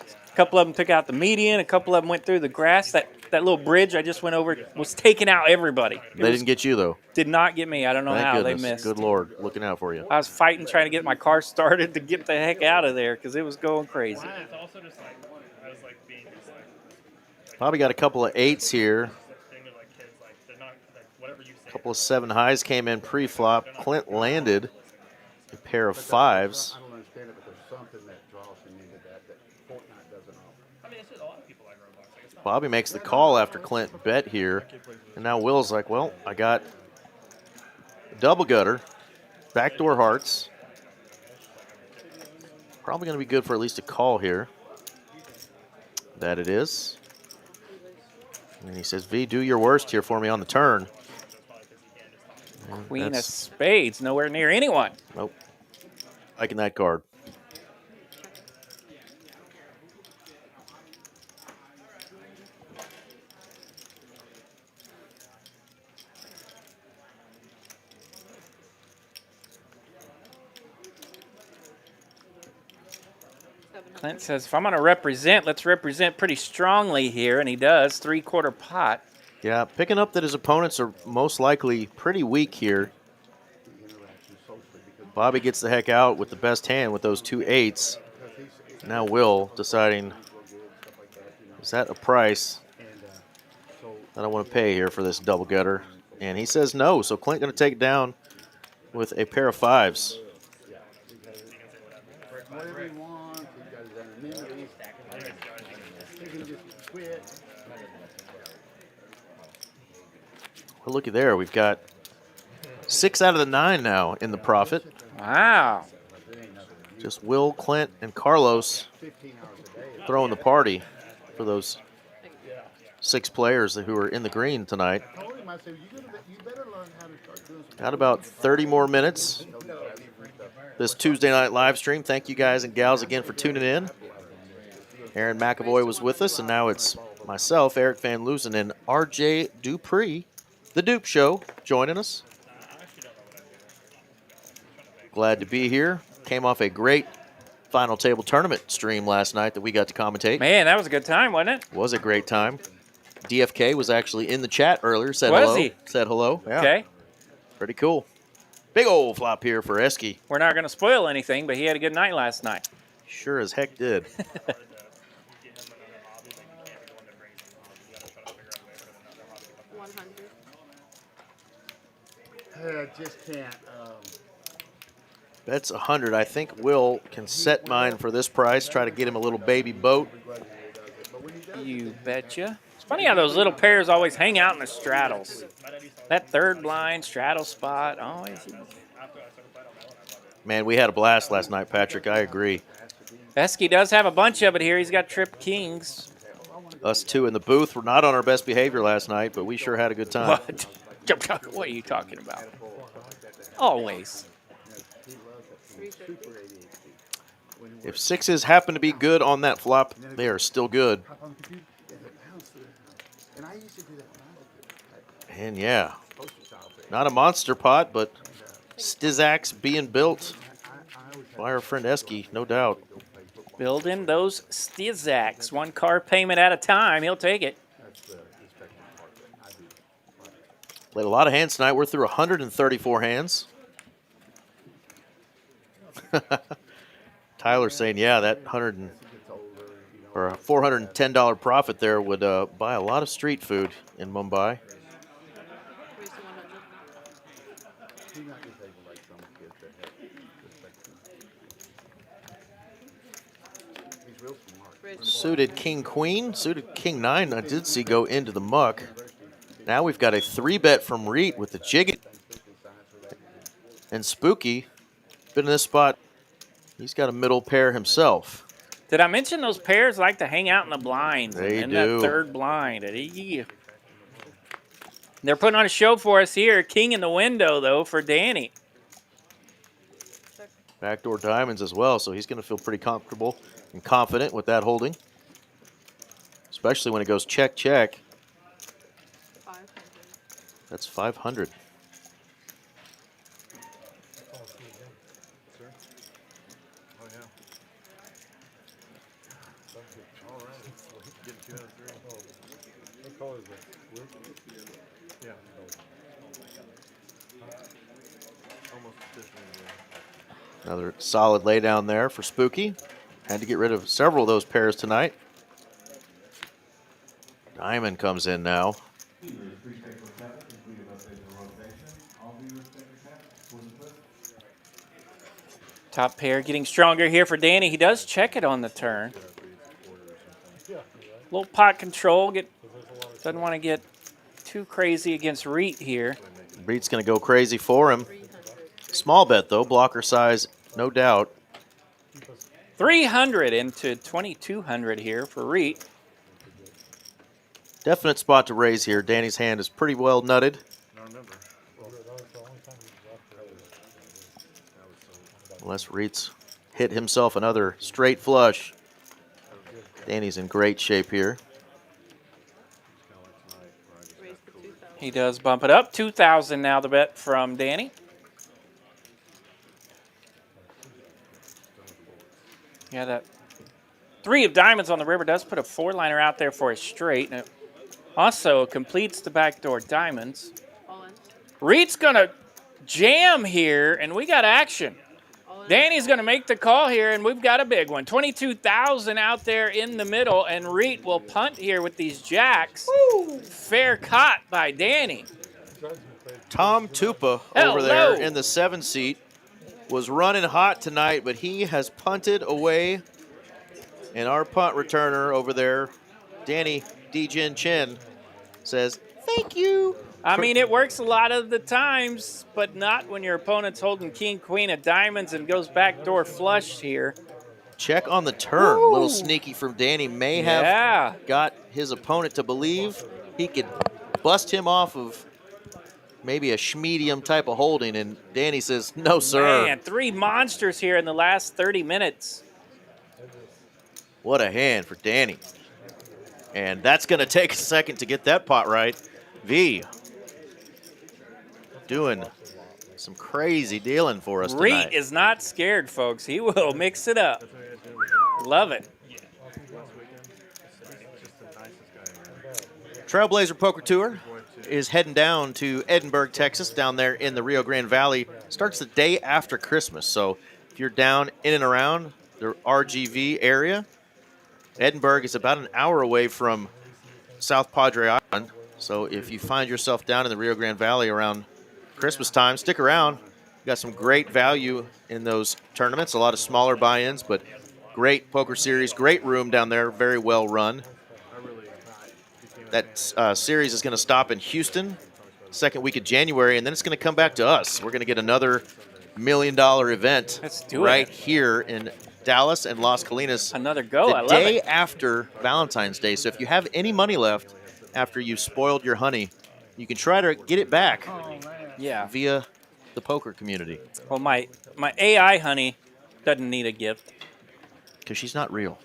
A couple of them took out the median, a couple of them went through the grass. That little bridge I just went over was taking out everybody. They didn't get you, though. Did not get me. I don't know Thank how goodness. they missed. Good Lord, looking out for you. I was fighting, trying to get my car started to get the heck out of there because it was going crazy. It's also just like, I was like being just like. Probably got a couple of 8s here. A couple of 7 highs came in pre-flop. Clint landed a pair of 5s. I don't understand it, but there's something that draws him into that Fortnite doesn't offer. I mean, it's just a lot of people like Roblox. Bobby makes the call after Clint bet here. And now Will's like, well, I got a double gutter, backdoor hearts. Probably going to be good for at least a call here. That it is. And he says, V, do your worst here for me on the turn. Queen of spades, nowhere near anyone. Nope. Liking that card. Clint says, if I'm going to represent, let's represent pretty strongly here. And he does. 3/4 pot. Yeah, picking up that his opponents are most likely pretty weak here. Bobby gets the heck out with the best hand with those 2 8s. Now Will deciding, is that a price that I want to pay here for this double getter? And he says no, so Clint going to take it down with a pair of 5s. Whatever he wants, he's got his anonymity. He can just quit. Well, looky there. We've got 6 out of the 9 now in the profit. Wow. Just Will, Clint, and Carlos throwing the party for those 6 players who are in the green tonight. Got about 30 more minutes. This Tuesday night live stream. Thank you guys and gals again for tuning in. Aaron McAvoy was with us, and now it's myself, Eric Van Loosen, and RJ Dupree, the Dupe Show, joining us. Glad to be here. Came off a great final table tournament stream last night that we got to commentate. Man, that was a good time, wasn't it? Was a great time. DFK was actually in the chat earlier. Said Was hello. he? Said hello. Yeah. Okay. Pretty cool. Big old flop here for Esky. We're not going to spoil anything, but he had a good night last night. Sure as heck did. 100. I just can't. That's 100. I think Will can set mine for this price. Try to get him a little baby boat. You betcha. It's funny how those little pairs always hang out in the straddles. That third blind straddle spot always. Man, we had a blast last night, Patrick. I agree. Esky does have a bunch of it here. He's got trip kings. Us two in the booth were not on our best behavior last night, but we sure had a good time. What? What are you talking about? Always. If 6s happen to be good on that flop, they are still good. And yeah, not a monster pot, but Stizax being built by our friend Esky, no doubt. Building those Stizax. 1 card payment at a time. He'll take it. Played a lot of hands tonight. We're through 134 hands. Tyler saying, yeah, that $410 profit there would buy a lot of street food in Mumbai. Suited King Queen, suited King 9. I did see go into the muck. Now we've got a 3-bet from Reit with the Jigget. And Spooky, been in this spot. He's got a middle pair himself. Did I mention those pairs like to hang out in the blinds? They in do. That third blind. They're putting on a show for us here. King in the window, though, for Danny. Backdoor diamonds as well, so he's going to feel pretty comfortable and confident with that holding. Especially when it goes check, check. 500. That's 500. What color is that? Blue? Yeah. Almost officially. Another solid laydown there for Spooky. Had to get rid of several of those pairs tonight. Diamond comes in now. Top pair getting stronger here for Danny. He does check it on the turn. Little pot control. Doesn't want to get too crazy against Reit here. Reit's going to go crazy for him. Small bet, though. Blocker size, no doubt. 300 into 2,200 here for Reit. Definite spot to raise here. Danny's hand is pretty well nutted. Unless Reit's hit himself another straight flush. Danny's in great shape here. He does bump it up. 2,000 now the bet from Danny. Yeah, that 3 of diamonds on the river does put a 4-liner out there for a straight. And it also completes the backdoor diamonds. Reit's going to jam here, and we got action. Danny's going to make the call here, and we've got a big one. 22,000 out there in the middle, and Reit will punt here with these jacks. Woo! Fair caught by Danny. Tom Tupa over there in the 7 seat was running hot tonight, but he has punted away. And our punt returner over there, Danny D-Jin Chen, says, thank you. I mean, it works a lot of the times, but not when your opponent's holding king, queen of diamonds and goes backdoor flush here. Check on the turn. A little sneaky from Danny. May have got his opponent to believe he could bust him off of maybe a schmedium type of holding, and Danny says, no, sir. Man, 3 monsters here in the last 30 minutes. What a hand for Danny. And that's going to take a second to get that pot right. V doing some crazy dealing for us tonight. Reit is not scared, folks. He will mix it up. Love it. Trailblazer Poker Tour is heading down to Edinburgh, Texas, down there in the Rio Grande Valley. Starts the day after Christmas. So if you're down in and around the RGV area, Edinburgh is about an hour away from South Padre Island. So if you find yourself down in the Rio Grande Valley around Christmas time, stick around. We've got some great value in those tournaments, a lot of smaller buy-ins, but great poker series, great room down there, very well run. That series is going to stop in Houston, second week of January, and then it's going to come back to us. We're going to get another $1 million event right here in Dallas and Las Colinas. Another go, I love the day it. after Valentine's Day. So if you have any money left after you've spoiled your honey, you can try to get it back via the poker community. Well, my AI honey doesn't need a gift. Because she's not real.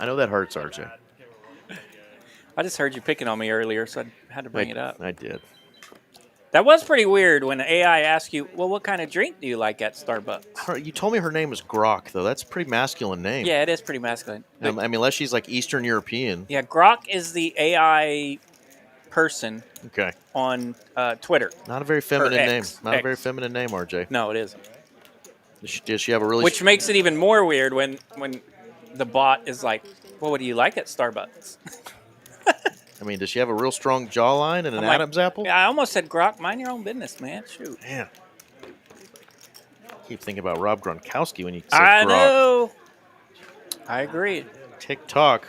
I know that hurts, RJ. I just heard you picking on me earlier, so I had to bring it up. I did. That was pretty weird when the AI asked you, well, what kind of drink do you like at Starbucks? You told me her name was Grok, though. That's a pretty masculine name. Yeah, it is pretty masculine. I mean, unless she's like Eastern European. Yeah, Grok is the AI person on Twitter. Not a very feminine name. Not a very feminine name, RJ. No, it isn't. Does she have a really... Which makes it even more weird when the bot is like, well, what do you like at Starbucks? I mean, does she have a real strong jawline and an Adam's apple? Yeah, I almost said, Grok, mind your own business, man. Shoot. Man. I keep thinking about Rob Gronkowski when you said I Grok. know. I agree. TikTok.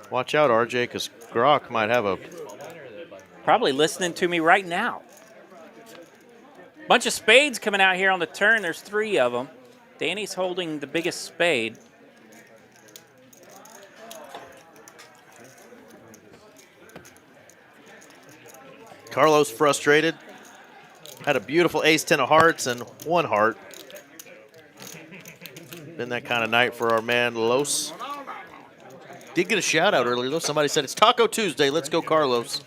Watch out, RJ, because Grok might have a... Probably listening to me right now. Bunch of spades coming out here on the turn. There's 3 of them. Danny's holding the biggest spade. Carlos frustrated. Had a beautiful ace-10 of hearts and 1 heart. Been that kind of night for our man, Los. Did get a shout-out earlier, though. Somebody said, it's Taco Tuesday. Let's go, Carlos.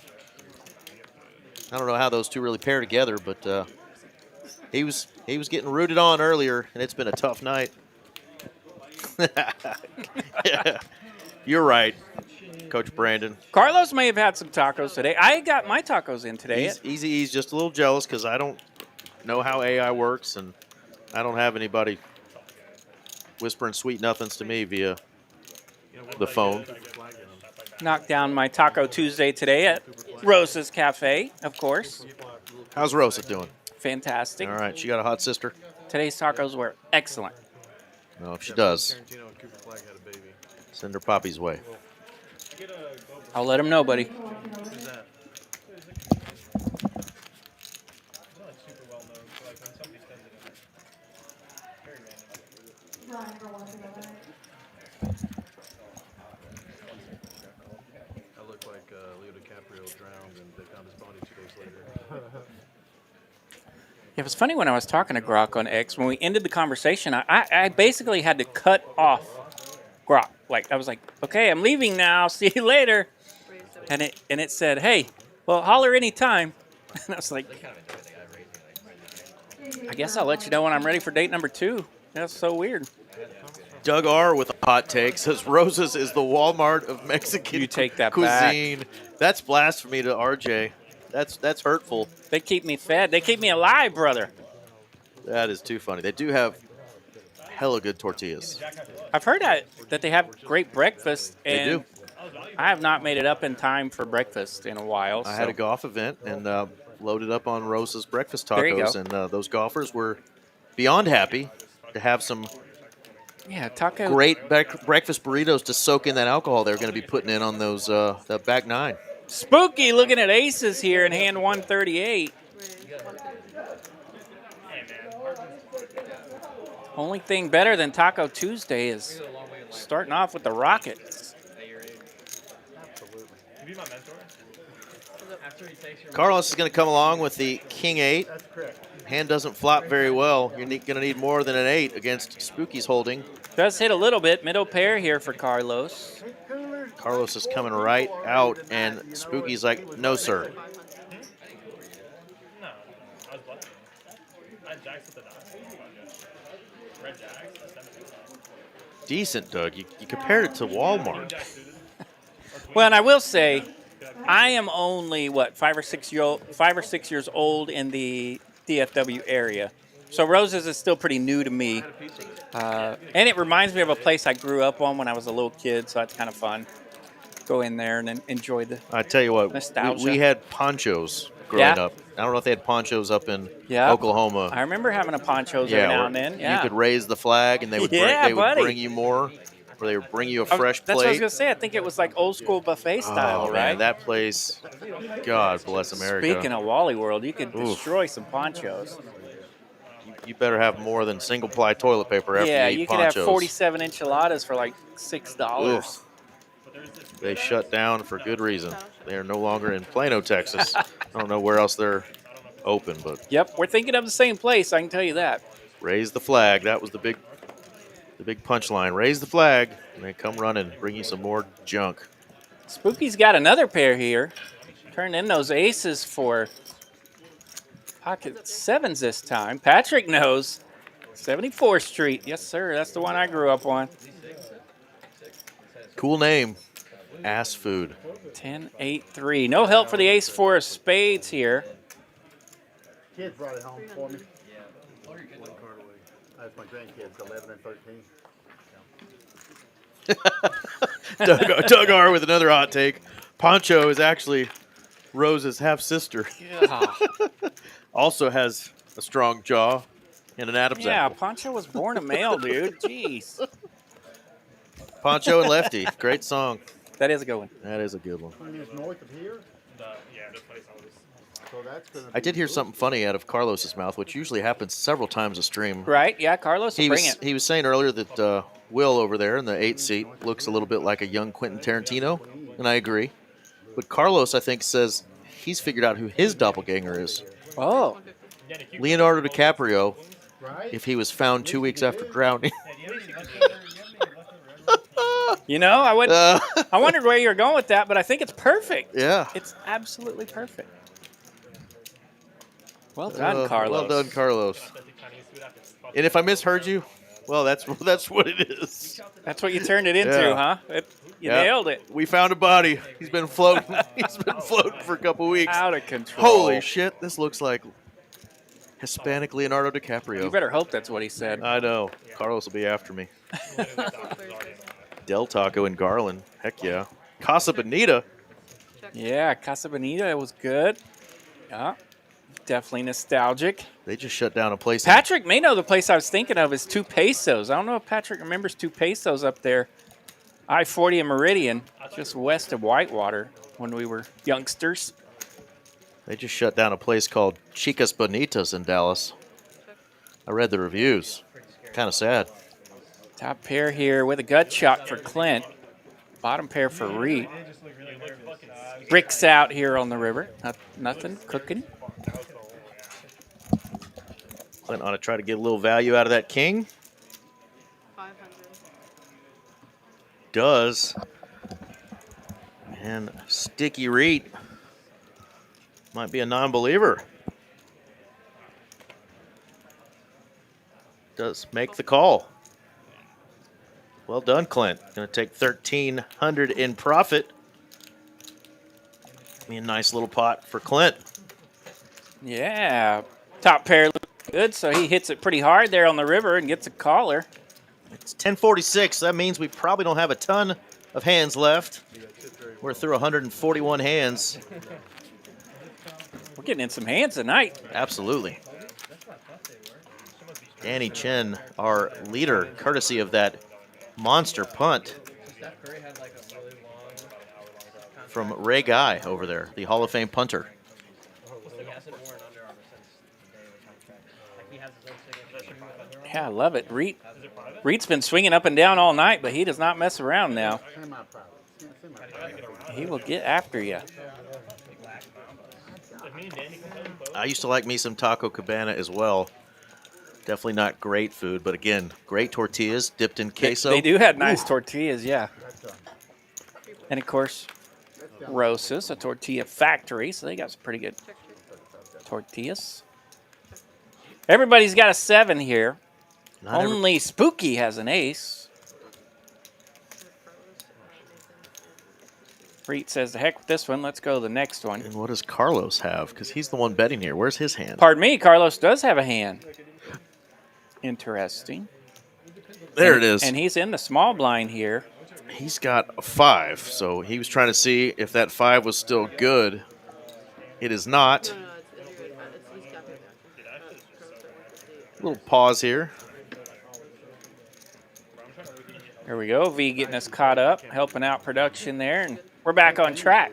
I don't know how those two really pair together, but he was getting rooted on earlier, and it's been a tough night. Yeah, you're right, Coach Brandon. Carlos may have had some tacos today. I got my tacos in today. He's just a little jealous because I don't know how AI works, and I don't have anybody whispering sweet nothings to me via the phone. Knocked down my Taco Tuesday today at Rosa's Cafe, of course. How's Rosa doing? Fantastic. All right, she got a hot sister? Today's tacos were excellent. Well, if she does, send her Poppy's way. I'll let him know, buddy. I look like Leo DiCaprio drowned and they found his body 2 days later. It was funny when I was talking to Grok on X. When we ended the conversation, I basically had to cut off Grok. Like, I was like, okay, I'm leaving now. See you later. And it said, hey, well, holler anytime. And I was like, I guess I'll let you know when I'm ready for date number 2. That's so weird. Doug R. with a hot take says Rosa's is the Walmart of Mexican You take that cuisine. back. That's blasphemy to RJ. That's hurtful. They keep me fed. They keep me alive, brother. That is too funny. They do have hella good tortillas. I've heard that they have great breakfast. They And do. I have not made it up in time for breakfast in a while. I had a golf event and loaded up on Rosa's breakfast There you tacos, go. and those golfers were beyond happy to have some taco. great breakfast burritos to soak in that alcohol they're going to be putting in on those that back 9. Spooky looking at aces here in hand 138. Only thing better than Taco Tuesday is starting off with the Rockets. Carlos is going to come along with the King 8. Hand doesn't flop very well. You're going to need more than an 8 against Spooky's holding. Does hit a little bit. Middle pair here for Carlos. Carlos is coming right out, and Spooky's like, no, sir. No, I was bluffing. I had jacks with the 9. Red jacks. Decent, Doug. You compared it to Walmart. Well, and I will say, I am only, 5 or 6 years old in the DFW area. So Rosa's is still pretty new to me. And it reminds me of a place I grew up on when I was a little kid, so that's kind of fun. Go in there and enjoy the I tell you what, nostalgia. we had ponchos growing up. I don't know if they had ponchos up in Oklahoma. I remember having a ponchos every now and then. Yeah. You could raise the flag, and they would bring you more, or they would bring you a fresh plate. That's what I was going to say. I think it was like old school buffet style, man, right? that place, God bless America. Speaking of Wally World, you could destroy some ponchos. You better have more than single-ply toilet paper after you eat you ponchos. could have 47 enchiladas for like $6. Ugh. They shut down for good reason. They are no longer in Plano, Texas. I don't know where else they're open, but Yep, we're thinking of the same place. I can tell you that. raise the flag. That was the big punchline. Raise the flag, and they come running, bring you some more junk. Spooky's got another pair here. Turn in those aces for pocket 7s this time. Patrick knows. 74th Street. Yes, sir. That's the one I grew up on. Cool name. Ass food. 10-8-3. No help for the ace 4 of spades here. Kids brought it home for me. That's my grandkids, 11 and 13. Doug R with another hot take. Poncho is actually Rose's half-sister. Yeah. Also has a strong jaw and an Adam's Yeah, apple. Poncho was born a male, dude. Jeez. Poncho and Lefty. Great song. That is a good one. That is a good one. North of here? The place I was. So that's gonna I did hear something funny out of Carlos's mouth, which usually happens several times a stream. Right? Yeah, Carlos will bring it. He was saying earlier that Will over there in the 8th seat looks a little bit like a young Quentin Tarantino, and I agree. But Carlos, I think, says he's figured out who his doppelganger is. Oh. Leonardo DiCaprio, if he was found 2 weeks after drowning. You know, I wondered where you were going with that, but I think it's perfect. Yeah. It's absolutely perfect. Well done, Carlos. Well done, Carlos. And if I misheard you, well, that's what it is. That's what you turned it into, Yeah. huh? You nailed it. We found a body. He's been floating. He's been floating for a couple weeks. Out of control. Holy shit! This looks like Hispanic Leonardo DiCaprio. You better hope that's what he said. I know. Carlos will be after me. Del Taco and Garland. Heck yeah. Casa Bonita. Yeah, Casa Bonita was good. Yeah, definitely nostalgic. They just shut down a place. Patrick may know the place I was thinking of is 2 Pesos. I don't know if Patrick remembers 2 Pesos up there. I-40 and Meridian, just west of Whitewater when we were youngsters. They just shut down a place called Chicas Bonitas in Dallas. I read the reviews. Kind of sad. Top pair here with a gut shot for Clint. Bottom pair for Reit. Bricks out here on the river. Nothing cooking. Clint ought to try to get a little value out of that king. 500. Does. And Sticky Reit might be a non-believer. Does make the call. Well done, Clint. Going to take 1,300 in profit. Be a nice little pot for Clint. Yeah. Top pair looks good, so he hits it pretty hard there on the river and gets a caller. It's 10:46. That means we probably don't have a ton of hands left. We're through 141 hands. We're getting in some hands tonight. Absolutely. Danny Chen, our leader, courtesy of that monster punt from Ray Guy over there, the Hall of Fame punter. Yeah, I love it. Reit's been swinging up and down all night, but he does not mess around now. He will get after you. I used to like me some Taco Cabana as well. Definitely not great food, but again, great tortillas dipped in queso. They do have nice tortillas, yeah. And of course, Rosa's a tortilla factory, so they got some pretty good tortillas. Everybody's got a 7 here. Only Spooky has an ace. Reit says, the heck with this one. Let's go to the next one. And what does Carlos have? Because he's the one betting here. Where's his hand? Pardon me, Carlos does have a hand. Interesting. There it is. And he's in the small blind here. He's got a 5, so he was trying to see if that 5 was still good. It is not. Little pause here. There we go. V getting us caught up, helping out production there, and we're back on track.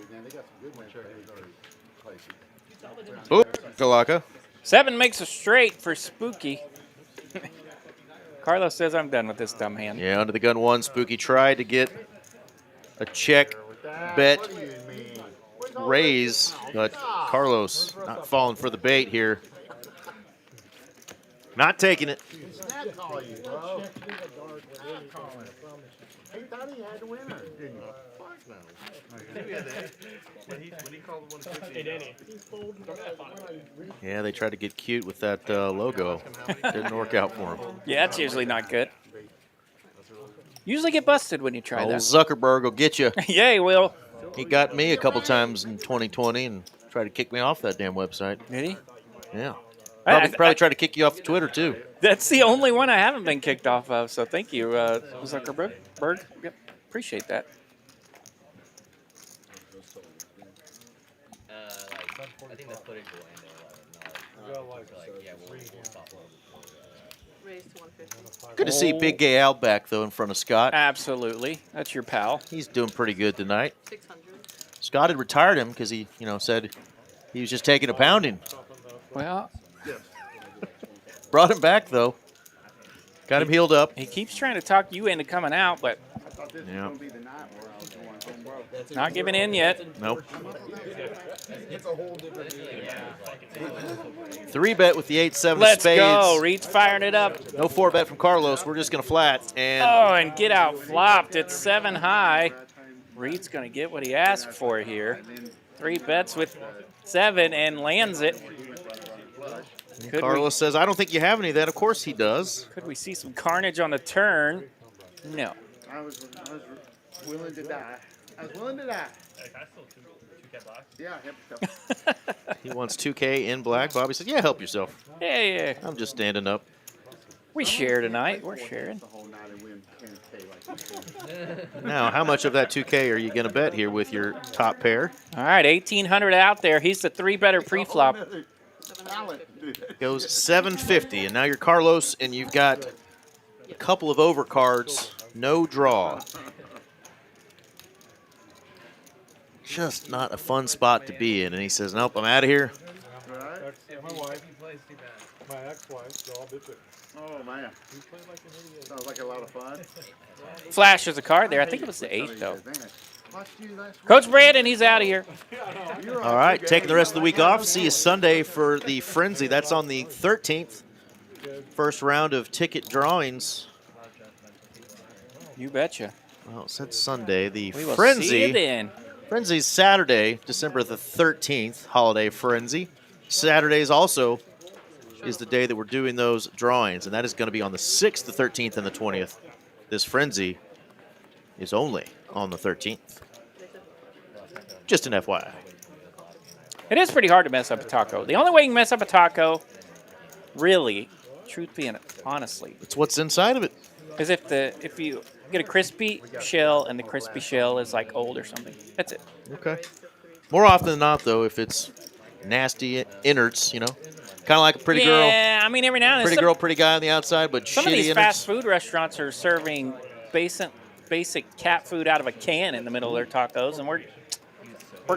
Oh, Galaka. 7 makes a straight for Spooky. Carlos says, I'm done with this dumb hand. Yeah, under the gun 1, Spooky tried to get a check bet raise, but Carlos not falling for the bait here. Not taking it. He thought he had the winner, didn't he? Yeah, they tried to get cute with that logo. Didn't work out for him. Yeah, that's usually not good. Usually get busted when you try Old that. Zuckerberg will get you. Yeah, he will. He got me a couple times in 2020 and tried to kick me off that damn website. Did he? Yeah. Probably tried to kick you off Twitter, too. That's the only one I haven't been kicked off of, so thank you, Zuckerberg. Yep, appreciate that. I think that's footage Good to see Big Gay Al back, though, in front of Scott. Absolutely. That's your pal. He's doing pretty good tonight. 600. Scott had retired him because he, said he was just taking a pounding. Well, brought him back, though. Got him healed up. He keeps trying to talk you into coming out, but yeah. Not giving in yet. Nope. 3-bet with the 8-7 spades. Let's go. Reed's firing it up. No 4-bet from Carlos. We're just going to flat. And get out flopped. It's 7 high. Reed's going to get what he asked for here. 3 bets with 7 and lands it. Carlos says, I don't think you have any of that. Of course he does. Could we see some carnage on the turn? No. I was willing to die. I was willing to die. Yeah, help yourself. He wants 2K in black. Bobby says, yeah, help yourself. Yeah. I'm just standing up. We share tonight. We're sharing. Now, how much of that 2K are you going to bet here with your top pair? All right, 1,800 out there. He's the 3-better pre-flop. Goes 750, and now you're Carlos, and you've got a couple of overcards. No draw. Just not a fun spot to be in. And he says, nope, I'm out of here. My ex-wife, so I'll bitch it. Oh, man. Sounds like a lot of fun. Flashes a card there. I think it was the 8th, though. Coach Brandon, he's out of here. All right, taking the rest of the week off. See you Sunday for the Frenzy. That's on the 13th. first round of ticket drawings. You betcha. Well, it said Sunday. The We will Frenzy. see you then. Frenzy's Saturday, December the 13th, holiday Frenzy. Saturdays also is the day that we're doing those drawings, and that is going to be on the 6th, the 13th, and the 20th. This Frenzy is only on the 13th. Just an FYI. It is pretty hard to mess up a taco. The only way you can mess up a taco, really, truth being honestly, it's what's inside of it. Is if you get a crispy shell and the crispy shell is like old or something. That's it. Okay. More often than not, though, if it's nasty innards, you know, kind of like a pretty girl. Yeah, I mean every now and then. Pretty girl, pretty guy on the outside, but some shitty of these innards. fast food restaurants are serving basic cat food out of a can in the middle of their tacos, and we're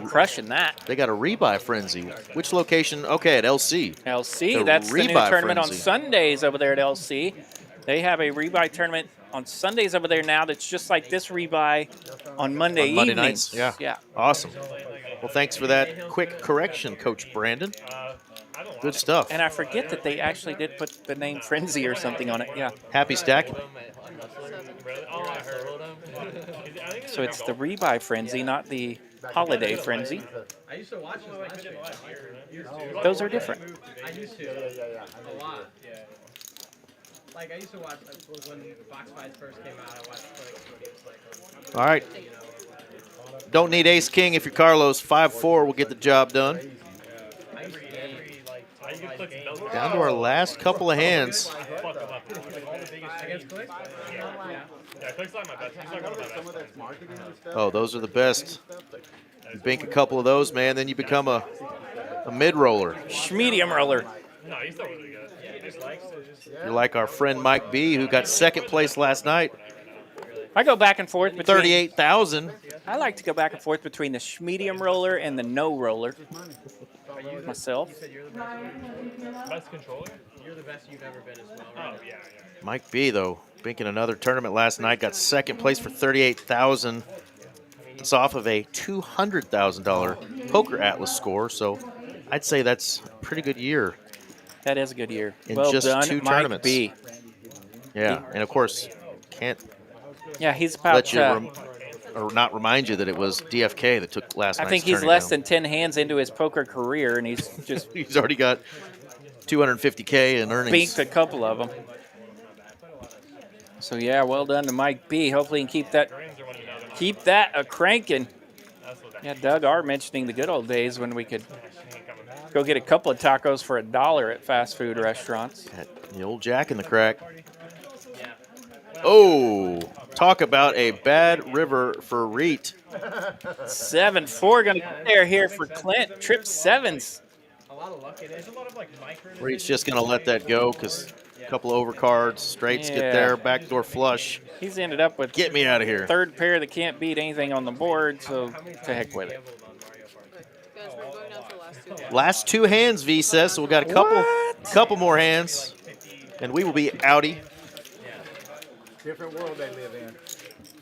crushing that. They got a rebuy frenzy. Which location? Okay, at LC. LC, that's the new tournament on frenzy. Sundays over there at LC. They have a rebuy tournament on Sundays over there now that's just like this rebuy on Monday Monday evenings. nights? Yeah. Awesome. Well, thanks for that quick correction, Coach Brandon. Good stuff. And I forget that they actually did put the name Frenzy or something on it. Yeah. Happy stack. So it's the rebuy Frenzy, not the holiday Frenzy. I used to watch this last year. Those are different. I used to. A lot. Yeah. Like, I used to watch, like, when box fights first came out, I watched like, All right. Don't need ace king if you're Carlos. 5-4 will get the job done. Down to our last couple of hands. Oh, those are the best. You bink a couple of those, man, then you become a mid-roller. Medium roller. No, he's still really good. You're like our friend Mike B, who got second place last night. I go back and forth between 38,000. I like to go back and forth between the medium roller and the no roller. Myself. Best controller? You're the best you've ever been as well. Right? Oh, yeah. Mike B, though, binking another tournament last night, got second place for 38,000. It's off of a $200,000 Poker Atlas score, so I'd say that's a pretty good year. That is a good year. In Well just done, 2 Mike tournaments. B. Yeah, and of course, can't he's about. let you or not remind you that it was DFK that took last night's I think he's tourney less down. than 10 hands into his poker career, and he's just He's already got $250K in earnings. binked a couple of them. So yeah, well done to Mike B. Hopefully, he can keep that a cranking. Yeah, Doug R mentioning the good old days when we could go get a couple of tacos for $1 at fast food restaurants. The old Jack in the Crack. Oh, talk about a bad river for Reit. 7-4 going to get there here for Clint. Trip sevens. A lot of luck in it. There's a lot of, like, micro. Reit's just going to let that go because a couple of overcards, straights get Yeah. there, backdoor flush. He's ended up with Get me out of here. third pair that can't beat anything on the board, so to heck with it. Guys, we're going down to the last 2 hands. Last 2 hands, V says, so we got a couple more hands, and we will be outie. Different world they live in.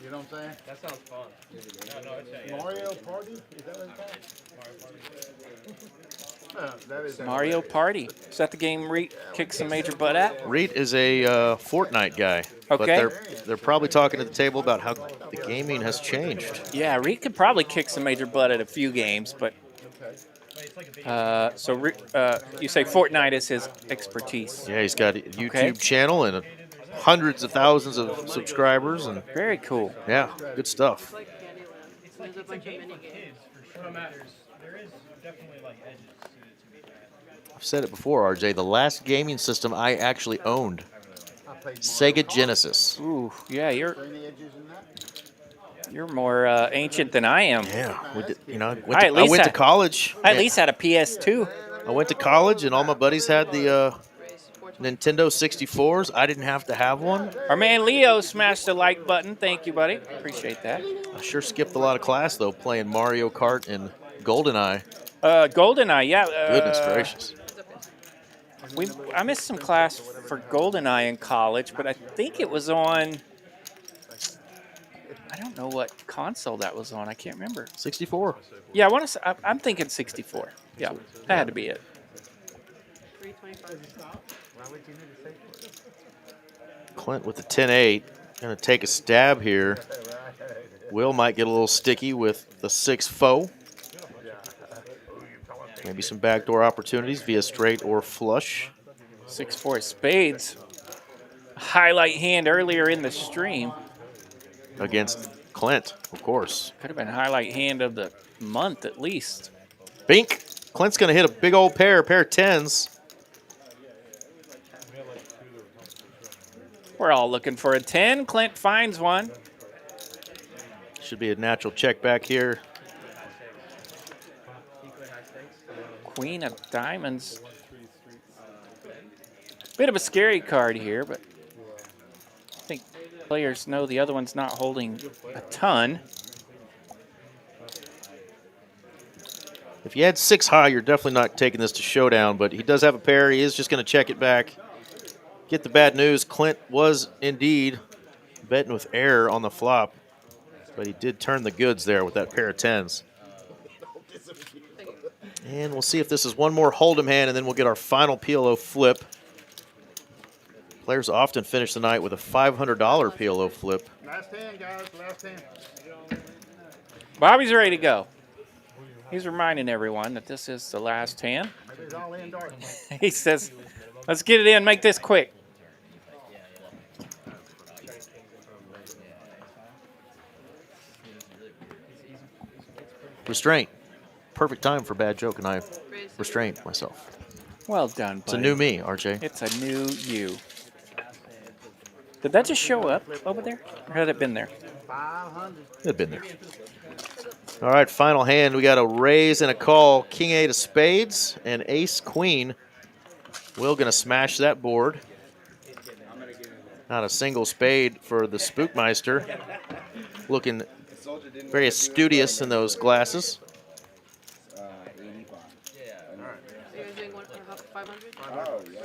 You know what I'm saying? That sounds fun. Mario Party? Is that what it's called? That is Mario Party. Is that the game Reit kicks some major butt at? Reit is a Fortnite guy, but Okay. they're probably talking at the table about how the gaming has changed. Yeah, Reit could probably kick some major butt at a few games, but you say Fortnite is his expertise. Yeah, he's got a YouTube Okay. channel and hundreds of thousands of subscribers, and Very cool. yeah, good stuff. Like Candyland. There's a bunch of mini games. There is definitely, like, edges to it. I've said it before, RJ. The last gaming system I actually owned, Sega Genesis. Ooh, yeah, you're any edges in that? you're more ancient than I am. Yeah, we did, you know, I at least went to had- college. I at least had a PS2. I went to college, and all my buddies had the Nintendo 64s. I didn't have to have one. Our man Leo smashed the like button. Thank you, buddy. Appreciate that. I sure skipped a lot of class though, playing Mario Kart and GoldenEye. GoldenEye, yeah. Goodness gracious. I missed some class for GoldenEye in college, but I think it was on. I don't know what console that was on. I can't remember. 64. Yeah, I want to. I'm thinking 64. Yeah, that had to be it. 325. Why would you need to say for it? Clint with the 10-8. Going to take a stab here. Will might get a little sticky with the 6-4. Maybe some backdoor opportunities via straight or flush. 6-4 spades. Highlight hand earlier in the stream. Against Clint, of course. Could have been highlight hand of the month at least. Bink. Clint's going to hit a big old pair of 10s. We're all looking for a 10. Clint finds one. Should be a natural check back here. Queen of diamonds. Bit of a scary card here, but I think players know the other one's not holding a ton. If you had 6 high, you're definitely not taking this to showdown, but he does have a pair. He is just going to check it back. Get the bad news. Clint was indeed betting with error on the flop, but he did turn the goods there with that pair of 10s. And we'll see if this is one more hold'em hand, and then we'll get our final PLO flip. Players often finish the night with a $500 PLO flip. Last hand, guys. Last hand. Bobby's ready to go. He's reminding everyone that this is the last hand. It's all in dark. He says, let's get it in, make this quick. Restraint. Perfect time for bad joke, and I restrained myself. Well done, buddy. It's a new me, RJ. It's a new you. Did that just show up over there? Or had it been there? 500. It had been there. All right, final hand. We got a raise and a call. King 8 of spades and ace queen. Will going to smash that board. Not a single spade for the Spookmeister. Looking very studious in those glasses.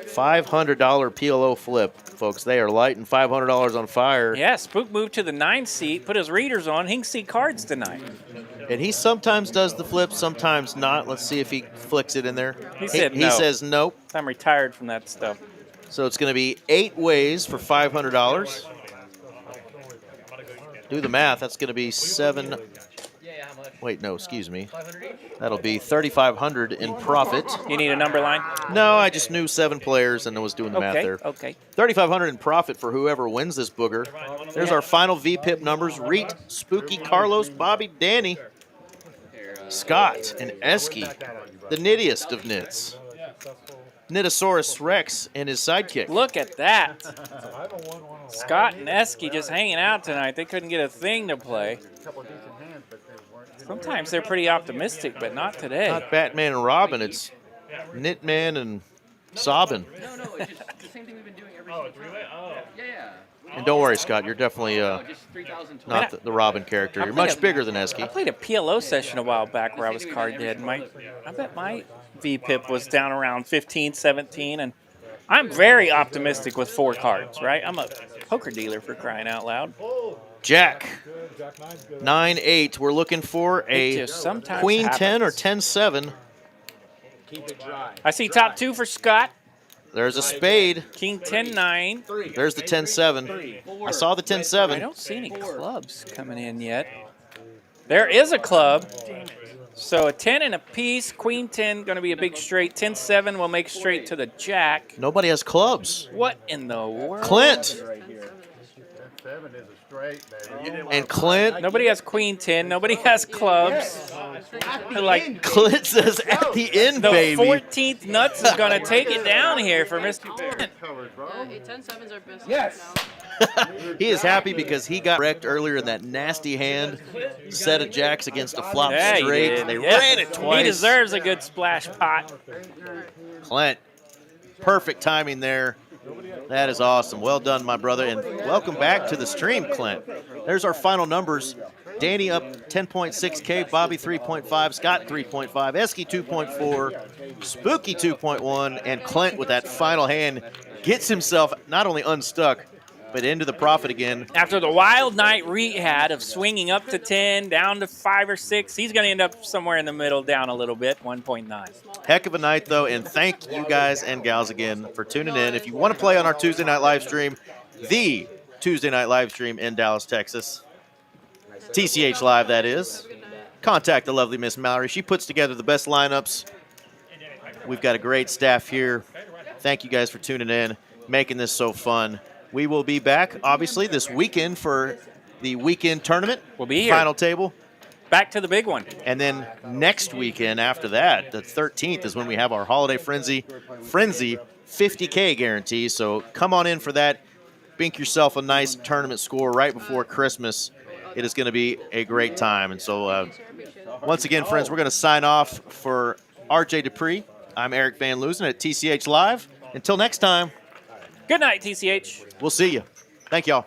$500 PLO flip, folks. They are lighting $500 on fire. Yeah, Spook moved to the 9 seat, put his readers on. He can see cards tonight. And he sometimes does the flip, sometimes not. Let's see if he flicks it in there. He said no. He says nope. I'm retired from that stuff. So it's going to be 8 ways for $500. Do the math. That's going to be 7. Wait, no, excuse me. That'll be $3,500 in profit. You need a number line? No, I just knew 7 players and I was doing the math there. Okay. $3,500 in profit for whoever wins this booger. There's our final VPIP numbers. Reit, Spooky, Carlos, Bobby, Danny, Scott, and Esky, the knittiest of knits. Knitosaurus Rex and his sidekick. Look at that. Scott and Esky just hanging out tonight. They couldn't get a thing to play. Sometimes they're pretty optimistic, but not today. Not Batman and Robin. It's Knitman and Sobbin. No, it's just the same thing we've been doing every single time. Oh, yeah. And don't worry, Scott. You're definitely not the Robin character. You're much bigger than I Esky. played a PLO session a while back where I was card dead. I bet my VPIP was down around 15, 17, and I'm very optimistic with 4 cards, right? I'm a poker dealer for crying out loud. Jack, 9-8. We're looking for a Queen 10 or 10-7. Keep it dry. I see top 2 for Scott. There's a spade. King 10-9. There's the 10-7. I saw the 10-7. I don't see any clubs coming in yet. There is a club. So a 10 and a piece. Queen 10 going to be a big straight. 10-7 will make straight to the jack. Nobody has clubs. What in the world? Clint. 7 is a straight, baby. And Clint. Nobody has Queen 10. Nobody has clubs. Like Clint says at the end, baby. The 14th nuts is going to take it down here for Mr. Clint. 10-7s are best. Yes. He is happy because he got wrecked earlier in that nasty hand. Set of jacks against a flop Yeah, he straight. did. They Yeah. ran it twice. He deserves a good splash pot. Clint, perfect timing there. That is awesome. Well done, my brother, and welcome back to the stream, Clint. There's our final numbers. Danny up 10.6K, Bobby 3.5, Scott 3.5, Esky 2.4, Spooky 2.1, and Clint with that final hand gets himself not only unstuck, but into the profit again. After the wild night Reit had of swinging up to 10, down to 5 or 6, he's going to end up somewhere in the middle, down a little bit, 1.9. Heck of a night, though, and thank you guys and gals again for tuning in. If you want to play on our Tuesday night live stream, the Tuesday night live stream in Dallas, Texas, TCH Live, that is, contact the lovely Miss Mallory. She puts together the best lineups. We've got a great staff here. Thank you guys for tuning in, making this so fun. We will be back, obviously, this weekend for the weekend tournament. We'll be here. Final table. Back to the big one. And then next weekend after that, the 13th, is when we have our Holiday Frenzy 50K guarantee. So come on in for that. Bink yourself a nice tournament score right before Christmas. It is going to be a great time. And so once again, friends, we're going to sign off for RJ Dupree. I'm Eric Van Loosen at TCH Live. Until next time. Good night, TCH. We'll see you. Thank y'all.